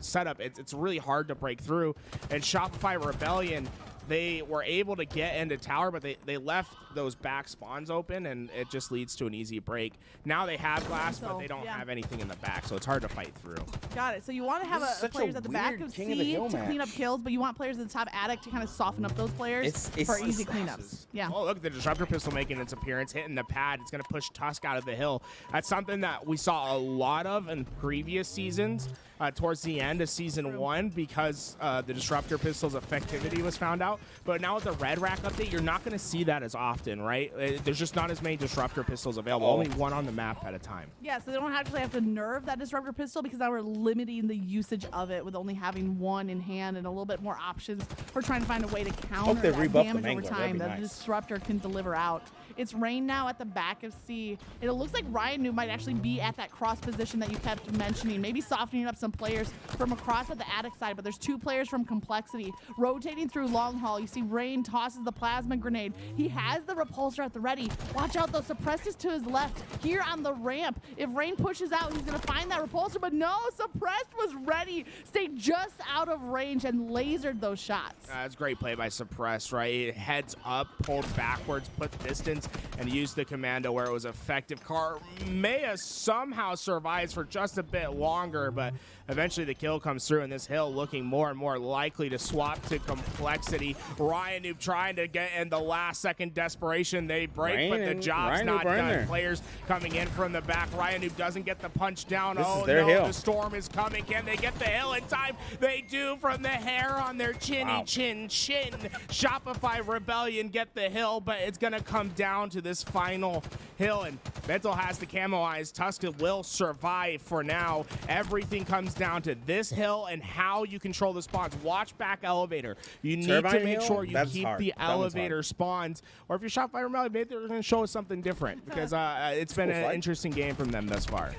setup. It's really hard to break through. And Shopify Rebellion, they were able to get into tower, but they left those back spawns open, and it just leads to an easy break. Now they have glass, but they don't have anything in the back, so it's hard to fight through. Got it. So you want to have players at the back of C to clean up kills, but you want players at the top attic to kind of soften up those players for easy cleanups. Yeah. Oh, look, the Disruptor Pistol making its appearance, hitting the pad. It's going to push Tusk out of the hill. That's something that we saw a lot of in previous seasons. Towards the end of Season 1, because the Disruptor Pistol's effectivity was found out. But now with the Red Rack update, you're not going to see that as often, right? There's just not as many Disruptor Pistols available. Only one on the map at a time. Yeah, so they don't actually have to nerf that Disruptor Pistol, because now we're limiting the usage of it with only having one in hand and a little bit more options for trying to find a way to counter that damage over time that the Disruptor can deliver out. It's Rain now at the back of C. It looks like Ryan Noob might actually be at that cross position that you kept mentioning, maybe softening up some players from across at the attic side, but there's two players from Complexity rotating through long haul. You see Rain tosses the plasma grenade. He has the repulsor at the ready. Watch out though, Suppressed is to his left here on the ramp. If Rain pushes out, he's gonna find that repulsor, but no, Suppressed was ready, stayed just out of range and lasered those shots. That's great play by Suppressed, right? Heads up, pulled backwards, put distance, and used the commando where it was effective. Carmea somehow survives for just a bit longer, but eventually the kill comes through, and this hill looking more and more likely to swap to Complexity. Ryan Noob trying to get in the last second desperation. They break, but the job's not done. Players coming in from the back. Ryan Noob doesn't get the punch down. This is their hill. The storm is coming. Can they get the hill in time? They do, from the hair on their chinny chin. Shopify Rebellion get the hill, but it's going to come down to this final hill, and Mental has the camo eyes. Tusk will survive for now. Everything comes down to this hill and how you control the spawns. Watch back elevator. You need to make sure you keep the elevator spawns, or if you're shot by Rebellion, maybe they're going to show us something different, because it's been an interesting game from them thus far.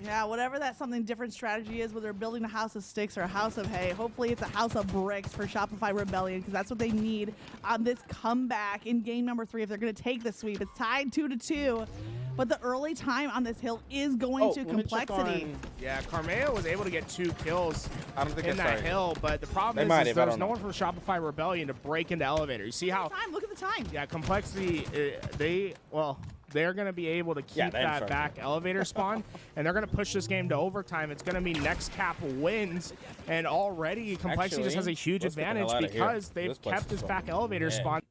Yeah, whatever that something different strategy is, whether they're building a house of sticks or a house of hay, hopefully it's a house of bricks for Shopify Rebellion, because that's what they need on this comeback in game number 3 if they're going to take the sweep. It's tied 2-2, but the early time on this hill is going to Complexity. Yeah, Carmea was able to get 2 kills in that hill, but the problem is there's no one from Shopify Rebellion to break into elevator. You see how... Look at the time. Yeah, Complexity, they're going to be able to keep that back elevator spawn, and they're going to push this game to overtime. It's going to mean next cap wins, and already Complexity just has a huge advantage because they've kept this back elevator spawn.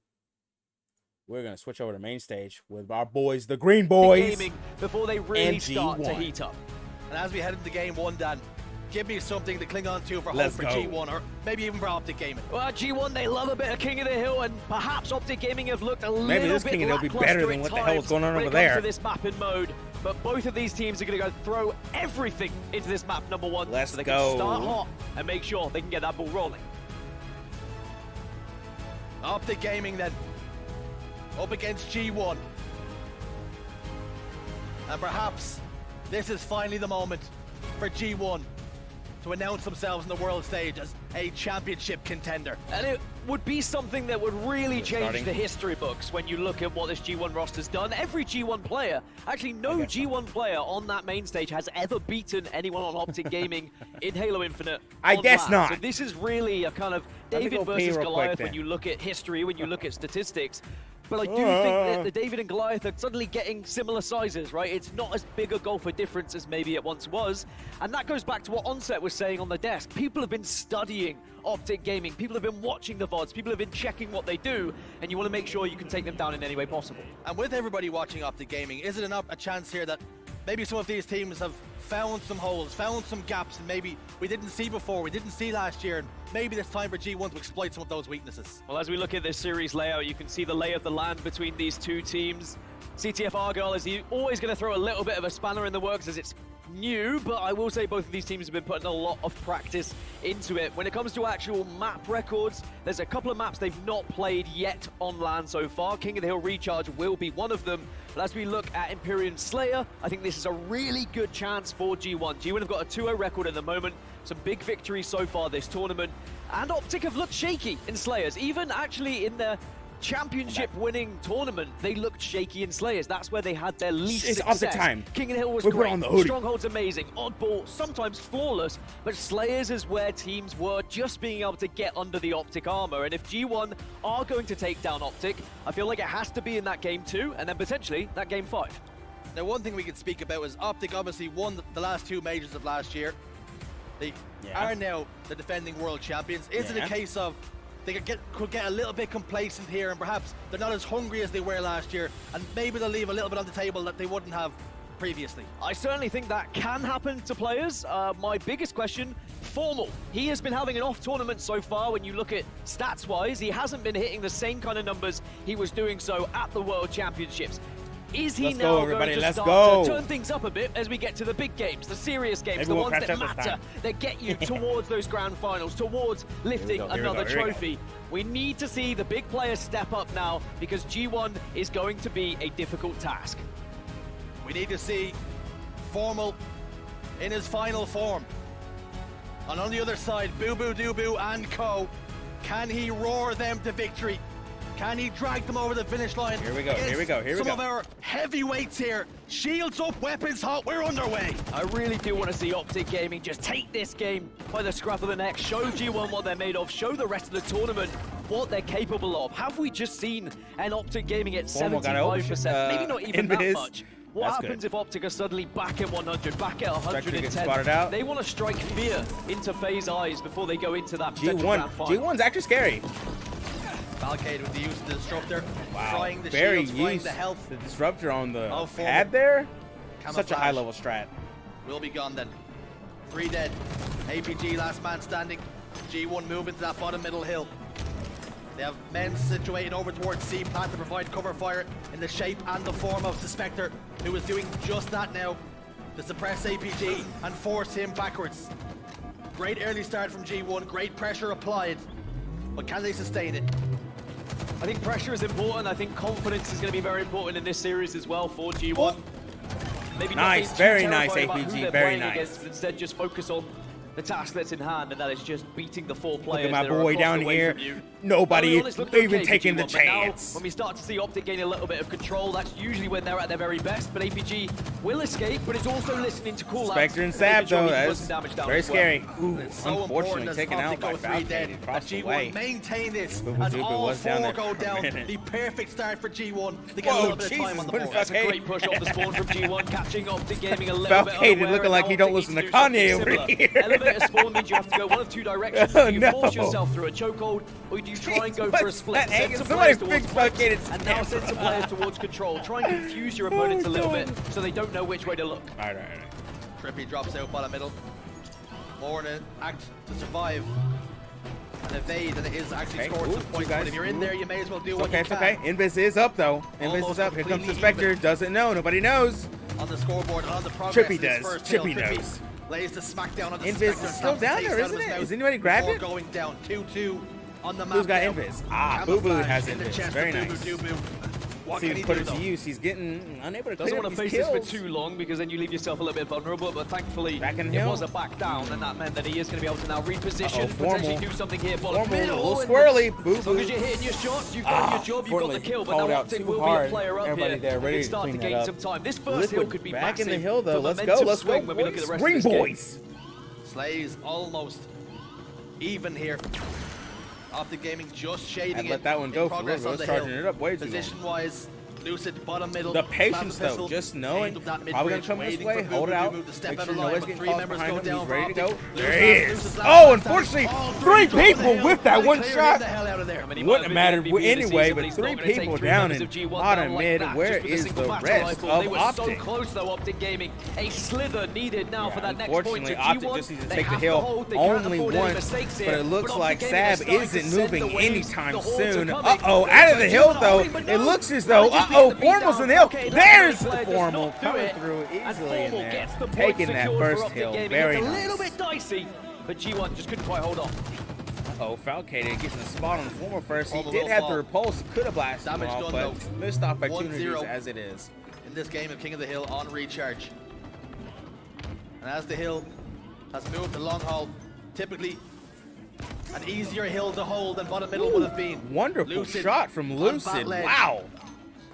We're going to switch over to main stage with our boys, the Green Boys. Before they really start to heat up. And as we head into game 1, Dan, give me something to cling on to for hope for G1, or maybe even for Optic Gaming. Well, G1, they love a bit of King of the Hill, and perhaps Optic Gaming have looked a little bit Maybe this King of the Hill will be better than what the hell is going on over there. To this map in mode, but both of these teams are going to go throw everything into this map, number 1, so they can start hot and make sure they can get that ball rolling. Optic Gaming then, up against G1. And perhaps this is finally the moment for G1 to announce themselves on the world stage as a championship contender. And it would be something that would really change the history books when you look at what this G1 roster's done. Every G1 player, actually no G1 player on that main stage has ever beaten anyone on Optic Gaming in Halo Infinite. I guess not. So this is really a kind of David versus Goliath when you look at history, when you look at statistics. But I do think that the David and Goliath are suddenly getting similar sizes, right? It's not as big a goal for difference as maybe it once was. And that goes back to what Onset was saying on the desk. People have been studying Optic Gaming. People have been watching the VODs. People have been checking what they do. And you want to make sure you can take them down in any way possible. And with everybody watching Optic Gaming, is it a chance here that maybe some of these teams have found some holes, found some gaps, and maybe we didn't see before, we didn't see last year, and maybe it's time for G1 to exploit some of those weaknesses? Well, as we look at this series layout, you can see the lay of the land between these two teams. CTF Argyle is always going to throw a little bit of a spanner in the works, as it's new, but I will say both of these teams have been putting a lot of practice into it. When it comes to actual map records, there's a couple of maps they've not played yet on LAN so far. King of the Hill Recharge will be one of them. But as we look at Imperium Slayer, I think this is a really good chance for G1. G1 have got a 2-0 record at the moment. Some big victories so far this tournament. And Optic have looked shaky in Slayers. Even actually in the championship-winning tournament, they looked shaky in Slayers. That's where they had their least success. Optic time. King of the Hill was We're great. on the hoodie. Stronghold's amazing. Oddball, sometimes flawless. But Slayers is where teams were just being able to get under the Optic armor. And if G1 are going to take down Optic, I feel like it has to be in that game 2 and then potentially that game 5. Now, one thing we can speak about is Optic obviously won the last 2 majors of last year. They are now the defending world champions. Is it a case of they could get a little bit complacent here, and perhaps they're not as hungry as they were last year, and maybe they'll leave a little bit on the table that they wouldn't have previously? I certainly think that can happen to players. My biggest question, Formal. He has been having an off tournament so far. When you look at stats-wise, he hasn't been hitting the same kind of numbers he was doing so at the World Championships. Is he now going to start to turn things up a bit as we get to the big games, the serious games, the ones that matter, that get you towards those grand finals, towards lifting another trophy? We need to see the big players step up now, because G1 is going to be a difficult task. We need to see Formal in his final form. And on the other side, Boo Boo Doo Boo and co. Can he roar them to victory? Can he drag them over the finish line? Here we go, here we go, here we go. Some of our heavyweights here. Shields up, weapons hot, we're underway. I really do want to see Optic Gaming just take this game by the scruff of the neck, show G1 what they're made of, show the rest of the tournament what they're capable of. Have we just seen an Optic Gaming at 75%? Maybe not even that much. What happens if Optic are suddenly back at 100, back at 110? They want to strike fear into FaZe eyes before they go into that G1's actually scary. Valcade with the use of the disruptor. Wow, the very shields, used the health. The disruptor on the pad there. Such a high level strat. Will be gone then. 3 dead. APG last man standing. G1 moving to that bottom middle hill. They have men situated over towards C plant to provide cover fire in the shape and the form of Suspector, who is doing just that now to suppress APG and force him backwards. Great early start from G1, great pressure applied, but can they sustain it? I think pressure is important. I think confidence is going to be very important in this series as well for G1. Maybe nice, very nice APG, very nice. Against, but instead just focus on the task that's in hand, and that is just beating the 4 players. Look at my boy down here. Nobody even taking the chance. Now, when we start to see Optic gain a little bit of control, that's usually when they're at their very best. But APG will escape, but it's also listening to call-outs. Spectre and Sab, though, that is very scary. Ooh, so unfortunately taken out by Valcade. Across the way. Maintain this as all 4 go down. The perfect start for G1 to get a little bit of time on the board. That's a great push off the spawn from G1, catching Optic Gaming a little bit. Valcade looking like he don't listen to Kanye over here. Elevator spawn means you have to go one of 2 directions. Do you force yourself through a chokehold, or do you try and go for a split? Somebody fix Valcade and now send some players towards control. Try and confuse your opponents a little bit so they don't know which way to look. All right. Trippy drops out bottom middle. More in an act to survive and evade, and it is actually scored some points. But if you're in there, you may as well do what you can. It's okay. Invis is up though. Invis is up. Here comes the Spectre. Doesn't know. Nobody knows. On the scoreboard, on the progress. Trippy does. Trippy knows. Lays the smackdown on the Invis is still down there, isn't it? Is anybody grabbing it? Going down 2-2 on the map. Who's got Invis? Ah, Boo Boo has Invis. Very nice. What See, can he put do, it to though? use. He's getting unable to Doesn't clear want to face kills. this for too long, because then you leave yourself a little bit vulnerable, but thankfully it was a back down, and that meant that he is going to be able to now reposition, potentially do something here. Bottom middle, a little squirrely. Boo As long as you're hitting your shots, you've done your job, you've got the kill, but now Optic will be a player up here. There, ready can start to gain some time. This first hill could be back massive. in the hill, though. Let's go, when we look at the rest Green of this boys. Slays almost even here. Optic Gaming just shading it. Let that one go for real. Let's charging it up way too long. Position-wise, Lucid bottom middle. The patience though, just knowing probably gonna come this way, hold it out, make sure nobody's getting close behind him. He's ready to go. There he is. Oh, unfortunately, 3 people with that one shot. Wouldn't have mattered anyway, but 3 people down in bottom mid. Where is the rest of They were so Optic? close though, Optic Gaming. A slither needed now for that next point. Unfortunately, Optic just needs to take the hill only once, but it looks like Sab isn't moving anytime soon. Uh-oh, out of the hill though. It looks as though, Oh, Formal's in the hill. There's the Formal coming through easily in there. Taking that first kill. Very nice. A little bit dicey, but G1 just couldn't quite hold on. Oh, Falcated getting the spot on the Formal first. He did have the repulse. He could have blasted him off, but missed opportunities as it is. In this game of King of the Hill on recharge. And as the hill has moved the long haul, typically an easier hill to hold than bottom middle would have been. Wonderful shot from Lucid. Wow.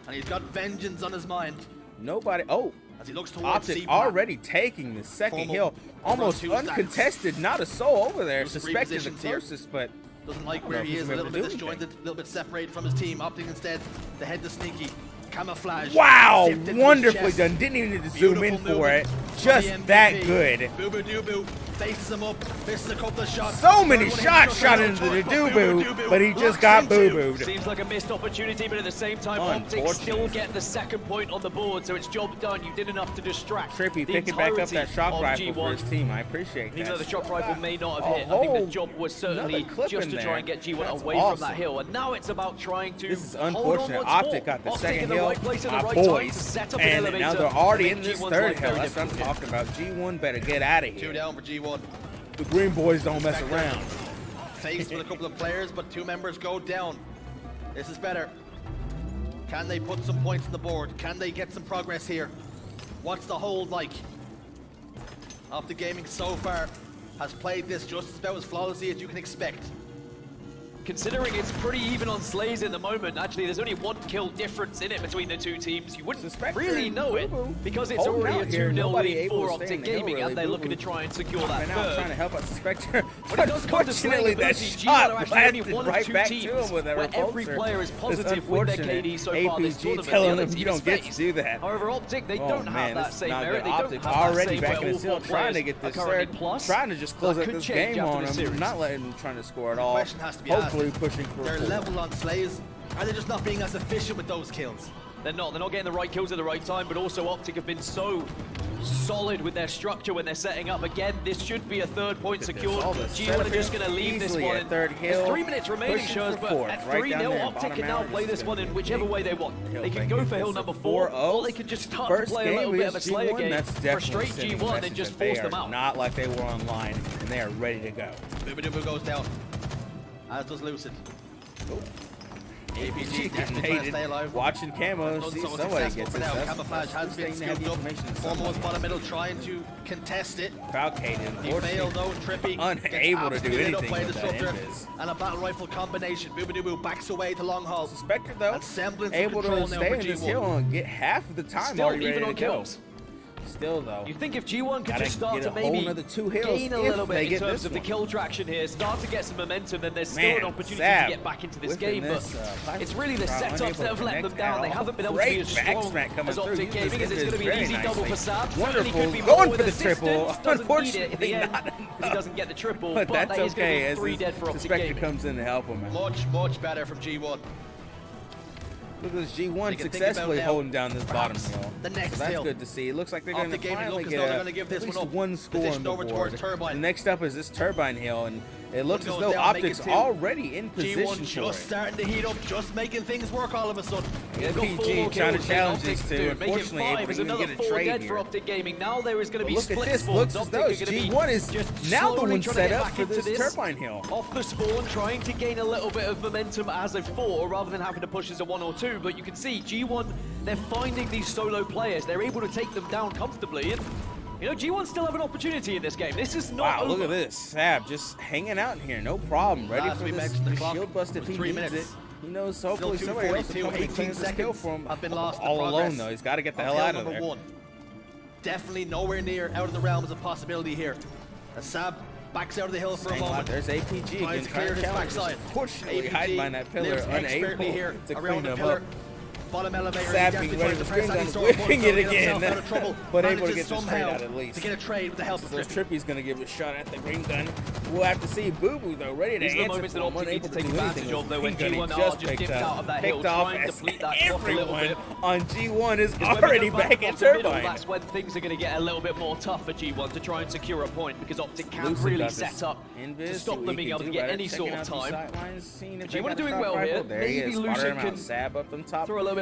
And he's got vengeance on his mind. Nobody. Oh. As he looks towards Optic already taking the second hill. Almost uncontested. Not a soul over there. Suspected the closest, but doesn't like where he is. A little bit disjointed, a little bit separated from his team. Opting instead to head to sneaky. Camouflage. Wow, wonderfully done. Didn't even need to zoom in for it. Just that good. Boo-boo Doo-boo faces him up, misses a couple of shots. So many shots shot into the Doo-boo, but he just got boo-booed. Seems like a missed opportunity, but at the same time, Optic still get the second point on the board, so it's job done. You did enough to distract. Trippy picking back up that shock rifle for his team. I appreciate that. Even though the shock rifle may not have hit, I think the job was certainly just to try and get G1 away from that hill. And now it's about trying to. This is unfortunate. Optic got the second hill. Boys, and now they're already in this third hill. That's what I'm talking about. G1 better get out of here. 2 down for G1. The Green Boys don't mess around. Faced with a couple of players, but 2 members go down. This is better. Can they put some points on the board? Can they get some progress here? What's the hold like? Optic Gaming so far has played this just about as flawlessly as you can expect. Considering it's pretty even on slays at the moment, actually there's only 1 kill difference in it between the 2 teams. You wouldn't really know it because it's already a 2-0 lead for Optic Gaming and they're looking to try and secure that third. Trying to help out Suspector. Unfortunately, that shot blasted right back to him with a repulsor. Every player is positive with their KD so far this tournament. Telling them you don't get to do that. However, Optic, they don't have that same merit. They don't have already that back in his hill, trying to get this third, trying to just close out this game on him, not letting him trying to score at all. Hopefully pushing for They're level on slays. Are they just not being as efficient with those kills? They're not getting the right kills at the right time, but also Optic have been so solid with their structure when they're setting up. Again, this should be a 3rd point secured. G1 are just going to leave this one. There's 3 minutes remaining, shows, but at 3-0, Optic can now play this one in whichever way they want. They can go for hill number 4, or they can just start to play a little bit of a Slayer game, frustrate G1, and just force them out. Not like they were online, and they are ready to go. Boo-boo goes down, as does Lucid. APG detonated, watching camo, see somebody gets it. Camouflage has been scooped up. Formal bottom middle trying to contest it. Falcated, he failed though. Trippy unable to do anything with that and a battle rifle combination. Boo backs away to long haul. Suspected though, able to stay in this hill and get half of the time already ready to go. Still though, you think if G1 could just start to maybe gain a little bit in terms of the kill traction here, start to get some momentum, then there's still an opportunity to get back into this game. But it's really the setups that have let them down. They haven't been able to be as strong as Optic Gaming, as it's going to be an easy double for Sab. Wonderful, going for the triple. Unfortunately, not he doesn't get the triple, but that's okay as Suspector comes in to help him. Much better from G1. Look at this G1 successfully holding down this bottom hill. The next so that's good to see. It looks like they're going to finally get at least 1 score on the board. The next up is this Turbine Hill, and it looks as though Optic's already in position G1 just starting to heat up, just making things work all of a sudden. PG trying to challenge these two. Unfortunately, able to even get a trade here. For Optic Gaming. Now there is going to be split this. Looks as though G1 is now the one set up for this Turbine Hill. Off the spawn, trying to gain a little bit of momentum as a 4 rather than having to push as a 1 or 2. But you can see G1, they're finding these solo players. They're able to take them down comfortably. And you know, G1 still have an opportunity in this game. This is not over. Look at this. Sab just hanging out in here. No problem. Ready for this shield bust if he needs it. He knows hopefully somebody else will come and clean this kill for him. All alone, though. He's got to get the hell out of there. Definitely nowhere near out of the realms of possibility here. As Sab backs out of the hill for a moment. There's APG again, trying to challenge. Unfortunately, hiding behind that pillar, unable to clean him up. Bottom elevator, Sapping, ready to screen gun, whipping it again, but able to get the trade out at least. To get a trade with the help of Trippy's going to give a shot at the green gun. We'll have to see Boo-Boo though, ready to answer. Moments that Optic need to take advantage of though when G1 are just dipped out of that hill, trying to deplete that clock a little bit. On G1 is already back at Turbine. That's when things are going to get a little bit more tough for G1 to try and secure a point because Optic can't really set up to stop them being able to get any sort of time. G1 are doing well here. Maybe Lucid can Sab up on top. Throw a little bit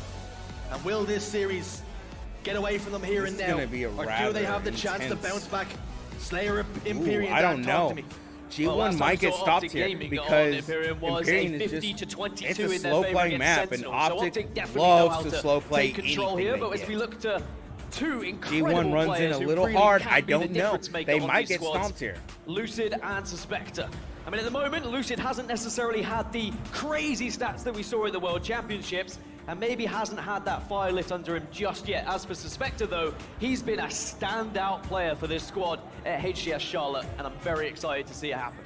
And will this series get away from them here and now? Gonna be a or do they have the chance to bounce back? Slayer, Imperium, I don't know. Talk to me. G1 might get stopped here because Imperium is 50 to 22 it's a in their slow favor play against map, and Sentinels. So Optic definitely know loves how to to slow play take control anything here, they but as get. we look to two incredible G1 runs in players a who little really hard. can I be the don't know. difference maker They on might these get squads. stomped here. Lucid and Suspector. I mean, at the moment, Lucid hasn't necessarily had the crazy stats that we saw in the World Championships, and maybe hasn't had that fire lit under him just yet. As for Suspector, though, he's been a standout player for this squad at HCS Charlotte, and I'm very excited to see it happen.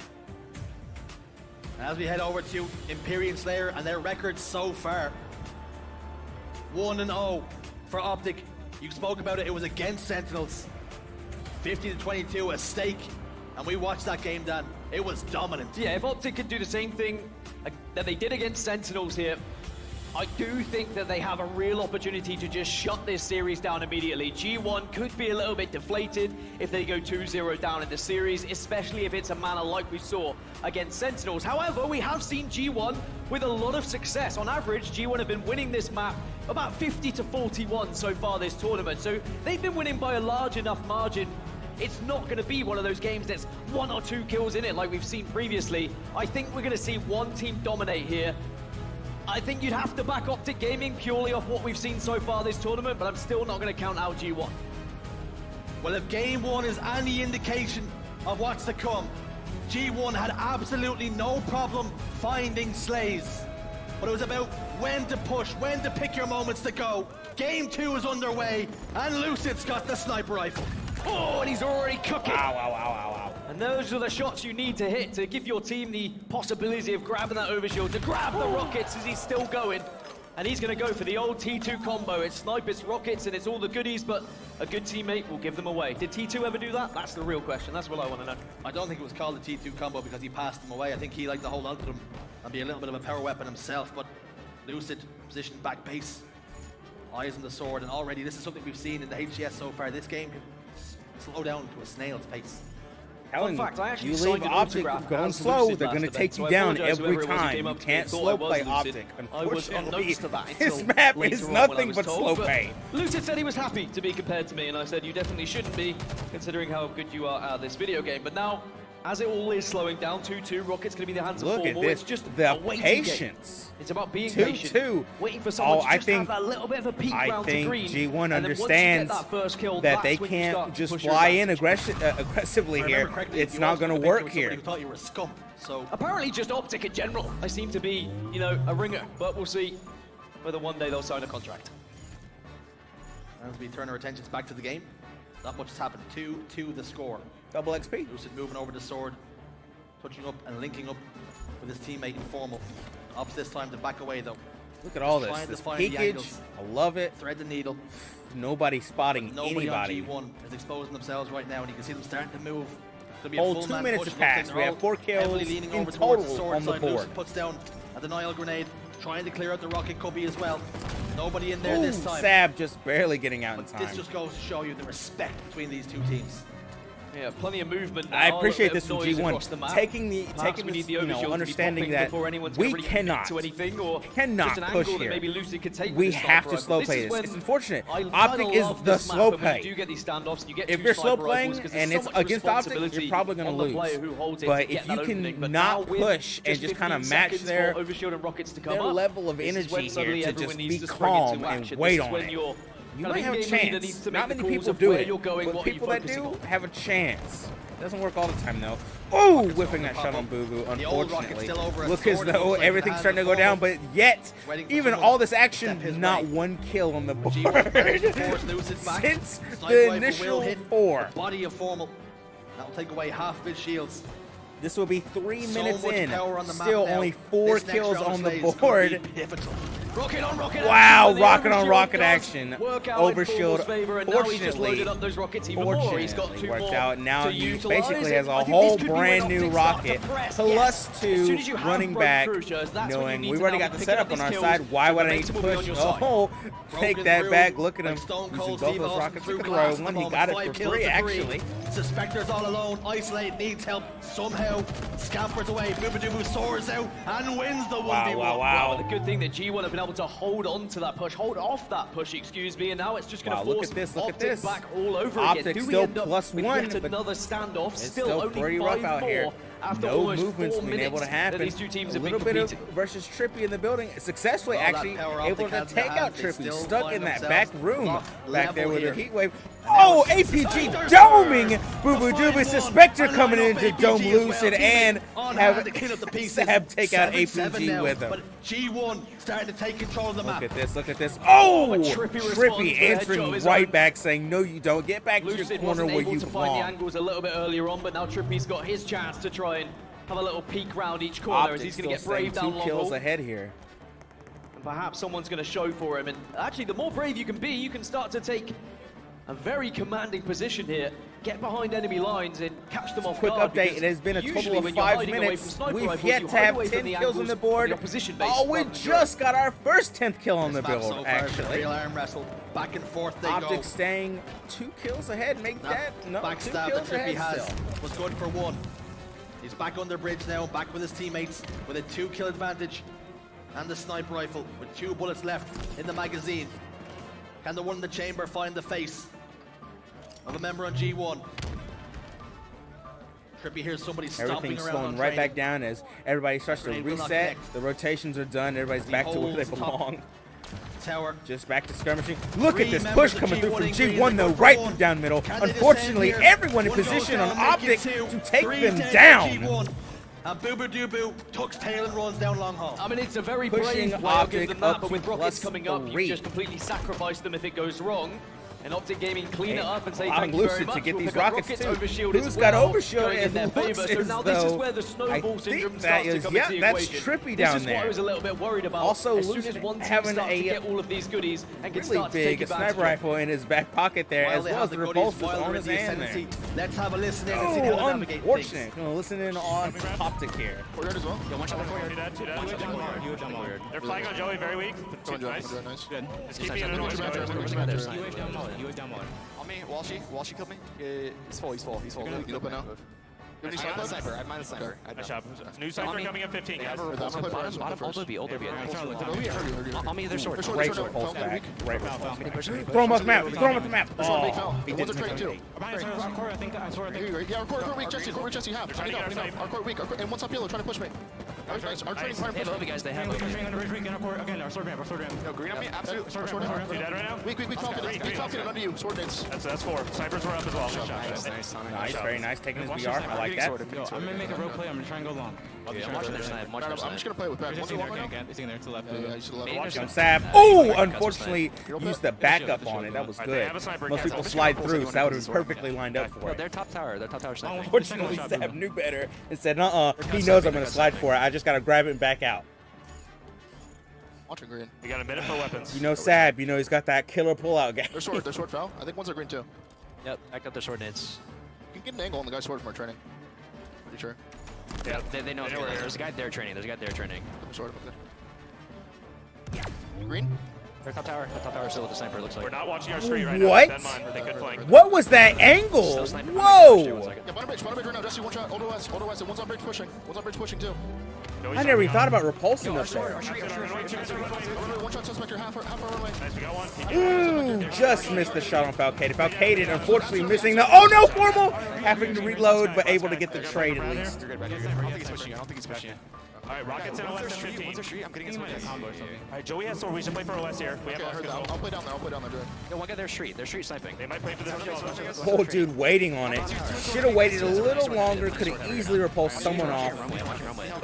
As we head over to Imperium Slayer and their records so far, 1-0 for Optic. You spoke about it, it was against Sentinels. 50 to 22, a stake. And we watched that game, Dan. It was dominant. Yeah, if Optic could do the same thing that they did against Sentinels here, I do think that they have a real opportunity to just shut this series down immediately. G1 could be a little bit deflated if they go 2-0 down in the series, especially if it's a manner like we saw against Sentinels. However, we have seen G1 with a lot of success. On average, G1 have been winning this map about 50 to 41 so far this tournament. So they've been winning by a large enough margin. It's not going to be one of those games that's 1 or 2 kills in it like we've seen previously. I think we're going to see one team dominate here. I think you'd have to back Optic Gaming purely off what we've seen so far this tournament, but I'm still not going to count out G1. Well, if game 1 is any indication of what's to come, G1 had absolutely no problem finding slays. But it was about when to push, when to pick your moments to go. Game 2 is underway, and Lucid's got the sniper rifle. Oh, and he's already cooking. Wow, wow, wow, wow, wow. And those are the shots you need to hit to give your team the possibility of grabbing that overshield, to grab the rockets as he's still going. And he's going to go for the old T2 combo. It's snipe, it's rockets, and it's all the goodies, but a good teammate will give them away. Did T2 ever do that? That's the real question. That's what I want to know. I don't think it was called the T2 combo because he passed them away. I think he liked to hold on to them and be a little bit of a power weapon himself, but Lucid positioned back base, eyes on the sword, and already this is something we've seen in the HCS so far. This game can slow down to a snail's pace. Fun fact, I actually you signed leave an Optic autograph going as slow, Lucid they're last going to event, take so you I down apologize every whoever it was who time. came You up to me can't and thought slow I was play Lucid. Optic. I was Unfortunately, unnoticed to that this until map later is on when I nothing was but told, slow but play. Lucid said he was happy to be compared to me, and I said you definitely shouldn't be, considering how good you are at this video game. But now, as it all is slowing down, 2-2, Rocket's going to be the hands of Look at formal. this. It's just The a waiting patience. Game. It's about being 2-2. patient, waiting for someone to I just think, have that little bit of a peek round to green. G1 and understands that, first kill, that they when you can't start to just push your fly advantage. in aggressively here. It's not going to work here. Who thought you were a scum, so apparently just Optic in general. I seem to be, you know, a ringer, but we'll see whether one day they'll sign a contract. As we turn our attentions back to the game, not much has happened. 2-2 the score. Double XP. Lucid moving over the sword, touching up and linking up with his teammate Informal. Opts this time to back away though. Look at all Trying this to find the peekage. angles. I love it. Thread the needle. Nobody spotting Nobody anybody. on G1 is exposing themselves right now, and you can see them starting to move. There'll be a Whole full 2 man minutes push have looks like passed. they're We all have 4 kills heavily leaning in over towards the total sword on the side. board. Lucid puts down a denial grenade, trying to clear out the rocket cubby as well. Nobody in there this time. Sab just barely getting out in But time. this just goes to show you the respect between these two teams. Yeah, plenty of movement now. I appreciate this from noise across the G1. map. Taking Perhaps we this, need the you know, overshield to be understanding popping that before anyone's we gonna really commit cannot to anything, or just an push angle here. that maybe Lucid could take We with the have sniper to slow rifle. play This this. is It's when unfortunate. I Optic kinda is love the this map, slow and when play. you do get these standoffs, and you get If two you're slow sniper playing rifles, 'cause there's and so it's much against Optic, responsibility you're probably going on to the player lose. who holds it But to get if you that opening. But cannot now with push and just just kind of 15 match seconds their for overshield and rockets to come their up, level of this is energy when here suddenly to everyone just needs be to spring into calm and action. wait This is on when it. you're You kind of might have a in-game leader chance. needs to Not make the many calls people of do where it, you're going, but what you're people that focusing do on. have a chance. Doesn't work all the time though. Oh, whipping that shot on Boo Boo. The old rocket's Unfortunately, still over at look as sword. It though looks like everything's it starting to has go down, the but yet, Waiting for even someone all this to action, step his not way. one kill on the board G1 managed to force Lucid back. since Sniper the rifle initial will hit 4. the body of Formal. That'll take away half of his shields. This will be 3 So minutes much in. power on the map Still now. only 4 This next kills round of on the plays could board. be pivotal. Rocket on rocket Wow, action, rocket the on overshield rocket does action. Work out in Overshield. Formal's favor, and now he's just Fortunately, loaded up those rockets even more. He's got 2 worked more out. Now to he utilize. basically has I a think whole this could be when brand new Optic start to rocket press. plus Yes. As soon 2 as you have running broke back, through, Shaz, that's when you knowing need we've to already now got the be picking setup up on our these side. kills. Why would The I need to momentum will be on push? your side. Oh, take Broken that through back. Look at him like Stone using Cold both Steve those Austin rockets. through Look at glass the at the one. He moment. got it 5 for kills free, to 3. actually. Suspector's all alone. Isolate needs help somehow. Scampers away. Boobadooboo soars out and wins the 1v1. Wow, the good thing that G1 have been able to hold on to that push, hold off that push, excuse me, and now it's just going to force Optic back all over Optic again. Do still we end up +1, with yet another standoff? It's Still only pretty rough out 5-4 here. after No almost movements 4 being able to minutes happen. that these two teams A have been little bit of competing. versus Trippy in the building. Successfully, actually able to take out Trippy. Stuck in that back room back there with a heat wave. Oh, APG doming Boobadooboo. Suspector coming into Dome Lucid and have Sab take out APG with him. But G1 starting to take control of the map. Look at this, look at this. Oh, Trippy Trippy answering right back saying, no, you don't. Get back to your Lucid corner wasn't where able you to find the belong. angles a little bit earlier on, but now Trippy's got his chance to try and have a little peek round each corner as he's going to get brave down long 2 kills haul. ahead here. And perhaps someone's going to show for him. And actually, the more brave you can be, you can start to take a very commanding position here. Get behind enemy lines and catch them off Quick guard. update, it has been a total of 5 minutes. We've yet to have 10 kills on the board. Oh, we just got our first 10th kill on the board, actually. Real arm wrestle. Back and forth they Optic go. staying 2 kills ahead. Make that, no, 2 Backstab that kills Trippy ahead has still. was good for 1. He's back under bridge now, back with his teammates with a 2-kill advantage and the sniper rifle with 2 bullets left in the magazine. Can the one in the chamber find the face of a member on G1? Trippy hears somebody stomping Everything's around slowing on right training. back down as everybody starts to Training will not reset. connect. The rotations are done. Everybody's He back to where they holds top belong. Tower. Just back to skirmishing. Look at 3 this members push of coming through from G1 in G1 though, green. right through down middle. Can they Unfortunately, descend here? everyone in One goes position down, on make it Optic 2. to take 3 them dead down. for G1. And Boobadooboo tucks tail and runs down long haul. I mean, it's a very Pushing brave way, I'll give Optic them that, up but to with rockets +3. coming up, you just completely sacrifice them if it goes wrong. And Optic Gaming clean it up and say allowing thank you very Lucid much. to get We'll these pick up rockets too. Overshield Who's as got well, Overshield? going in It their looks favor. So as now this is though where the snowball I syndrome think starts that to is, come yeah, into the that's equation. Trippy This down is what I there. was a little bit worried about. Also, as soon as Lucid one team having starts to a get all of these goodies and can really start to take big advantage sniper of it. rifle in his back pocket there, While as they well have as the the goodies, repulsors while on they're his in the hand there. ascendancy, let's have a listen in and see how to Oh, navigate unfortunate. things. Gonna listen in on Optic here. Courtyard as well. Yo, one shot on courtyard. Two dead. They're flagging on Joey, very weak. Nice. Good. Just keep being annoying. You down one. On me, Walshy killed me. He's full. You open now? I have a sniper. I have a sniper. Nice job. New sniper coming at 15, guys. Bottom, old OB. On me, they're short. Great repulse back. Great repulse. Throw him off the map. Throw him off the map. Oh, he One's a didn't trade too. I Yeah, our court weak, Jesse, half. I know. Our court weak, and one's up yellow trying to push me. Our training prime push me. Guys, they have Again, our sword ramp. No, green on me, absolute. Sword ramp. You dead right now? Weak, Falcon, and under you, sword nades. That's 4. Snipers were up as well. Nice, very nice. Taking his BR. I like that. I'm gonna make a rope play. I'm gonna try and go long. I'm watching their side. I'm just gonna play with back. One's He's in there to the left. Jump Sab. Oh, unfortunately, used the backup on it. That was good. Most people slide through, so that would have been perfectly lined up for it. They're top tower. Sniping. Unfortunately, Sab knew better and said, he knows I'm going to slide for it. I just got to grab it and back out. Watching green. You got a minute for weapons. You know Sab, he's got that killer pullout game. They're short foul. I think one's a green too. Yep, backed up their sword nades. You can get an angle on the guy's sword from our training. Pretty sure. Yeah, they know. There's a guy there training. Sword, okay. Green? They're top tower still with the sniper, looks like. We're not watching our street right now. What? They could flank. What was that angle? Whoa! Yeah, bottom bridge right now. Jesse, one shot. Older west, and one's on bridge pushing too. I never even thought about repulsing up there. One shot suspect, half our runway. Nice, we got one. Just missed the shot on Falcated. Falcated, unfortunately, missing the. Oh no, Formal! Having to reload, but able to get the trade at least. I don't think he's pushing you. All right, Rockets in OS at 15. I'm getting his combo or something. All right, Joey has sword. We should play for OS here. We have I heard that. I'll play down there, Joey. Yo, one guy there street. They're street sniping. They might play for this as well. Oh, dude, waiting on it. Should have waited a little longer. Could have easily repulsed someone off.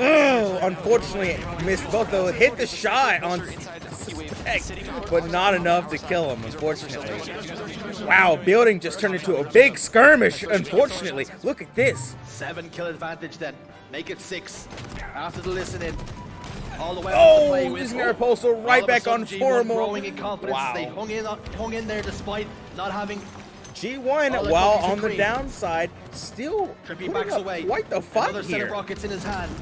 Oh, unfortunately, missed both. Though hit the shot on Suspect, but not enough to kill him, unfortunately. Wow, building just turned into a big skirmish, unfortunately. Look at this. 7-kill advantage then. Make it 6 after the listening. All the way to play with. Using their repulsor right back on Formal. Growing in confidence. Wow. They hung in there despite not having G1, while on the downside, still Trippy putting backs up away. quite the fight Another set here. of rockets in his hand.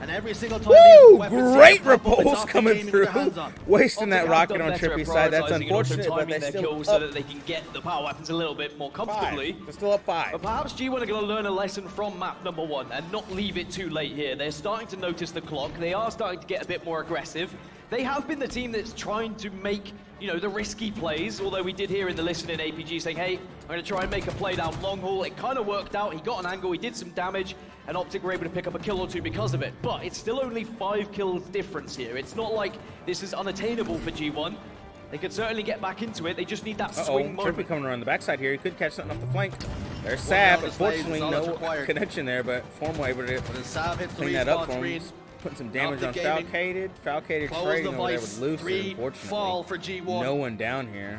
And every single time Woo! these weapons Great pop up, it's repulse Optic coming Gaming with through. their hands on. Wasting that Optic rocket have on done better Trippy's at side. That's prioritizing and also unfortunate, but timing they're their still kills up so that they can get the power weapons a little bit more comfortably. They're still up 5. But perhaps G1 are going to learn a lesson from map number 1 and not leave it too late here. They're starting to notice the clock. They are starting to get a bit more aggressive. They have been the team that's trying to make, you know, the risky plays, although we did hear in the listening APG saying, hey, I'm going to try and make a play down long haul. It kind of worked out. He got an angle, he did some damage, and Optic were able to pick up a kill or 2 because of it. But it's still only 5 kills difference here. It's not like this is unattainable for G1. They could certainly get back into it. They just need that swing moment. Trippy coming around the backside here. He could catch something off the flank. There's Sab. Unfortunately, no connection there, but Formal able to clean that up for him. Putting some damage on Falcated. Falcated trading over there with Lucid. Fall for G1. No one down here.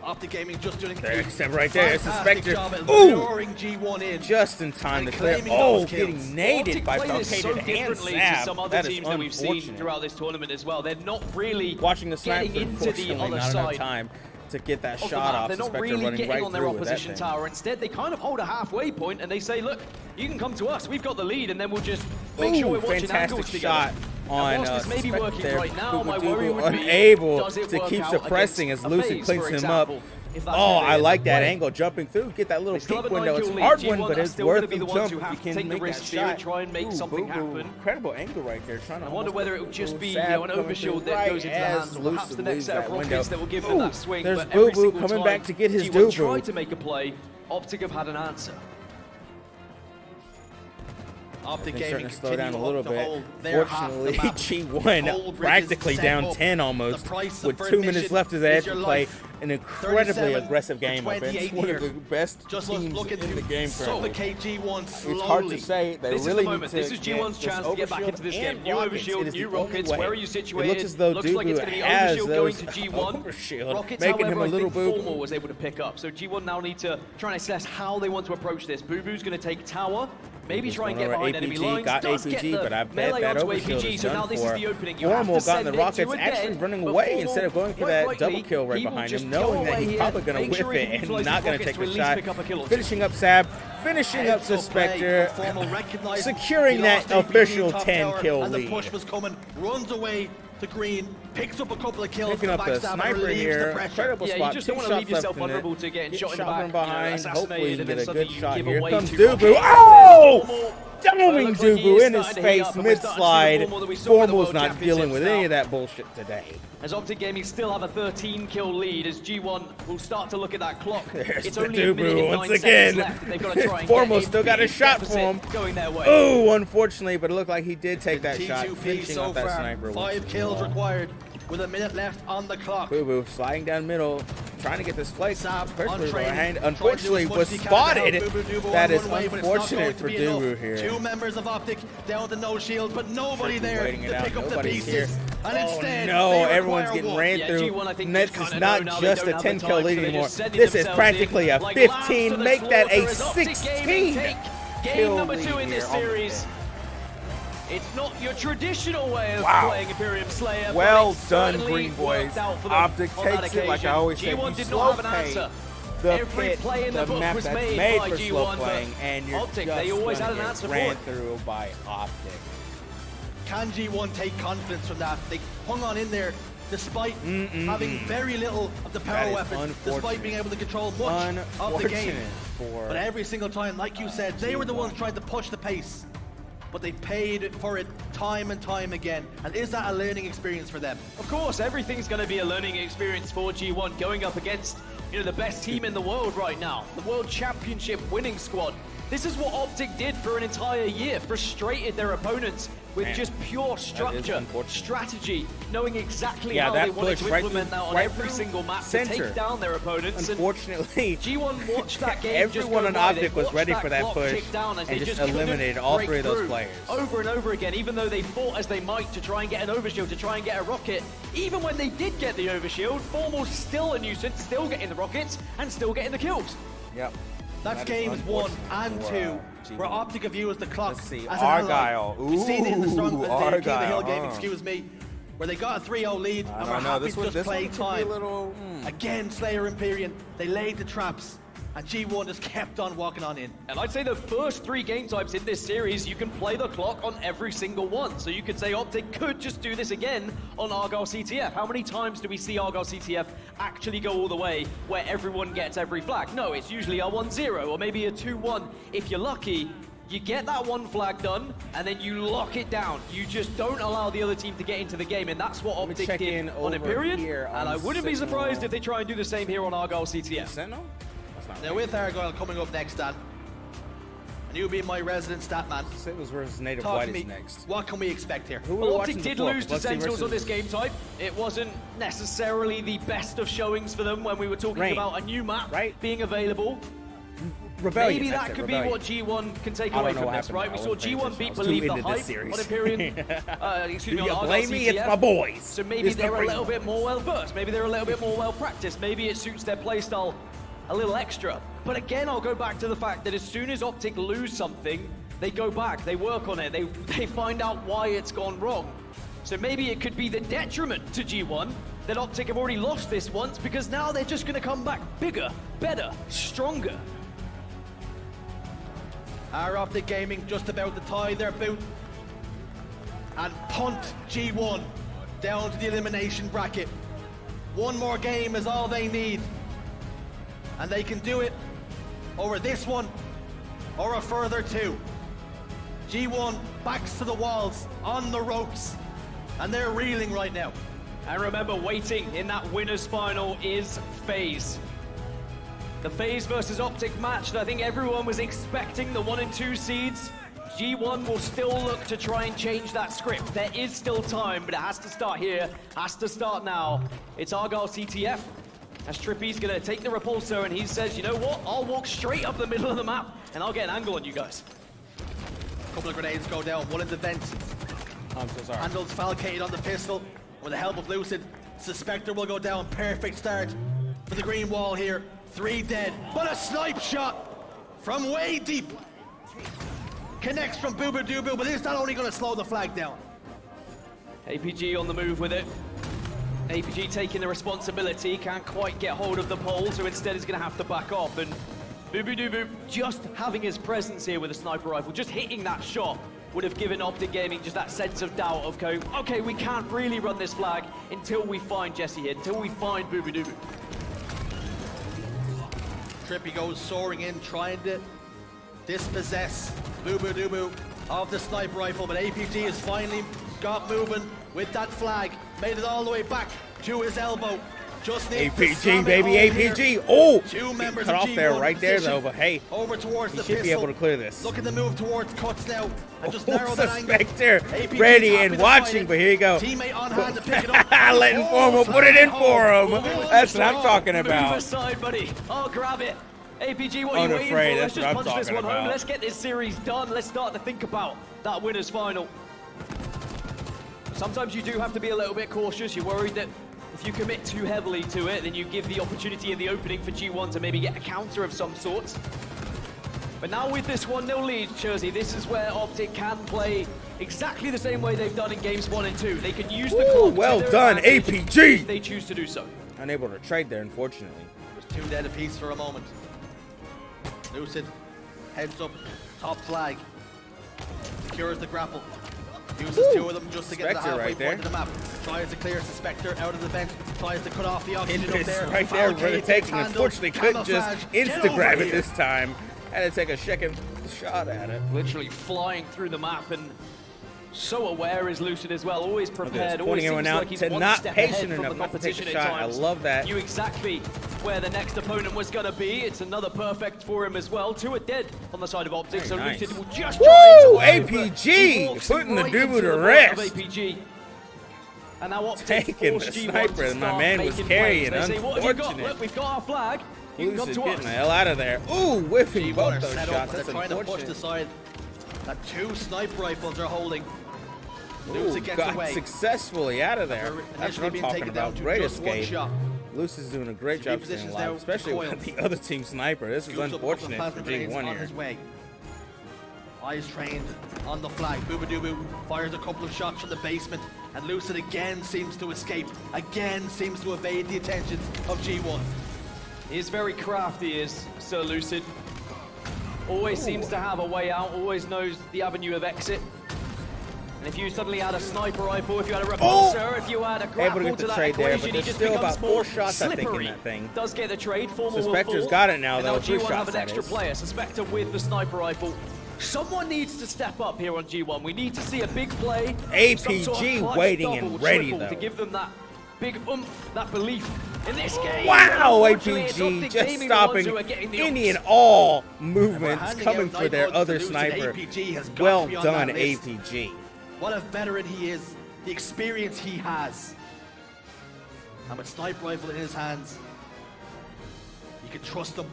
Optic Gaming just doing there, except right there. It's the Spectre. G1 in. Just in time to clear. Oh, getting naded by Falcated so and to Sab. some other teams that we've seen throughout this tournament as well. They're not really watching the sniper, getting into the other not side. enough time to get that shot off. They're not really getting on their opposition tower. Instead, they kind of hold a halfway point and they say, look, you can come to us. We've got the lead, and then we'll just make sure we're watching angles together. Shot on this may be working there. right now. My worry would be, unable does it to work keep out suppressing as against Lucid FaZe, cleans for him example, up. if that's Oh, where they I end like up that playing. angle, jumping through, get that little They still peek have a window. 9 It's kill a hard lead. one, G1 but are it's still worth gonna be the the ones jump who if you have to can take the make risk that here and shot. try and make something happen. Incredible angle right there. Trying to I wonder whether it would just be Sab an coming overshield through that goes into the right hands as of perhaps the next set of window. rockets that will give them that swing. There's But every Boo Boo single coming time back to get his G1 Doo tried Boo. to make a play, Optic have had an answer. Optic They're starting Gaming to slow down a little bit. Fortunately, G1 practically down 10 almost with 2 minutes left as they have to play an incredibly aggressive game against one of the best teams in the game currently. It's hard to say. They really need to This is G1's chance to get back into this game. New overshield, new rockets. Where are you situated? It looks as though looks like it's going to be has overshield going to G1. Overshield, Rockets, making however, him a little I think boo. Formal was able to pick up. So G1 now need to try and assess how they want to approach this. Boo Boo's going to take tower. Maybe try and get behind enemy lines. Got APG, but I bet that overshield is so now done this for. is the opening. Formal got in the rockets, actually running away instead of going for that double kill right behind him, knowing that he's probably going to whip it and not going to take a shot. Finishing up Sab, finishing up the Spectre, securing that official 10 kill and the lead. push was coming, runs away to green, picks up a couple of kills. Picking up the sniper here, incredible spot. You just don't want to leave yourself vulnerable to getting shot in the back, from behind. Hopefully, you get a good shot. Here away comes two Doo Boo. rockets. Oh! Doming Doo Boo in his face mid-slide. Formal's not dealing with any of that bullshit today. As Optic Gaming still have a 13-kill lead, as G1 will start to look at that clock. There's It's the only a minute Doo and Boo 9 once seconds again. left. They've got to try and Formal get still got a big shot for deficit him. going their way. Oh, unfortunately, but it looked like he did take that shot, T2P finishing so off that far, sniper. 5 kills required with a minute left on the clock. Boo Boo sliding down middle, trying to get this flank. Personally, training, behind, unfortunately, was spotted. That is unfortunate for Doo Boo here. 2 members of Optic down to no shield, but nobody there to pick up the pieces. And instead, everyone's getting ran through. This is not just a 10 kill lead anymore. This is practically a 15. Make that a 16 Game number 2 in this series. It's not your traditional way of playing Imperium Slayer. Well done, Green Boys. Optic takes it like I always say. G1 did not have an answer. The Every pit, play in the book map was that's made made by for slow G1, playing, and you're Optic, just they always had gonna an get answer for ran it. through by Optic. Can G1 take confidence from that? They hung on in there despite having very little of the power weapons, despite being able to control much of the game. But every single time, like you said, they were the ones trying to push the pace. But they paid for it time and time again. And is that a learning experience for them? Of course, everything's going to be a learning experience for G1 going up against, you know, the best team in the world right now, the World Championship winning squad. This is what Optic did for an entire year, frustrated their opponents with just pure structure, strategy, knowing exactly how they wanted to implement that on every single map to take down their opponents. Unfortunately, G1 watched that game everyone on Optic was ready for that push and just eliminated all 3 of those players. Over and over again, even though they fought as they might to try and get an overshield, to try and get a rocket. Even when they did get the overshield, Formal's still a nuisance, still getting the rockets, and still getting the kills. Yep. That's games 1 and 2, where Optic have used the clock Let's see, as an Argyle. ally. We've seen it in the King of the Hill game, Argyle, excuse me, where they got a 3-0 lead and were happy to just play time. Again, Slayer Empyrean, they laid the traps. And G1 just kept on walking on in. And I'd say the first 3 game types in this series, you can play the clock on every single one. So you could say Optic could just do this again on Argyle CTF. How many times do we see Argyle CTF actually go all the way where everyone gets every flag? No, it's usually a 1-0 or maybe a 2-1. If you're lucky, you get that 1 flag done, and then you lock it down. You just don't allow the other team to get into the game, and that's what Optic did on Imperium. And I wouldn't be surprised if they try and do the same here on Argyle CTF. Sentinel? Now with Argyle coming up next, Dan, and you being my resident stat man, Sentinels versus Native talk White to me. is next. What can we expect here? Well, Optic did lose to Sentinels on this game type. It wasn't necessarily the best of showings for them when we were talking about a new map being available. Rebellion, maybe that could be what G1 can take away from this, right? We saw G1 beat Believe the Hype on Imperium. Excuse me, on Argyle blame me? CTF. It's my boys. So maybe they're a little bit more well-versed. Maybe they're a little bit more well-practiced. Maybe it suits their playstyle a little extra. But again, I'll go back to the fact that as soon as Optic lose something, they go back, they work on it, they find out why it's gone wrong. So maybe it could be the detriment to G1 that Optic have already lost this once, because now they're just going to come back bigger, better, stronger. Our Optic Gaming just about to tie their boot and punt G1 down to the elimination bracket. One more game is all they need. And they can do it over this one or a further 2. G1 backs to the walls, on the ropes, and they're reeling right now. And remember, waiting in that winner's final is FaZe. The FaZe versus Optic match that I think everyone was expecting, the 1 and 2 seeds. G1 will still look to try and change that script. There is still time, but it has to start here, has to start now. It's Argyle CTF. As Trippy's gonna take the repulsor and he says, you know what, I'll walk straight up the middle of the map and I'll get an angle on you guys. A couple of grenades go down, one in the vent. I'm so sorry. Handles falcated on the pistol. With the help of Lucid, Suspector will go down. Perfect start for the green wall here. 3 dead, but a snipe shot from way deep. Connects from Booba Doobu, but is that only gonna slow the flag down? APG on the move with it. APG taking the responsibility, can't quite get hold of the pole, so instead he's going to have to back off. And Boobu Doobu just having his presence here with a sniper rifle, just hitting that shot, would have given Optic Gaming just that sense of doubt of going, okay, we can't really run this flag until we find Jesse here, until we find Boobu Doobu. Trippy goes soaring in, trying to dispossess Boobu Doobu of the sniper rifle, but APG has finally got moving with that flag, made it all the way back to his elbow. Just APG, baby, APG. Oh, 2 members cut of off there, G1 right there, position. though. But hey, over towards he the should pistol. be able to clear this. Looking to move towards cuts now and just narrow that angle. Suspector, APG ready happy and to watching, fight it. but here you go. Teammate on hand to pick it up. Letting for him, put it in for him. That's what I'm talking Move about. aside, buddy. I'll grab it. APG, what are you waiting Unafraid, for? that's Let's what just I'm punch this talking one home. about. Let's get this series done. Let's start to think about that winner's final. Sometimes you do have to be a little bit cautious. You're worried that if you commit too heavily to it, then you give the opportunity in the opening for G1 to maybe get a counter of some sort. But now with this 1-0 lead, Jersey, this is where Optic can play exactly the same way they've done in games 1 and 2. They can use the clock well to their done, advantage APG. if they choose to do so. Unable to trade there, unfortunately. Just 2 dead apiece for a moment. Lucid heads up, top flag, secures the grapple. Uses 2 of them just to get to the halfway right point of the map. Tries to clear Suspector out of the vent. Tries to cut off the oxygen up there. Right there, Falcade taking. handle, Unfortunately, couldn't just camouflage. Get over insta-grab it here. this time. Had to take a second shot at it. Literally flying through the map, and so aware is Lucid as well. Always prepared. Always Pointing everyone seems out like he's to one not step patient ahead from enough the not to take competition the at shot. I times. love that. Knew exactly where the next opponent was going to be. It's another perfect for him as well. 2 are dead on the side of Optic, so nice. Lucid will just Woo! try and survive, but he APG walks putting the right Doobu into to the blood rest. of APG. And now Optic Taking forced the G1 sniper to that my start man was making carrying. plays. They say, what have you got? Unfortunate. Look, we've got our flag. You can come Lucid to getting us. the hell out of there. Ooh, whiffing G1 both are those set up, shots. they're That's trying to push unfortunate. aside that 2 sniper rifles are holding. Ooh, Lucid gets got away. successfully out of there. That's Initially what I'm being talking taken down about. to Great just 1 escape. shot. Lucid's doing a great job staying positions alive, now, especially with coils. the other team sniper. This is Scoops up a couple of unfortunate for plasma grenades G1 on here. his way. Eyes trained on the flag. Booba Doobu fires a couple of shots from the basement, and Lucid again seems to escape. Again seems to evade the attentions of G1. He is very crafty, is Sir Lucid. Always seems to have a way out, always knows the avenue of exit. And if you suddenly had a sniper rifle, if you had a repulsor, if you had a grapple to that equation, he just still becomes about more 4 shots, I think, in slippery. that thing. Does get the trade. Formal Suspector's got it now, though. And now 3 G1 shots, have an that extra is. player. Suspector with the sniper rifle. Someone needs to step up here on G1. We need to see a big play. APG some sort of clutch waiting double, and ready, triple though. to give them that big oomph, that belief in this game. Wow, Unfortunately, it's APG Optic just Gaming the stopping ones who are getting the any oomph. and all movements handing coming out for their knife other odds to sniper. APG has got Well to be on done, that list. APG. What a veteran he is, the experience he has. And with sniper rifle in his hands, you can trust him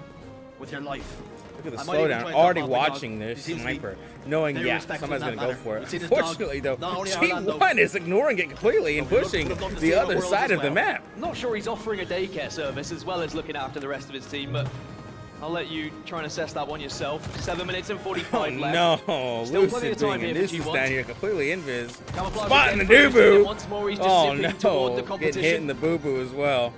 with your life. Look at the I might even slowdown. try to Already top off the dog. watching He this seems to be sniper, knowing, very yeah, respectful somebody's in going that to go matter. for We've seen it. his dog Fortunately, though, not only Orlando, G1 is ignoring it completely and pushing the other side of the map. I'm not sure he's offering a daycare service as well as looking after the rest of his team, but I'll let you try and assess that one yourself. 7 minutes and 45 left. No, Still plenty Lucid of time being here a for nuisance G1. down here, completely invis. Camouflage Spotting the again for Lucid, doo-boo. and once more he's just Oh zipping toward the no, competition. getting hit in the boo-boo as well.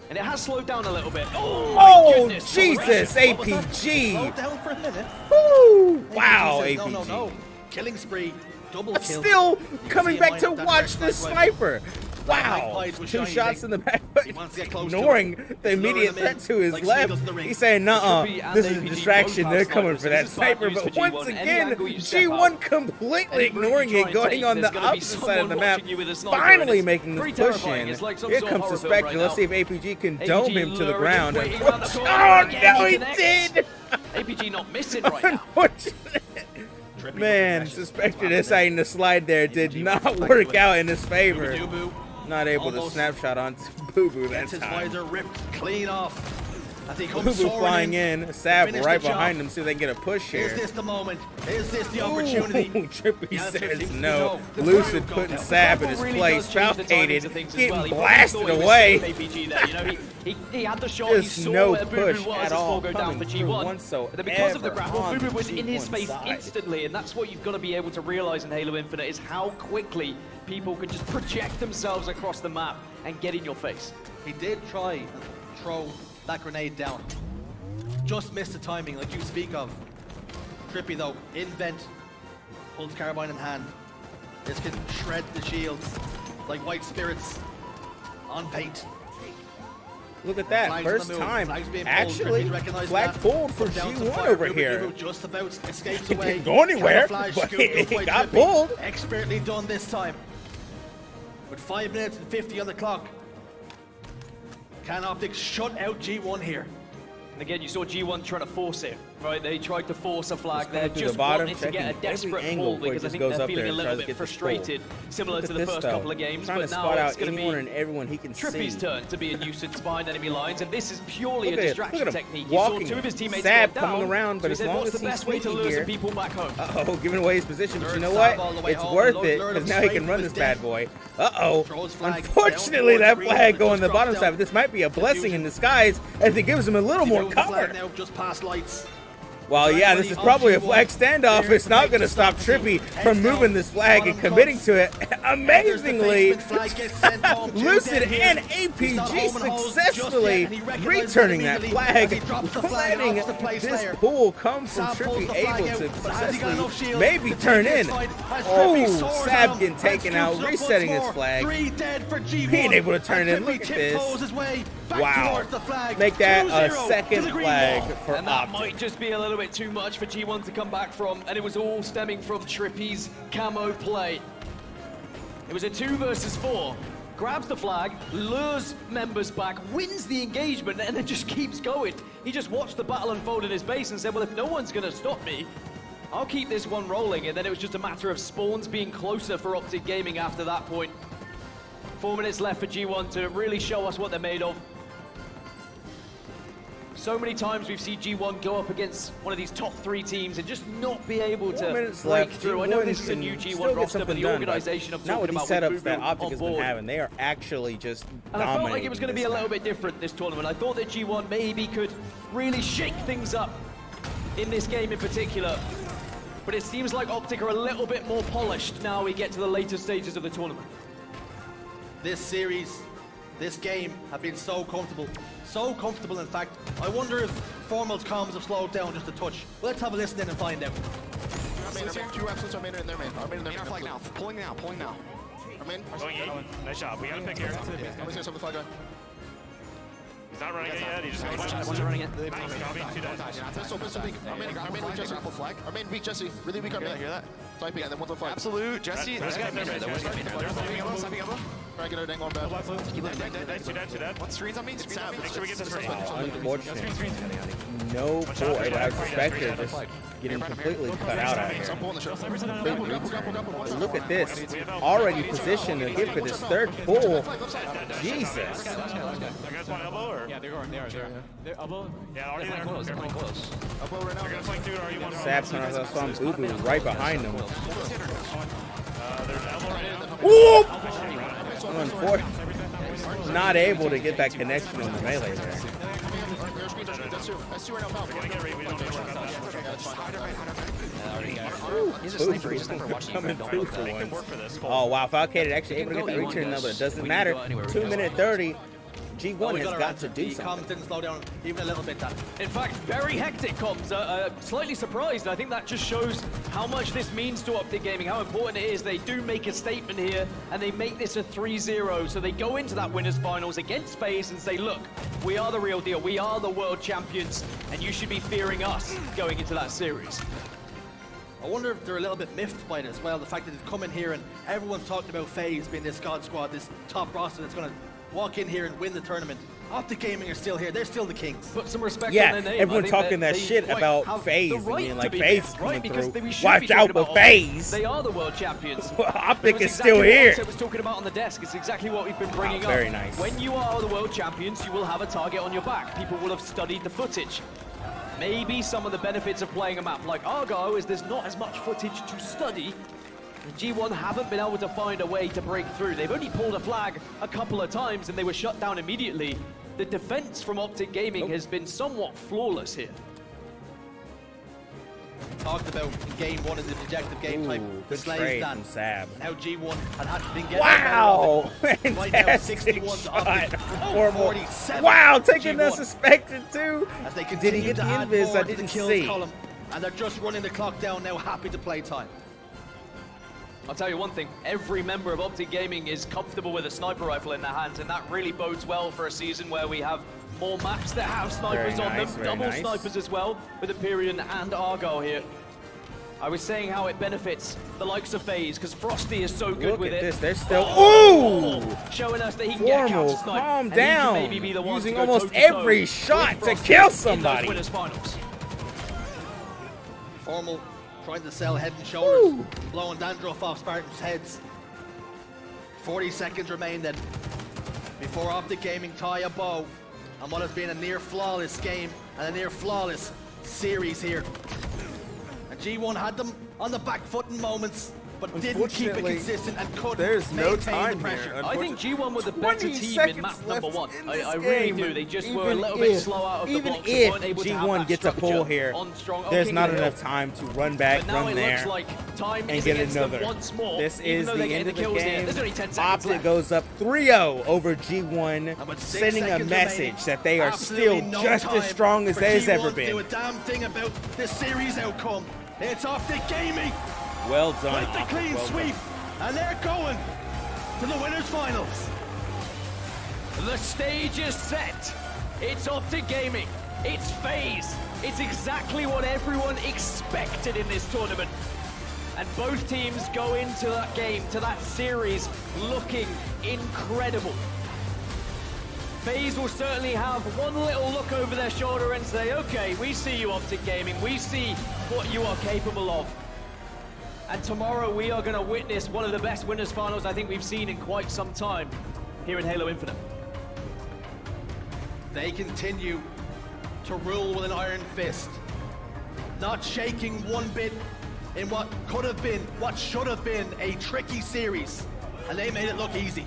And it has slowed down a little bit. Oh, my Oh, goodness. Jesus, What was that? APG. Slowed down for a minute. Woo! Wow, says, APG. No. Killing spree, double kill. Still You can coming see back him to line up that watch first this sniper sniper. That Wow, light was 2 shining. shots in the back, but He wants to get close to ignoring him. the He's luring immediate them threat in to his like left. seagulls in the ring. He's saying, nuh-uh, Trippy and this is a APG distraction. both They're have coming snipers, for so that this is bad sniper, news but for once G1. Any again, angle you step G1 out, completely any route ignoring you try it, and going take, on there's the gonna be opposite side of the someone map, watching you with a sniper, and finally it's making this pretty push terrifying. in. It's like some Here sort of comes horror film Suspector. right Let's now. see if APG can dome him to the luring, ground. waiting around the corner, Oh, again, no, he connects. did! APG not missing right now. Unfortunate. Man, Suspector deciding to slide there did not work out in his favor. Not able to snapshot onto Boo Boo that Gets his time. visor ripped clean off. As he Boo comes Boo soaring flying in, Sab Finish right the job. behind him, see if they can get a push here. Is this the moment? Is this the opportunity? Ooh, Trippy The answer says seems to be no. The Lucid crowd putting don't Sab in Purple his really place, does change the timings falcated, of things as getting well. He probably blasted thought he was away. safe, APG there. You know, he had the shot, he Just saw no where Boo push Boo was at as all fall go down for coming through G1. whatsoever But because of the grapple, on Boo Boo was the in his G1 face side. instantly, and that's what you've got to be able to realize in Halo Infinite is how quickly people can just project themselves across the map and get in your face. He did try and throw that grenade down. Just missed the timing, like you speak of. Trippy though, in vent, holds carbine in hand. This can shred the shields like white spirits on paint. Look at that, Flags on first the move, time. flags being pulled. Actually, Trippy's recognized flag that. pulled for Put down some G1 fire. over Boo Boo here. just about escapes It away. didn't go anywhere, Camouflage but scooped up it by got Trippy. pulled. Expertly done this time. With 5 minutes and 50 on the clock. Can Optic shut out G1 here? And again, you saw G1 trying to force it, right? They tried to force a flag Just there, coming through just the bottom, wanted to get a checking desperate every angle pull before he because I just think goes they're up feeling there a and little tries to bit get this pull. frustrated, similar Look to at the this, first though. couple of games. Trying But to now spot it's out going to anyone be and everyone he can Trippy's see. turn to be a nuisance behind enemy lines, and this is purely Look a at it, distraction look at him technique. You walking saw two of his it. teammates Sab go down, coming around, but so as he said, long what's as the he's best way to sneaky lure here. some people back home? Uh-oh, giving away his position, but you know Sab what? all the way It's home, worth and it, lured him because now he straight can run to this his bad death. boy. Uh-oh. Throws flag Unfortunately, down that towards flag green, going the just bottom dropped side, down. but this might be a blessing in disguise as it gives him a little more Moving the flag cover. now, just past lights. Well, yeah, this is probably a flag standoff. It's not going to stop Trippy from moving this flag and committing to it. Amazingly, Lucid and APG successfully returning that flag, letting this pull come from Trippy, able to successfully maybe turn in. Oh, Sab getting taken out, resetting his flag. Being able to turn in. Look at this. Wow. Make that a second flag for And that Optic. might just be a little bit too much for G1 to come back from, and it was all stemming from Trippy's camo play. It was a 2 versus 4. Grabs the flag, lures members back, wins the engagement, and then just keeps going. He just watched the battle unfold in his base and said, well, if no one's going to stop me, I'll keep this one rolling. And then it was just a matter of spawns being closer for Optic Gaming after that point. 4 minutes left for G1 to really show us what they're made of. So many times we've seen G1 go up against one of these top 3 teams and just not be able 4 to minutes break left. through. I know this is a new Still G1 get roster, but something the done, organization I'm not talking with these about setups with that Boo Boo Optic on has been board. having. They are actually just And I felt like dominating it was going to this be a little map. bit different this tournament. I thought that G1 maybe could really shake things up in this game in particular. But it seems like Optic are a little bit more polished now we get to the later stages of the tournament. This series this game have been so comfortable. So comfortable, in fact. I wonder if Formal's comms have slowed down just a touch. Let's have a listen in and find out. Two absolutes are made in their main. Our main in their main. Flag now. Pulling now. Our main. Nice job. We got a pick here. Let me see some of the flag guy. He's not running it yet. He just Watch running it. Pistol peek. Our main weak Jesse. Flag. Our main weak Jesse. Really weak. Our main. Hear that? Typing and then one's on flag. Absolute Jesse. There's a guy main right there. Sniping elbow. Try to get everything going bad. Two dead. What screens on me? Make sure we get this first. Unfortunate. No point. I suspected just getting completely cut out out here. Look at this. Already positioned to get for this third pull. Jesus. You guys want elbow or? Yeah, they are. They're elbow. Yeah, already there. They're quite close. Elbow right now. They're gonna flank dude, or you want to? Sab saw him Ubu right behind him. There's elbow right now. Whoop! Not able to get that connection on the melee there. He's a sniper. He's a sniper. Coming through for once. Oh wow, Falcated actually able to get that return number. It doesn't matter. 2 minute 30. G1 has got to do something. Comms didn't slow down even a little bit. In fact, very hectic comms. Slightly surprised. I think that just shows how much this means to Optic Gaming, how important it is. They do make a statement here, and they make this a 3-0. So they go into that winners finals against FaZe and say, look, we are the real deal. We are the world champions, and you should be fearing us going into that series. I wonder if they're a little bit miffed by it as well. The fact that they've come in here and everyone's talking about FaZe being this God squad, this top roster that's going to walk in here and win the tournament. Optic Gaming are still here. They're still the kings. Put some respect yeah, on their name. everyone talking that shit about FaZe. I mean, like, FaZe is coming through. Watch out for FaZe. They are the world champions. Optic is still here. What I was talking about on the desk. It's exactly what we've been bringing up. Very nice. When you are the world champions, you will have a target on your back. People will have studied the footage. Maybe some of the benefits of playing a map like Argyle is there's not as much footage to study. G1 haven't been able to find a way to break through. They've only pulled a flag a couple of times and they were shut down immediately. The defense from Optic Gaming has been somewhat flawless here. Talked about in game one in the objective game type. The slaves done. Now G1 had been getting wow! Right now 61 to Optic. 47. Wow, taking the suspected too. As they did he get the invis? I didn't see. Column, and they're just running the clock down now, happy to play time. I'll tell you one thing, every member of Optic Gaming is comfortable with a sniper rifle in their hands, and that really bodes well for a season where we have more maps that have snipers on them, double snipers as well, with Empyrean and Argyle here. I was saying how it benefits the likes of FaZe, because Frosty is so good with it. This. They're still, ooh! Showing us that he can get a counter snipe. Calm down. Maybe be the one using to go almost toe-to-toe every shot to kill somebody. In those winners finals. Formal trying to sell head and shoulders, blowing dandruff off Spartans' heads. 40 seconds remain then before Optic Gaming tie a bow on what has been a near flawless game and a near flawless series here. And G1 had them on the back foot in moments, but didn't keep it consistent and couldn't maintain the pressure. I think G1 were the better team in map number one. I really do. They just were a little bit slow out of the blocks. Even if G1 gets a pull here, there's not enough time to run back, run there, and get another. This is the end of the game. Optic goes up 3-0 over G1, sending a message that they are still just as strong as they've ever been. Do a damn thing about this series outcome. It's Optic Gaming. Well done. With the clean sweep, and they're going to the winners finals. The stage is set. It's Optic Gaming. It's FaZe. It's exactly what everyone expected in this tournament. And both teams go into that game, to that series, looking incredible. FaZe will certainly have one little look over their shoulder and say, okay, we see you, Optic Gaming. We see what you are capable of. And tomorrow we are going to witness one of the best winners finals I think we've seen in quite some time here in Halo Infinite. They continue to rule with an iron fist, not shaking one bit in what could have been, what should have been a tricky series, and they made it look easy.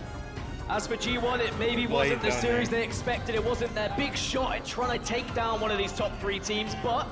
As for G1, it maybe wasn't the series they expected. It wasn't their big shot at trying to take down one of these top three teams, but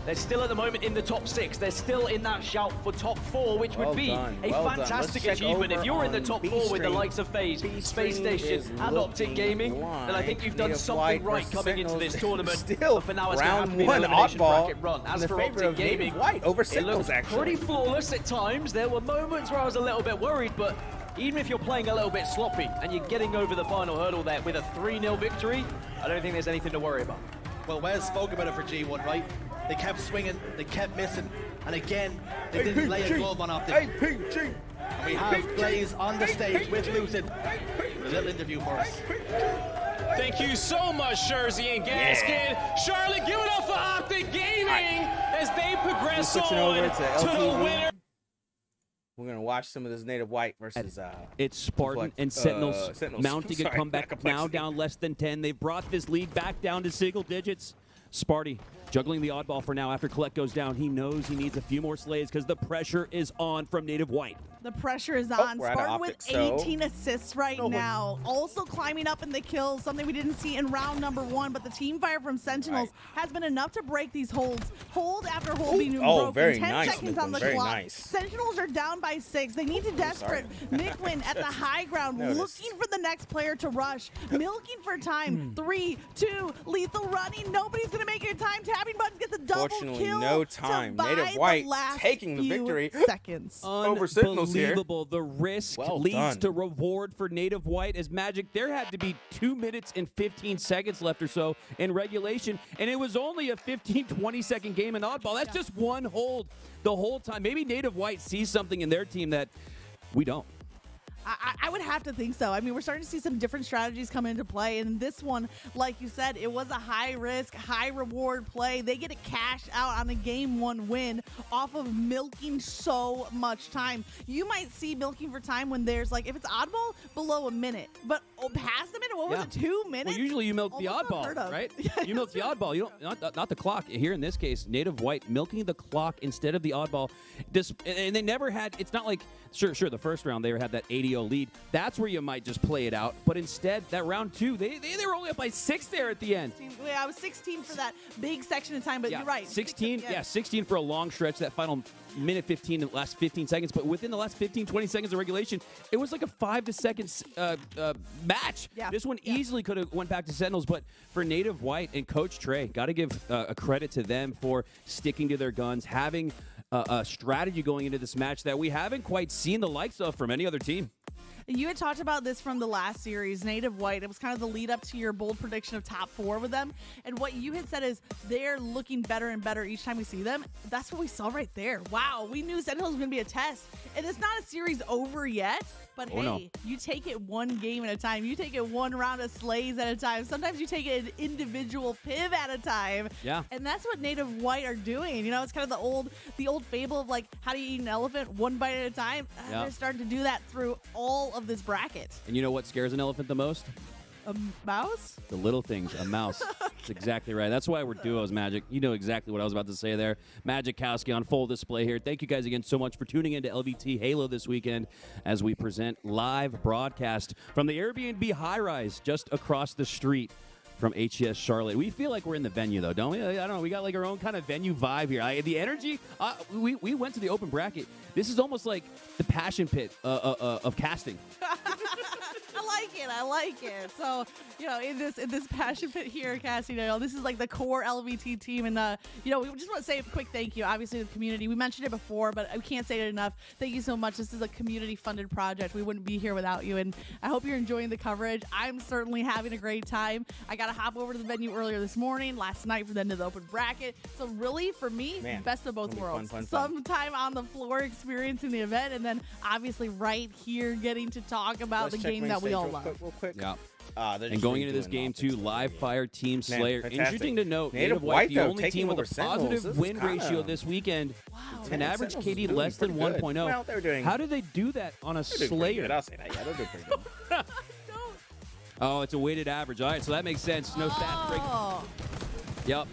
They're still at the moment in the top 6. They're still in that shout for top 4, which would be a fantastic achievement. If you're in the top 4 with the likes of FaZe, Space Station, and Optic Gaming, then I think you've done something right coming into this tournament. But for now, it's going to have to be an elimination bracket run. As for Optic Gaming, it looks pretty flawless at times. There were moments where I was a little bit worried, but even if you're playing a little bit sloppy and you're getting over the final hurdle there with a 3-0 victory, I don't think there's anything to worry about. Well, Wes spoke about it for G1, right? They kept swinging, they kept missing, and again, they didn't lay a glove on Optic. APG. We have Blaze on the stage with Lucid. A little interview for us. Thank you so much, Jersey and Gaskin. Charlotte, give it up for Optic Gaming as they progress on to the winner. We're gonna watch some of this Native White versus. It's Spartan and Sentinels mounting a comeback now down less than 10. They've brought this lead back down to single digits. Sparty juggling the oddball for now after Collect goes down. He knows he needs a few more slays because the pressure is on from Native White. The pressure is on. Spartan with 18 assists right now. Also climbing up in the kills, something we didn't see in round number 1, but the team fire from Sentinels has been enough to break these holds. Hold after hold being broken. Very 10 nice, seconds on the clock. Sentinels are down by 6. They need to desperate. Micklin at the high ground, looking for the next player to rush. Milking for time. 3, 2, lethal running. Nobody's going to make it in time. Tapping buttons get the double kill. No time. Native White taking the victory seconds. over Sentinels here. Unbelievable. The risk leads to reward for Native White as Magic. There had to be 2 minutes and 15 seconds left or so in regulation, and it was only a 15-20 second game in oddball. That's just one hold the whole time. Maybe Native White sees something in their team that we don't. I would have to think so. I mean, we're starting to see some different strategies come into play. And this one, like you said, it was a high-risk, high-reward play. They get to cash out on a Game 1 win off of milking so much time. You might see milking for time when there's, like, if it's oddball, below a minute. But past a minute, what was it, 2 minutes? Well, usually you milk the oddball, right? You milk the oddball. You don't, not the clock. Here in this case, Native White milking the clock instead of the oddball. And they never had, it's not like, sure, the first round they had that 80 lead. That's where you might just play it out. But instead, that round 2, they were only up by 6 there at the end. Yeah, I was 16 for that big section of time, but you're right. 16, 16 for a long stretch, that final minute 15, the last 15 seconds. But within the last 15, 20 seconds of regulation, it was like a 5 second match. Yeah. This one easily could have went back to Sentinels. But for Native White and Coach Trey, got to give a credit to them for sticking to their guns, having a strategy going into this match that we haven't quite seen the likes of from any other team. You had talked about this from the last series, Native White. It was kind of the lead up to your bold prediction of top 4 with them. And what you had said is they're looking better and better each time we see them. That's what we saw right there. Wow, we knew Sentinels was going to be a test. And it's not a series over yet. But you take it one game at a time. You take it one round of slays at a time. Sometimes you take it an individual piv at a time. Yeah. And that's what Native White are doing. You know, it's kind of the old fable of like, how do you eat an elephant one bite at a time? Yeah. They're starting to do that through all of this bracket. And you know what scares an elephant the most? A mouse? The little things, a mouse. That's exactly right. That's why we're duos, Magic. You know exactly what I was about to say there. Magikowski on full display here. Thank you guys again so much for tuning into LVT Halo this weekend as we present live broadcast from the Airbnb high-rise just across the street from HCS Charlotte. We feel like we're in the venue, though, don't we? I don't know. We got like our own kind of venue vibe here. The energy, we went to the open bracket. This is almost like the passion pit of casting. I like it. So, you know, in this passion pit here, Cassie, you know, this is like the core LVT team. And, you know, we just want to say a quick thank you, obviously, to the community. We mentioned it before, but I can't say it enough. Thank you so much. This is a community-funded project. We wouldn't be here without you. And I hope you're enjoying the coverage. I'm certainly having a great time. I got to hop over to the venue earlier this morning, last night for the end of the open bracket. So, really, for me, best of both worlds. Fun. Sometime on the floor experiencing the event, and then, obviously, right here getting to talk about the game that we all love. Real quick. Yeah. And going into this game, too, live fire Team Slayer. Fantastic. Interesting to note, Native White, the only team with a positive win ratio this weekend. Wow. An average KD less than 1.0. How do they do that on a Slayer? I'll say that. Yeah, they're doing pretty good. Oh, it's a weighted average. All right, so that makes sense. No stats break. Yep.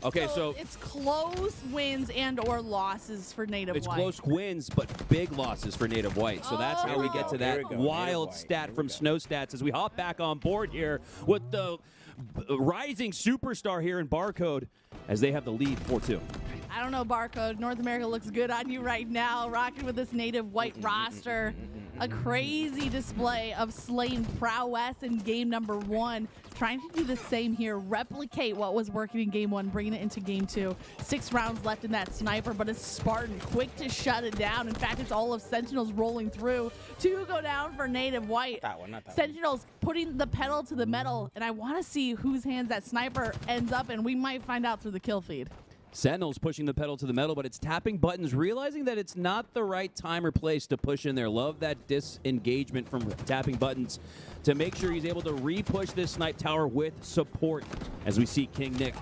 Okay, so it's close wins and or losses for Native it's White. Close wins, but big losses for Native White. So that's how we get to that wild stat from Snow Stats as we hop back on board here with the rising superstar here in Barcode as they have the lead 4-2. I don't know, Barcode. North America looks good on you right now, rocking with this native white roster. A crazy display of slaying prowess in game number 1. Trying to do the same here, replicate what was working in game 1, bringing it into game 2. 6 rounds left in that sniper, but it's Spartan quick to shut it down. In fact, it's all of Sentinels rolling through. 2 go down for native white. That one, not that Sentinels putting the pedal to the metal, and I want to see whose hands that sniper ends up in. We might find out through the kill feed. Sentinels pushing the pedal to the metal, but it's tapping buttons, realizing that it's not the right time or place to push in there. Love that disengagement from tapping buttons to make sure he's able to re-push this snipe tower with support. As we see King Nick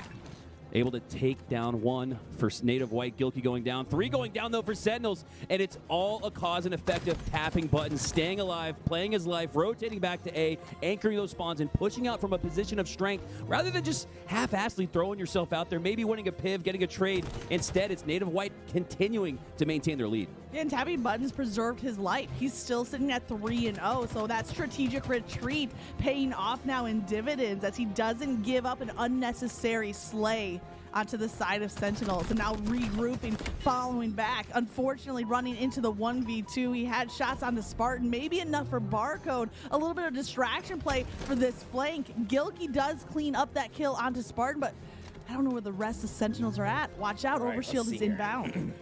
able to take down 1 for native white. Gilkey going down. 3 going down, though, for Sentinels. And it's all a cause and effect of tapping buttons, staying alive, playing his life, rotating back to A, anchoring those spawns, and pushing out from a position of strength rather than just half-assedly throwing yourself out there, maybe winning a piv, getting a trade. Instead, it's native white continuing to maintain their lead. And tapping buttons preserved his life. He's still sitting at 3-0, so that strategic retreat paying off now in dividends as he doesn't give up an unnecessary slay onto the side of Sentinels, and now regrouping, following back. Unfortunately, running into the 1v2. He had shots on the Spartan, maybe enough for Barcode. A little bit of distraction play for this flank. Gilkey does clean up that kill onto Spartan, but I don't know where the rest of Sentinels are at. Watch out, Overshield is inbound.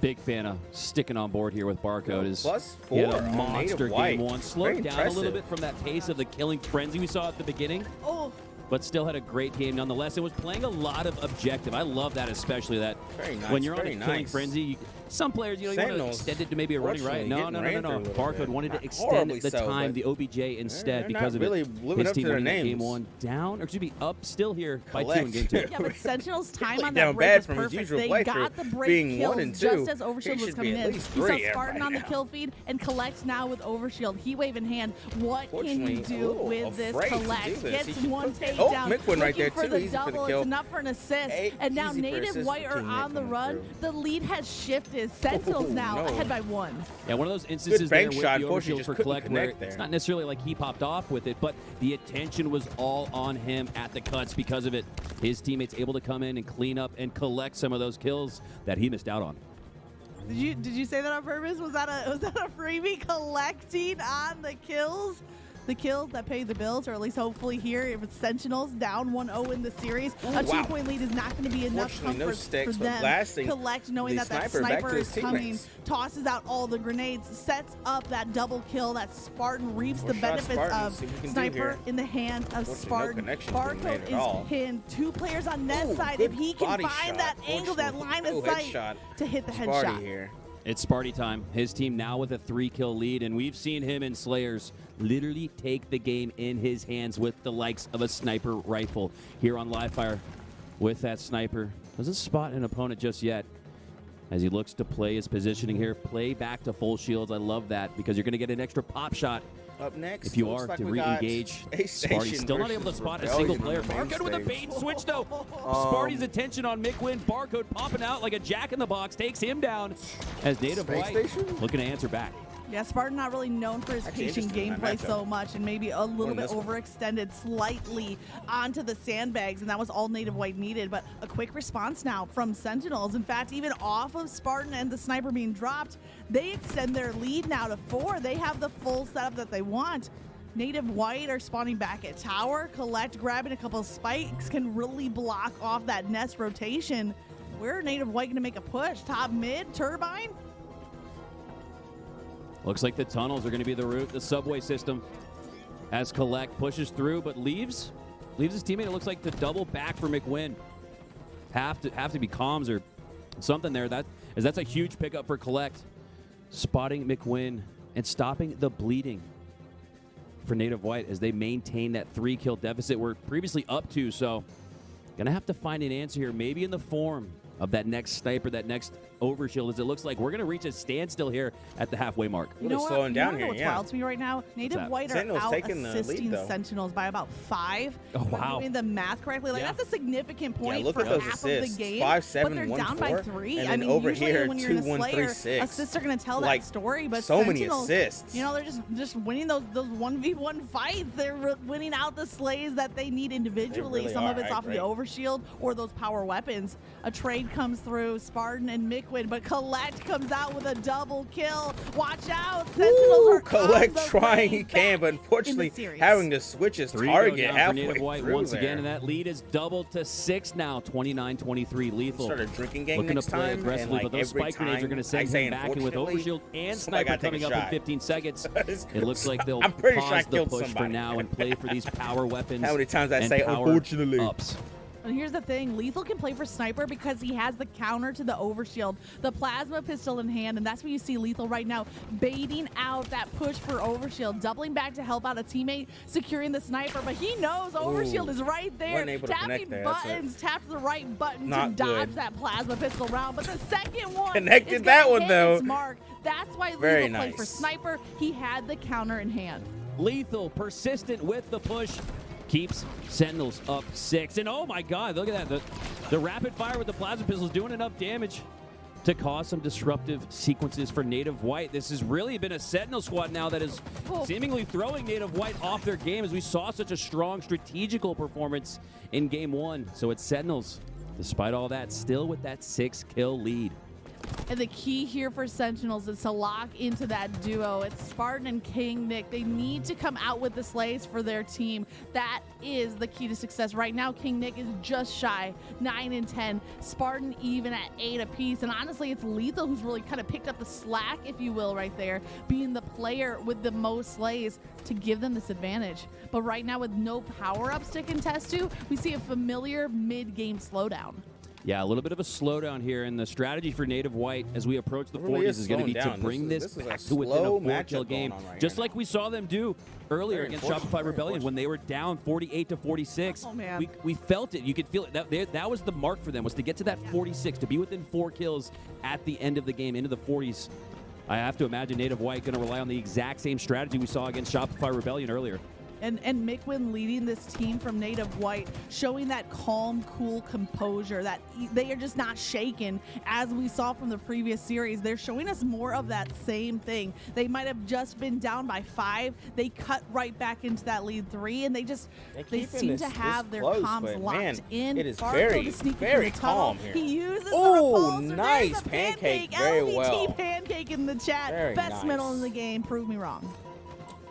Big fan of sticking on board here with Barcode. +4 he had a on monster native white. game 1. Slowed down Very a little impressive. bit from that pace of the killing frenzy we saw at the beginning. Oh. But still had a great game nonetheless. It was playing a lot of objective. I love that, especially that Very nice, when you're on a very killing nice. frenzy, some players, you want to Sentinels, extend it to maybe a running right. No. fortunately, getting ran through a little Barcode bit. wanted to Not extend horribly the so, time, but the OBJ instead they're because not of really it. living His up to team their winning that game names. 1 down, or excuse me, up still here by 2 in Collect. game 2. Yeah, but Sentinel's time on down that break bad was from his perfect. usual They playthrough, got the break being kills 1 and 2. just as He Overshield should was be coming at in. least He saw 3 Spartan right on the now. kill feed and Collect now with Overshield. Heat wave in hand. What can Fortunately, he a do little with this afraid to do Collect? this. Gets He can one put- takedown. Mick right there, looking for too. the Easy for the double. kill. It's enough for an assist. And now easy for native assist white for are King Nick on the coming run. through. The lead has shifted. Sentinels now no. ahead by 1. Yeah, one of those instances there bank with shot. the Unfortunately, Overshield just for couldn't Collect where connect there. it's not necessarily like he popped off with it, but the attention was all on him at the cuts because of it. His teammates able to come in and clean up and collect some of those kills that he missed out on. Did you say that on purpose? Was that a freebie collecting on the kills? The kills that pay the bills, or at least hopefully here, if it's Sentinels down 1-0 in the series, Ooh, a wow. 2-point lead is not going to be enough Fortunately, no comfort sticks, for but them. blasting Collect, knowing the that sniper back to sniper his is coming, teammates. tosses out all the grenades, sets up that double kill. That Spartan reaps the Shot benefits Spartan, of see what we can do sniper here. in the hand of Fortunately, no Spartan. connection being made Barcode at is all. pinned. 2 players on net Ooh, side. good If he can body find shot. that angle, that line of sight Headshot. to hit the Sparty headshot. here. It's Sparty time. His team now with a 3-kill lead, and we've seen him in Slayers literally take the game in his hands with the likes of a sniper rifle. Here on Livefire with that sniper. Doesn't spot an opponent just yet as he looks to play his positioning here. Play back to full shields. I love that because you're going to get an extra pop shot Up next, if you looks are like to we got re-engage. Space Sparty Station still not able to versus spot a Rebellion single player. on the main Barcode with a stage. bait switch, though. Sparty's attention on McWin. Barcode popping out like a jack in the box. Takes him down as Native Space White Station? looking to answer back. Yeah, Spartan not really known for his Actually patient interesting in that gameplay matchup. so much, and maybe a little Winning bit this one. overextended slightly onto the sandbags, and that was all native white needed. But a quick response now from Sentinels. In fact, even off of Spartan and the sniper being dropped, they extend their lead now to 4. They have the full setup that they want. Native white are spawning back at tower. Collect, grabbing a couple of spikes can really block off that nest rotation. Where are native white going to make a push? Top mid, turbine? Looks like the tunnels are going to be the route, the subway system. As Collect pushes through, but leaves his teammate. It looks like the double back for McWin. Have to be comms or something there. That's a huge pickup for Collect. Spotting McWin and stopping the bleeding for Native White as they maintain that 3-kill deficit we're previously up to. So gonna have to find an answer here, maybe in the form of that next sniper, that next Overshield, as it looks like we're going to reach a standstill here at the halfway mark. You know what? slowing down here, what's yeah. wild to me right now? Native White are Sentinel's out taking the lead, assisting though. Sentinels by about 5. Oh, If I'm wow. doing the math correctly. Like, Yeah. that's a significant point look for at those half assists. of the game. 5, 7, but they're 1, down 4. by 3. And I then mean, over usually here, when you're in 2, a 1, 3, Slayer, 6. assists are going to tell Like, that story. But so many Sentinels, assists. you know, they're just winning those 1v1 fights. They're winning out the slays that they need individually. really Some are, of it's right, off right. the overshield or those power weapons. A trade comes through, Spartan and Mikwin, but Collect comes out with a double kill. Watch out, Sentinels are Collect on the trying way he can, but back unfortunately in the series. having to switch his 3 target go down for halfway Native White through once there. again, and that lead is doubled to 6 now, 29-23. Lethal. Start a drinking game looking next to play time, aggressively, and, but like, those every spike grenades are going to time send I him say back, and with unfortunately, Overshield and somebody Sniper gotta take coming a up in shot. 15 seconds, it looks like they'll I'm pretty sure I pause the killed push for somebody. now and play for these power weapons. How many times I and say power unfortunately? ups. And here's the thing, Lethal can play for Sniper because he has the counter to the Overshield, the plasma pistol in hand, and that's what you see Lethal right now, baiting out that push for Overshield, doubling back to help out a teammate, securing the Sniper, but he knows Overshield is right there, Wasn't able to tapping connect there, that's it. buttons, tapped the right button Not to dodge good. that plasma pistol round, but the second one Connected is that gonna one, hit though. its mark. That's why Very Lethal played for nice. Sniper. He had the counter in hand. Lethal, persistent with the push, keeps Sentinels up 6. And oh my God, look at that. The rapid fire with the plasma pistol is doing enough damage to cause some disruptive sequences for Native White. This has really been a Sentinel squad now that is seemingly throwing Native White off their game, as we saw such a strong strategical performance in Game 1. So it's Sentinels, despite all that, still with that 6-kill lead. And the key here for Sentinels is to lock into that duo. It's Spartan and King Nick. They need to come out with the slays for their team. That is the key to success. Right now, King Nick is just shy, 9 and 10. Spartan even at 8 apiece. And honestly, it's Lethal who's really kind of picked up the slack, if you will, right there, being the player with the most slays to give them this advantage. But right now, with no power-ups to contest to, we see a familiar mid-game slowdown. Yeah, a little bit of a slowdown here, and the strategy for Native White as we approach the 40s is going to be to bring this back to within a 4-kill game, just like we saw them do earlier against Shopify Rebellion when they were down 48-46. Oh, man. We felt it. You could feel it. That was the mark for them, was to get to that 46, to be within 4 kills at the end of the game, into the 40s. I have to imagine Native White going to rely on the exact same strategy we saw against Shopify Rebellion earlier. And Mikwin leading this team from Native White, showing that calm, cool composure, that they are just not shaken, as we saw from the previous series. They're showing us more of that same thing. They might have just been down by 5. They cut right back into that lead 3, and they seem to have their comms locked in. It is Fargo very calm here. He uses the Oh, repulsor. nice There's a pancake, very LVT well. pancake in the chat. Very Best nice. middle in the game. Prove me wrong.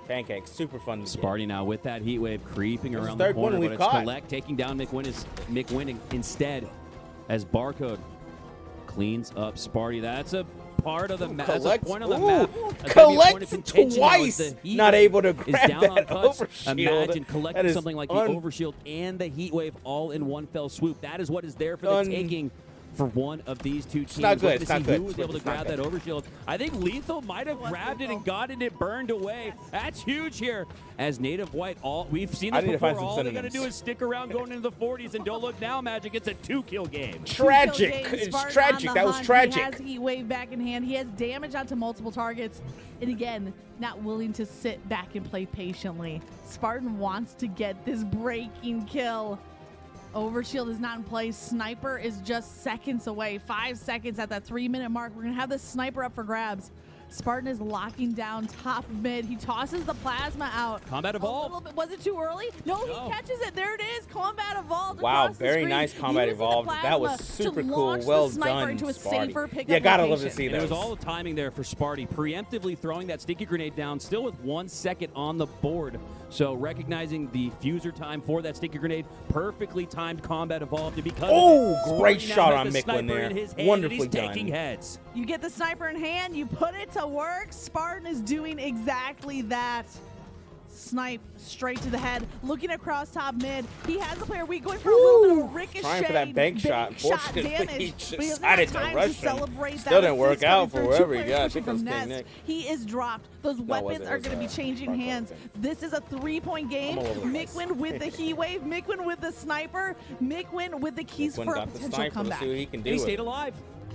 Pancake, super fun to get. Sparty now with that heat wave creeping This is around the the third one corner, we've but it's caught. Collect taking down McWin instead, as Barcode cleans up Sparty. That's a part of the map. That's a point on the map. That's gonna be a point of contention now as the heat not able to is grab down that on touch. overshield. Imagine That collecting is something like the overshield and the heat wave all in one fell swoop. That is what is there for the taking for one of these two teams. not good. Looking It's to not see good. who was able to It's not grab that overshield. I think Lethal might have grabbed it and gotten it burned away. That's huge here. As Native White, we've seen I this need to before. find some All they got to synonyms. do is stick around going into the 40s, and don't look now, Magic. It's a 2-kill game. Tragic. It's tragic. That was tragic. He has heat wave back in hand. He has damage onto multiple targets. And again, not willing to sit back and play patiently. Spartan wants to get this breaking kill. Overshield is not in place. Sniper is just seconds away. 5 seconds at that 3-minute mark. We're going to have this sniper up for grabs. Spartan is locking down top mid. He tosses the plasma out. Combat Evolved. A little bit. Was it too early? No, he catches it. There it is. Combat Evolved. Wow, across the very screen, nice Combat using the Evolved. That was plasma super to cool. launch Well the sniper done, into a Sparty. safer pickup Yeah, gotta love to location. see And it those. was all the timing there for Sparty, preemptively throwing that sticky grenade down, still with 1 second on the board. So recognizing the fuser time for that sticky grenade, perfectly timed Combat Evolved to become. Oh, great Sparty now shot has on the Mikwin sniper there. in his hand, Wonderfully and he's taking done. heads. You get the sniper in hand, you put it to work. Spartan is doing exactly that. Snipe straight to the head, looking across top mid. He has the player weak, going for a little bit of a ricochet. Trying for that bank shot. Unfortunately, damage. he But he doesn't decided have to time rush to him. celebrate Still that didn't work assist out for coming through. wherever Two he players got. I pushing think it was from King Nest. Nick. He is dropped. Those No, it weapons wasn't. It are was, going to be changing hands. This is a 3-point game. I'm all over the place. Mikwin with the heat wave, Mikwin with the sniper, Mikwin with the keys Mikwin for a got the potential sniper. Let's comeback. see what he can do He with stayed it. alive.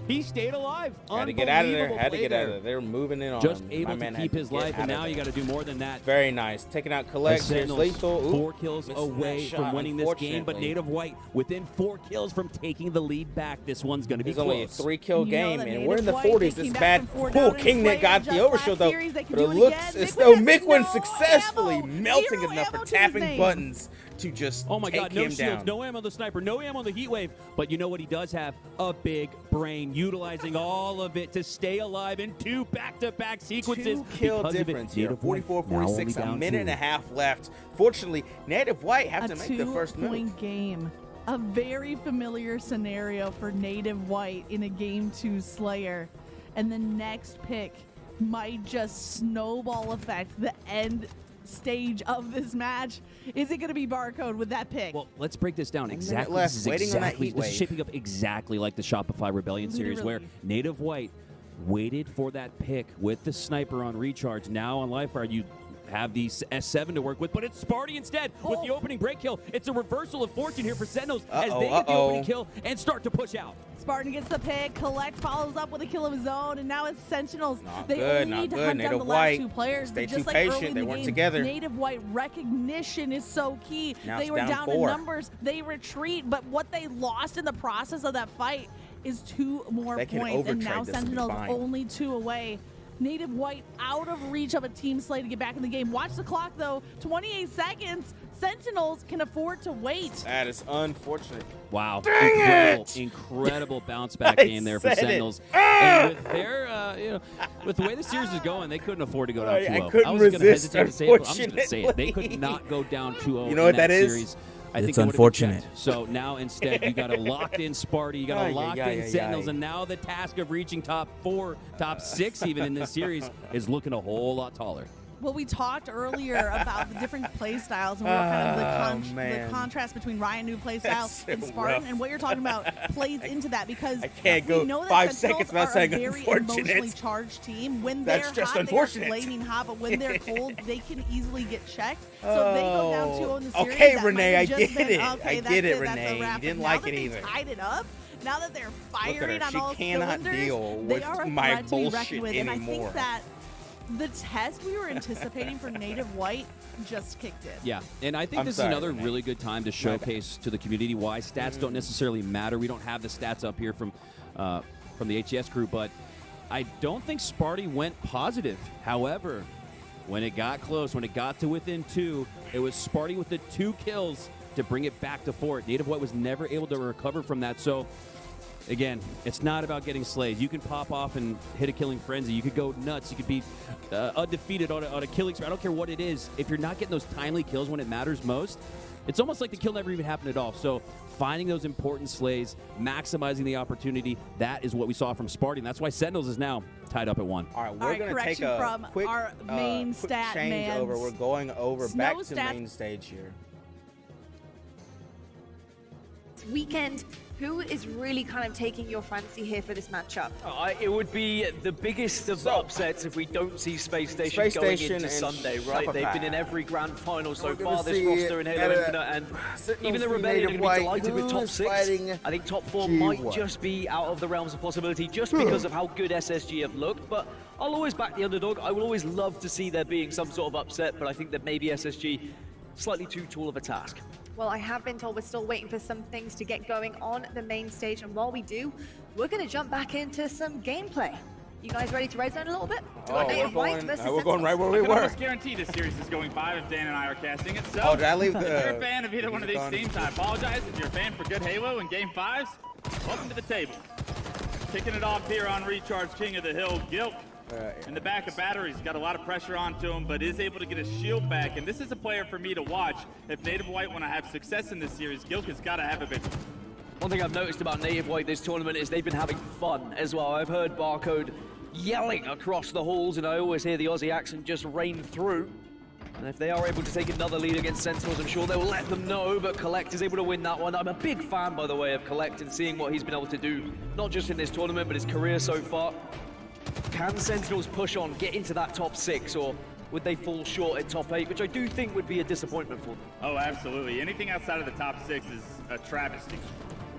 He stayed alive. Had to get out of there. Had to get out of there. there. They were moving in on Just him. able to keep his life, and now you got to do more than that. Very nice. Taking out Collect. Here's Lethal. Ooh, 4 kills away from winning this game, but Native White within 4 kills from taking the lead back. This one's going to be It's close. only a 3-kill game, and we're in the 40s. This bad. Cool. Kingnet got the overshield, though. But it looks as though Mick went successfully melting enough for tapping buttons to just oh my God, take no him shields, down. no ammo on the sniper, no ammo on the heat wave. But you know what he does have? A big brain, utilizing all of it to stay alive in 2 back-to-back sequences. 2-kill difference here. 44-46, a minute and a half left. Fortunately, Native White have to make the first move. A 2-point game. A very familiar scenario for Native White in a Game 2 Slayer. And the next pick might just snowball affect the end stage of this match. Is it going to be Barcode with that pick? Well, let's break this down. Exactly. left, This is waiting on that exactly. heat This is wave. shaping up exactly like the Shopify Rebellion series, where Native White waited for that pick with the sniper on recharge. Now on Livefire, you have the S7 to work with, but it's Sparty instead with the opening break kill. It's a reversal of fortune here for Sentinels as they get the opening kill and start to push out. Spartan gets the pick. Collect follows up with a kill of his own, and now it's Sentinels. Not they good, only not need to good. hunt down Native the last White, 2 players. stay but just too like early patient. in They the weren't game, together. Native White recognition is so key. Now They it's were down down 4. in numbers. They retreat, but what they lost in the process of that fight is 2 more They can points, and overtrade now this and be Sentinels fine. only 2 away. Native White out of reach of a team slay to get back in the game. Watch the clock, though. 28 seconds. Sentinels can afford to wait. That is unfortunate. Wow. Dang Incredible bounce back game there for Sentinels. And with their, with the way the series is going, they couldn't afford to go down 2-0. I couldn't was gonna resist, hesitate to say it, but I'm just going to say it. They unfortunately. could not go down 2-0 You know what in that is? series. I It's think it would've been unfortunate. checked. So now instead, you got a locked-in Sparty, you got a locked-in Sentinels, and now the task of reaching top 4, top 6 even in this series is looking a whole lot taller. Well, we talked earlier about the different play styles and what kind of the contrast between Ryan new play style That's and so Spartan, rough. and what you're talking about plays into that because I can't we go know that 5 Sentinels seconds without are saying a very unfortunate. emotionally charged team. When That's they're just hot, unfortunate. they are flaming hot, but when they're cold, they can easily get checked. So if they go down 2-0 in the series, Okay, that Renee, might have I just get been, it. okay, I that's get it, that's a Renee. wrap. You didn't Now like that it they either. tied it up. Now that they're Look at firing her. on She all cannot cylinders, deal they with are a my threat to be bullshit reckoned with. And I anymore. think that the test we were anticipating for Native White just kicked in. Yeah, and I think this is another really good time to showcase to the community why stats don't necessarily matter. We don't have the stats up here from the HCS crew, but I don't think Sparty went positive. However, when it got close, when it got to within 2, it was Sparty with the 2 kills to bring it back to 4. Native White was never able to recover from that, so again, it's not about getting slayed. You can pop off and hit a killing frenzy. You could go nuts. You could be undefeated on a killing spree. I don't care what it is. If you're not getting those timely kills when it matters most, it's almost like the kill never even happened at all. So finding those important slays, maximizing the opportunity, that is what we saw from Sparty. And that's why Sentinels is now tied up at 1. All right, we're going to take a from quick, our main quick stat change man's over. We're going over snow back to stats. main stage here. Weekend, who is really kind of taking your fancy here for this matchup? It would be the biggest of upsets if we don't see Space Station Space going Station into and Sunday, right? Shopify. They've been in every grand final so We're far gonna this see roster in Halo it. Infinite, and even the v Rebellion are Native going to be White. delighted with top Who's 6. fighting I think top 4 G1? might just be out of the realms of possibility just because of how good SSG have looked, but I'll always back the underdog. I will always love to see there being some sort of upset, but I think that maybe SSG slightly too tall of a task. Well, I have been told we're still waiting for some things to get going on the main stage, and while we do, we're going to jump back into some gameplay. You guys ready to red zone a little bit? Oh, Native White versus we're going right where we I can were. almost guarantee this series is going 5 if Dan and I are casting it. So, Oh, did I leave if the you're a fan of either one of these music on? teams, I apologize. If you're a fan for good Halo and Game 5s, welcome to the table. Kicking it off here on Recharge, King of the Hill, Gilk. In the back of batteries, got a lot of pressure onto him, but is able to get his shield back. And this is a player for me to watch. If Native White want to have success in this series, Gilk has got to have a big one. One thing I've noticed about Native White this tournament is they've been having fun as well. I've heard Barcode yelling across the halls, and I always hear the Aussie accent just rain through. And if they are able to take another lead against Sentinels, I'm sure they'll let them know, but Collect is able to win that one. I'm a big fan, by the way, of Collect and seeing what he's been able to do, not just in this tournament, but his career so far. Can Sentinels push on, get into that top 6, or would they fall short at top 8, which I do think would be a disappointment for them? Oh, absolutely. Anything outside of the top 6 is a travesty.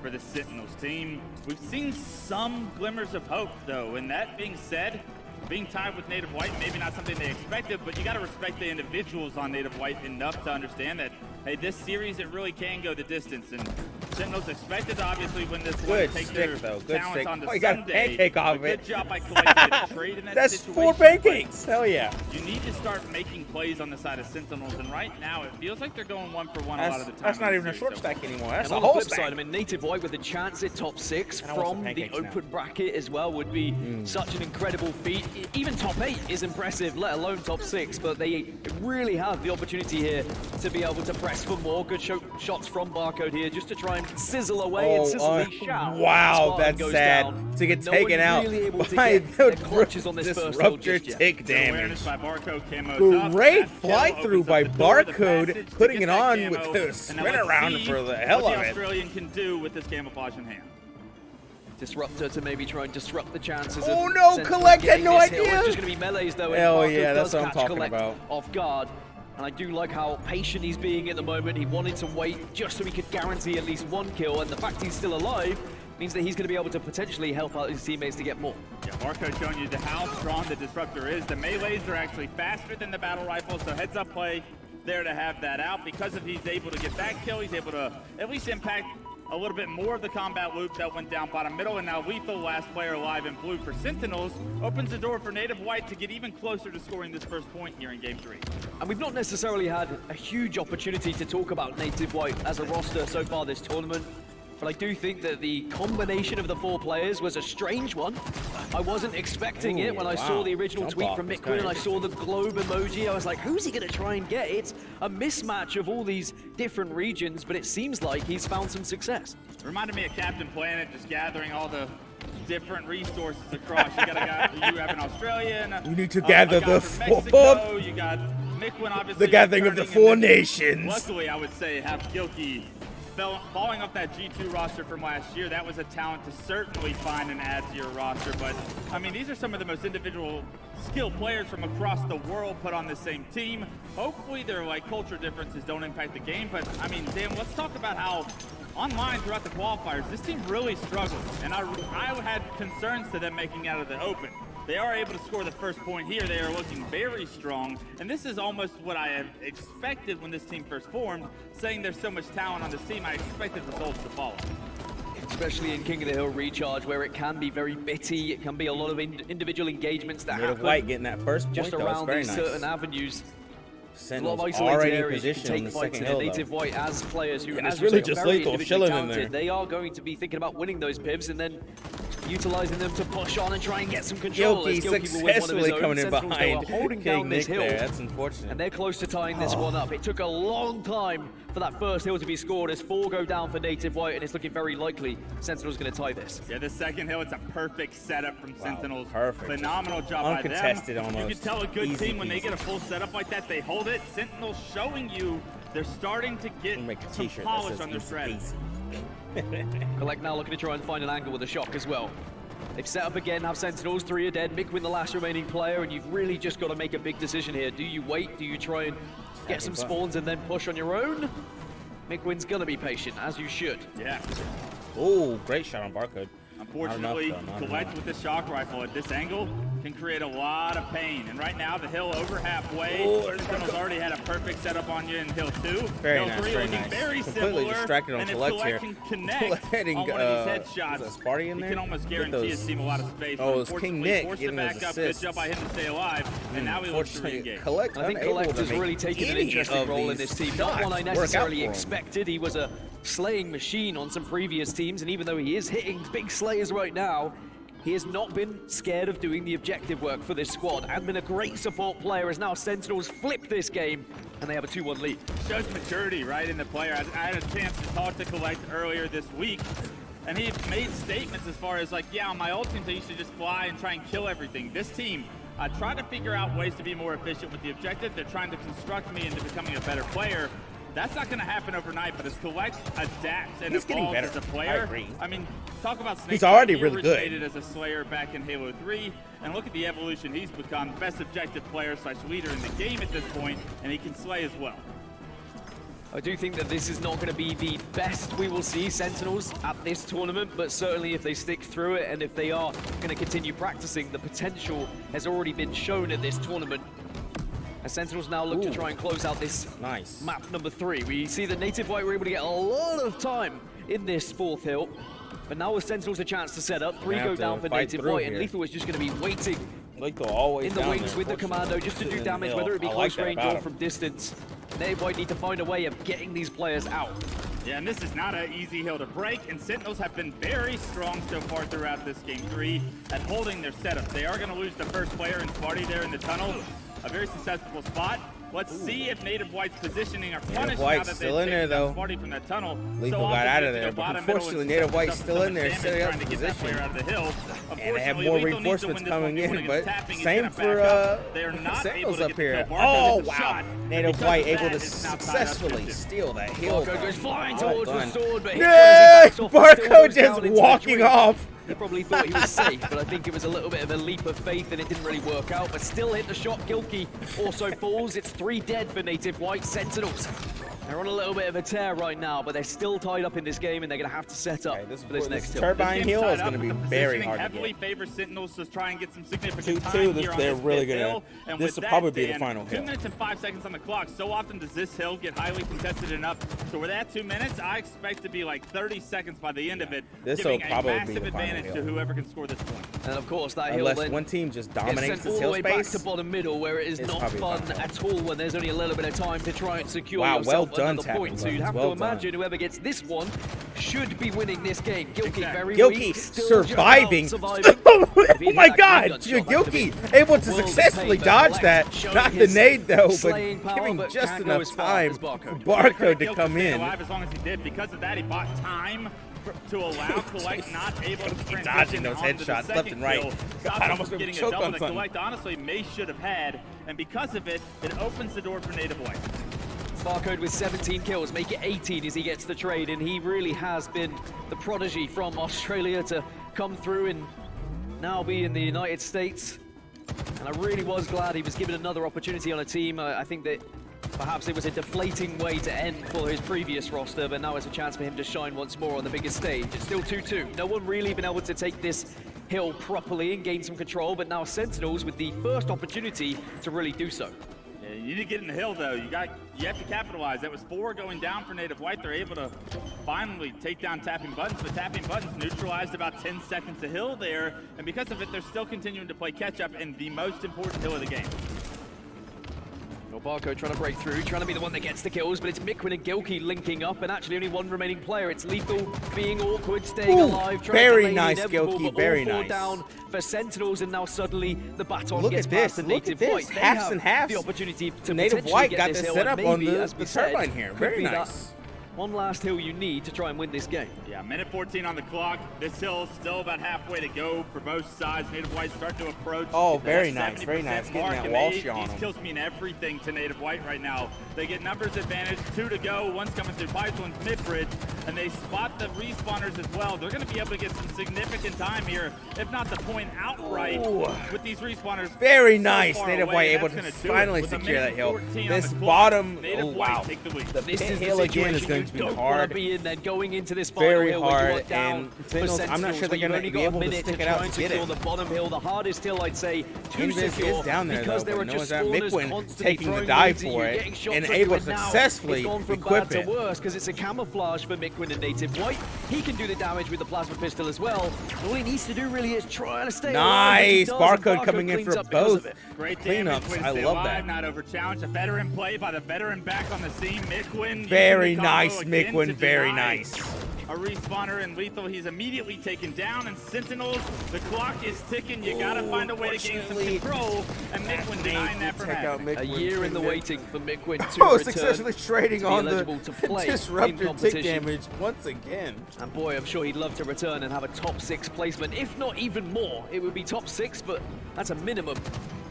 for the Sentinels team. We've seen some glimmers of hope, though, and that being said, being tied with Native White, maybe not something they expected, but you got to respect the individuals on Native White enough to understand that, hey, this series, it really can go the distance. And Sentinels expected to obviously win this one, take their talents on the Oh, you got a Sunday. pancake off of it. Good job by collecting a trade in that That's situation. 4 pancakes. Hell yeah. You need to start making plays on the side of Sentinels, and right now it feels like they're going 1 for 1 a lot of the time. That's not even a short stack anymore. That's and a on the whole flip stack. side, I mean, Native White with a chance at top 6 And I want some from the pancakes open now. bracket as well would be such an incredible feat. Even top 8 is impressive, let alone top 6, but they really have the opportunity here to be able to press for more. Good shots from Barcode here just to try and sizzle away and sizzle these shouts. Wow, Spartan that's goes sad down. to get No taken one out really able to by get their clutches on this first hill disruptor just yet. tick damage. Awareness by Barcode, camos up. Great That fly kill through opens by up the door, the Barcode, passage to putting get it that on camo. with the And now spin let's around see for the hell what of the it. Australian can do with this camouflage in hand. Disruptor to maybe try and disrupt the chances Oh of no, Sentinels Collect had getting no this hill. idea. It's just going to be melees though. and Hell Barcode yeah, that's does what I'm catch talking Collect about. off guard. And I do like how patient he's being at the moment. He wanted to wait just so he could guarantee at least 1 kill, and the fact he's still alive means that he's going to be able to potentially help out his teammates to get more. Yeah, Barcode showing you how strong the disruptor is. The melees are actually faster than the battle rifles, so heads up play there to have that out. Because if he's able to get that kill, he's able to at least impact a little bit more of the combat loop that went down bottom middle. And now Lethal, last player alive in blue for Sentinels, opens the door for Native White to get even closer to scoring this first point here in game 3. And we've not necessarily had a huge opportunity to talk about Native White as a roster so far this tournament, but I do think that the combination of the 4 players was a strange one. I wasn't expecting it when I saw the original Jump tweet off from is Mitquin and I crazy. saw the globe emoji. I was like, who's he going to try and get? It's a mismatch of all these different regions, but it seems like he's found some success. Reminded me of Captain Planet, just gathering all the different resources across. You got a guy, you have an Australian. You need to a gather guy the from four. Mexico, you got Mitquin, obviously. The gathering of the returning, 4 and then nations. Luckily, I would say, have Gilkey falling off that G2 roster from last year. That was a talent to certainly find and add to your roster. But, I mean, these are some of the most individual skilled players from across the world put on the same team. Hopefully their culture differences don't impact the game. But, I mean, Dan, let's talk about how online throughout the qualifiers, this team really struggled. And I had concerns to them making out of the open. They are able to score the first point here. They are looking very strong. And this is almost what I have expected when this team first formed. Saying there's so much talent on this team, I expected results to follow. Especially in King of the Hill Recharge, where it can be very bitty. It can be a lot of individual engagements that Native happen White getting that first point, just though, around it's very these nice. certain avenues. Sentinels a lot of isolated already areas you can positioned on take the fights second in. hill, Native though. White as players who, And as it's you really say, just are very Lethal individually chilling in there. talented, they are going to be thinking about winning those pivs and then utilizing them to push on and try and get some control. Gilkey As Gilkey will win one of his successfully own. coming in Sentinels, though, behind are holding King down this Nick hill. there. That's unfortunate. And they're close to tying this one up. It took a long time for that first hill to be scored as 4 go down for Native White, and it's looking very likely Sentinel's going to tie this. Yeah, the second hill, it's a perfect setup from Sentinels. Perfect. Phenomenal job by them. Uncontested You almost. can tell a good Easy team when they peasy. get a full setup like that, they hold it. Sentinels showing you they're starting to get Make a some t-shirt that polish says on their easy strategy. Collect now looking to try and find an angle with a shock as well. They've set up again, have Sentinels, 3 are dead. Mitquin the last remaining player, and you've really just got to make a big decision here. Do you wait? Do you try and get some spawns and then push on your own? Mitquin's going to be patient, as you should. Yeah. Oh, great shot on Barcode. Unfortunately, Not enough, though, not Collect enough. with the shock rifle at this angle can create a lot of pain. And right now, the hill over halfway. Oh, Sentinels already had a perfect setup on you in hill 2. Very hill nice, 3 very looking nice. very Completely similar. distracted on and if Collect Collect here. can connect Letting, on one of these is that headshots, Sparty in he there? can almost Get guarantee those- his team a lot of space. Oh, it's King Unfortunately, Nick forced to getting back those up. Good assists. job by him to stay alive. And now he looks to Unfortunately, re-engage. Collect I think unable Collect to has make really taken an any interesting of role in these this team. shots Not one I work out necessarily for him. expected. He was a slaying machine on some previous teams, and even though he is hitting big slayers right now, he has not been scared of doing the objective work for this squad and been a great support player as now Sentinels flip this game and they have a 2-1 lead. Shows maturity, right, in the player. I had a chance to talk to Collect earlier this week, and he made statements as far as like, yeah, on my old teams, I used to just fly and try and kill everything. This team, I try to figure out ways to be more efficient with the objective. They're trying to construct me into becoming a better player. That's not going to happen overnight, but as Collect adapts and He's getting evolves better. as a player, I agree. I mean, talk about Snake. He's already He really good. originated as a Slayer back in Halo 3, and look at the evolution he's become. Best objective player / leader in the game at this point, and he can slay as well. I do think that this is not going to be the best we will see Sentinels at this tournament, but certainly if they stick through it and if they are going to continue practicing, the potential has already been shown at this tournament. As Sentinels now look to try and close out this map number 3. We see that Native White were able to get a lot of time in this 4th hill, but now with Sentinels a chance to set up. 3 go down for Native White, and Lethal is just going to be waiting always in the wings with the commando just to do damage, whether it be close range or from distance. Native White need to find a way of getting these players out. Yeah, and this is not an easy hill to break, and Sentinels have been very strong so far throughout this game 3 at holding their setup. They are going to lose the first player in Sparty there in the tunnel. A very susceptible spot. Let's see if Native White's positioning are punished now that still in there though. Sparty from that tunnel. Lethal got out of there, but unfortunately Native White's still in there, setting up the position. And they have more reinforcements coming in, but same for Sentinels up here. Oh wow! Native White able to successfully steal that hill. Barcode goes flying towards the sword, but Barcode just walking off. He probably thought he was safe, but I think it was a little bit of a leap of faith and it didn't really work out, but still hit the shot. Gilkey also falls. It's 3 dead for Native White. Sentinels, they're on a little bit of a tear right now, but they're still tied up in this game and they're going to have to set up for this next hill. Turbine hill is going to be very hard to heavily get. favors Sentinels to try and get some significant time 2-2, here on they're this really hill. going to, this will probably be the final 2 hill. minutes and 5 seconds on the clock. So often does this hill get highly contested enough. So with that 2 minutes, I expect to be like 30 seconds by the end of it, This giving will a probably be massive the final advantage hill. to whoever can score this point. And of course that hill Unless then one team just gets dominates sent this all hill the way back space. to bottom middle, where it is not fun at all when there's only a little bit of time to try and secure Wow, well yourself done, another point. So you'd have well to imagine whoever gets this one should be winning this game. Gilkey very Gilkey weak, still surviving. surviving. Oh my God! Gilkey able to successfully dodge that. Not the nade though, but giving just enough time for Barcode to come in. Alive as long as he did. Because of that, he bought time to allow Collect not able to transition dodging those onto the headshots left second and right. kill. God, almost getting a choke double on that something. Collect honestly may should have had, and because of it, it opens the door for Native White. Barcode with 17 kills, make it 18 as he gets the trade, and he really has been the prodigy from Australia to come through and now be in the United States. And I really was glad he was given another opportunity on a team. I think that perhaps it was a deflating way to end for his previous roster, but now it's a chance for him to shine once more on the biggest stage. It's still 2-2. No one really been able to take this hill properly and gain some control, but now Sentinels with the first opportunity to really do so. Yeah, you need to get in the hill though. You have to capitalize. That was 4 going down for Native White. They're able to finally take down tapping buttons, but tapping buttons neutralized about 10 seconds to hill there, and because of it, they're still continuing to play catch up in the most important hill of the game. Barcode trying to break through, trying to be the one that gets the kills, but it's Mikwin and Gilkey linking up, and actually only one remaining player. It's Lethal being awkward, staying alive, trying very to nice, Gilkey, very all 4 nice. down for Sentinels, and now suddenly the baton Look gets at past this, the Native White. They halves have and halves. the opportunity to Native potentially White get got this the hill, setup and on maybe, the as we said, turbine here. could Very be nice. that one last hill you need to try and win this game. Yeah, minute 14 on the clock. This hill is still about halfway to go for both sides. Native White start to approach. Oh, very that nice, very nice. 70% Getting mark, that and wall they- shot on These him. kills mean everything to Native White right now. They get numbers advantage, 2 to go. One's coming through pipes, one's mid-bridge, and they spot the respawners as well. They're going to be able to get some significant time here, if not the point outright with these respawners. Very so nice. far Native away. White That's able to gonna do it. finally With a secure minute that hill. 14 on This the clock, bottom, Native oh White wow. take the lead. The This pin is the hill again is situation going you to be don't hard. want to be in, then going into this final Very hill where you are hard, down and for Sentinels, I'm not sure they're where you've going only to be got a able to minute stick to it try out and to get secure it. the bottom hill, the hardest hill I'd say to Invis secure is down there because though, there are but no just one's at spawners Mikwin constantly taking the throwing dive nades at for you, it getting shots and onto able it. to Now successfully it's gone from equip bad it. to worse because it's a camouflage for Mikwin and Native White. He can do the damage with the plasma pistol as well. All he needs to do really is try to stay alive. Nice. He does, and Barcode coming in cleans for up because of both it. Great damage. cleanups. Mikwin I stay love alive, that. Not over challenge. A veteran play by the veteran back on the scene. Mikwin. Very using the combo nice, again Mikwin. to Very deny nice. A respawner and Lethal. He's immediately taken down. And Sentinels, the clock is ticking. You gotta find a way to gain some control. And Mikwin denying that from happening. A year in the waiting for Mikwin to Oh, return successfully trading to be on the eligible to play in disruptor tick competition. damage once again. And boy, I'm sure he'd love to return and have a top 6 placement, if not even more. It would be top 6, but that's a minimum.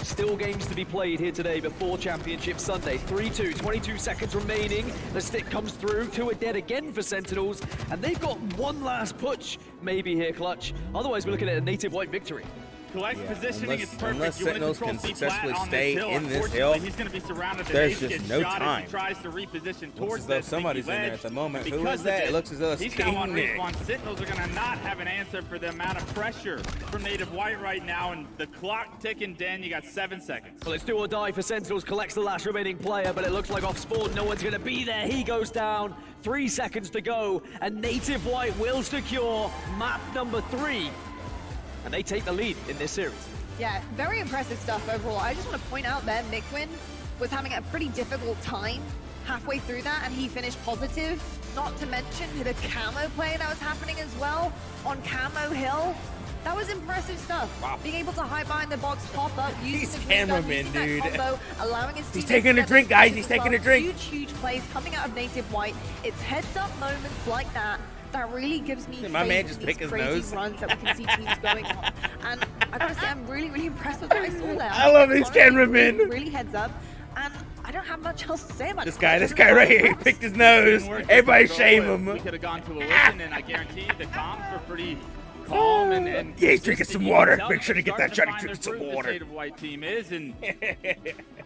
Still games to be played here today before Championship Sunday. 3-2, 22 seconds remaining. The stick comes through. 2 are dead again for Sentinels, and they've got one last push maybe here, Clutch. Otherwise, we're looking at a Native White victory. Collect's positioning is perfect. Unless You wanna Sentinels control can C successfully flat on stay this hill. in this Unfortunately, hill, he's going to be surrounded. there's Ace just gets no shot as time. he tries to reposition Looks towards as though that somebody's sneaky in there ledge. at the moment. Who Because is that? of It looks as though it's he's now on King Nick. respawn. Sentinels are going to not have an answer for the amount of pressure from Native White right now, and the clock ticking. Dan, you got 7 seconds. Well, it's do or die for Sentinels. Collects the last remaining player, but it looks like off spawn, no one's going to be there. He goes down. 3 seconds to go, and Native White will secure map number 3, and they take the lead in this series. Yeah, very impressive stuff overall. I just want to point out there, Mikwin was having a pretty difficult time halfway through that, and he finished positive. Not to mention the camo play that was happening as well on Camo Hill. That was impressive stuff. Wow. Being able to hide behind the box, pop up, using the cameraman, dude. combo, allowing his He's taking a drink, guys. He's taking a drink. Huge plays coming out of Native White. It's heads-up moments like that that really gives me My man faith just in picked these his crazy nose. runs that we can see teams going on. And I gotta say, I'm really impressed with what I saw there. I love these cameramen. Really heads up, and I don't have much else to say about This it. guy right here, he picked his nose. Everybody shame him. We could have gone to a listen, and I guarantee you the comms were pretty calm and yeah, he's drinking some water. Make sure to get that shot. He's drinking some The water. Native White team is, and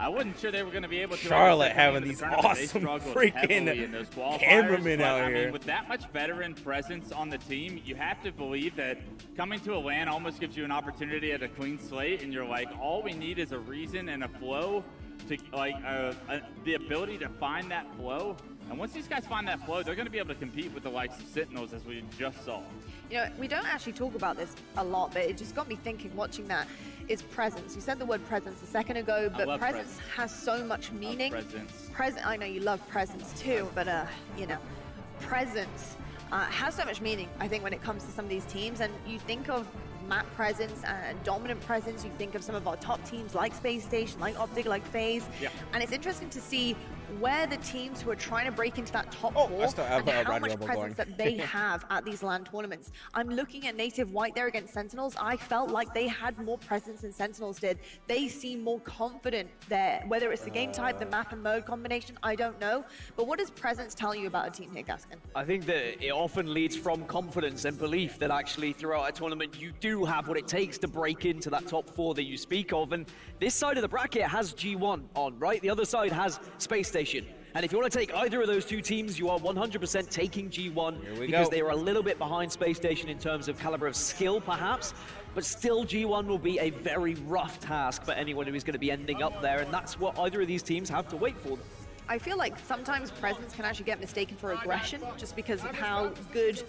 I wasn't sure they were going to be able to. Charlotte like, having the these tournament. They awesome struggled freaking heavily in those qualifiers, cameramen but, out I here. mean, with that much veteran presence on the team, you have to believe that coming to a LAN almost gives you an opportunity at a clean slate, and you're like, all we need is a reason and a flow to like the ability to find that flow. And once these guys find that flow, they're going to be able to compete with the likes of Sentinels, as we just saw. You know, we don't actually talk about this a lot, but it just got me thinking, watching that, is presence. You said the word presence a second ago, but presence has so much meaning. I know you love presence too, but you know, presence has so much meaning, I think, when it comes to some of these teams. And you think of map presence and dominant presence, you think of some of our top teams like Space Station, like Optic, like FaZe. Yeah. And it's interesting to see where the teams who are trying to break into that top four and how much presence that they have at these LAN tournaments. I'm looking at Native White there against Sentinels. I felt like they had more presence than Sentinels did. They seem more confident there. Whether it's the game type, the map and mode combination, I don't know. But what does presence tell you about a team here, Gaskin? I think that it often leads from confidence and belief that actually throughout a tournament you do have what it takes to break into that top 4 that you speak of. And this side of the bracket has G1 on, right? The other side has Space Station. And if you want to take either of those two teams, you are 100% taking G1 because they are a little bit behind Space Station in terms of caliber of skill, perhaps. But still, G1 will be a very rough task for anyone who is going to be ending up there. And that's what either of these teams have to wait for them. I feel like sometimes presence can actually get mistaken for aggression just because of how good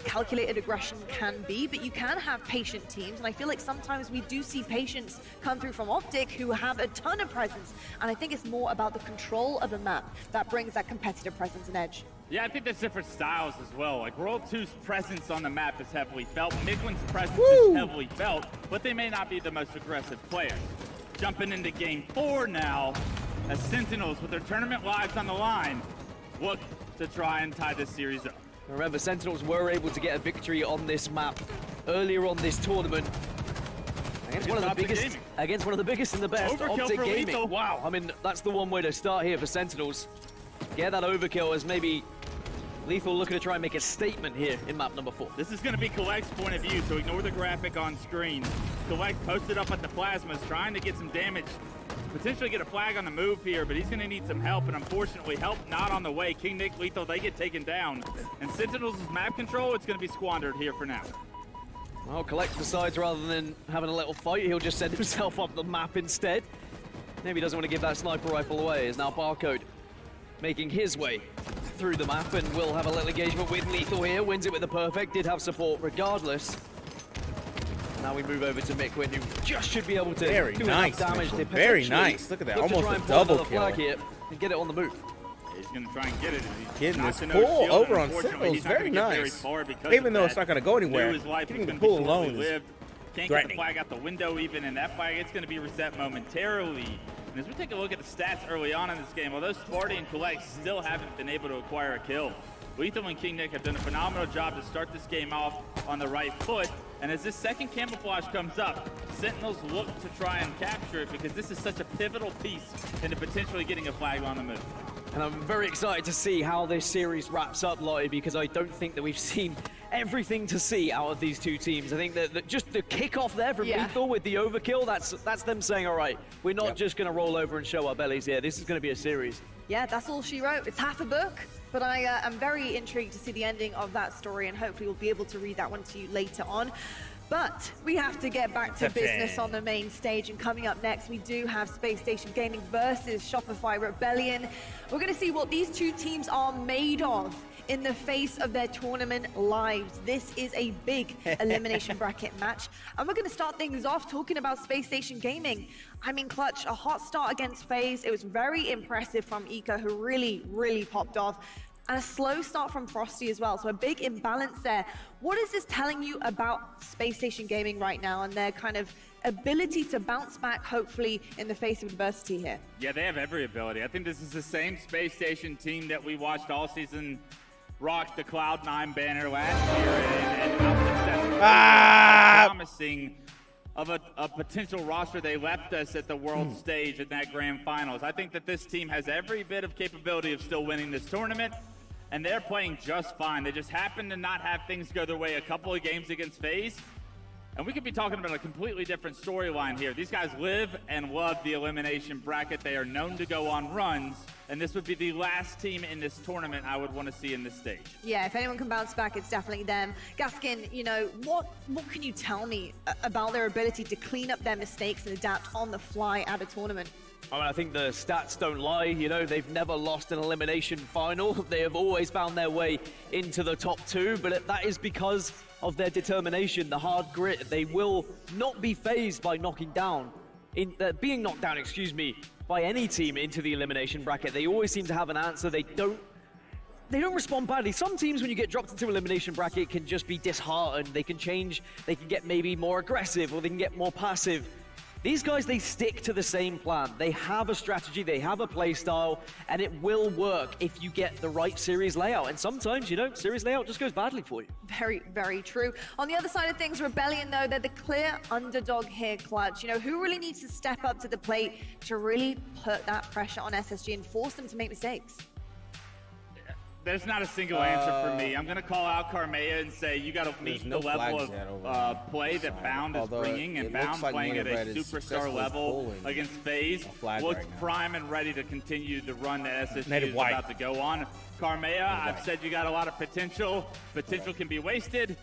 calculated aggression can be, but you can have patient teams, and I feel like sometimes we do see patience come through from Optic who have a ton of presence, and I think it's more about the control of the map that brings that competitive presence and edge. Yeah, I think there's different styles as well. Like World 2's presence on the map is heavily felt, Mikwin's presence is heavily felt, but they may not be the most aggressive players. Jumping into game 4 now, as Sentinels, with their tournament lives on the line, look to try and tie this series up. Remember, Sentinels were able to get a victory on this map earlier on this tournament against one of the biggest and the best, Overkill Optic for Gaming. Lethal. Wow, I mean, that's the one way to start here for Sentinels. Get that overkill as maybe Lethal looking to try and make a statement here in map number 4. This is going to be Collect's point of view, so ignore the graphic on screen. Collect posted up at the plasmas, trying to get some damage. Potentially get a flag on the move here, but he's going to need some help, and unfortunately, help not on the way. King Nick, Lethal, they get taken down. And Sentinels' map control, it's going to be squandered here for now. Well, Collect decides rather than having a little fight, he'll just send himself up the map instead. Maybe he doesn't want to give that sniper rifle away, as now Barcode making his way through the map, and will have a little engagement with Lethal here. Wins it with the perfect, did have support regardless. Now we move over to Mikwin, who just should be able to do enough damage to Very nice. Look at that. Almost a double kill. Flag here and get it on the move. He's going to try and get it. Getting this pull over on Sentinels. Very nice. Even though it's not going to go anywhere, getting the pull alone is Can't threatening. get the flag out the window even, and that flag, it's going to be reset momentarily. And as we take a look at the stats early on in this game, although Sparty and Collect still haven't been able to acquire a kill, Lethal and King Nick have done a phenomenal job to start this game off on the right foot. And as this second camouflage comes up, Sentinels look to try and capture it because this is such a pivotal piece into potentially getting a flag on the move. And I'm very excited to see how this series wraps up, Lottie, because I don't think that we've seen everything to see out of these two teams. I think that just the kickoff there from Lethal with the overkill, that's them saying, all right, we're not just going to roll over and show our bellies here. This is going to be a series. Yeah, that's all she wrote. It's half a book, but I am very intrigued to see the ending of that story, and hopefully we'll be able to read that one to you later on. But we have to get back to business on the main stage, and coming up next, we do have Space Station Gaming versus Shopify Rebellion. We're going to see what these two teams are made of in the face of their tournament lives. This is a big elimination bracket match, and we're going to start things off talking about Space Station Gaming. I mean, Clutch, a hot start against FaZe. It was very impressive from Ika, who really popped off. And a slow start from Frosty as well, so a big imbalance there. What is this telling you about Space Station Gaming right now and their kind of ability to bounce back, hopefully, in the face of adversity here? Yeah, they have every ability. I think this is the same Space Station team that we watched all season rock the Cloud9 banner last year, and how promising of a potential roster they left us at the world stage in that grand finals. I think that this team has every bit of capability of still winning this tournament, and they're playing just fine. They just happen to not have things go their way a couple of games against FaZe, and we could be talking about a completely different storyline here. These guys live and love the elimination bracket. They are known to go on runs, and this would be the last team in this tournament I would want to see in this stage. Yeah, if anyone can bounce back, it's definitely them. Gaskin, you know, what can you tell me about their ability to clean up their mistakes and adapt on the fly at a tournament? I mean, I think the stats don't lie. You know, they've never lost an elimination final. They have always found their way into the top two, but that is because of their determination, the hard grit. They will not be fazed by being knocked down, by any team into the elimination bracket. They always seem to have an answer. They don't respond badly. Some teams, when you get dropped into elimination bracket, can just be disheartened. They can change, they can get maybe more aggressive, or they can get more passive. These guys, they stick to the same plan. They have a strategy, they have a play style, and it will work if you get the right series layout. And sometimes, you know, series layout just goes badly for you. Very true. On the other side of things, Rebellion, though, they're the clear underdog here, Clutch. You know, who really needs to step up to the plate to really put that pressure on SSG and force them to make mistakes? There's not a single answer for me. I'm going to call out Karmea and say you got to meet the level of play that Bound is bringing, and Bound playing at a superstar level against FaZe looks prime and ready to continue the run that SSG is about to go on. Karmea, I've said you got a lot of potential. Potential can be wasted,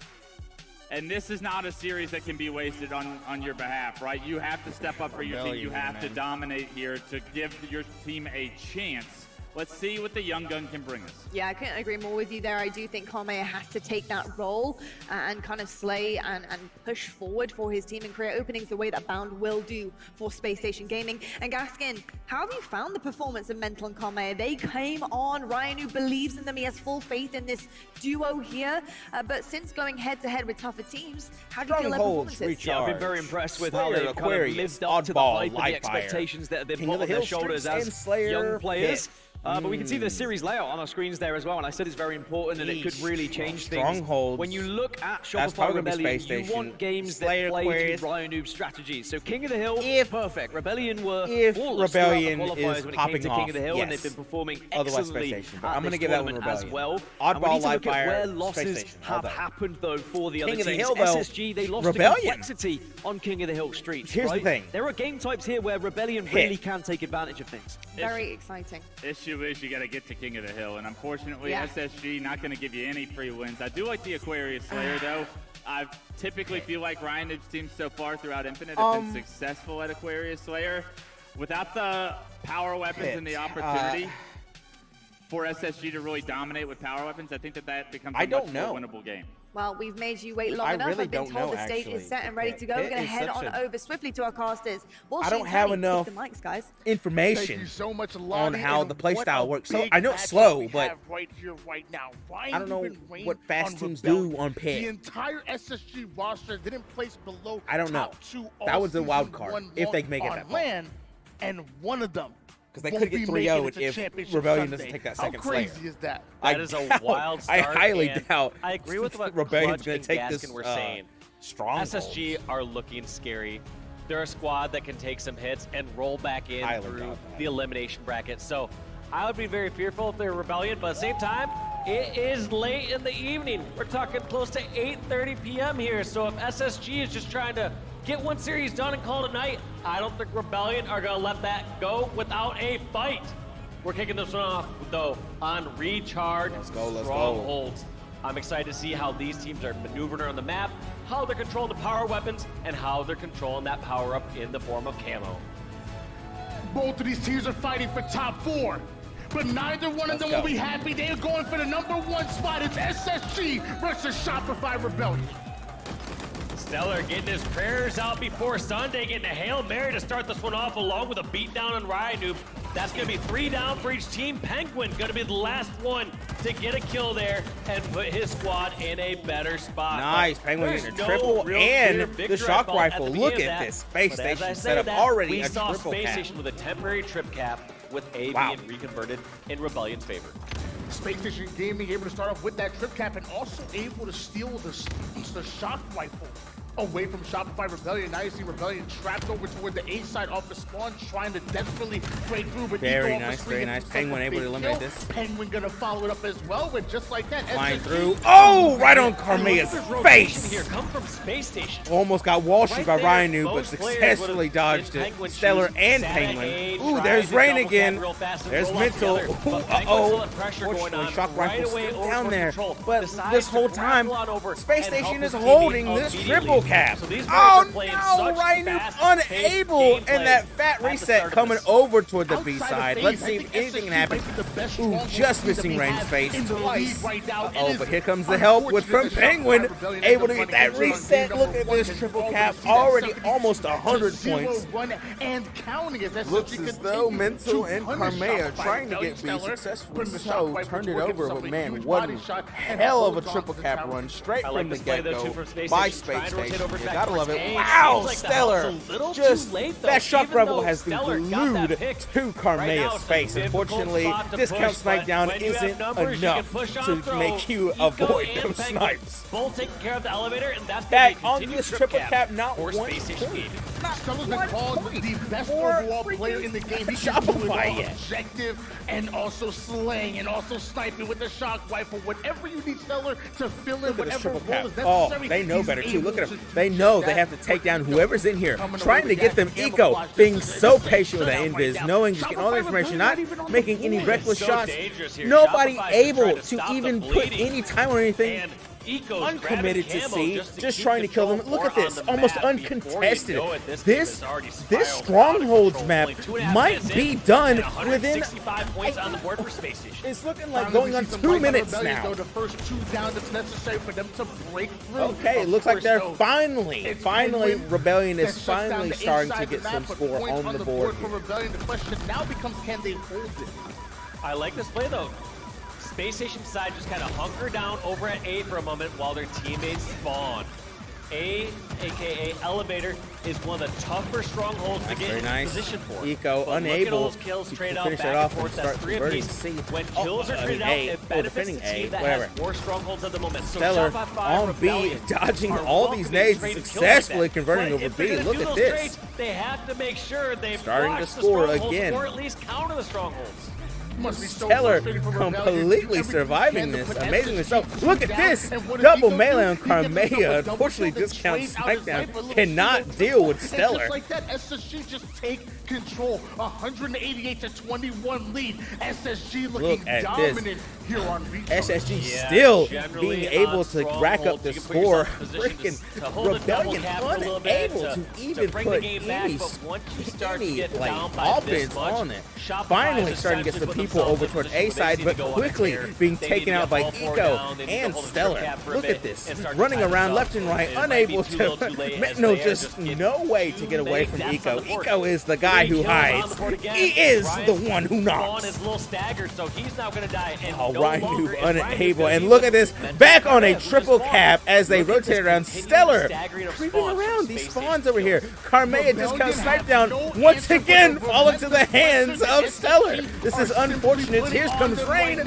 and this is not a series that can be wasted on your behalf, right? You have to step up for your team. You have to dominate here to give your team a chance. Let's see what the young gun can bring us. Yeah, I couldn't agree more with you there. I do think Karmea has to take that role and kind of slay and push forward for his team and create openings the way that Bound will do for Space Station Gaming. And Gaskin, how have you found the performance of Mental and Karmea? They came on. Ryan, who believes in them, he has full faith in this duo here. But since going head-to-head with tougher teams, how do you feel their performances? Yeah, I've been very impressed with how they've kind of lived up to the hype and the expectations that have been put on their shoulders as young players. But we can see the series layout on our screens there as well, and I said it's very important and it could really change things. Strongholds. When you look at Shopify Rebellion, you want games that play to Ryan Noob strategies. So King of the Hill, perfect. Rebellion were flawless throughout the qualifiers when it came to King of the Hill, and they've been performing excellently at I'm this tournament as well. Oddball, and we need to look at where losses have happened, though, for the other teams. SSG, they lost to complexity on King of the Hill streets. Here's the thing. There are game types here where Rebellion really can take advantage of things. Very exciting. Issue is you got to get to King of the Hill, and unfortunately SSG not going to give you any free wins. I do like the Aquarius Slayer though. I typically feel like Ryan Noob's teams so far throughout Infinite have been successful at Aquarius Slayer. Without the power weapons and the opportunity for SSG to really dominate with power weapons, I think that becomes a much more winnable game. Well, we've made you wait long enough. Really I've been told the stage is set and ready to go. We're going to head on over swiftly to our casters. I don't have enough information on how the playstyle works. So I know it's slow, but right here, right now. I don't know what fast teams do on pit. The entire SSG roster didn't place below. I don't know. That was a wild card if they make it that far. And one of them. Because they could get 3-0 if Rebellion doesn't take that second Slayer. How crazy is that? That is a wild start. I highly doubt. I agree with what Rebellion's going to take this. Were saying. Strong. SSG are looking scary. They're a squad that can take some hits and roll back in through the elimination bracket. So I would be very fearful if they're Rebellion, but at the same time, it is late in the evening. We're talking close to 8:30 p.m. here, so if SSG is just trying to get one series done and call it a night, I don't think Rebellion are going to let that go without a fight. We're kicking this one off, though, on Recharge Strongholds. I'm excited to see how these teams are maneuvering on the map, how they're controlling the power weapons, and how they're controlling that power-up in the form of camo. Both of these teams are fighting for top 4, but neither one of them will be happy. They are going for the #1 spot. It's SSG versus Shopify Rebellion. Stellar getting his prayers out before Sunday, getting a Hail Mary to start this one off, along with a beatdown on Ryan. That's going to be 3 down for each team. Penguin going to be the last one to get a kill there and put his squad in a better spot. Nice. Penguin getting a triple and the shock rifle. Look at this Space Station setup already a triple cap. We saw Space Station with a temporary trip cap with A being reconverted in Rebellion's favor. Space Station Gaming able to start off with that trip cap and also able to steal the shock rifle away from Shopify Rebellion. Now you see Rebellion trapped over toward the A side off the spawn, trying to desperately break through. But very nice. Penguin able to eliminate this. Penguin gonna follow it up as well, but just like that, flying through. Oh, right on Carmea's face. Here come from Space Station. Almost got wall street by Ryan, but successfully dodged it. Stellar and Penguin. Ooh, there's Rain again. There's Mental. Uh-oh. Fortunately, shock rifle still down there. But this whole time, Space Station is holding this triple cap. Oh no, Ryan unable, and that fat reset coming over toward the B side. Let's see if anything can happen. Ooh, just missing Rain's face twice. Oh, but here comes the help from Penguin, able to get that reset. Look at this triple cap, already almost 100 points. Looks as though Mental and Carmea trying to get B successfully, so turned it over. But man, one hell of a triple cap run straight from the get-go by Space Station. You gotta love it. Wow, Stellar! Just that shock rifle has been glued to Carmea's face. Unfortunately, discount snipe down isn't enough to make you avoid those snipes. Both taking care of the elevator, and that's back on this triple cap. Not one point. Stellar's been called the best overall player in the game. He can do it all. Objective and also slaying and also sniping with the shock rifle. Whatever you need Stellar to fill in whatever role is necessary. Oh, they know better too. Look at them. They know they have to take down whoever's in here. Trying to get them eco. Being so patient with that invis. Knowing, just getting all the information. Not making any reckless shots. Nobody able to even put any time on anything. Uncommitted to see, just trying to kill them. Look at this, almost uncontested. This Strongholds map might be done within. It's looking like going on 2 minutes now. The first 2 down that's necessary for them to break through. Okay, it looks like they're finally, Rebellion is finally starting to get some score on the board. For Rebellion, the question now becomes, can they hold it? I like this play though. Space Station side just kind of hunker down over at A for a moment while their teammates spawn. A, aka Elevator, is one of the tougher strongholds to get in position for. Eco but unable look at those kills trade out back and forth. That's 3 apiece. When kills are traded out, it benefits the team that has more strongholds at the moment. So Stellar on B, dodging all these nades, successfully converting over B. Look at this. Trades, they have to make sure they starting to score again, or at least counter the strongholds. Stellar completely surviving this. Amazingly so. Look at this. Double melee on Carmea. Unfortunately, discount Smackdown cannot deal with Stellar. Just like that, SSG just take control. 188-21 lead. SSG looking dominant here on Reptar. SSG still being able to rack up the score. Freaking Rebellion unable to even put any offense on it. Finally starting to get some people over toward A side, but quickly being taken out by Eco and Stellar. Look at this, running around left and right, unable to, no, just no way to get away from Eco. Eco is the guy who hides. He is the one who knocks. Oh, Ryan unable, and look at this, back on a triple cap as they rotate around. Stellar creeping around these spawns over here. Carmea discount snipe down once again, fall into the hands of Stellar. This is unfortunate. unfortunate. Here comes Rain.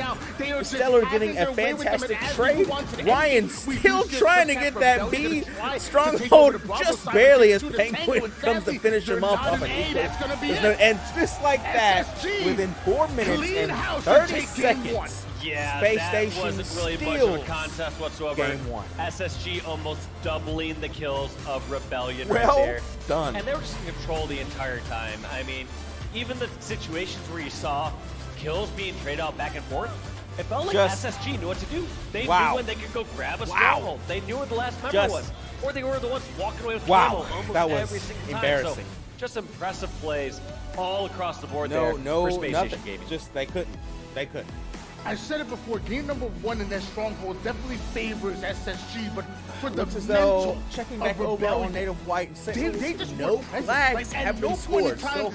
Stellar getting a fantastic trade. Ryan still trying to get that B. Stronghold just barely as Penguin comes to finish him off an equal. And just like that, within 4 minutes and 30 seconds, yeah, Space that Station wasn't really much of a contest whatsoever. Game 1. SSG almost doubling the kills of Rebellion Well right there. done. And they were just in control the entire time. I mean, even the situations where you saw kills being traded out back and forth, it felt like SSG knew what to do. They knew when they could go grab a stronghold. They knew where the last member was. Or they were the ones walking away with ammo almost that was every single time. embarrassing. So, just impressive plays all across the board No, for Space nothing. Station Gaming. Just they couldn't. I said it before, game number 1 in that stronghold definitely favors SSG, but for the Looks as mental though checking back over on Native White and St. Louis, they just no weren't present. flags Like, have at been no point in scored. time So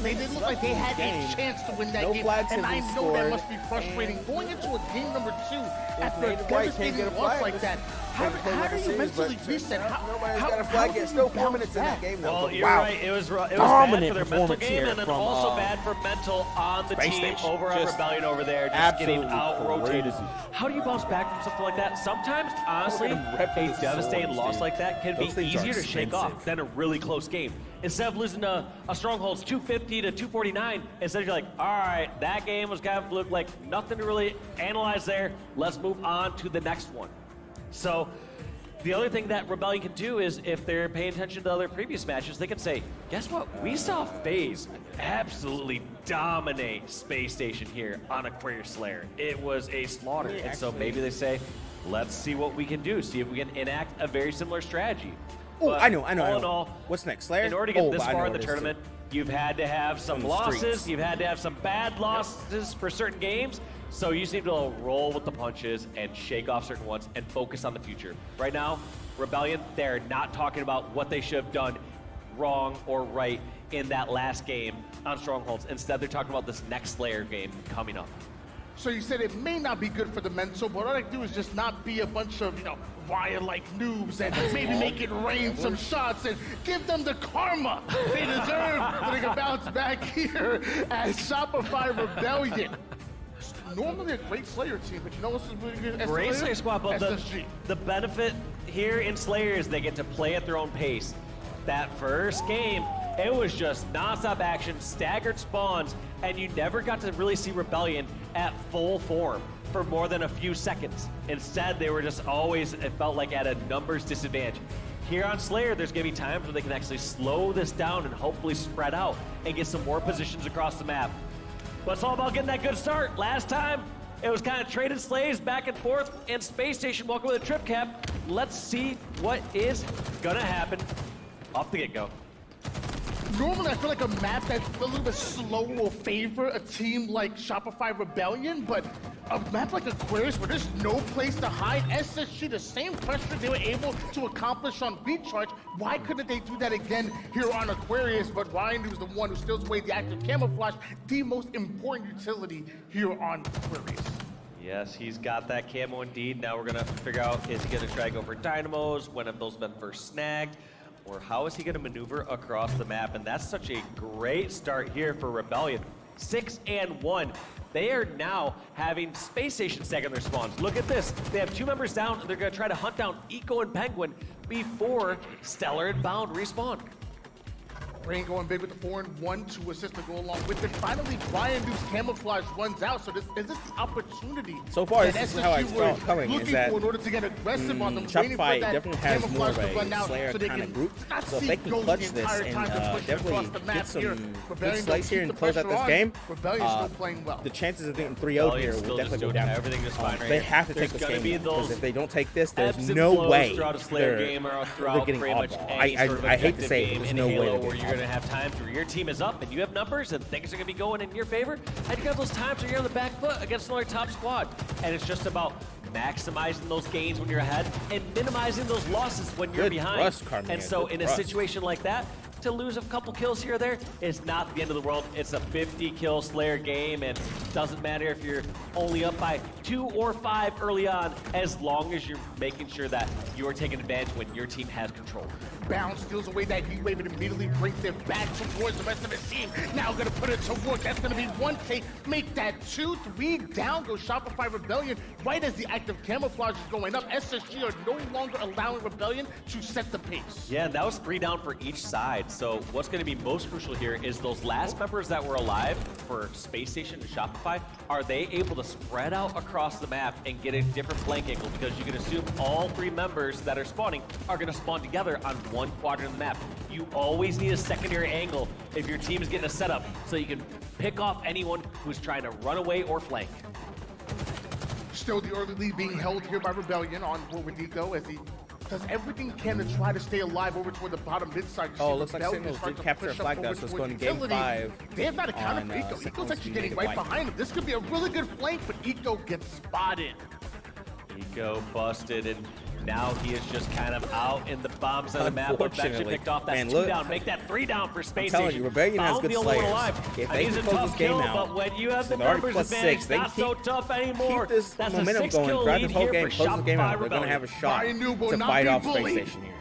they didn't look like they had a chance to win that No game. flags And have I been know that scored, must be frustrating. and Going into a game number 2 after a Native White can't devastating get a loss flag, like that, how do you mentally reset? Nobody's got a flag yet. Still 4 minutes in that game, though. Well, But you're wow. right. It was bad Dominant for their mental performance game, here and then from, also bad for mental on the Space team Station. over on Just Rebellion over there, just getting absolutely out-rotated. crazy. How do you bounce back from something like that? Sometimes, honestly, a devastating loss like that can be Those things are easier to shake expensive. off than a really close game. Instead of losing a Stronghold's 250 to 249, instead you're like, all right, that game was kind of looked like nothing to really analyze there. Let's move on to the next one. So the other thing that Rebellion can do is, if they're paying attention to other previous matches, they can say, guess what? We saw FaZe absolutely dominate Space Station here on Aquarius Slayer. It was a slaughter. And so maybe they say, let's see what we can do. See if we can enact a very similar strategy. Oh, But I know. All in all, What's next, Slayer? in order to get Oh, this but I know far in what the it is, tournament, you've had to have some On the losses. streets. You've had to have some bad losses for certain games. So you just need to roll with the punches and shake off certain ones and focus on the future. Right now, Rebellion, they're not talking about what they should have done wrong or right in that last game on Strongholds. Instead, they're talking about this next Slayer game coming up. So you said it may not be good for the mental, but all I do is just not be a bunch of, Riot-like noobs and maybe make it rain some shots and give them the karma they deserve so they can bounce back here at Shopify Rebellion. Normally a great Slayer team, but you know what's really good? Great Slayer squad, but the benefit here in Slayer is they get to play at their own pace. That first game, it was just nonstop action, staggered spawns, and you never got to really see Rebellion at full form for more than a few seconds. Instead, they were just always, it felt like, at a numbers disadvantage. Here on Slayer, there's going to be times where they can actually slow this down and hopefully spread out and get some more positions across the map. But it's all about getting that good start. Last time, it was kind of traded slaves back and forth, and Space Station walking with a trip cap. Let's see what is going to happen off the get-go. Normally, I feel like a map that's a little bit slow will favor a team like Shopify Rebellion, but a map like Aquarius where there's no place to hide, SSG, the same pressure they were able to accomplish on Recharge, why couldn't they do that again here on Aquarius? But Ryan, who's the one who steals away the active camouflage, the most important utility here on Aquarius. Yes, he's got that camo indeed. Now we're going to figure out, is he going to try to go for dynamos? When have those been first snagged? Or how is he going to maneuver across the map? And that's such a great start here for Rebellion. 6-1. They are now having Space Station stacking their spawns. Look at this. They have 2 members down, and they're going to try to hunt down Eco and Penguin before Stellar and Bound respawn. Rain going big with the 4-1 to assist to go along with it. Finally, Brian Duke's camouflage runs out, so is this the opportunity? So far, that this is how I saw it coming, looking is that for in order to get aggressive on them, waiting for Shopify that definitely has more camouflage of to run a out Slayer so they kind can of group. not So if see they can Ghost clutch the this entire and time to push definitely across the map get some here. good Rebellion slice here keep and the close out pressure this on. game, Rebellion's still playing well. the chances of getting 3-0 here will definitely go down. Everything just fine right They here. have to take There's this gonna game be because those if they don't take this, there's ebbs and no flows way throughout a Slayer they're game or throughout getting pretty much oddball. any sort of I hate to objective say it, game there's in no way Halo they're where getting you're going to have times where your team is up and you have numbers and things are going to be going in your favor, and you got those times where you're on the back foot against another top squad, and it's just about maximizing those gains when you're ahead and minimizing those losses when you're Good behind. thrust, Carmine. And so Good in a thrust. situation like that, to lose a couple kills here or there, it's not the end of the world. It's a 50-kill Slayer game, and it doesn't matter if you're only up by 2 or 5 early on, as long as you're making sure that you are taking advantage when your team has control. Bounce steals away that heat wave and immediately brings it back towards the rest of his team. Now gonna put it to work. That's gonna be 1K. Make that 2, 3 down. Goes Shopify Rebellion. Right as the active camouflage is going up, SSG are no longer allowing Rebellion to set the pace. Yeah, and that was 3 down for each side. So what's going to be most crucial here is those last members that were alive for Space Station and Shopify, are they able to spread out across the map and get a different flank angle? Because you can assume all 3 members that are spawning are going to spawn together on one quadrant of the map. You always need a secondary angle if your team is getting a setup, so you can pick off anyone who's trying to run away or flank. Still the early lead being held here by Rebellion on forward Yugioh as he does everything he can to try to stay alive over toward the bottom mid-side. Oh, looks like Signals did capture a flag though, so it's going to game 5. They have not a counter for Yugioh. Yugioh's actually getting right behind him. This could be a really good flank, but Yugioh gets spotted. Yugioh busted, and now he is just kind of out in the bombs of the map. But actually picked off that 2 down. Make that 3 down for Space I'm telling Station. you, Rebellion has good slayers. If they can close this game out, but when you have the they're already numbers plus advantage, 6. They not so tough anymore. Keep this That's momentum a 6 going kill throughout lead this whole here game. for Close this game out. They're going to Rebellion. have a shot will to not fight be off bullied. Space Station here.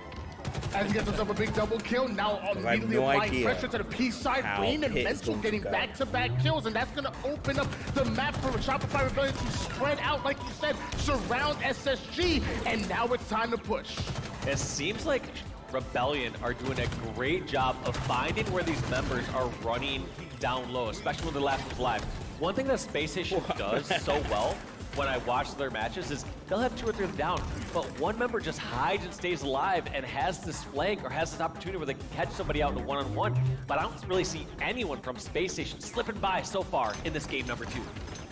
As he gets himself a big double kill, now immediately applying pressure to the P side. Rain and Mental getting back-to-back kills, and that's going to open up the map for Shopify Rebellion to spread out, like you said, surround SSG, and now it's time to push. It seems like Rebellion are doing a great job of finding where these members are running down low, especially when the last one's live. One thing that Space Station does so well when I watch their matches is they'll have 2 or 3 of them down, but one member just hides and stays alive and has this flank or has this opportunity where they can catch somebody out in a one-on-one. But I don't really see anyone from Space Station slipping by so far in this game number 2.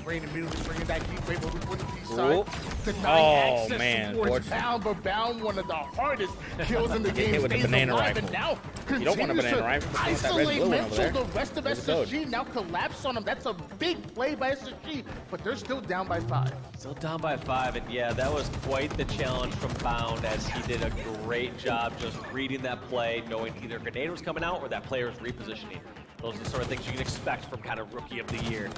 Rain immediately bringing that heat wave over to the P side. Denying access towards Bound, but Bound, one of the hardest kills in the game, with stays the banana alive, rifle. and now You don't want a banana rifle. isolate Mental. The rest of There's the code. SSG now collapse on him. That's a big play by SSG, but they're still down by 5. Still down by 5, and yeah, that was quite the challenge from Bound, as he did a great job just reading that play, knowing either a grenade was coming out or that player was repositioning. Those are the sort of things you can expect from kind of Rookie of the Year.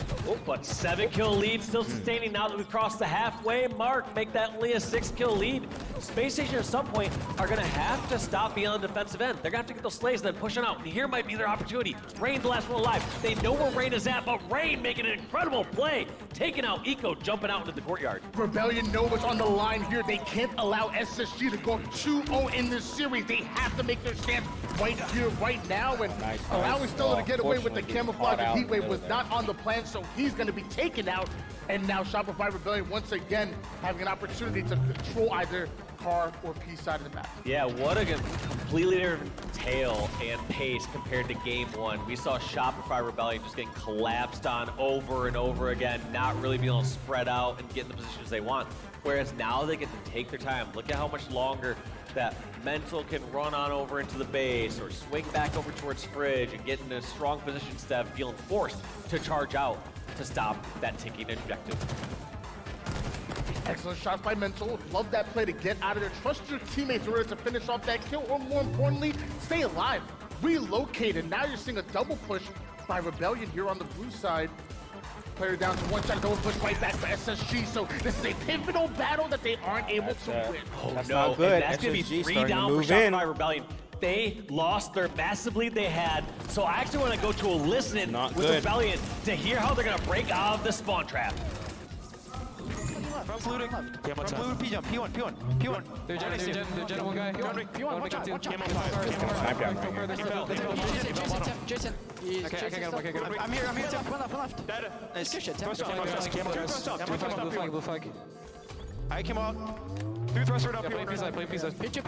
But 7-kill lead still sustaining now that we've crossed the halfway mark. Make that only a 6-kill lead. Space Station at some point are going to have to stop beyond the defensive end. They're going to have to get those slays and then pushing out. And here might be their opportunity. Rain, the last one alive. They know where Rain is at, but Rain making an incredible play. Taking out Eco, jumping out into the courtyard. Rebellion know what's on the line here. They can't allow SSG to go 2-0 in this series. They have to make their stance right here, right now. And allowing Stella to get away with the camouflage and heat wave was not on the plan, so he's going to be taken out. And now Shopify Rebellion once again having an opportunity to control either car or P side of the map. Yeah, what a completely different tale and pace compared to game 1. We saw Shopify Rebellion just getting collapsed on over and over again, not really being able to spread out and get in the positions they want. Whereas now they get to take their time. Look at how much longer that Mental can run on over into the base or swing back over towards Fridge and get in a strong position instead of feeling forced to charge out to stop that ticking objective. Excellent shots by Mental. Love that play to get out of there. Trust your teammates in order to finish off that kill, or more importantly, stay alive. Relocated. Now you're seeing a double push by Rebellion here on the blue side. Player down to 1 shot, double push right back for SSG. So this is a pivotal battle that they aren't able to win. Oh that's no, not good. And that's going to be 3 down for Shopify Rebellion. They lost their massive lead they had, so I actually want to go to a listen with Rebellion to hear how they're going to break out of the spawn trap. From looting. From blue, P jump, P1, P1, P1. They're Gen, one guy. P1, watch out, watch out. Jason. Okay, get him. I'm here. One left. Dead. Nice. Blue flag. I came out. 2 thruster up here. Play P side. Pinch you.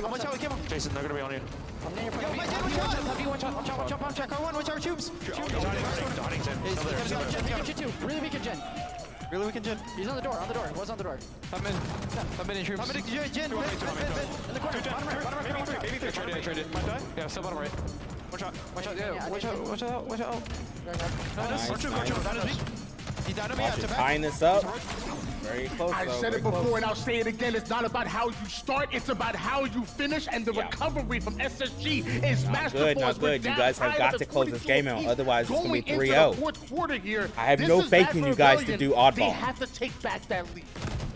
Watch out, Kim. Jason, they're gonna be on you. Yo, watch out. Car1, watch our tubes. Really weak Gen. Really weak Gen. He's on the door. What's on the door? I'm in troops. I'm in Gen. In the corner. Bottom right. Maybe 3. Traded. Might die? Yeah, still bottom right. Watch out. Yeah, watch out. Nice. He's down to me. Tying this up. Very close. I said it before and I'll say it again. It's not about how you start, it's about how you finish, and the recovery from SSG is masterful. Not good. You guys have got to close this game out. Otherwise, it's going to be 3-0. Fourth quarter here. I have no faith in you guys to do oddball. They have to take back that lead.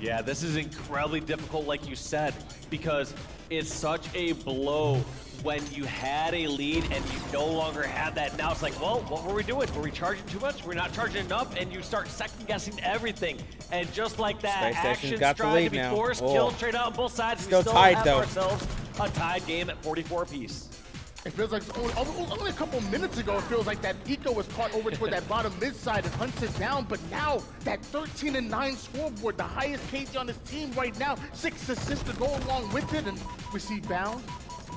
Yeah, this is incredibly difficult, like you said, because it's such a blow when you had a lead and you no longer have that. Now it's like, well, what were we doing? Were we charging too much? We're not charging enough, and you start second-guessing everything. And just like that, action's trying to be forced, killed straight out on both sides. Still we still tied, have though. ourselves a tied game at 44 apiece. It feels like only a couple minutes ago, it feels like that Eco was caught over toward that bottom mid side and hunted down, but now that 13-9 scoreboard, the highest KD on his team right now, 6 assists to go along with it, and we see Bound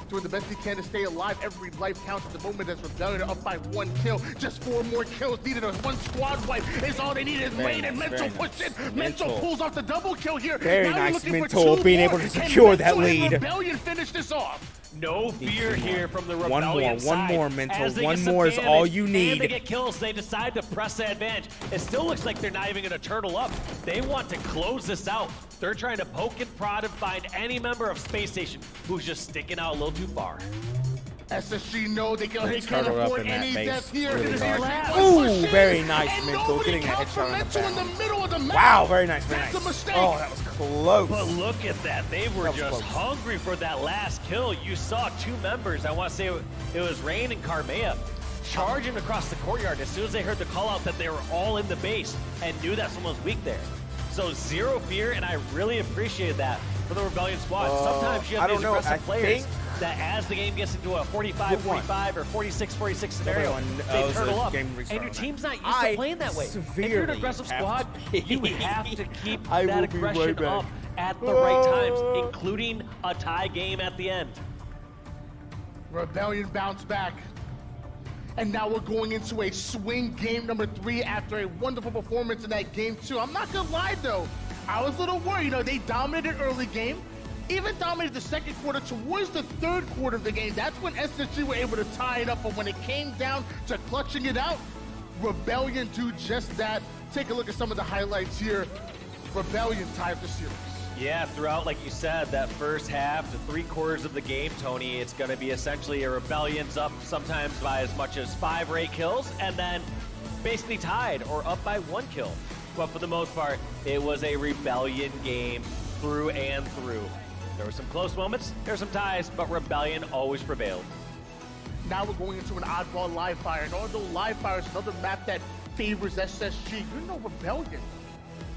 doing the best he can to stay alive. Every life counts at the moment as Rebellion are up by 1 kill. Just 4 more kills needed. One squad wipe is all they needed. Rain and Mental push in. Mental pulls off the double kill here. Very now nice Mental being able to secure that lead. Rebellion finish this off. No fear here from the Rebellion One more, Mental. One more is all you need. And they get kills. They decide to press the advantage. It still looks like they're not even going to turtle up. They want to close this out. They're trying to poke and prod and find any member of Space Station who's just sticking out a little too far. SSG know they can't afford any death here. Ooh, very nice, Mental. Getting that headshot in the middle of the map. Wow, very nice, very nice. That's a mistake. Oh, that was close. But look at that. They were just hungry for that last kill. You saw 2 members. I want to say it was Rain and Carmea charging across the courtyard as soon as they heard the call out that they were all in the base and knew that someone was weak there. So 0 fear, and I really appreciated that for the Rebellion squad. Sometimes you have these aggressive players that as the game gets into a 45-45 or 46-46 scenario, they turtle up, and your team's not used to playing that way. If you're an aggressive squad, you have to keep that aggression up at the right times, including a tie game at the end. Rebellion bounce back. And now we're going into a swing game number 3 after a wonderful performance in that game 2. I'm not gonna lie though, I was a little worried. You know, they dominated early game, even dominated the second quarter. Towards the third quarter of the game, that's when SSG were able to tie it up. But when it came down to clutching it out, Rebellion do just that. Take a look at some of the highlights here. Rebellion tied the series. Yeah, throughout, like you said, that first half to 3/4 of the game, Tony, it's going to be essentially a Rebellion's up sometimes by as much as 5 or 8 kills, and then basically tied or up by 1 kill. But for the most part, it was a Rebellion game through and through. There were some close moments, there were some ties, but Rebellion always prevailed. Now we're going into an oddball live fire, and although live fire is another map that favors SSG, you know Rebellion,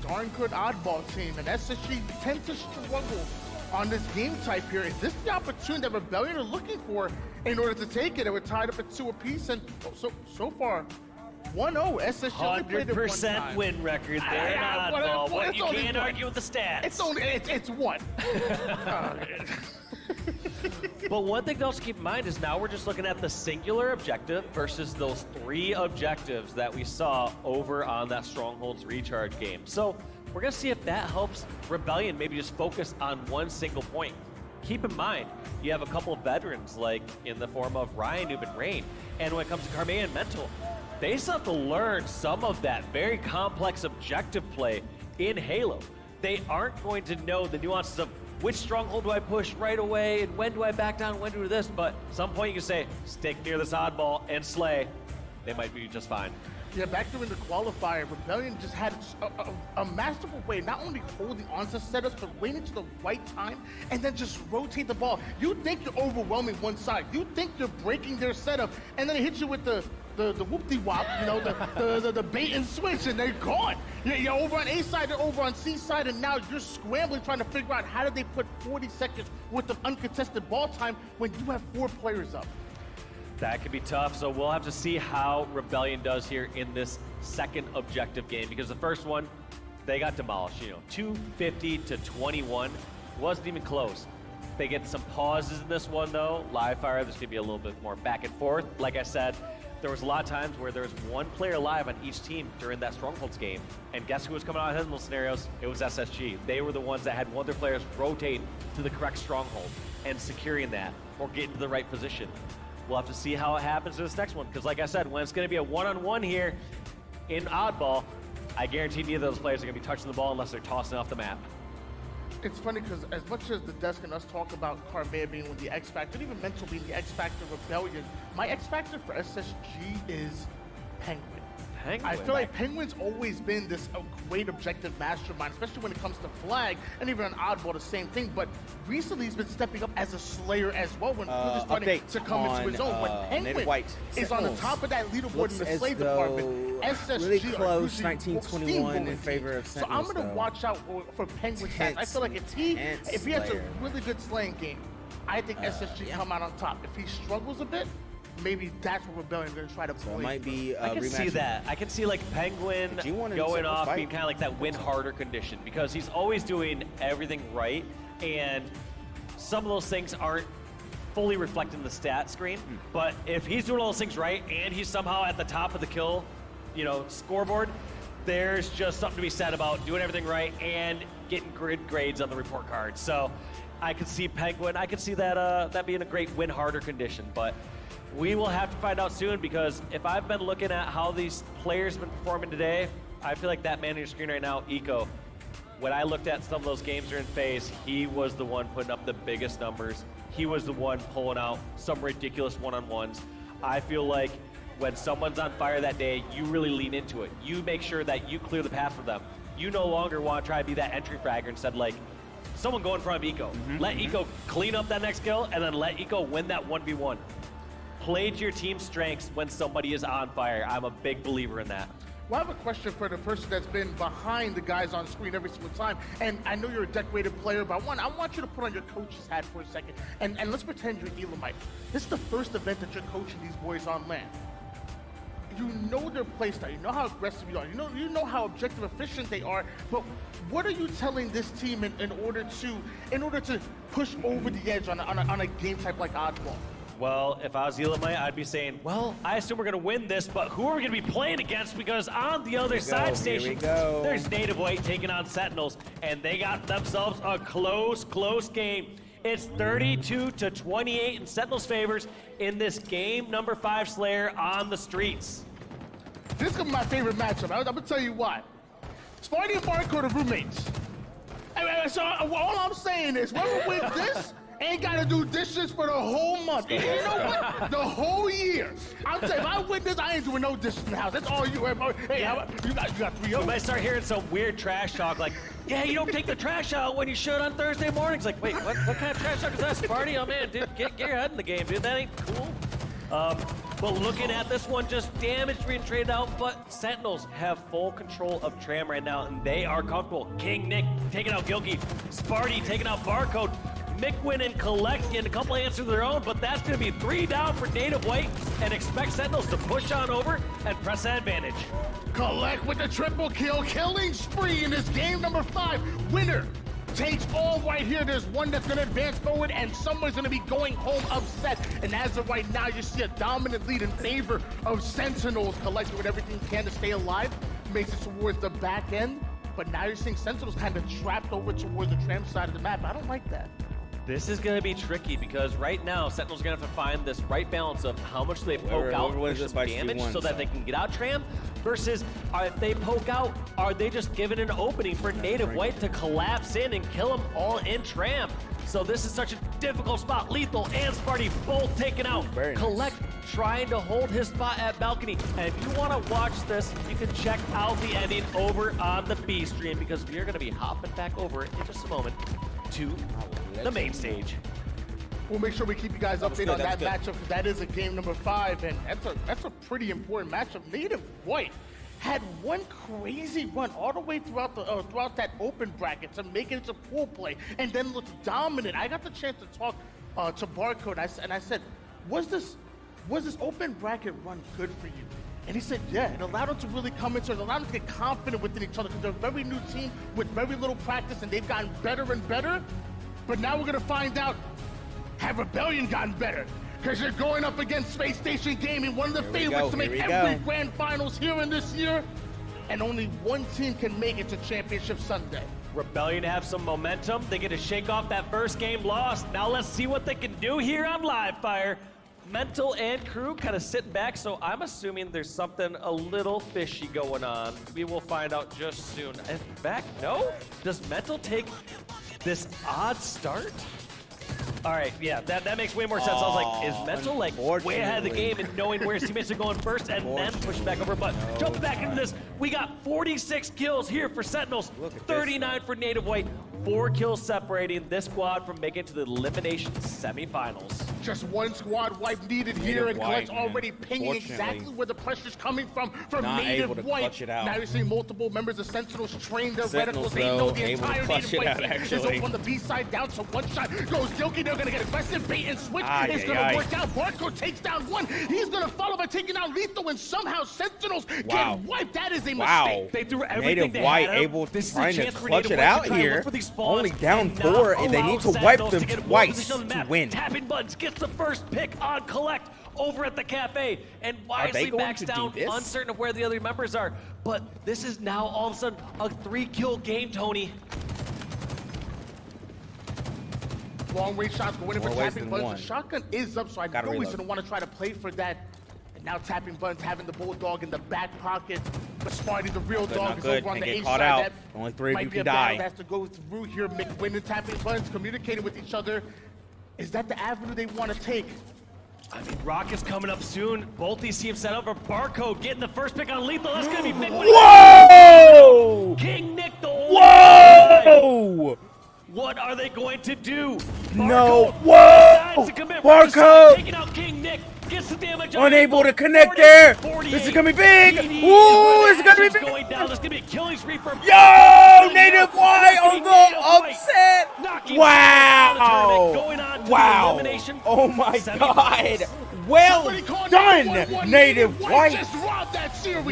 darn good oddball team, and SSG tend to struggle on this game type here. Is this the opportunity that Rebellion are looking for in order to take it? They were tied up at 2 apiece, and so far, 1-0. SSG 100% win record there in oddball, but you can't argue with the stats. It's 1. But one thing to also keep in mind is now we're just looking at the singular objective versus those 3 objectives that we saw over on that Strongholds recharge game. So we're going to see if that helps Rebellion maybe just focus on one single point. Keep in mind, you have a couple of veterans like in the form of Ryan, Noob, and Rain. And when it comes to Carmea and Mental, they still have to learn some of that very complex objective play in Halo. They aren't going to know the nuances of which stronghold do I push right away, and when do I back down, when do I do this? But at some point you can say, stick near this oddball and slay. They might be just fine. Yeah, back during the qualifier, Rebellion just had a masterful way, not only holding onto setups, but waiting to the right time and then just rotate the ball. You think you're overwhelming one side. You think you're breaking their setup, and then it hits you with the whoop-de-wop, you know, the bait and switch, and they're gone. You're over on A side, they're over on C side, and now you're scrambling trying to figure out how did they put 40 seconds worth of uncontested ball time when you have 4 players up. That could be tough, so we'll have to see how Rebellion does here in this second objective game, because the first one, they got demolished, you know, 250 to 21, wasn't even close. They get some pauses in this one though, live fire, there's gonna be a little bit more back and forth. Like I said, there was a lot of times where there was 1 player live on each team during that Strongholds game, and guess who was coming out ahead in those scenarios? It was SSG. They were the ones that had one of their players rotate to the correct stronghold and securing that or getting to the right position. We'll have to see how it happens to this next one, because like I said, when it's going to be a one-on-one here in Oddball, I guarantee neither of those players are going to be touching the ball unless they're tossing off the map. It's funny because as much as the desk and us talk about Carmea being with the X Factor, and even Mental being the X Factor Rebellion, my X Factor for SSG is Penguin. I feel like Penguin's always been this great objective mastermind, especially when it comes to Flag, and even on Oddball, the same thing. But recently, he's been stepping up as a Slayer as well when really starting to come into his own. When Penguin is on the top of that leaderboard in the Slay department, SSG really close, 19-21 in favor of Sentinels. So I'm going to watch out for Penguin's stats. I feel like if he has a really good slaying game, I think SSG come out on top. If he struggles a bit, maybe that's what Rebellion's going to try to play. So it might be I can see that. I can see like Penguin going off being kind of like that win harder condition because he's always doing everything right, and some of those things aren't fully reflected in the stat screen. But if he's doing all those things right and he's somehow at the top of the kill, scoreboard, there's just something to be said about doing everything right and getting good grades on the report card. So I could see Penguin. I could see that that being a great win harder condition, but we will have to find out soon because if I've been looking at how these players have been performing today, I feel like that man on your screen right now, Eco, when I looked at some of those games during phase, he was the one putting up the biggest numbers. He was the one pulling out some ridiculous one-on-ones. I feel like when someone's on fire that day, you really lean into it. You make sure that you clear the path for them. You no longer want to try to be that entry fragger instead like someone go in front of Eco. Let Eco clean up that next kill and then let Eco win that 1v1. Play to your team's strengths when somebody is on fire. I'm a big believer in that. Well, I have a question for the person that's been behind the guys on screen every single time. And I know you're a decorated player, but I want you to put on your coach's hat for a second. And let's pretend you're Elamite. This is the first event that you're coaching these boys on land. You know their playstyle. You know how aggressive you are. You know how objective efficient they are. But what are you telling this team in order to push over the edge on a game type like Oddball? Well, if I was Elamite, I'd be saying, well, I assume we're going to win this, but who are we going to be playing against? Because on the other side station, there's Native White taking on Sentinels, and they got themselves a close game. It's 32-28 in Sentinels' favors in this game number 5 Slayer on the streets. This is my favorite matchup. I'm going to tell you why. Sparty and Barcode are roommates. So all I'm saying is, whoever wins this, ain't got to do dishes for the whole month. You know what? The whole year. I'm saying, if I win this, I ain't doing no dishes in the house. That's all you. Hey, you got 3 You might start hearing some weird trash talk like, yeah, you don't take the trash out when you should on Thursday mornings. Like, wait, what kind of trash talk is that, Sparty? Oh, man, dude, get your head in the game, dude. That ain't cool. But looking at this one, just damage being traded out, but Sentinels have full control of Tram right now, and they are comfortable. King Nick taking out Gilkey. Sparty taking out Barcode. Mickwin and Collect getting a couple answers of their own, but that's going to be 3 down for Native White, and expect Sentinels to push on over and press that advantage. Collect with the triple kill, killing spree in this game number 5. Winner takes all right here. There's one that's going to advance forward, and someone's going to be going home upset. And as of right now, you see a dominant lead in favor of Sentinels. Collect with everything he can to stay alive, makes it towards the back end. But now you're seeing Sentinels kind of trapped over towards the Tram side of the map. I don't like that. This is going to be tricky because right now, Sentinel's going to have to find this right balance of how much they poke out and push some damage so that they can get out Tram versus if they poke out, are they just giving an opening for Native White to collapse in and kill them all in Tram? So this is such a difficult spot. Lethal and Sparty both taken out. Collect trying to hold his spot at Balcony. And if you want to watch this, you can check out the ending over on the B stream because we are going to be hopping back over in just a moment to the main stage. We'll make sure we keep you guys updated on that matchup because that is a game number 5, and that's a pretty important matchup. Native White had one crazy run all the way throughout that open bracket to make it into pool play, and then looked dominant. I got the chance to talk to Barcode, and I said, was this open bracket run good for you? And he said, yeah, it allowed them to really come into it. It allowed them to get confident within each other because they're a very new team with very little practice, and they've gotten better and better. But now we're going to find out, have Rebellion gotten better? Because you're going up against Space Station Gaming, one of the favorites to make every grand finals here in this year. And only one team can make it to Championship Sunday. Rebellion have some momentum. They get to shake off that first game loss. Now let's see what they can do here on Live Fire. Mental and crew kind of sitting back, so I'm assuming there's something a little fishy going on. We will find out just soon. In fact, no? Does Mental take this odd start? All right, yeah, that makes way more sense. I was like, is Mental like way ahead of the game and knowing where his teammates are going first and then pushing back over? But jumping back into this, we got 46 kills here for Sentinels, 39 for Native White. 4 kills separating this squad from making it to the elimination semifinals. Just one squad wipe needed here, and Clutch already pinging exactly where the pressure's coming from Native White. Now you're seeing multiple members of Sentinels train their reticles. They know the entire Native White team is over on the B side down, so one shot goes Gilkey. They're going to get aggressive. Bait and switch is going to work out. Barco takes down one. He's going to follow by taking out Lethal, and somehow Sentinels get wiped. That is a mistake. They threw everything Native White able to trying to clutch it out here. Only down 4, and they need to wipe them twice to win. Tapping Buttons gets the first pick on Collect over at the cafe, and wisely backs down, uncertain of where the other members are. But this is now all of a sudden a 3-kill game, Tony. Long range shots going in for Tapping Buttons. The shotgun is up, so I know he's gonna want to try to play for that. And now Tapping Buttons having the Bulldog in the back pocket. But Sparty, the real dog, is over on the A side. Only 3 of you can die. Has to go through here. McWin and Tapping Buttons communicating with each other. Is that the avenue they want to take? I mean, Rock is coming up soon. Both these teams set up for Barco getting the first pick on Lethal. That's gonna be big. Whoa! King Nick the Whoa! What are they going to do? No. Whoa! Barco! Taking out King Nick. Gets the damage. Unable to connect there. This is gonna be big. Ooh, this is gonna be big. Going down. This is gonna be a killing spree for Yo! Native White on the upset. Wow! Wow! Oh my God! Well done, Native White.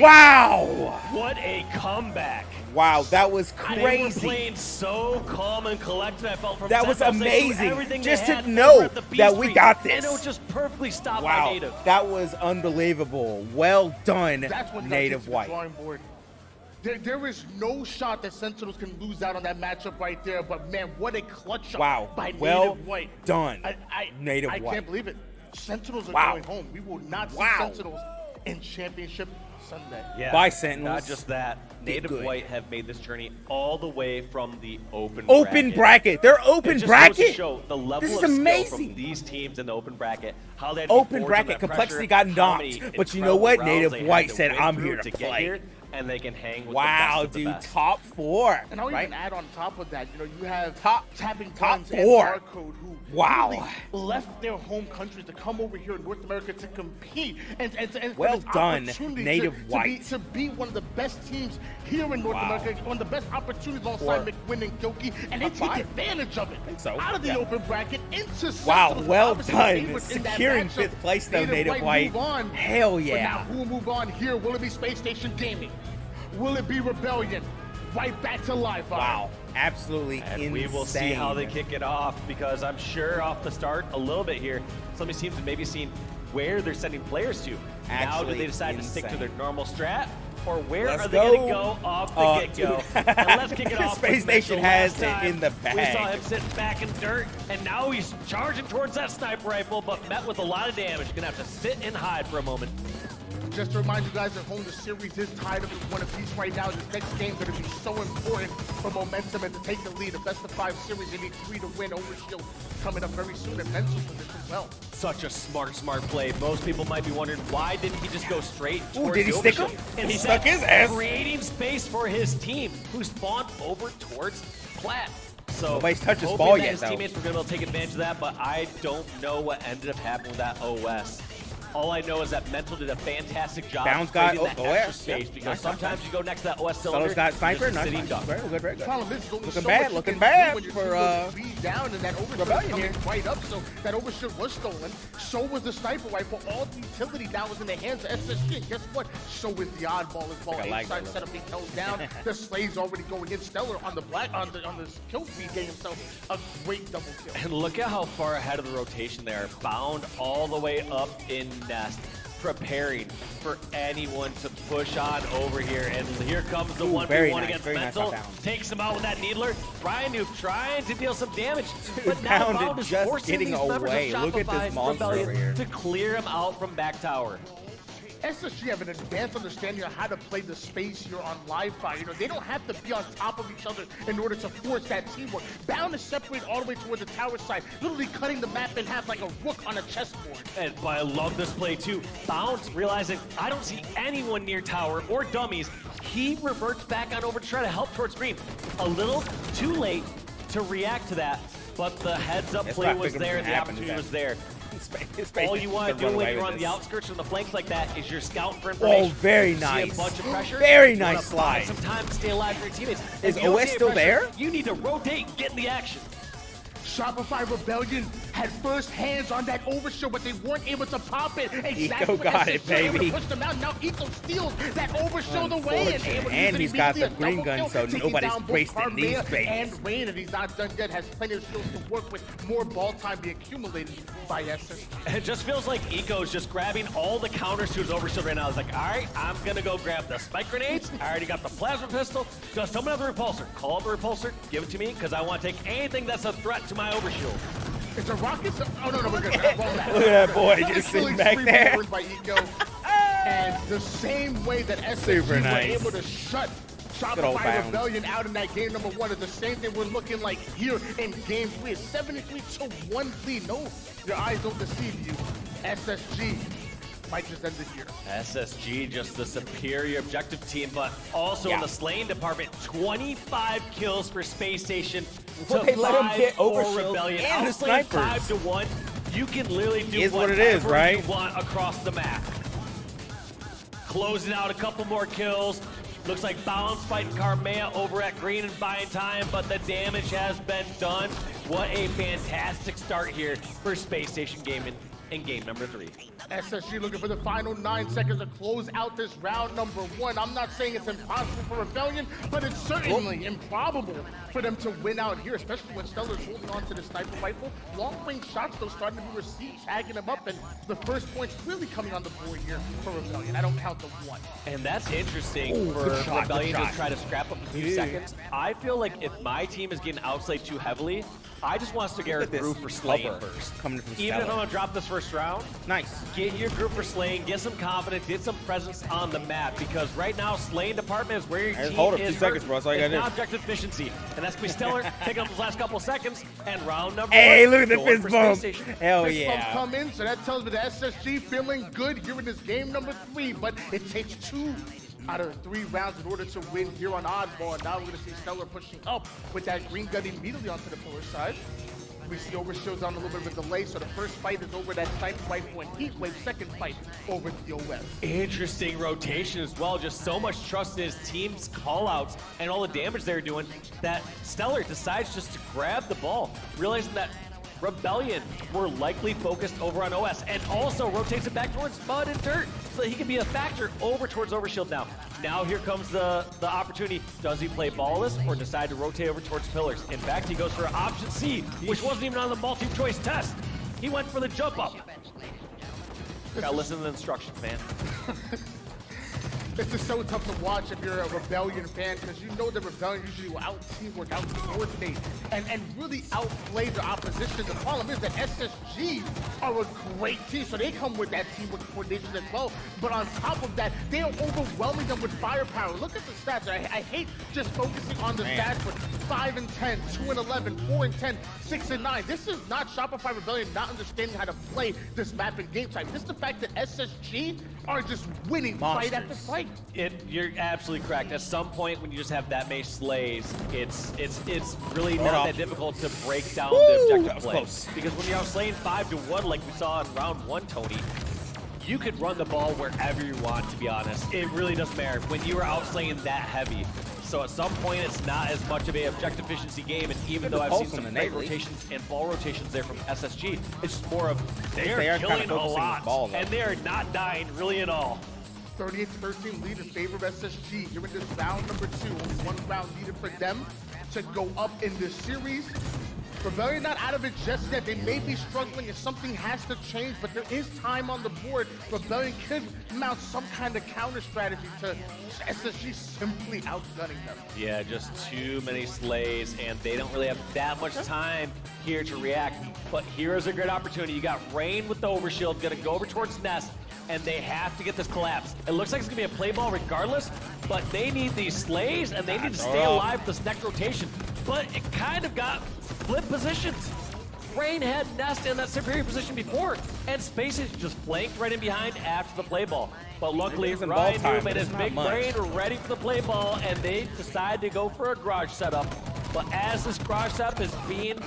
Wow! What a comeback! Wow, that was They were crazy. playing so calm and collected. I felt from That was Sentinels. They threw amazing. everything Just they to had know over at the B that we Street, got this. and it was just perfectly stopped by Wow, Native. that was unbelievable. Well done, That's what Native the White. drawing board. There is no shot that Sentinels can lose out on that matchup right there. But man, what a clutch shot Wow, by well Native White. done, I Native White. can't believe it. Sentinels are Wow. going home. We will not see Sentinels in Championship Sunday. Yeah, Bye, Sentinels. Not just that. Get Native good. White have made this journey all the way from the open bracket. They're open It just bracket. goes to show the level This is of skill amazing. from these teams in the open bracket. How they Open bracket complexity got knocked, but you know what? Native White said, "I'm here to get play." here, and they can hang with Wow, the best of the dude, best. top 4. And I'll right? even add on top of that, you know, you have Tapping top Buttons and 4. Barcode who Wow. really left their home countries to come over here in North America to compete and Well for this done, opportunity Native to White. to be one of the best teams here in North America, one of the best opportunities alongside McWin and Gilkey, and they take advantage of it. so. Out of the open bracket into Wow, Sentinels, well obviously done. favorites in that Securing matchup. 5th place though, Native White. Move on. Hell But yeah. now who will move on here? Will it be Space Station Gaming? Will it be Rebellion? Right back to live. Wow, absolutely And insane. we will see how they kick it off, because I'm sure off the start a little bit here, some of these teams have maybe seen where they're sending players to. Now do Actually they decide to stick to their insane. normal strat, or where Let's are they going to go. go off the get-go? dude. And let's kick it off. Space with Station Mitchell. has Last it time, in the We saw bag. him sitting back in dirt, and now he's charging towards that sniper rifle, but met with a lot of damage. Gonna have to sit and hide for a moment. Just to remind you guys at home, the series is tied up in one apiece right now. This next game going to be so important for momentum and to take the lead. A best-of-5 series, you need 3 to win. Overshield coming up very soon, and mental position as well. Such a smart play. Most people might be wondering, why didn't he just go straight Ooh, towards did he the stick overshield? him? And He he stuck said, his ass. creating space for his team, who spawned over towards Plat. So Nobody's touched his hoping ball that yet, his though. teammates were going to be able to take advantage of that, but I don't know what ended up happening with that OS. All I know is that Mental did a fantastic job Bounce got creating that OS, extra space, yeah. because Nice, sometimes nice. you go next to that OS cylinder, Soto's got you're sniper. just Nice, sitting nice. duck. Very good, very good. Problem is, there's only Looking so bad, much you looking can bad do when your for, team goes be down, and that overshield Rebellion coming here. right up. So that overshield was stolen. So was the sniper rifle. All the utility now was in the hands of SSG. And guess what? So is the oddball as well. I like Inside that. setup being held down. The Slave's already going in. Stellar on the kill feed, getting himself a great double kill. And look at how far ahead of the rotation they are. Bound all the way up in Nest. preparing for anyone to push on over here. And here comes the 1v1 against Mental. Takes him out with that Needler. Brian Noob trying to deal some damage. But now Bound is just forcing getting these members away. of Look at this Shopify's monster over Rebellion here. to clear him out from back tower. SSG have an advanced understanding of how to play the space here on live fire. You know, they don't have to be on top of each other in order to force that teamwork. Bound to separate all the way towards the tower side, literally cutting the map in half like a rook on a chessboard. And but I love this play too. Bound realizing I don't see anyone near tower or dummies. He reverts back on over to try to help towards green. A little too late to react to that, but the heads up play was there and the opportunity was there. All you want to do when you're on the outskirts and the flanks like that is you're scouting for information. Oh, very you nice. See a bunch of pressure. Very nice slide. Some time to stay alive for your teammates. Is If you don't OS see still pressure, there? You need to rotate and get in the action. Shopify Rebellion had first hands on that overshield, but they weren't able to pop it. Eco got it, baby. Push them out. Now Eco steals that overshield away. And he's got the green gun, so nobody's wasting these babies. And Rain, and he's not done yet, has plenty of skills to work with. More ball time being accumulated by SSG. It just feels like Eco's just grabbing all the counters to his overshield right now. It's like, all right, I'm going to go grab the spike grenades. I already got the plasma pistol. Just summon another repulsor. Call up the repulsor. Give it to me, because I want to take anything that's a threat to my overshield. It's a rocket. Oh, no, we're good. Look at that boy just sitting back there. By Eco. And the same way that SSG were able to shut Shopify Rebellion out in that game number 1 is the same thing we're looking like here in game 3. It's 73-1 lead. No, your eyes don't deceive you. SSG might just end it here. SSG, just the superior objective team, but also in the slaying department, 25 kills for Space Station to they let him 5 get for overshield Rebellion. and the Outslaying snipers. 5-1, you can literally do Is what whatever it is, right? you want across the map. Closing out a couple more kills. Looks like Bounce fighting Carmea over at green and buying time, but the damage has been done. What a fantastic start here for Space Station Gaming in game number 3. SSG looking for the final 9 seconds to close out this round number 1. I'm not saying it's impossible for Rebellion, but it's certainly improbable for them to win out here, especially when Stellar's holding on to the sniper rifle. Long-range shots, though, starting to be received, tagging them up, and the first point's really coming on the board here for Rebellion. I don't count the 1. And that's interesting for Rebellion to try to scrap up a few seconds. I feel like if my team is getting outslayed too heavily, I just want us to get our group for slaying first. Coming from Even if I'm going to drop this first round, get your group for slaying, get some confidence, get some presence on the map, because right now, slaying department is where your team hold up is 2 seconds, bro. That's all you It's gotta do. not objective efficiency, and that's going to be Stellar taking up those last couple of seconds, and round number 1. Hey, look at the going fist for bump. Space Station. Hell Fist bump yeah. come in, so that tells me the SSG feeling good here in this game number 3, but it takes 2 out of 3 rounds in order to win here on Oddball. And now we're going to see Stellar pushing up with that green gun immediately onto the pillar side. We see Overshield's on a little bit of a delay, so the first fight is over that sniper rifle and Heatwave, second fight over the OS. Interesting rotation as well. Just so much trust in his team's callouts and all the damage they're doing that Stellar decides just to grab the ball, realizing that Rebellion were likely focused over on OS, and also rotates it back towards Mud and Dirt so that he can be a factor over towards Overshield now. Now here comes the opportunity. Does he play ballless or decide to rotate over towards pillars? In fact, he goes for option C, which wasn't even on the multi-choice test. He went for the jump up. Gotta listen to the instructions, man. This is so tough to watch if you're a Rebellion fan, because you know the Rebellion usually will out-teamwork, out-coordinate, and really outplay the opposition. The problem is that SSG are a great team, so they come with that teamwork coordination as well. But on top of that, they are overwhelming them with firepower. Look at the stats. I hate just focusing on the stats, but 5 and 10, 2 and 11, 4 and 10, 6 and 9. This is not Shopify Rebellion not understanding how to play this map and game type. This is the fact that SSG are just winning fight after fight. You're absolutely correct. At some point, when you just have that many slays, it's really not that difficult to break down the objective play. Because when you're outslaying 5-1, like we saw in round 1, Tony, you could run the ball wherever you want, to be honest. It really doesn't matter when you are outslaying that heavy. So at some point, it's not as much of an objective efficiency game, and even though I've seen some great rotations and ball rotations there from SSG, it's just more of they are killing a lot, and they are not dying really at all. 38-13 lead in favor of SSG here in this round number 2. Only 1 round needed for them to go up in this series. Rebellion not out of it just yet. They may be struggling and something has to change, but there is time on the board. Rebellion could mount some kind of counter strategy to SSG simply outgunning them. Yeah, just too many slays, and they don't really have that much time here to react. But here's a great opportunity. You got Rain with the overshield, gonna go over towards Nest, and they have to get this collapse. It looks like it's gonna be a play ball regardless, but they need these slays, and they need to stay alive for this next rotation. But it kind of got flip positions. Rain had Nest in that superior position before, and Spaces just flanked right in behind after the play ball. But luckily, Ryan New made his big brain ready for the play ball, and they decide to go for a garage setup. But as this garage setup is being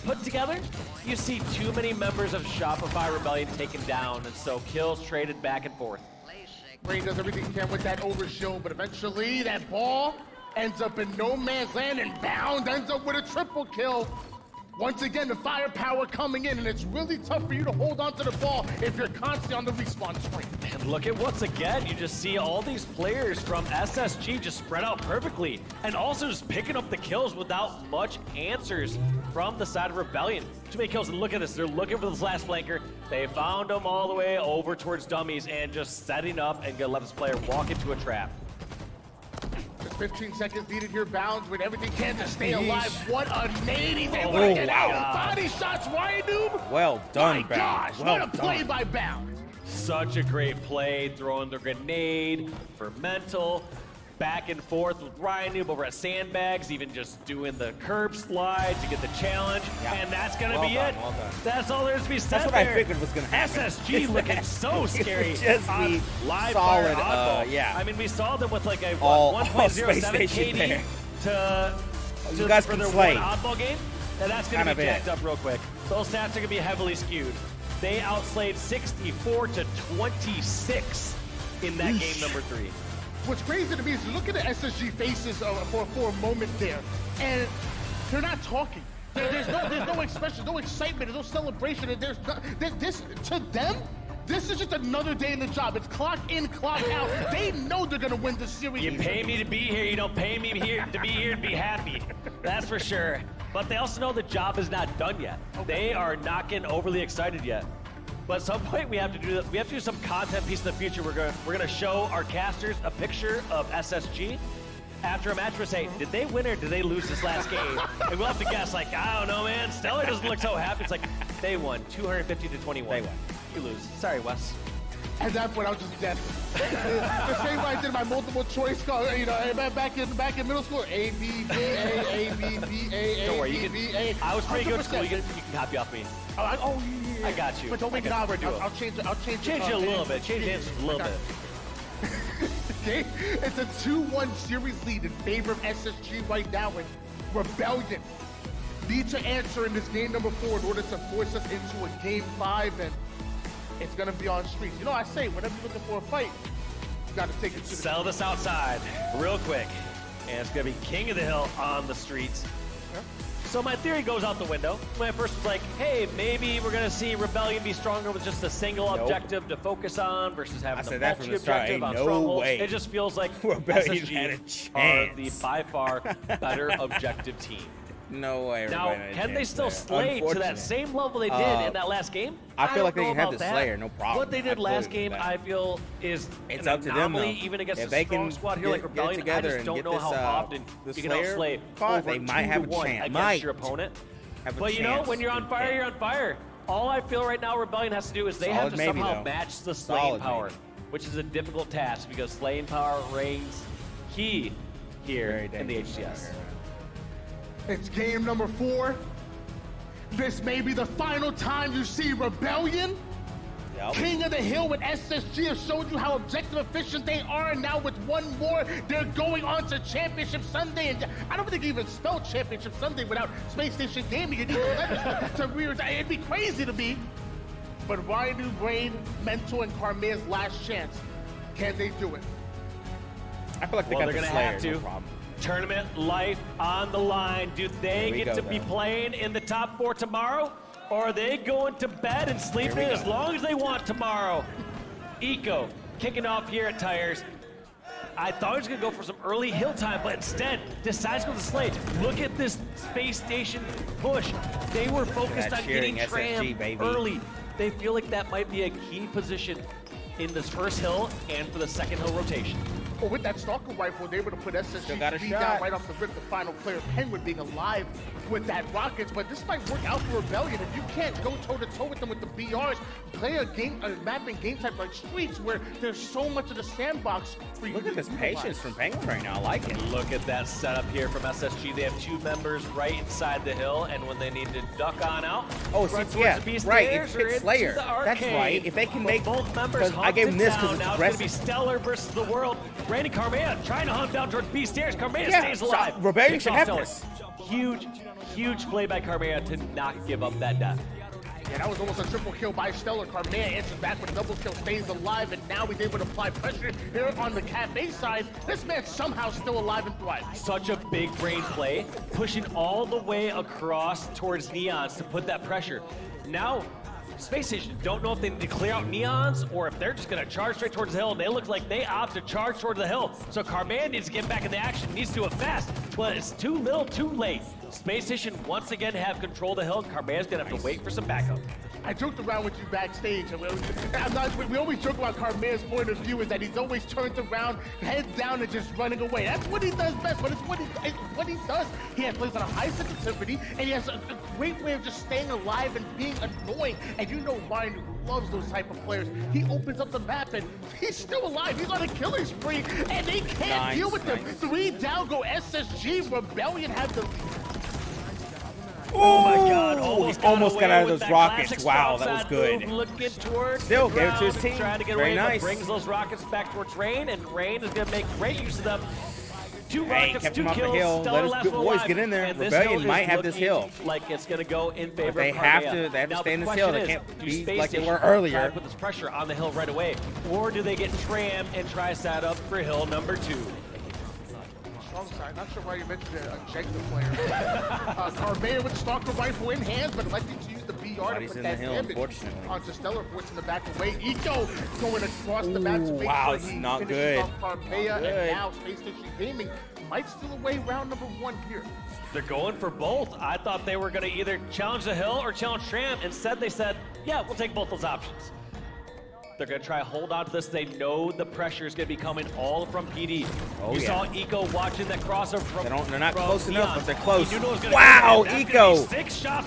put together, you see too many members of Shopify Rebellion taken down, and so kills traded back and forth. Rain does everything he can with that overshield, but eventually that ball ends up in no man's land, and Bound ends up with a triple kill. Once again, the firepower coming in, and it's really tough for you to hold on to the ball if you're constantly on the respawn screen. And look at once again, you just see all these players from SSG just spread out perfectly, and also just picking up the kills without much answers from the side of Rebellion. Too many kills, and look at this, they're looking for this last flanker. They found him all the way over towards dummies and just setting up and gonna let this player walk into a trap. Just 15 seconds needed here, Bounds with everything can to stay alive. What a nade he's able to Oh, get wow. out. Body shots, Ryan Noob. Well done, My Bound. gosh, Well what a play done. by Bound. Such a great play, throwing the grenade for mental, back and forth with Ryan Noob over at Sandbags, even just doing the curb slide to get the challenge, and that's gonna be it. Well done. That's all there's to be said That's what there. I figured was gonna happen. SSG It's looking that. so It scary would just on be live solid, fire oddball. yeah. I mean, we saw them with like a All 1.07 space station KD there. to You guys for can their slay. one oddball game, and that's gonna Kind be of jacked it. up real quick. Those stats are gonna be heavily skewed. They outslayed 64 to 26 in that game number 3. What's crazy to me is you look at the SSG faces for a moment there, and they're not talking. There's no expression, no excitement, there's no celebration. And there's no, this to them, this is just another day in the job. It's clock in, clock out. They know they're gonna win this series. You pay me to be here, you don't pay me here to be here and be happy. That's for sure. But they also know the job is not done yet. They are not getting overly excited yet. But at some point we have to do some content piece in the future. We're gonna show our casters a picture of SSG after a match. We'll say, did they win or did they lose this last game? And we'll have to guess, like, I don't know, man. Stellar doesn't look so happy. It's like, they won 250 to 21. They won. You lose. Sorry, Wes. At that point, I was just dead. The same way I did my multiple choice call, you know, back in middle school, A, B, B, A, B, B, A, Don't worry, B, you B, can, A. I was pretty good at school. 100%. You can copy off me. Oh, yeah. I got you. But don't make it We're obvious. doing. I'll change it. Change it a little bit. Change the answers a little bit. Okay? It's a 2-1 series lead in favor of SSG right now, and Rebellion need to answer in this game number 4 in order to force us into a game 5, and it's gonna be on streets. You know, I say, whenever you're looking for a fight, you gotta take it to the Sell this outside real quick. And it's gonna be King of the Hill on the streets. So my theory goes out the window. When I first was like, hey, maybe we're gonna see Rebellion be stronger with just a single objective to focus on versus having the that from the start. multi-objective on Ain't no strongholds. way. It just feels like Rebellion had a SSG are chance. the by far better objective team. No way. Now, Rebellion had a can they chance still there. slay to that Unfortunate. same level they did in that last game? I feel like don't they know can have about the that. Slayer, no problem. What they did last Absolutely. game, I feel, is It's an up to them, anomaly, though. even against If a they strong can squad here get like it Rebellion. I together just and don't get know this, how often the you can Slayer outslay card, over they might have a 2-1 chance. against Might your opponent. have a But you know, chance. when you're on fire, you're on fire. All I feel right now Rebellion has to do is they have Solid to maybe, somehow though. match the slaying Solid power, maybe. which is a difficult task because slaying power reigns key here in the HCS. It's game number 4. This may be the final time you see Rebellion. King of the Hill with SSG have showed you how objective efficient they are, and now with one more, they're going on to Championship Sunday. And I don't think you even spell Championship Sunday without Space Station Gaming and it'd be crazy to me. But Ryan Brain, Mental, and Carmea's last chance. Can they do it? I feel like they Well, got they're the gonna Slayer, have to. no problem. Tournament life on the line. Do they Here we get go, to be though. playing in the top 4 tomorrow? Or are they going to bed and sleeping as long as they want tomorrow? Eco kicking off here at Tires. I thought he was going to go for some early hill time, but instead decides to go to Slade. Look at this space station push. They were focused on getting Tram early. They feel like that might be a key position in this first hill and for the second hill rotation. Well, with that Stalker rifle, they were able to put SSG down right off the rip. The final player, Penguin, being alive with that Rockets. But this might work out for Rebellion. If you can't go toe-to-toe with them with the BRs, play a map and game type like Streets, where there's so much of the sandbox for you. Look at this patience from Penguin right now. I like it. Look at that setup here from SSG. They have 2 members right inside the hill, and when they need to duck on out, yeah, right. It's Slayer. That's right. If they can make both members, I gave them this because it's now aggressive. It's gonna be Stellar versus the World. Randy Carmea trying to hunt down towards B stairs. Carmea stays alive. Rebellion should have this. Huge play by Carmea to not give up that death. Yeah, that was almost a triple kill by Stellar. Carmea answers back with a double kill, stays alive, and now he's able to apply pressure here on the Cafe side. This man's somehow still alive and thriving. Such a big brain play, pushing all the way across towards Neons to put that pressure. Now, Space Station don't know if they need to clear out Neons or if they're just going to charge straight towards the hill. And they look like they opt to charge towards the hill. So Carmea needs to get back in the action, needs to do it fast. But it's too little, too late. Space Station once again have control of the hill. Carmea's going to have to wait for some backup. I joked around with you backstage. We always joke about Carmea's point of view is that he's always turned around, head down, and just running away. That's what he does best, but it's what he does. He plays on a high sensitivity, and he has a great way of just staying alive and being annoying. And you know Ryan loves those type of players. He opens up the map, and he's still alive. He's on a killing spree, and they can't deal with him. 3 down go SSG. Rebellion have the lead. Oh my God! Almost got out of those rockets. Wow, that was good. Still gave it to his team. Trying to get Very away, nice. Brings those rockets back towards Rain, and Rain is going to make great use of them. 2 Hey, rockets, kept 2 him off the kills. hill. Stellar Let last his one boys alive. get in there. And this Rebellion hill might is have this looking hill. like it's going to go in favor They of have Carmea. to. They have to Now, stay in the this hill. They question can't is, do be Space like they Station were try earlier. to put this pressure on the hill right away, or do they get Tram and try set up for hill number 2? Strong side. Not sure why you mentioned a Jegna player. Carmea with the Stalker rifle in hands, but electing to use the BR to put that damage onto Stellar, forcing the back away. Eco going across the map to make sure he finishes off Carmea, and now Space Station Gaming might steal away round number 1 here. They're going for both. I thought they were going to either challenge the hill or challenge Tram. Instead, they said, yeah, we'll take both those options. They're going to try to hold on to this. They know the pressure is going to be coming all from PD. You saw Eco watching that crossover from They're not close enough, but they're close. Wow, Eco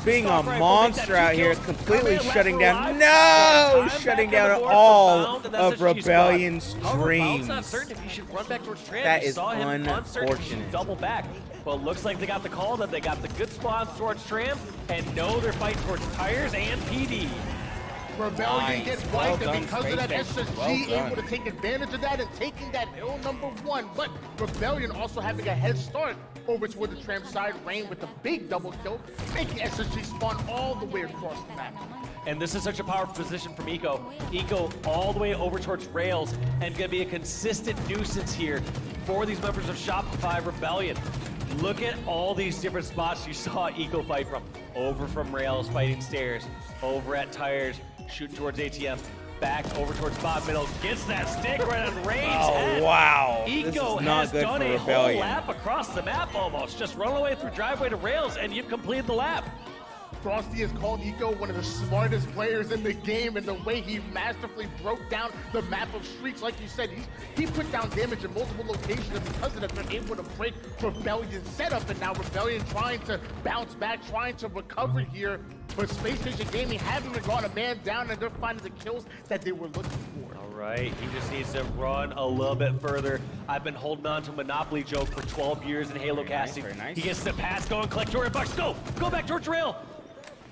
being a monster out here, completely shutting down. No! Shutting down all of Rebellion's dreams. Not certain if he should run back towards Tram. That You is saw him uncertain if he should unfortunate. double back. But looks like they got the call that they got the good spawns towards Tram and know they're fighting towards Tires and PD. Rebellion gets wiped, and because of that, SSG able to take advantage of that and taking that hill number 1. But Rebellion also having a head start over toward the Tram side. Rain with a big double kill, making SSG spawn all the way across the map. And this is such a powerful position from Eco. Eco all the way over towards Rails and going to be a consistent nuisance here for these members of Shopify Rebellion. Look at all these different spots you saw Eco fight from. Over from Rails, fighting stairs. Over at Tires, shooting towards ATM. Back over towards bottom middle. Gets that stick right on Rain's head. Wow. Eco has done a whole lap across the map almost. Just run away through driveway to Rails and you've completed the lap. Frosty has called Eco one of the smartest players in the game, and the way he masterfully broke down the map of Streaks, like you said, he put down damage in multiple locations, and because of that, they're able to break Rebellion's setup, and now Rebellion trying to bounce back, trying to recover here, but Space Station Gaming haven't gone a man down, and they're finding the kills that they were looking for. All right, he just needs to run a little bit further. I've been holding on to Monopoly Joke for 12 years in Halo casting. He gets the pass going, collect Jordan Bucks, go back towards rail.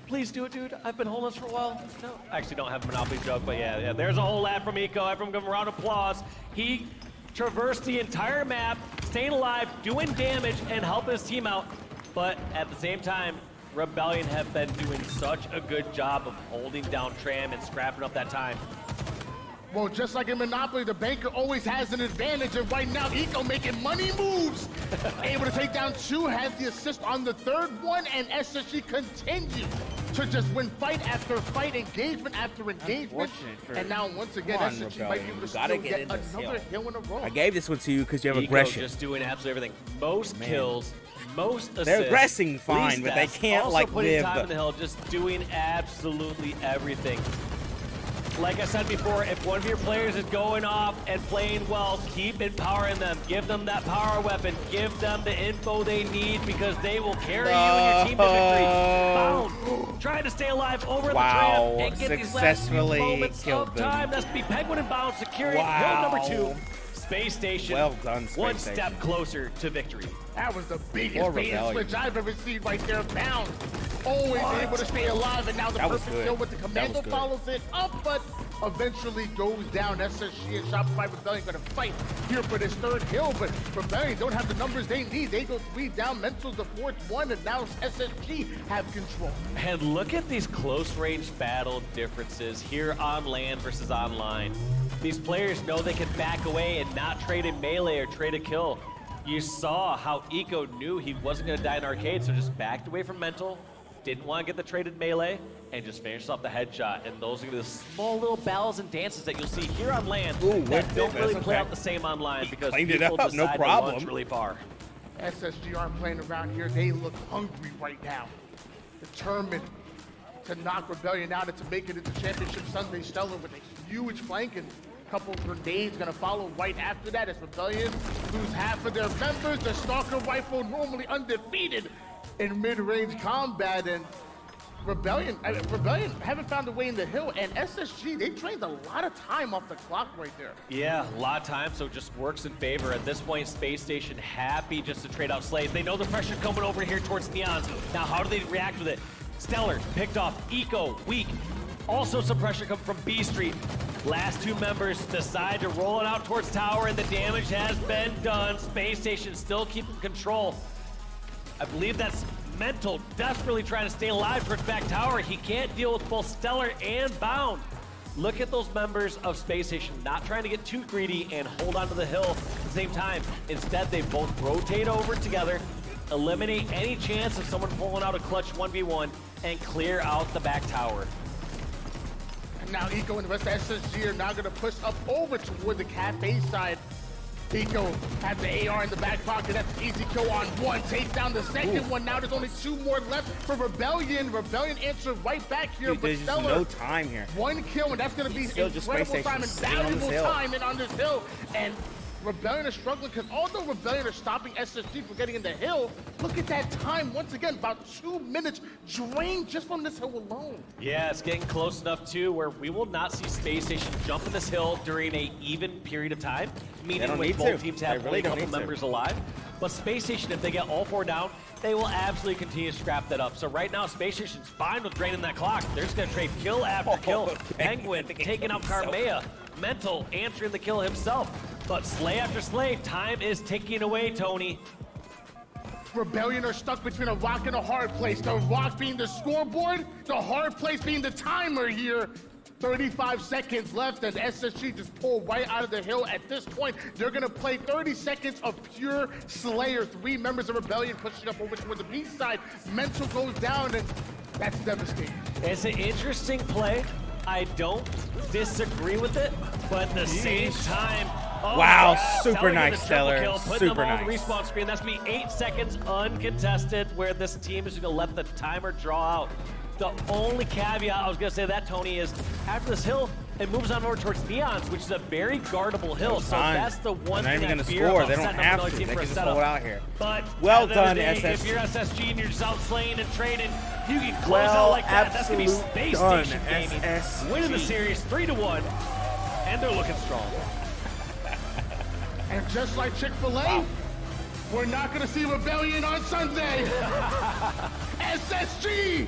Please do it, dude. I've been holding this for a while. No, I actually don't have a Monopoly joke, but yeah, there's a whole lap from Eco. Everyone give him a round of applause. He traversed the entire map, staying alive, doing damage, and helping his team out. But at the same time, Rebellion have been doing such a good job of holding down Tram and scrapping up that time. Well, just like in Monopoly, the banker always has an advantage, and right now, Eco making money moves. Able to take down 2, has the assist on the 3rd one, and SSG continue to just win fight after fight, engagement after engagement. And now, once again, SSG might be able to still get another hill in a row. I gave this one to you because you have Eco aggression. just doing absolutely everything. Most kills, most assists. They're aggressing fine, but they can't also like putting live. time in the hill, just doing absolutely everything. Like I said before, if one of your players is going off and playing well, keep empowering them. Give them that power weapon. Give them the info they need because they will carry you and your team to victory. Bound, trying to stay alive over the tramp and get these last few moments of time. That's be Penguin and Bound securing hill number 2. Space Station, well done, Space one Station. step close to victory. That was the biggest bait and switch I've ever seen right there. Bound, always able to stay alive, and now the perfect kill with the commando follows it up, but eventually goes down. SSG and Shopify Rebellion going to fight here for this 3rd hill, but Rebellion don't have the numbers they need. They go 3 down, Mental's the 4th one, and now SSG have control. And look at these close-range battle differences here on land versus online. These players know they can back away and not trade a melee or trade a kill. You saw how Eco knew he wasn't going to die in arcade, so just backed away from Mental, didn't want to get the traded melee, and just finished off the headshot. And those are the small little battles and dances that you'll see here on land that don't really play out the same online because people decide to launch really far. SSG aren't playing around here. They look hungry right now. Determined to knock Rebellion out and to make it into Championship Sunday Stellar with a huge flank, and a couple of grenades gonna follow right after that as Rebellion lose half of their members. The Stalker Rifle normally undefeated in mid-range combat, and Rebellion haven't found a way in the hill, and SSG, they drained a lot of time off the clock right there. Yeah, a lot of time, so it just works in favor. At this point, Space Station happy just to trade out Slays. They know the pressure's coming over here towards Neons. Now, how do they react with it? Stellar picked off, Eco weak. Also some pressure coming from B Street. Last 2 members decide to roll it out towards tower, and the damage has been done. Space Station still keeping control. I believe that's Mental, desperately trying to stay alive towards back tower. He can't deal with both Stellar and Bound. Look at those members of Space Station not trying to get too greedy and hold onto the hill at the same time. Instead, they both rotate over together, eliminate any chance of someone pulling out a clutch 1v1, and clear out the back tower. And now Eco and the rest of SSG are now going to push up over toward the cafe side. Eco has the AR in the back pocket. That's an easy kill on 1. Takes down the second one. Now there's only 2 more left for Rebellion. Rebellion answered right back here, Dude, but there's Stellar, no time here. 1 kill, and that's going to be incredible time and valuable time in on this hill. And Rebellion is struggling because although Rebellion are stopping SSG from getting in the hill, look at that time. Once again, about 2 minutes drained just from this hill alone. Yeah, it's getting close enough too where we will not see Space Station jump in this hill during a even period of time, meaning when both teams have only a couple members alive. But Space Station, if they get all 4 down, they will absolutely continue to scrap that up. So right now, Space Station's fine with draining that clock. They're just gonna trade kill after kill. Penguin taking out Carmea. Mental answering the kill himself. But slay after slay, time is ticking away, Tony. Rebellion are stuck between a rock and a hard place. The rock being the scoreboard, the hard place being the timer here. 35 seconds left, and SSG just pulled right out of the hill. At this point, they're gonna play 30 seconds of pure Slayer. 3 members of Rebellion pushing up over toward the B side. Mental goes down, and that's devastating. It's an interesting play. I don't disagree with it, but at the same time, wow, super nice, Stellar. Super nice. Respawn screen. That's gonna be 8 seconds uncontested, where this team is gonna let the timer draw out. The only caveat I was gonna say that, Tony, is after this hill, it moves on over towards Neons, which is a very guardable hill. So that's the one thing I fear about setting up another team for a setup. Out here. But well done, SSG. If you're SSG and you're just out slaying and trading, you can close out like that. That's gonna be Space Station gaming, winning the series 3-1, and they're looking strong. And just like Chick-fil-A, we're not gonna see Rebellion on Sunday. SSG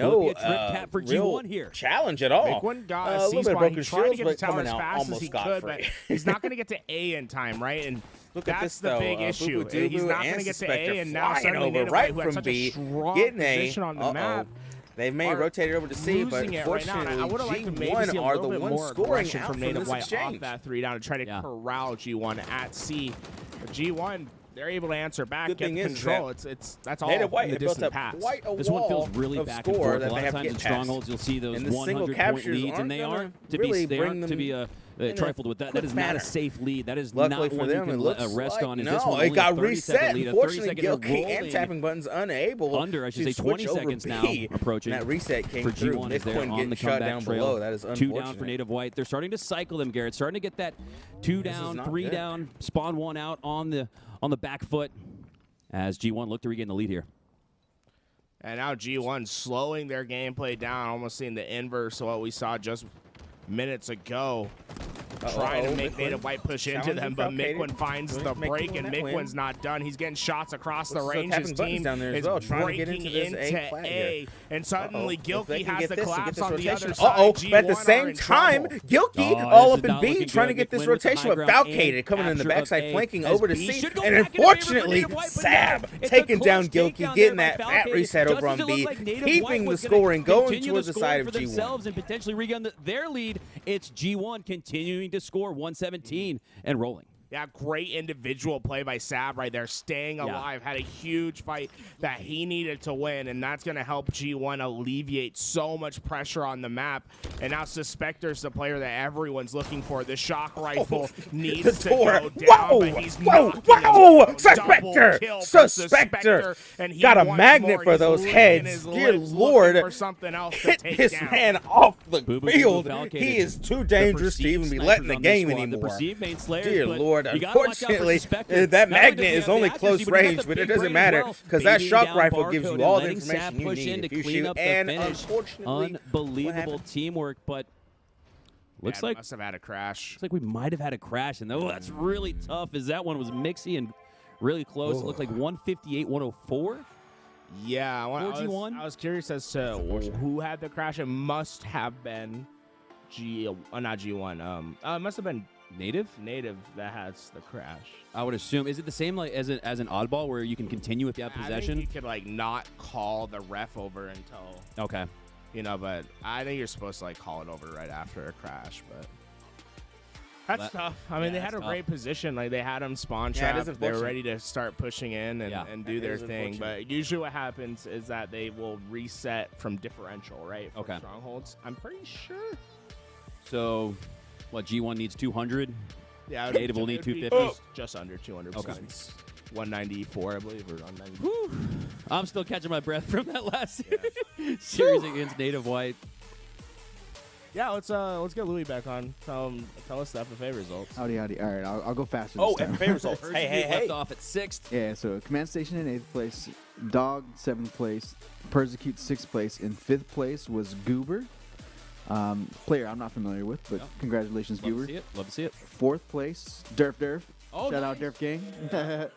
no for real G1 here. challenge at all. Big one got a a little C bit of spot. broken He tried to shields, get but to tower coming as out fast as almost he scot could, free. but he's not going to get to A in time, right? And Look at that's this, the though. big issue. Boo-Boo He's not and going to get to Suspector A, and now flying suddenly over Native right who had from such B, a strong getting A. position on the map. They may rotate it over to C, but fortunately, I would have liked to maybe see a are little the bit ones more scoring aggression out from from Native this White exchange. off that 3 down to try to corral G1 at C. But G1, they're able to answer back, Good get thing the is control. that That's all Native White in the had built distant up pass. quite a This one feels wall really of back and score forth. A that lot they of have to times in get strongholds, past. you'll see those And the single 100-point captures leads, and they aren't are gonna to really be bring to be them trifled with. That is not a safe lead. That is Luckily not for one them, you it can looks rest like on. Is no, this one it only got a 30-second reset. lead? Unfortunately, 30 seconds Gilkey and rolling. tapping buttons unable Under, I should say, to 20 switch over seconds now B. approaching. And that reset came for through. G1 is there Midcoin on getting the shot comeback down trail. below. That is 2 down for unfortunate. Native White. They're starting to cycle them, Garrett. Starting to get that 2 down, 3 down, spawn 1 out on the back foot as G1 look to regain the lead here. And now G1 slowing their gameplay down, almost seeing the inverse of what we saw just minutes ago. Trying to make Native White push into them, but Midquin finds the break, and Midquin's not done. He's getting shots across the range. His team is breaking into A, and suddenly Gilkey has the collapse on the other side. But at the same time, Gilkey all up in B, trying to get this rotation, but Falcated coming in the backside, flanking over to C, and unfortunately, Sab taking down Gilkey, getting that reset over on B, keeping the scoring, going towards the side of G1. And potentially regain their lead. It's G1 continuing to score 117 and rolling. Yeah, great individual play by Sab right there, staying alive. Had a huge fight that he needed to win, and that's going to help G1 alleviate so much pressure on the map. And now Suspector's the player that everyone's looking for. The shock rifle needs to go down, but he's Suspector! Got a magnet for those heads. Dear Lord, hit this man off the field. He is too dangerous to even be let in the game anymore. Dear Lord. Unfortunately, that magnet is only close range, but it doesn't matter because that shock rifle gives you all the information you need if you shoot. And unfortunately, unbelievable teamwork, but looks like must have had a crash. Looks like we might have had a crash, and that's really tough. As that one was mixy and really close. It looked like 158-104. Yeah, I was curious as to who had the crash. It must have been not G1. It must have been Native that has the crash. I would assume. Is it the same like as an oddball where you can continue if you have possession? I think you could not call the ref over until but I think you're supposed to call it over right after a crash. But that's tough. I mean, they had a great position. They had them spawn trap. They were ready to start pushing in and do their thing. But usually what happens is that they will reset from differential, right? For strongholds. I'm pretty sure. So. What, G1 needs 200? Yeah, Native will need 250. Just under 200 points. 194, I believe, or 190. Whew. I'm still catching my breath from that last series against Native White. Yeah, let's get Louis back on. Tell us the FFA results. Howdy. All right, I'll go faster. FFA results. hey. Left off at 6th. Yeah, so Command Station in 8th place, Dog 7th place, Persecute 6th place, in 5th place was Goober. Player I'm not familiar with, but congratulations, Goober. Love to see it. 4th place, Derf. Oh, Shout out Derf Gang.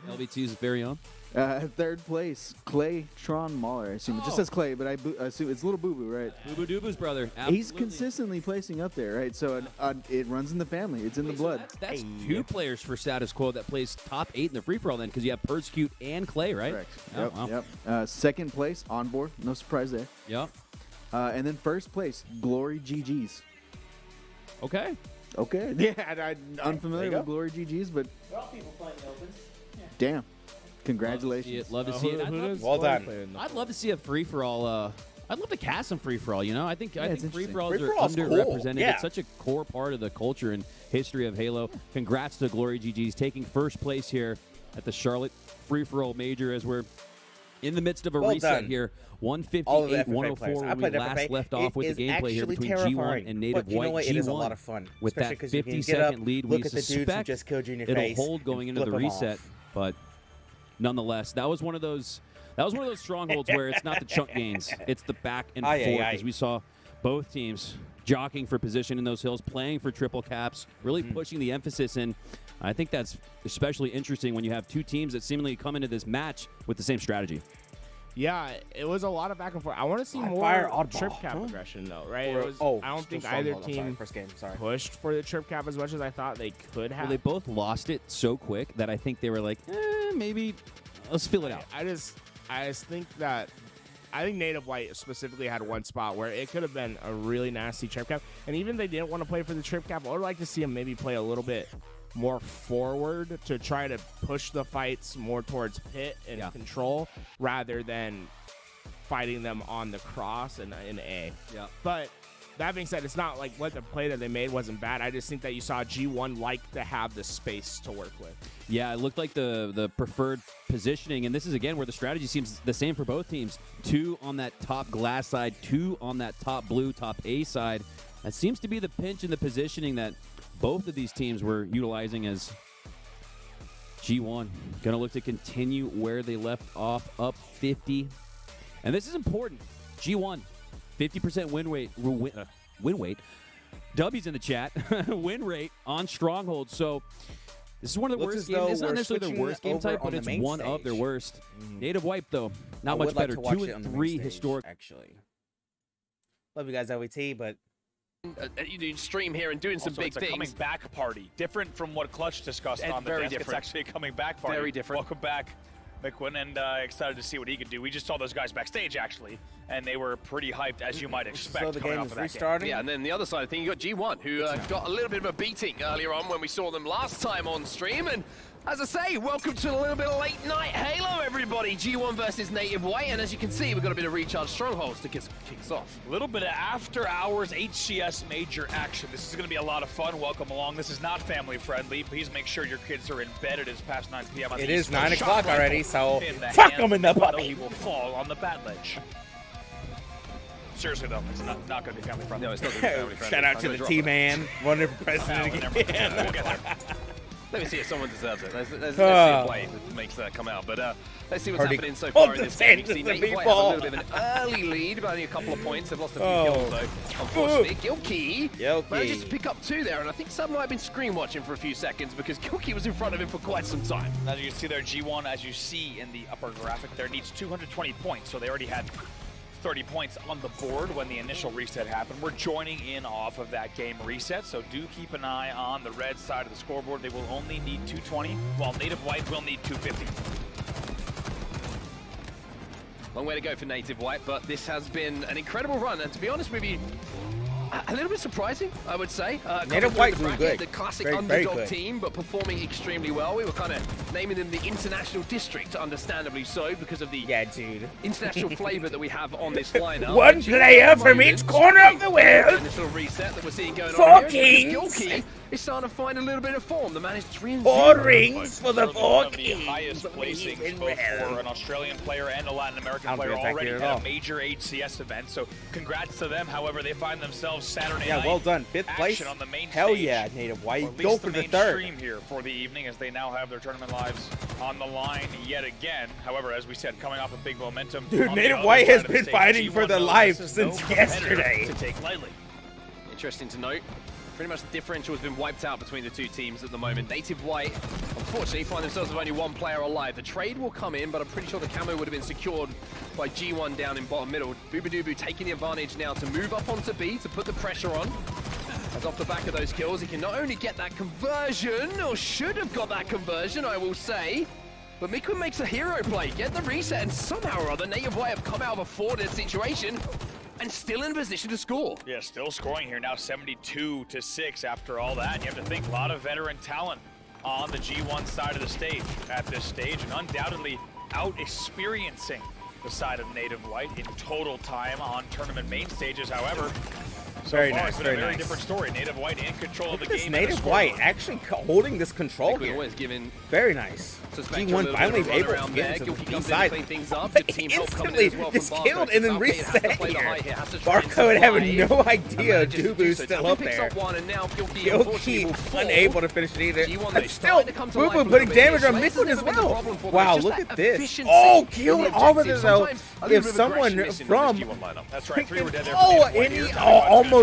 LB2's very own. 3rd place, Clay Tron Mahler. I assume it just says Clay, but I assume it's Little Boo Boo, right? Boo Boo Doobu's brother. Absolutely. He's consistently placing up there, right? So it runs in the family. It's in the blood. That's 2 players for status quo that plays top 8 in the free-for-all then, because you have Persecute and Clay, right? Correct. Oh, Yep. 2nd place, On Board. No surprise there. Yep. And then 1st place, Glory GGs. Okay. Yeah, I'm unfamiliar with Glory GGs, but There are people playing the opens. Yeah. Damn. Congratulations. Love to see it. Well done. I'd love to see a free-for-all. I'd love to cast some free-for-all, I think free-for-alls are Free-for-all's underrepresented. cool. Yeah. It's such a core part of the culture and history of Halo. Congrats to Glory GGs taking 1st place here at the Charlotte Free-for-all Major as we're in the midst of a reset here. 158-104 where we last left off with the gameplay here between G1 and Native White. It is a lot of fun. With that 50-second lead, we suspect it'll hold going into the reset. But nonetheless, that was one of those strongholds where it's not the chunk gains, it's the back and forth, as we saw both teams jockeying for position in those hills, playing for triple caps, really pushing the emphasis in. I think that's especially interesting when you have 2 teams that seemingly come into this match with the same strategy. Yeah, it was a lot of back and forth. I want to see more trip cap aggression, though, right? I don't think either team pushed for the trip cap as much as I thought they could have. Well, they both lost it so quick that I think they were like, maybe let's fill it out. I just think that I think Native White specifically had one spot where it could have been a really nasty trip cap. And even if they didn't want to play for the trip cap, I would like to see them maybe play a little bit more forward to try to push the fights more towards pit and control rather than fighting them on the cross and in A. Yeah. But that being said, it's not like what the play that they made wasn't bad. I just think that you saw G1 like to have the space to work with. Yeah, it looked like the preferred positioning, and this is, again, where the strategy seems the same for both teams. 2 on that top glass side, 2 on that top blue, top A side. That seems to be the pinch in the positioning that both of these teams were utilizing as G1 going to look to continue where they left off, up 50. And this is important. G1, 50% win rate. W's in the chat. Win rate on Stronghold. So this is one of the worst games. It's not necessarily their worst game type, but it's one of their worst. Native Wipe, though, not much better. 2-3 historic. Actually, love you guys, LVT, but you do stream here and doing some big it's a things. coming back party, different from what Clutch discussed It's on the very desk. different. It's actually a coming back party. Very different. Welcome back, McQuinn, and excited to see what he could do. We just saw those guys backstage, actually, and they were pretty hyped, as you might expect. So the coming game off is of that restarting. Yeah, and then the other side of the thing, you got G1, who got a little bit of a beating earlier on when we saw them last time on stream. And as I say, welcome to a little bit of late night Halo, everybody. G1 versus Native White, and as you can see, we've got a bit of recharge strongholds to kick us off. A little bit of after-hours HCS Major action. This is going to be a lot of fun. Welcome along. This is not family-friendly. Please make sure your kids are in bed. It is past 9 p.m. It is 9 o'clock already, so fuck them in the butt. He will fall on the bat ledge. Seriously, though, it's not going to be family-friendly. No, it's not going to be family-friendly. Shout out to the T-Man, running for president again. We'll get there. Let me see if someone deserves it. Let's see a play that makes that come out. But let's see what's happening so far in this game. You can see Native White has a little bit of an early lead, but only a couple of points. They've lost a few kills, though. Unfortunately, Gilkey manages to pick up 2 there, and I think Sub might have been screen watching for a few seconds because Gilkey was in front of him for quite some time. As you can see there, G1, as you see in the upper graphic there, needs 220 points, so they already had 30 points on the board when the initial reset happened. We're joining in off of that game reset, so do keep an eye on the red side of the scoreboard. They will only need 220, while Native White will need 250. Long way to go for Native White, but this has been an incredible run, and to be honest with you, a little bit surprising, I would say. Native White doing good. The classic very underdog good team, but performing extremely well. We were kind of naming them the international district, understandably so, because of the international flavor that we have on this lineup. One player from each corner of the world. And this little reset that we're seeing going Four on kings. here. Gilkey is starting to find a little bit of form. The man is 3-0. 4 rings for the 4 The kings. highest placings both for an Australian player and a Latin American player already at a major HCS event. So congrats to them. However, they find themselves Saturday night. Well done. 5th place. On the main Hell stage, yeah, Native White. Go Go for the main 3rd. stream here for the evening as they now have their tournament lives on the line yet again. However, as we said, coming off a big momentum. Dude, on the Native other White side has of the been stage, fighting for G1 their knows life this is since no competitor yesterday. to take lightly. Interesting to note. Pretty much the differential has been wiped out between the 2 teams at the moment. Native White, unfortunately, find themselves with only 1 player alive. The trade will come in, but I'm pretty sure the camo would have been secured by G1 down in bottom middle. Boobadooboo taking the advantage now to move up onto B to put the pressure on. As off the back of those kills, he can not only get that conversion, or should have got that conversion, I will say, but Mikun makes a hero play, get the reset, and somehow or other, Native White have come out of a forwarded situation and still in position to score. Yeah, still scoring here now, 72-6 after all that. And you have to think a lot of veteran talent on the G1 side of the stage at this stage, and undoubtedly out-experiencing the side of Native White in total time on tournament main stages. However, so very far nice, it's been very a very nice. different story. Native White in control of the This game. Native White actually holding this control here. Always given very nice. G1 finally able to get into the B side. Instantly just killed and then reset here. Barcode having no idea Dubu's still up there. Gilkey unable to finish it either. But still, Boo Boo putting damage on Mikun as well. Wow, look at this. Oh, killed all of it though. If someone from... That's right, 3 were dead there. Oh, and he almost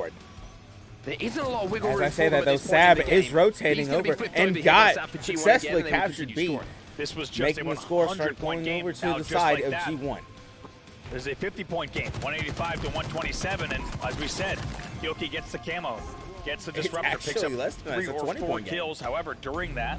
board. There isn't a lot of wiggle As room. I say for them that, at though, this point in the Sab is game. rotating He's gonna be over flipped and here. got That's for G1 successfully again, and then we captured continue B, scoring. This was just making a the score start 100-point going game. over to Now, the just side like of that, G1. There's a 50-point game, 185 to 127, and as we said, Yoki gets the camo, gets the disruptor, picks up actually less than that. 3 It's a or 4 20-point game. kills. However, during that,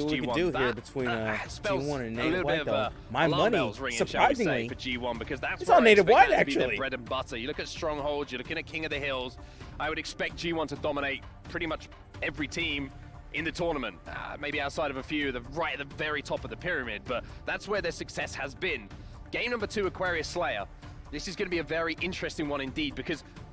see against what we G1. can do here That, between spells G1 and a Native little White, bit though. of My alarm money, bells ringing, shall we surprisingly, say, for G1, because that's it's where on I Native expect White, that to be actually. their bread and butter. You look at Strongholds, you're looking at King of the Hills. I would expect G1 to dominate pretty much every team in the tournament, maybe outside of a few, right at the very top of the pyramid, but that's where their success has been. Game number 2, Aquarius Slayer. This is going to be a very interesting one indeed, because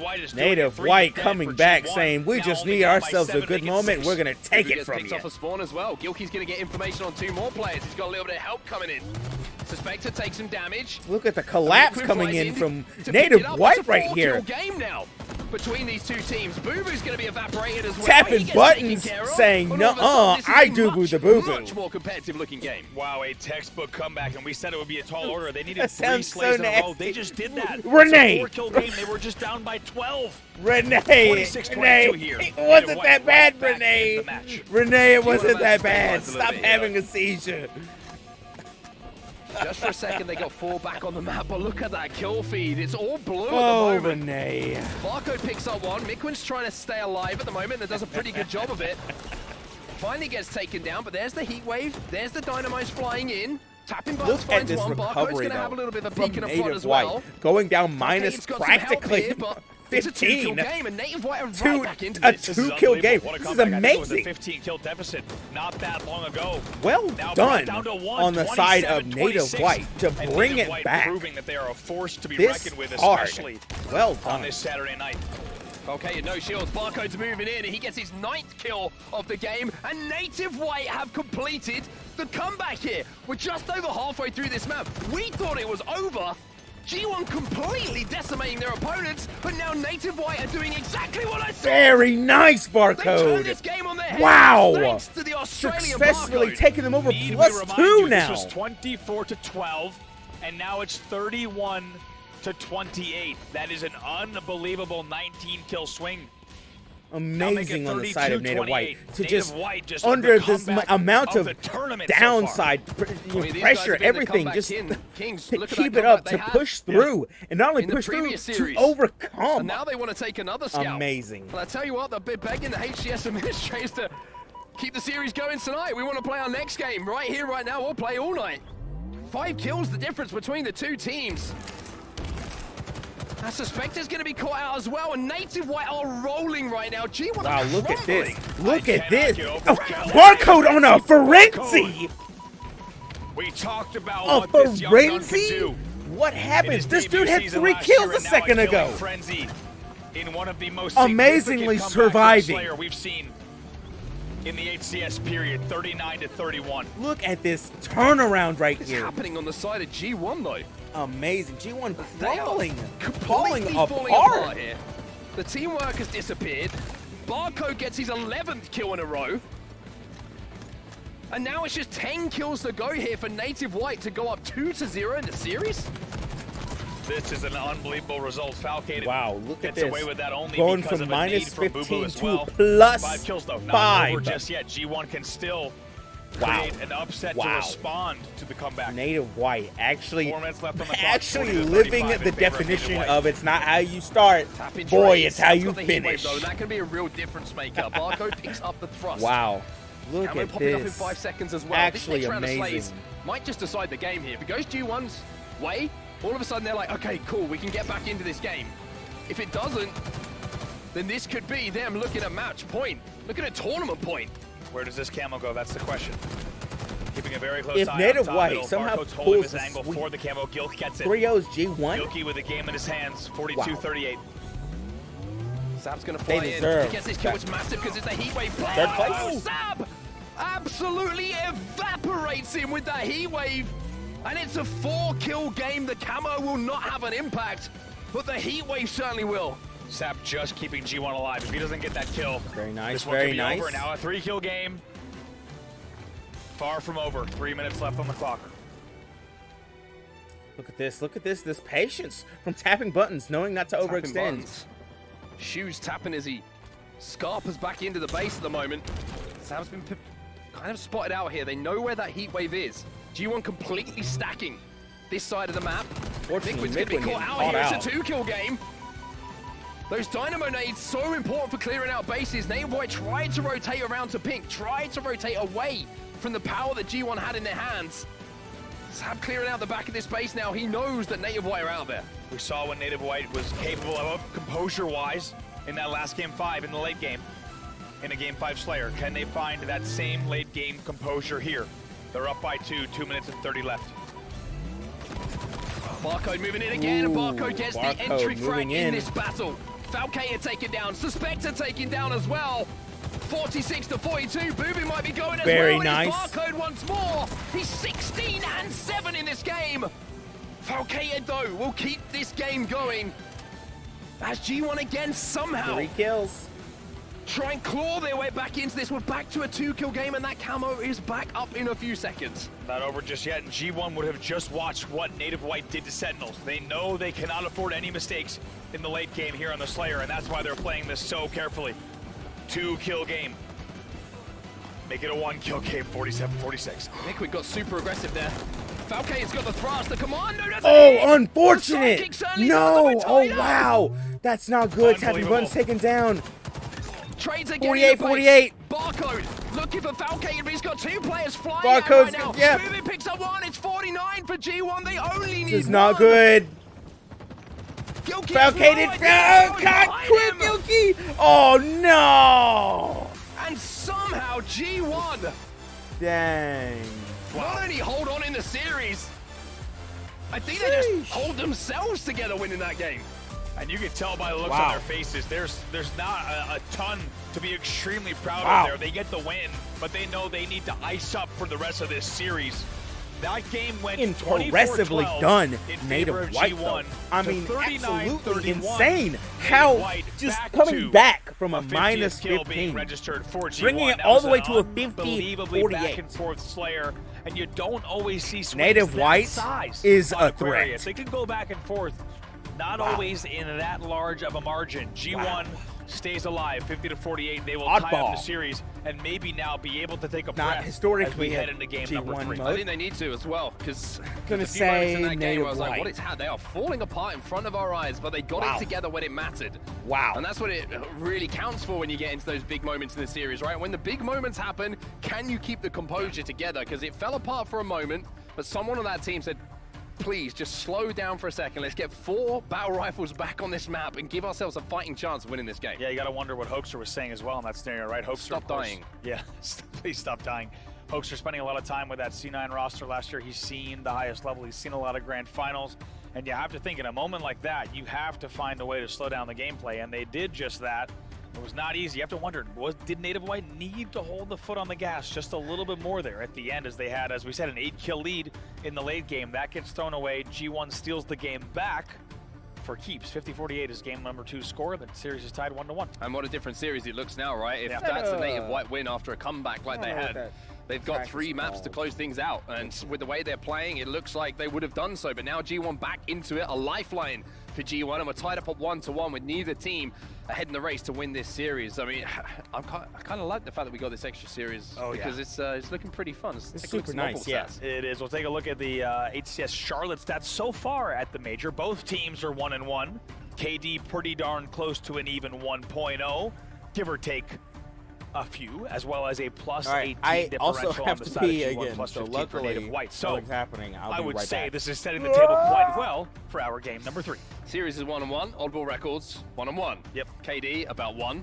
White is Native White coming back saying, we just need ourselves a good moment. We're going to take it from you. Off a spawn as well. Gilkey's going to get information on 2 more players. He's got a little bit of help coming in. Suspector takes some damage. Look at the collapse coming in from Native White right here. Game now. between these two teams. Boo Boo's going to be evaporated as well. Tapping buttons saying, "Nuh-uh, I do-boo the Boo Boo." Much more competitive looking game. Wow, a textbook comeback, and we said it would be a tall order. They needed 3 sounds slays so in a row. nasty. They just did that. Renee. It's a 4-kill game. They were just down by 12. Renee, 26-22 here. it wasn't White that bad, back in Renee. the match. Renee, it wasn't wanna that stabilize bad. a little Stop bit, having a seizure. Just for a second, they got 4 back on the map, but look at that kill feed. It's all blue Oh, at the moment. Renee. Barcode picks up 1. Miquin's trying to stay alive at the moment and does a pretty good job of it. Finally gets taken down, but there's the heat wave. There's the dynamites flying in. Tapping buttons Look at finds this 1. Barcode's recovery, going to have a though, little bit of a from peek in the front Native as well. White. Going down Okay, minus it's got some help practically here, but it's a 2-kill 15. game, and Native White are right back into A this. This is 2-kill game. unbelievable. What a This is comeback. I think it was a amazing. 15-kill deficit not that long ago. Well Now done brought down to 1, on the side of 27-26, Native White to and bring Native it White back. proving that they are a force to be This reckoned with, hard. especially Well on done. this Saturday night. Okay, no shields. Barcode's moving in, and he gets his 9th kill of the game. And Native White have completed the comeback here. We're just over halfway through this map. We thought it was over. G1 completely decimating their opponents, but now Native White are doing exactly what I said. Very nice, They turned Barcode. this game on their head. Wow. Thanks to the Australian Successfully Barcode. taking them over Need we plus remind 2 you, now. This was 24-12, and now it's 31-28. That is an unbelievable 19-kill swing. Amazing on the side of Native White to Native just White just under the this comeback amount of the tournament so far. downside I mean, these guys pressure, have been the everything, comeback just kings. to Look at keep that it up, comeback to they push had through, and not only in the push through, previous to series. overcome. And now they want to take another scalp. Amazing. Well, I tell you what, they're begging the HCS administrators to keep the series going tonight. We want to play our next game right here, right now. We'll play all night. 5 kills, the difference between the two teams. I suspect is going to be caught out as well, and Native White are rolling right now. G1 Wow, look at this. crumbling. Look at this. get Oh, over Barcode on a frenzy. We talked about A what this young gun can frenzy? do. What In happened? his This debut dude had season 3 last year, kills a and now second killing ago. frenzy in one of the most Amazingly significant comebacks surviving. of Slayer we've seen in the HCS period, 39-31. Look at this turnaround right What's here. happening on the side of G1 though? Amazing. G1 They are falling completely falling apart apart. here. The teamwork has disappeared. Barcode gets his 11th kill in a row. And now it's just 10 kills to go here for Native White to go up 2-0 in the series. This is an unbelievable result. Falcade Wow, look at gets this. away with that only Going because from of a need minus from Boo Boo 15 as to well. plus 5 kills though, not 5. over just yet. G1 can still Wow. create an upset to Wow. respond to the comeback. Native White actually 4 minutes left on the clock, actually 40-35 living in the favor of definition Native of it's not how you start, Tapping boy, trades. it's how That's you got the heat wave, finish. though, and that can be a real difference maker. Barcode picks up the thrust. Wow. Look Camo at popping up in this. 5 seconds as well. Actually this next round of amazing. slays might just decide the game here. If it goes G1's way, all of a sudden they're like, okay, cool, we can get back into this game. If it doesn't, then this could be them looking at match point, looking at tournament point. Where does this camo go? That's the question. Keeping a very close If eye Native on top White middle. somehow Barcode's holding pulls his a angle sweep, for the camo. Gilk gets it. 3-0's G1. Gilky with the game in his hands, 42-38. Sab's gonna They fly in. deserve He gets this kill, it's massive because it's a heat wave. Third place? Oh, Sab absolutely evaporates him with that heat wave. And it's a 4-kill game. The camo will not have an impact, but the heat wave certainly will. Sap just keeping G1 alive. If he doesn't get that kill, Very nice, this one very could be nice. over. Now a 3-kill game. Far from over. 3 minutes left on the clock. Look at this. Look at this. This patience from tapping buttons, knowing not to Tapping overextend. buttons. Shoes tapping as he scarpers back into the base at the moment. Sab's been kind of spotted out here. They know where that heat wave is. G1 completely stacking this side of the map. Fortunately, Midwin's going to be Midwin caught out getting here. caught It's a 2-kill game. Those dynamo nades so important for clearing out bases. Native White tried to rotate around to pink, tried to rotate away from the power that G1 had in their hands. Sab clearing out the back of this base now. He knows that Native White are out there. We saw what Native White was capable of composure-wise in that last game 5 in the late game. In a game 5 Slayer. Can they find that same late game composure here? They're up by 2, 2 minutes and 30 left. Barcode moving in again, and Barcode gets the Barcode entry frag moving in in. this battle. Falcator taken down, Suspector taken down as well. 46-42, Booby might be going as Very well. nice. It's Barcode once more. He's 16-7 in this game. Falcator, though, will keep this game going. As G1 again somehow 3 kills. try and claw their way back into this. We're back to a 2-kill game, and that camo is back up in a few seconds. Not over just yet, and G1 would have just watched what Native White did to Sentinels. They know they cannot afford any mistakes in the late game here on the Slayer, and that's why they're playing this so carefully. 2-kill game. Make it a 1-kill game, 47-46. Liquid got super aggressive there. Falcane's got the thrust, the commando doesn't Oh, hit. unfortunate! No! Oh, wow! That's not good. Having runs taken down. Trades again. 48-48. Barcode looking for Falcane, but he's got 2 players flying Barcode's out right now. yeah. Ruben picks up 1. It's 49 for G1. They only need This is not 1. good. Gilkey Falcated. Oh, God, quick, Gilkey. Oh, no. And somehow G1 Dang. not only hold on in the series, I think they just hold themselves together winning that game. And you can tell by the looks Wow. on their faces, there's not a ton to be extremely proud Wow. of there. They get the win, but they know they need to ice up for the rest of this series. That game went Impressively 24-12 done, in favor Native of White, G1 though. I to mean, 39-31. absolutely insane. Native How White just back coming to back from a a 50th minus kill being 15, registered for G1. bringing it That all was the way an to a unbelievably 50-48. back and forth Slayer, and you don't always see swings Native that White size is on a Aquarius. threat. They can go back and forth, not always in that large of a margin. G1 stays alive, 50-48. They will tie up Oddball. the series and maybe now be able to take a Not breath historically as we head at into game G1 number 3. mode. I think they need to as well, because Gonna a few moments in say that game where I was like, Native what is happening? They are falling apart in front of our eyes, but they got Wow. it together when it mattered. Wow. And that's what it really counts for when you get into those big moments in the series, right? When the big moments happen, can you keep the composure together? Because it fell apart for a moment, but someone on that team said, please just slow down for a second. Let's get 4 battle rifles back on this map and give ourselves a fighting chance of winning this game. Yeah, you got to wonder what Hoaxer was saying as well in that scenario, right? Hoaxer, Stop of course- dying. Yeah, please stop dying. Hoaxer spending a lot of time with that C9 roster last year. He's seen the highest level. He's seen a lot of grand finals. And you have to think, in a moment like that, you have to find a way to slow down the gameplay. And they did just that. It was not easy. You have to wonder, did Native White need to hold the foot on the gas just a little bit more there at the end, as they had, as we said, an 8-kill lead in the late game. That gets thrown away. G1 steals the game back for keeps. 50-48 is game number 2 score. The series is tied 1-1. And what a different series it looks now, right? If Yeah. that's a Native White win after a comeback like they I don't know had, what that they've got practice 3 maps to called. close things out. And with the way they're playing, it looks like they would have done so. But now G1 back into it, a lifeline for G1, and we're tied up at 1-1 with neither team ahead in the race to win this series. I mean, I kind of like the fact that we got this extra series because it's looking pretty fun. It's Take a look super at some nice, bubble yeah. stats. It is. We'll take a look at the HCS Charlotte stats so far at the Major. Both teams are 1-1. KD pretty darn close to an even 1.0, give or take a few, as well as a plus All right, 18 I differential also on have the to side of pee G1, again, plus so 15 for Native luckily White. So nothing's happening. I'll I be would right say back. this is setting the table quite well for our game number 3. Series is 1-1. Oddball Records 1-1. Yep. KD about 1.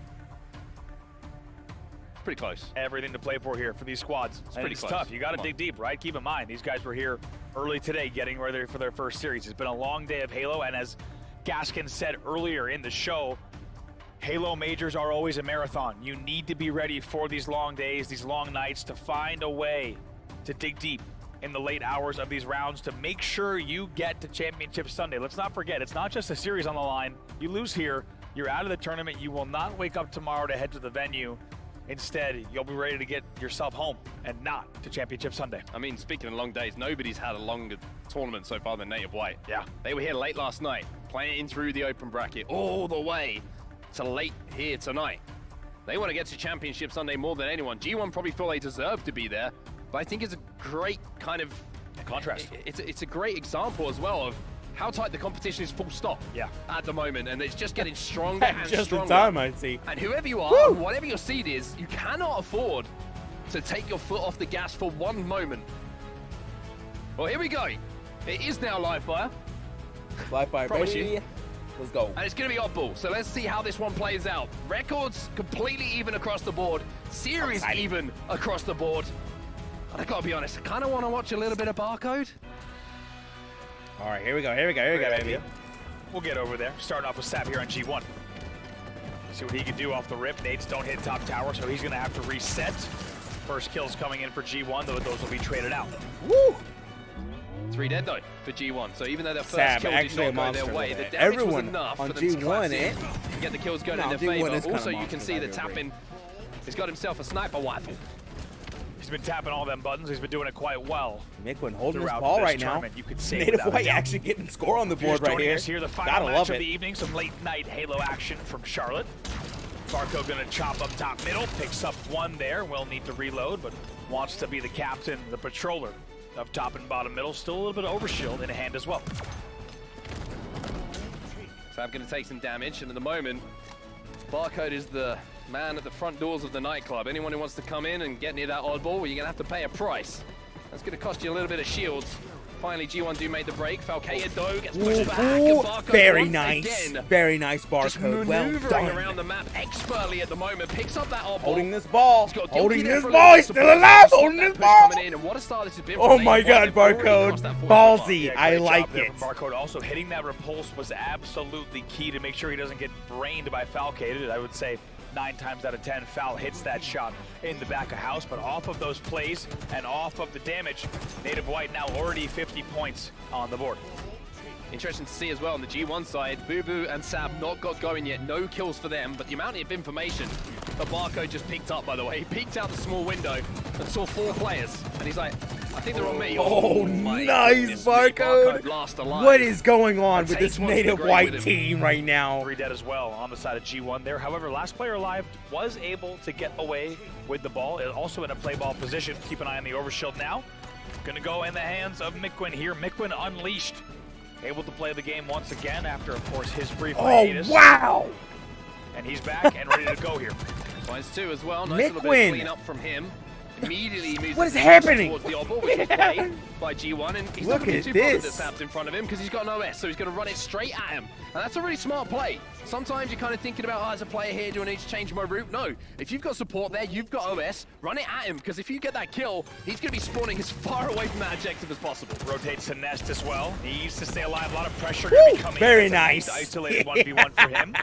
Pretty close. Everything to play for here for these squads. And pretty it's close. tough. You got to Come dig deep, right? Keep in mind, these guys were here early today getting ready for their first series. It's been a long day of Halo, and as Gaskin said earlier in the show, Halo Majors are always a marathon. You need to be ready for these long days, these long nights, to find a way to dig deep in the late hours of these rounds to make sure you get to Championship Sunday. Let's not forget, it's not just a series on the line. You lose here, you're out of the tournament. You will not wake up tomorrow to head to the venue. Instead, you'll be ready to get yourself home and not to Championship Sunday. I mean, speaking of long days, nobody's had a longer tournament so far than Native White. Yeah. They were here late last night, playing through the open bracket all the way to late here tonight. They want to get to Championship Sunday more than anyone. G1 probably feel they deserve to be there, but I think it's a great kind of contrast. It's a great example as well of how tight the competition is, full stop. Yeah. At the moment, and it's just getting stronger and Just in stronger. time, I see. And whoever you are, whatever your seed is, you cannot afford to take your foot off the gas for one moment. Well, here we go. It is now live fire. Live fire, Promise baby. you. Let's go. And it's going to be oddball, so let's see how this one plays out. Records completely even across the board. Series even across the board. But I got to be honest, I kind of want to watch a little bit of Barcode. All right, here we go, baby. We'll get over there. Starting off with Sap here on G1. See what he can do off the rip. Nades don't hit top tower, so he's going to have to reset. First kills coming in for G1, though those will be traded out. Woo! It's 3 dead though for G1. So even though their first Sab, kill did actually not a go their monster way, with the it. damage was Everyone enough on for them to collapse G1, in and get the kills going in their G1 favor. is kinda Also, you can monster, see I the do agree. tapping. He's got himself a sniper rifle. He's been tapping all them buttons. He's been doing it quite well. Mikwen holding his throughout ball this right now. tournament, you could say Native without a White doubt. actually getting score on the If you're board right joining here. us here, the final Gotta match love of it. the evening, some late night Halo action from Charlotte. Barco gonna chop up top middle, picks up one there. Will need to reload, but wants to be the captain, the patroller of top and bottom middle. Still a little bit of overshield in hand as well. Fab going to take some damage, and at the moment, Barcode is the man at the front doors of the nightclub. Anyone who wants to come in and get near that oddball, well, you're going to have to pay a price. That's going to cost you a little bit of shields. Finally, G1 do make the break. Falcated though gets pushed back. And Barcode very once nice. again, Very nice just Barcode. Well maneuvering done. around the map expertly at the moment. Picks up that oddball. Holding this ball. He's got Holding Gilkey there this for a ball. little He's bit. still alive. Stop Holding that this push ball. coming in, and what a start this has been. Oh for my Native God, White. They've already Barcode. crossed that 40 Ballsy. Yeah, I great like job there it. from Barcode. Also hitting that repulse was absolutely key to make sure he doesn't get brained by Falcated. I would say 9 times out of 10, Fal hits that shot in the back of house, but off of those plays and off of the damage, Native White now already 50 points on the board. Interesting to see as well on the G1 side, Boo Boo and Sab not got going yet, no kills for them, but the amount of information that Barcode just picked up, by the way, he peeked out the small window and saw 4 players, and he's like, I think they're on me. Oh, my nice, goodness, Barcode. last alive. What is going on And with Tate this wants to Native agree White with him. team right now? 3 dead as well on the side of G1 there. However, last player alive was able to get away with the ball, also in a play ball position. Keep an eye on the overshield now. Gonna go in the hands of Mikwen here. Mikwen unleashed. Able to play the game once again after, of course, his brief hiatus. Oh, wow! And he's back and ready to go here. Finds 2 as well. Nice little bit of clean up from him. Immediately he moves What is his happening? towards the oddball, which is played by G1, and he's Look not going at to be too bothered that this. Sab's in front of him because he's got an OS, so he's going to run it straight at him. And that's a really smart play. Sometimes you're kind of thinking about, as a player here, do I need to change my route? No. If you've got support there, you've got OS, run it at him, because if you get that kill, he's going to be spawning as far away from that objective as possible. Rotates to Nest as well. He needs to stay alive. A lot of pressure going to be coming very in. nice. Isolated 1v1 for him.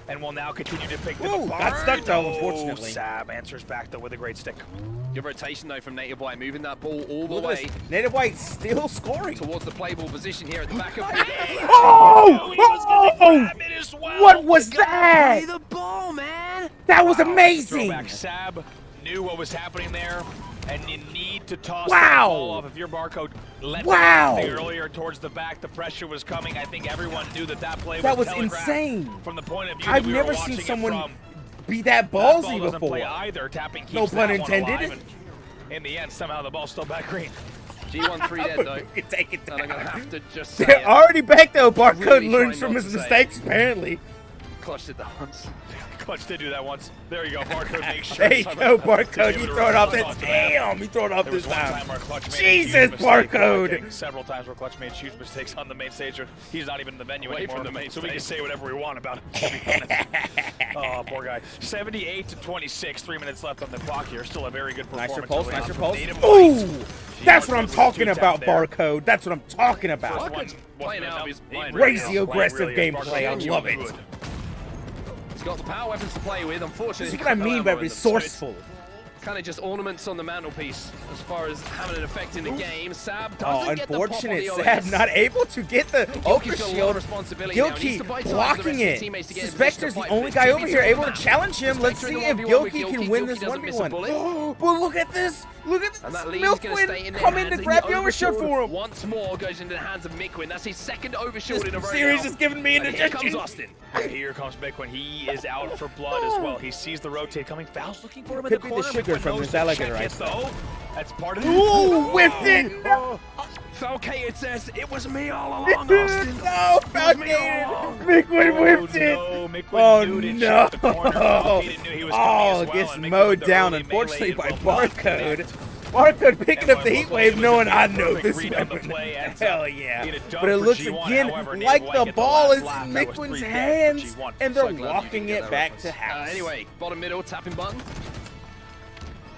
And will now continue to pick them apart. got stuck though, Oh, unfortunately. Sab answers back though with a great stick. Good rotation though from Native White, moving that ball all the Look at way this. Native White still scoring. towards the play ball position here at the back of What was that? Play the ball, man! That was Wow, amazing. Throwback. Sab knew what was happening there, and you need to toss Wow. that ball off. If your Barcode let Wow. it earlier towards the back, the pressure was coming. I think everyone knew that that play That was telegraphed insane. From the point of view I've that we were never watching seen it someone from. be that That ball ballsy doesn't before. play either. Tapping keeps No pun that one intended. alive, and in the end, somehow the ball's still back green. G1 3 dead though. You can take it And I'm down. gonna have to just say They're it. already back though. Barcode Really learns trying from not his to say mistakes apparently. Clutch did that once. Clutch did do that once. There you go. Barcode makes sure. There you go, Barcode. You throw it off that. Damn, you throw it off There was this one time. time where Clutch made a Jesus, huge mistake. Barcode. I think several times where Clutch made huge mistakes on the main stage. He's not even in the venue Away anymore. from the main so we can stage. say whatever we want about him. To be honest. Oh, poor guy. 78-26. 3 minutes left on the clock here. Still a very good performance. Nice repulse, early nice on from repulse. Native Ooh, White. that's what I'm talking Two-tap about, there. Barcode. That's what I'm talking about. Barcode's playing out of his mind. Crazy is. aggressive Really is. gameplay. I Barcode's love it. good. He's got the power weapons to play with. Unfortunately, This is he what I got no mean ammo by in them, so it's resourceful. Kind of just ornaments on the mantelpiece as far as having an effect in the game. Sab Oh, doesn't get the pop on unfortunate. the Sab OS. not able to get the Gilkey's got a lot of overshield. responsibility now. He needs to buy Gilkey time for the blocking rest of his it. teammates to get in Suspector's position to the fight, only but guy Gilkey's over here got able the to map. challenge him. Let's see Suspector in if the 1v1 with Gilkey can win this doesn't miss a 1v1. bullet. But look at this. Look at this. And that lead is going to stay Milkwin in their come in hands. to grab the overshield overshield for him. Once more goes into the hands of Mikwen. That's his second overshield This in a row series now. is giving me And here comes indigestion. Austin. And here comes Mikwen. He is out for blood as well. He sees the rotate coming. Foul's looking for him in Could the be the corner. sugar Mikwen from knows this to alligator check ice, it, though. That's part of it. Ooh, whipped it. Falcated says, it was me all along, Austin. No, Falcated. Mikwen whipped it. No, Mikwen Oh knew to no! check the corner. Falcated knew he was coming Oh, as well, gets and Mikwen mowed with the down early unfortunately by melee will not Barcode. connect. Barcode picking up the And heat while wave, Wilson knowing was I making a know perfect this read on the weapon. play, ends Hell up yeah! being a dub But it for looks G1. again However, like Native the White gets ball last is laugh. in That was Mikwen's 3 dead for hands, G1. and So they're glad you walking didn't get it that back reference. to house. Anyway, bottom middle, tapping button.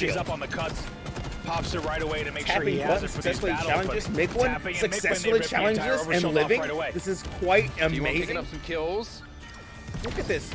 He's up on the cuts. Pops it right away to make sure he Tapping has one it for these successfully battles. challenges, but make one tapping and successfully Mick when they rip the entire challenges and overshield off living. right away. This is quite T1 picking amazing. up some kills. Look at this.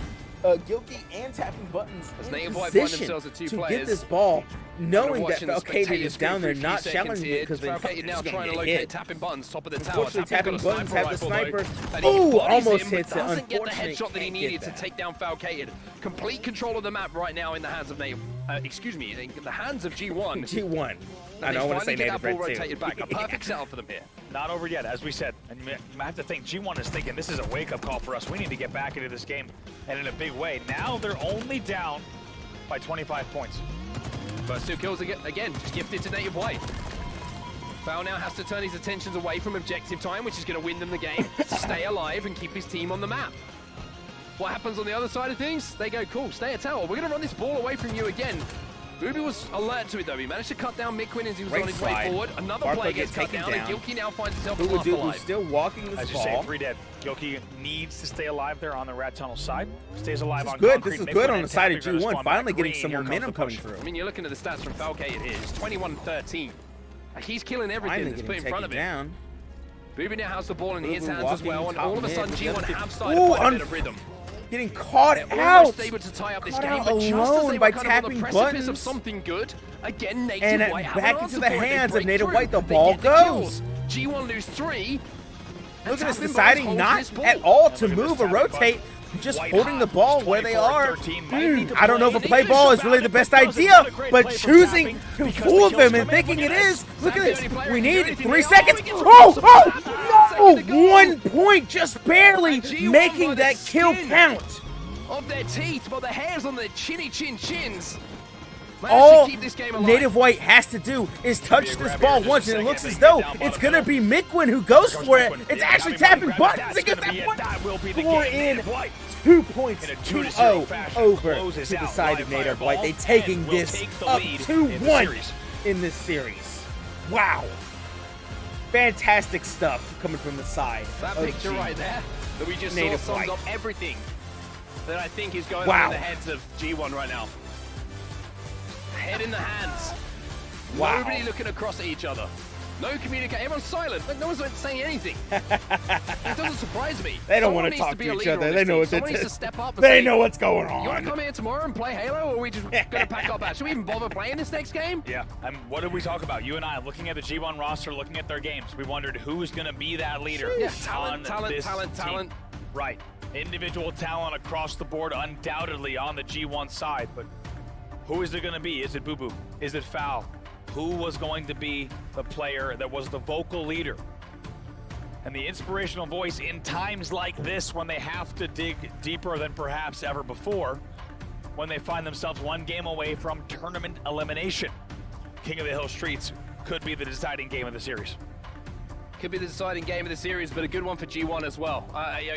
Gilkey and tapping buttons As in Native White find position themselves at 2 to players. get this ball, knowing that Watching the Falcated is spectators down there, for a few not seconds challenging here. it because they Falcated now trying to locate tapping buttons, top of the tower. Unfortunately, tapping got a buttons have the sniper sniper. rifle, though, and he Ooh, bodies almost him, hits but it. doesn't get the Unfortunately, headshot that he can't needed get to take down Falcated. Complete control of the map right now in the hands of Native. Excuse me, in the hands of G1. G1. I know, I want to say get that Native ball Red too. rotated back. A perfect setup for them here. Not over yet, as we said. And I have to think G1 is thinking this is a wake-up call for us. We need to get back into this game, and in a big way. Now they're only down by 25 points. First 2 kills again, just gifted to Native White. Foul now has to turn his attentions away from objective time, which is going to win them the game, stay alive and keep his team on the map. What happens on the other side of things? They go, cool, stay at tower. We're going to run this ball away from you again. Booby was alert to it though. He managed to cut down Midquin as he was on his way forward. Another player gets cut down, and Gilkey now finds himself half alive. Still walking this As you ball. say, 3 dead. Gilkey needs to stay alive there on the rat tunnel side. Stays alive on Good. concrete. This is Midquin good on and the side of Tappy are gonna G1. spawn Finally back getting green. some Here comes momentum the coming push. through. I mean, you're looking at the stats from Falcated here. It's 21-13. He's killing everything Finally that's put getting in front of taken him. down. Booby now has the ball in his Booby hands as walking well, and top all of a mid sudden with the G1 other have two. started to find a bit of rhythm. Getting caught They're out. almost able to tie up this Caught game, out but just as alone they by were kind of on the tapping precipice buttons. of something good, again, Native And White have back an into answer the for it. They hands of break Native through. White, the They ball get the goes. kills. G1 lose 3. Look at this, Tapping deciding Buttons not holds this at ball. all to move or rotate, just holding the ball where they are. I don't know if a play ball is really the best idea, but choosing to fool them and thinking it is. Look at this. We need 3 seconds. Oh, no! 1 point, just barely making that kill count. Of their teeth, but the hairs on their chins. All Native White has to do is touch this ball once, and it looks as though it's going to be Midquin who goes for it. It's actually tapping buttons to get that one. Score in 2 points, 2-0 over to the side of Native White. They taking this up 2-1 in this series. Wow. Fantastic stuff coming from the side. That picture right there that we just Native saw sums White. up everything that I think is going Wow. on in the heads of G1 right now. Head in the hands. Wow. Nobody looking across at each other. No communication. Everyone's silent. Like, no one's saying anything. It doesn't surprise me. They don't Someone want to needs talk be to a each leader other. on They this know team. what Someone needs to they're step up and They say, know what's going You want on. to come here tomorrow and play Halo, or are we just going to pack up? Should we even bother playing this next game? Yeah, and what did we talk about? You and I, looking at the G1 roster, looking at their games, we wondered who's going to be that leader. Yeah, on this talent. team. Right. Individual talent across the board, undoubtedly on the G1 side, but who is it going to be? Is it Boo Boo? Is it Foul? Who was going to be the player that was the vocal leader and the inspirational voice in times like this when they have to dig deeper than perhaps ever before, when they find themselves 1 game away from tournament elimination? King of the Hill Streets could be the deciding game of the series. Could be the deciding game of the series, but a good one for G1 as well.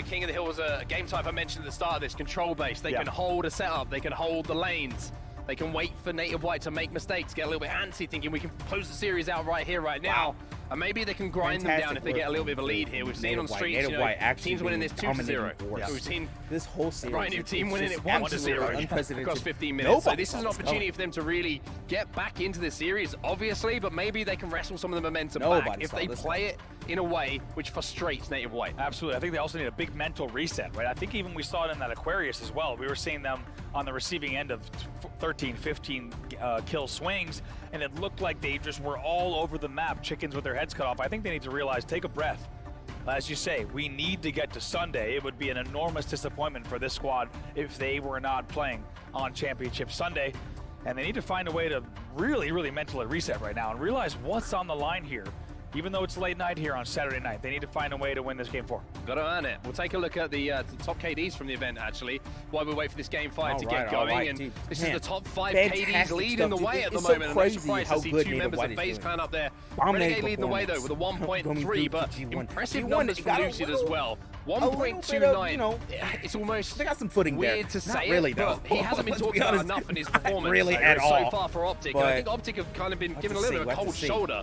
King of the Hill was a game type I mentioned at the start of this, control-based. They can hold a setup, they can hold the lanes. They can wait for Native White to make mistakes, get a little bit antsy, thinking we can close the series out right here, right now. And maybe they can grind them down if they get a little bit of a lead here. We've seen on streets, teams winning this 2-0. We've seen this whole series. Right, new team winning it 1-0 across 15 minutes. So this is an opportunity for them to really get back into the series, obviously, but maybe they can wrestle some of the momentum back if they play it in a way which frustrates Native White. Absolutely. I think they also need a big mental reset, right? I think even we saw it in that Aquarius as well. We were seeing them on the receiving end of 13, 15 kill swings, and it looked like they just were all over the map, chickens with their heads cut off. I think they need to realize, take a breath. As you say, we need to get to Sunday. It would be an enormous disappointment for this squad if they were not playing on Championship Sunday. And they need to find a way to really, really mentally reset right now and realize what's on the line here. Even though it's late night here on Saturday night, they need to find a way to win this game 4. Got to earn it. We'll take a look at the top KDs from the event, actually, while we wait for this game 5 to get going. And this is the top 5 KDs leading the way at the moment. And I'm surprised to see 2 members of FaZe Clan up there. Renegade leading the way, though, with a 1.3, but impressive numbers for Lucid as well. 1.29. It's almost they got some footing weird there. to say really, it, but he hasn't been talking about enough in his performance really at so all. far for Optic. And I think Optic have kind of been given a little bit of a cold shoulder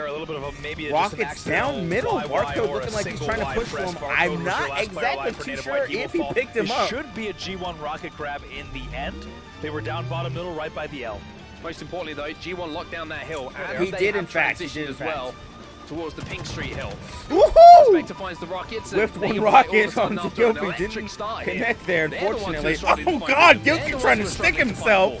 there, a little bit of a maybe Rockets down middle. Barcode looking like he's trying to push for him. I'm not exactly too sure if he picked him up. It should be a G1 rocket grab in the end. They were down bottom middle right by the L. Most importantly, though, G1 locked down that hill. And he did, in fact. He did, as well towards the Pink Street hill. Woohoo! Spectre finds the Rockets. Whiffed one rocket on Gilfy. Didn't connect there, unfortunately. Oh, God. Gilfy trying to stick himself.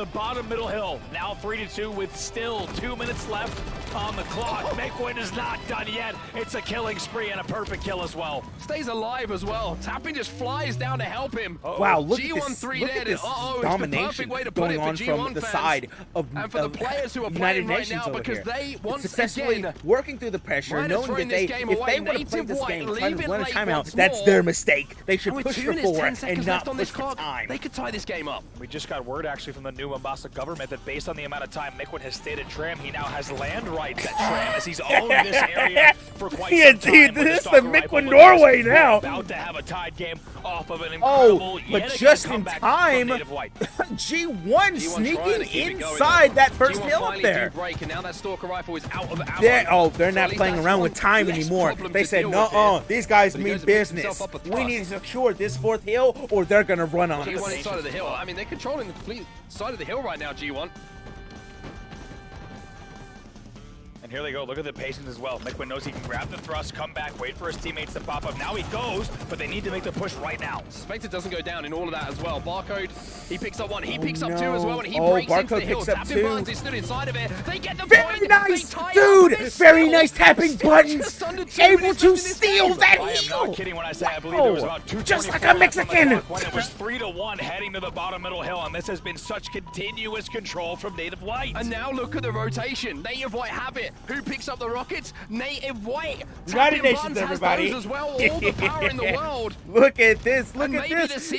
the bottom middle hill. Now 3-2 with still 2 minutes left on the clock. Makewind is not done yet. It's a killing spree and a perfect kill as well. Stays alive as well. Tapping just flies down to help him. Wow, look G1 at this, 3 look dead. at this It's domination the perfect way to put going it for on G1 from the fans. side of And for the players who are playing right now, because they once successfully again working through the pressure, knowing that they, if they were to play this game, trying to run a timeout, once that's more. their mistake. They should And with push 2 for minutes, 4 10 and seconds not left on push this for clock, time. they could tie this game up. We just just got word actually from the new Mombasa government that based on the amount of time Mikwen has stayed at Tram, he now has land rights at Tram as he's owned this area for quite some time. This is the Mikwen Norway now. About to have a tied game off of an incredible, but just in time, G1 sneaking inside that first hill up there. Break, and now that Stalker rifle is out of ammo. They're not playing around with time anymore. They said, no, these guys mean business. We need to secure this fourth hill or they're going to run on us. G1 inside of the hill. I mean, they're controlling the complete side of the hill right now, G1. And here they go. Look at the patience as well. Mikwen knows he can grab the thrust, come back, wait for his teammates to pop up. Now he goes, but they need to make the push right now. Suspected doesn't go down in all of that as well. Barcode, he picks up one. He picks up two as well, and he breaks into the hill. Tapping buttons, he stood inside of it. They get the very nice, dude. Very nice tapping buttons. Able to steal that hill. I am not kidding when I say I believe there was about 224 just like a Mexican. When it was 3-1 heading to the bottom middle hill, and this has been such continuous control from Native White. And now look at the rotation. Native White have it. Who picks up the rockets? Native White. United Nations, everybody. As well. All the power in the world. Look at this. Look at this.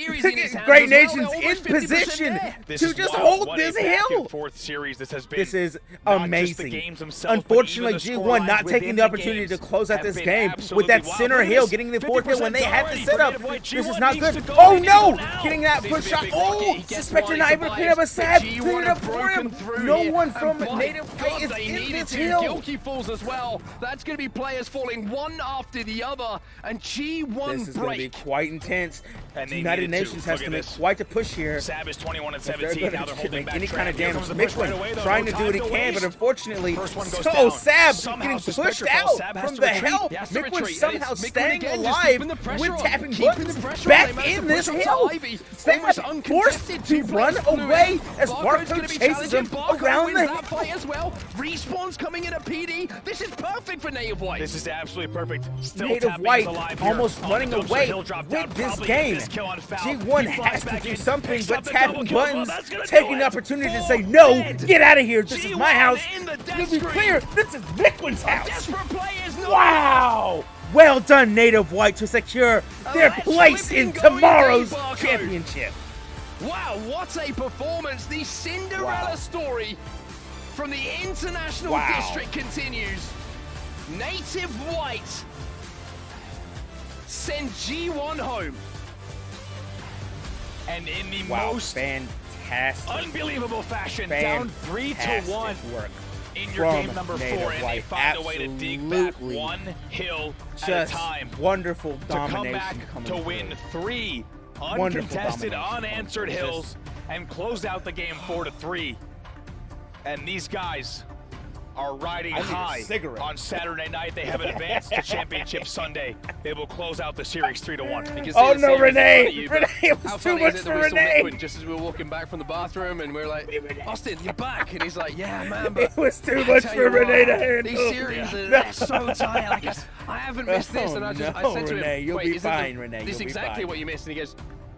Great Nations in position to just hold this hill. Fourth series. This has been. This is amazing. Unfortunately, G1 not taking the opportunity to close out this game with that center hill, getting the fourth hill when they had the setup. This is not good. Oh no! Getting that push shot. Oh, Suspected not able to clean up a Sab. Clean it up for him. No one from Native White is in this hill. Gilkey falls as well. That's going to be players falling one after the other, and G1 this is going to be quite intense. And United Nations has to make quite a push here. Sab is 21 and 17. Now they're holding back any kind of damage. Mikwen trying to do what he can, but unfortunately, Sab getting pushed out from the help. Mikwen somehow staying alive with tapping buttons back in this hill. Sab forced to run away as Barcode chases him around the hill. As well. Respawns coming in at PD. This is perfect for Native White. This is absolutely perfect. Still Native White almost running away with this game. G1 has to do something but tapping buttons, taking the opportunity to say, no, get out of here. This is my house. To be clear, this is Mikwen's house. Wow. Well done, Native White, to secure their place in tomorrow's championship. Wow, what a performance. The Cinderella story from the International District continues. Native White send G1 home. And in the most fantastic, unbelievable fashion, down 3-1 work in your game number 4, and they find a way to dig back one hill at a time. Wonderful domination to come back to win 3 uncontested, unanswered hills and close out the game 4-3. And these guys are riding high on Saturday night. They have advanced to Championship Sunday. They will close out the series 3-1. Oh no, Renee! Renee, it was too much for Renee! Just as we were walking back from the bathroom and we were like, Austin, you're back! And he's like, yeah, man, but it was too much for Renee to handle. These series, they're so tight. Like, I haven't missed this. And I said to Renee, him, you'll wait, be fine, Renee. This is exactly what you missed. And he goes,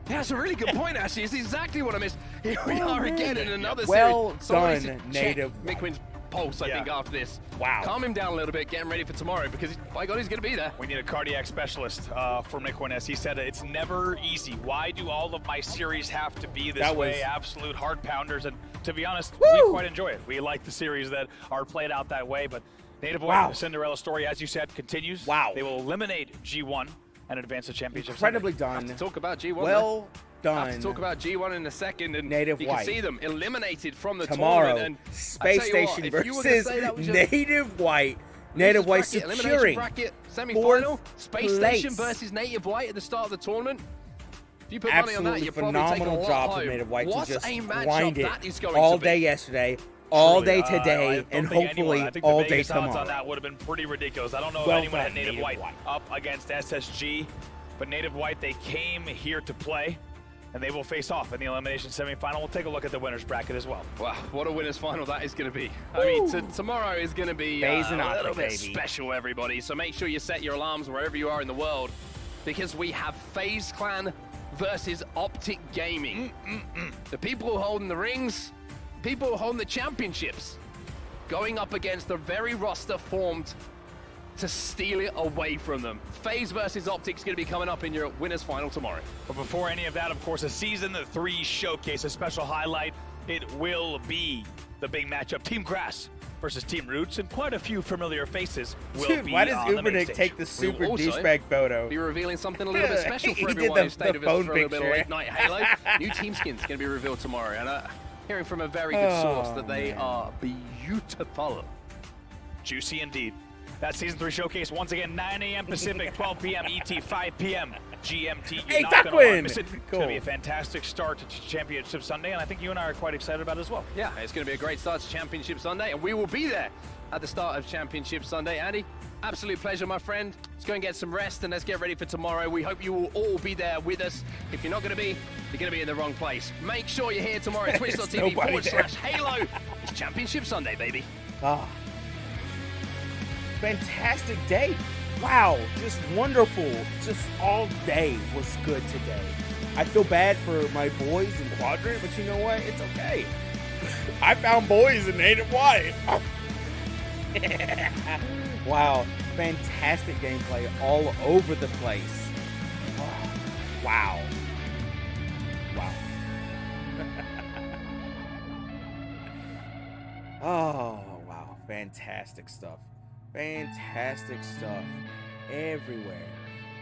yeah, that's a really good point, actually. It's exactly what I missed. Here we are again in another well series. Done, Native. Mikwen's pulse, I think, after this. Wow. Calm him down a little bit, get him ready for tomorrow, because, by God, he's going to be there. We need a cardiac specialist for Mikwen, as he said, it's never easy. Why do all of my series have to be this way? Absolute heart pounders, and to be honest, we quite enjoy it. We like the series that are played out that way, but Native White, the Cinderella story, as you said, continues. Wow. They will eliminate G1 and advance the championship. Incredibly done. To talk about G1. Well done. I have to talk about G1 in a second, and Native you White. can see them eliminated from the tomorrow. tournament. And Space Station versus Native White. Native White securing semi-final. Space Station versus Native White at the start of the tournament. If you put money on that, you're probably taking a lot job home. from Native White What to just a grind that is it going all to day be. yesterday, all day today, and hopefully all day tomorrow. On that would have been pretty ridiculous. I don't know if anyone had Native White up against SSG, but Native White, they came here to play, and they will face off in the elimination semifinal. We'll take a look at the winner's bracket as well. Wow, what a winner's final that is going to be. I mean, tomorrow is going to be a little bit special, everybody. So make sure you set your alarms wherever you are in the world, because we have FaZe Clan versus Optic Gaming. The people who are holding the rings, people who are holding the championships, going up against the very roster formed to steal it away from them. FaZe versus Optic is going to be coming up in your winners final tomorrow. But before any of that, of course, a Season 3 showcase, a special highlight. It will be the big matchup. Team Grass versus Team Roots, and quite a few familiar faces will Dude, be why does on the main Ubernick stage. take the super We will also douchebag photo? be revealing something a little bit special He for did everyone the- who stayed the with us phone for a little bit of picture. late night Halo. New team skins going to be revealed tomorrow, and hearing from a very good source that they are beautiful. Juicy indeed. That Season 3 showcase, once again, 9 a.m. Pacific, 12 p.m. ET, 5 p.m. GMT. You're Hey, not gonna Duckwin! wanna miss it. It's going to be a fantastic start to Championship Sunday, and I think you and I are quite excited about it as well. Yeah, it's going to be a great start to Championship Sunday, and we will be there at the start of Championship Sunday. Andy, absolute pleasure, my friend. Let's go and get some rest, and let's get ready for tomorrow. We hope you will all be there with us. If you're not going to be, you're going to be in the wrong place. Make sure you're here tomorrow at twitch.tv/Halo. It's Championship Sunday, baby. Ah. Fantastic day. Wow, just wonderful. Just all day was good today. I feel bad for my boys in Quadrant, but you know what? It's okay. I found boys in Native White. Wow, fantastic gameplay all over the place. Wow. Wow. Oh, wow. Fantastic stuff. Fantastic stuff everywhere.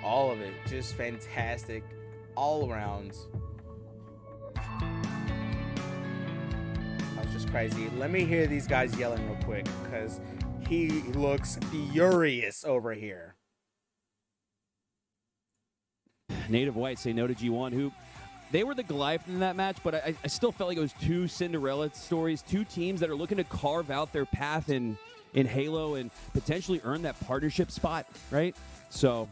All of it. Just fantastic all around. That was just crazy. Let me hear these guys yelling real quick because he looks furious over here. Native White say no to G1, who they were the Goliath in that match, but I still felt like it was two Cinderella stories, two teams that are looking to carve out their path in Halo and potentially earn that partnership spot, right? So,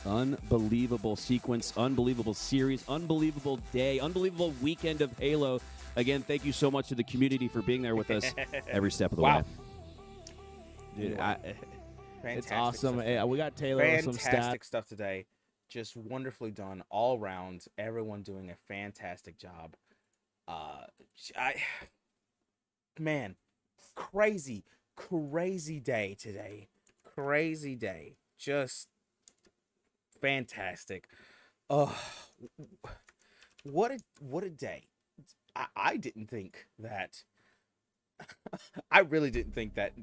unbelievable sequence, unbelievable series, unbelievable day, unbelievable weekend of Halo. Again, thank you so much to the community for being there with us every step of the way. Dude, it's awesome. Hey, we got Taylor with some Fantastic stats. stuff today. Just wonderfully done all around. Everyone doing a fantastic job. Man, crazy day today. Crazy day. Just fantastic. What a day. I didn't think that I really didn't think that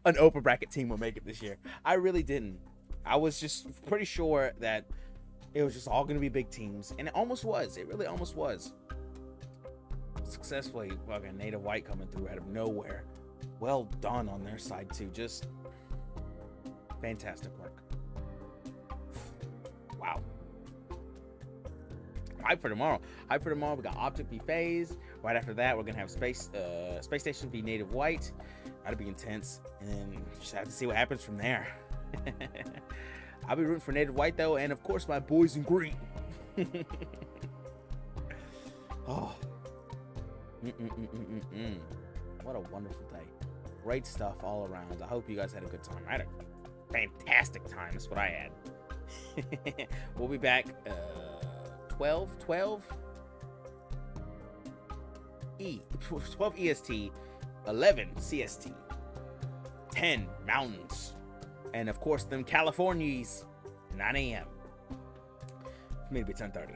an open bracket team would make it this year. I really didn't. I was just pretty sure that it was just all going to be big teams, and it almost was. It really almost was. Successfully, fucking Native White coming through out of nowhere. Well done on their side too. Just fantastic work. Wow. Hype for tomorrow. We got Optic v FaZe. Right after that, we're gonna have Space Station v Native White. That'll be intense, and then just have to see what happens from there. I'll be rooting for Native White though, and of course my boys in green. Oh. What a wonderful day. Great stuff all around. I hope you guys had a good time. I had a fantastic time. That's what I had. We'll be back 12 EST, 11 CST, 10 Mountains, and of course them Californias, 9 a.m. For me to be 10:30.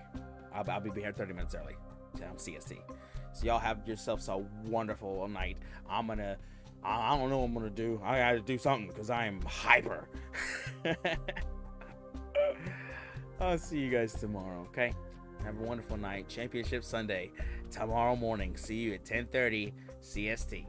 I'll be here 30 minutes early. So I'm CST. So y'all have yourselves a wonderful night. I don't know what I'm gonna do. I gotta do something because I am hyper. I'll see you guys tomorrow, okay? Have a wonderful night. Championship Sunday tomorrow morning. See you at 10:30 CST.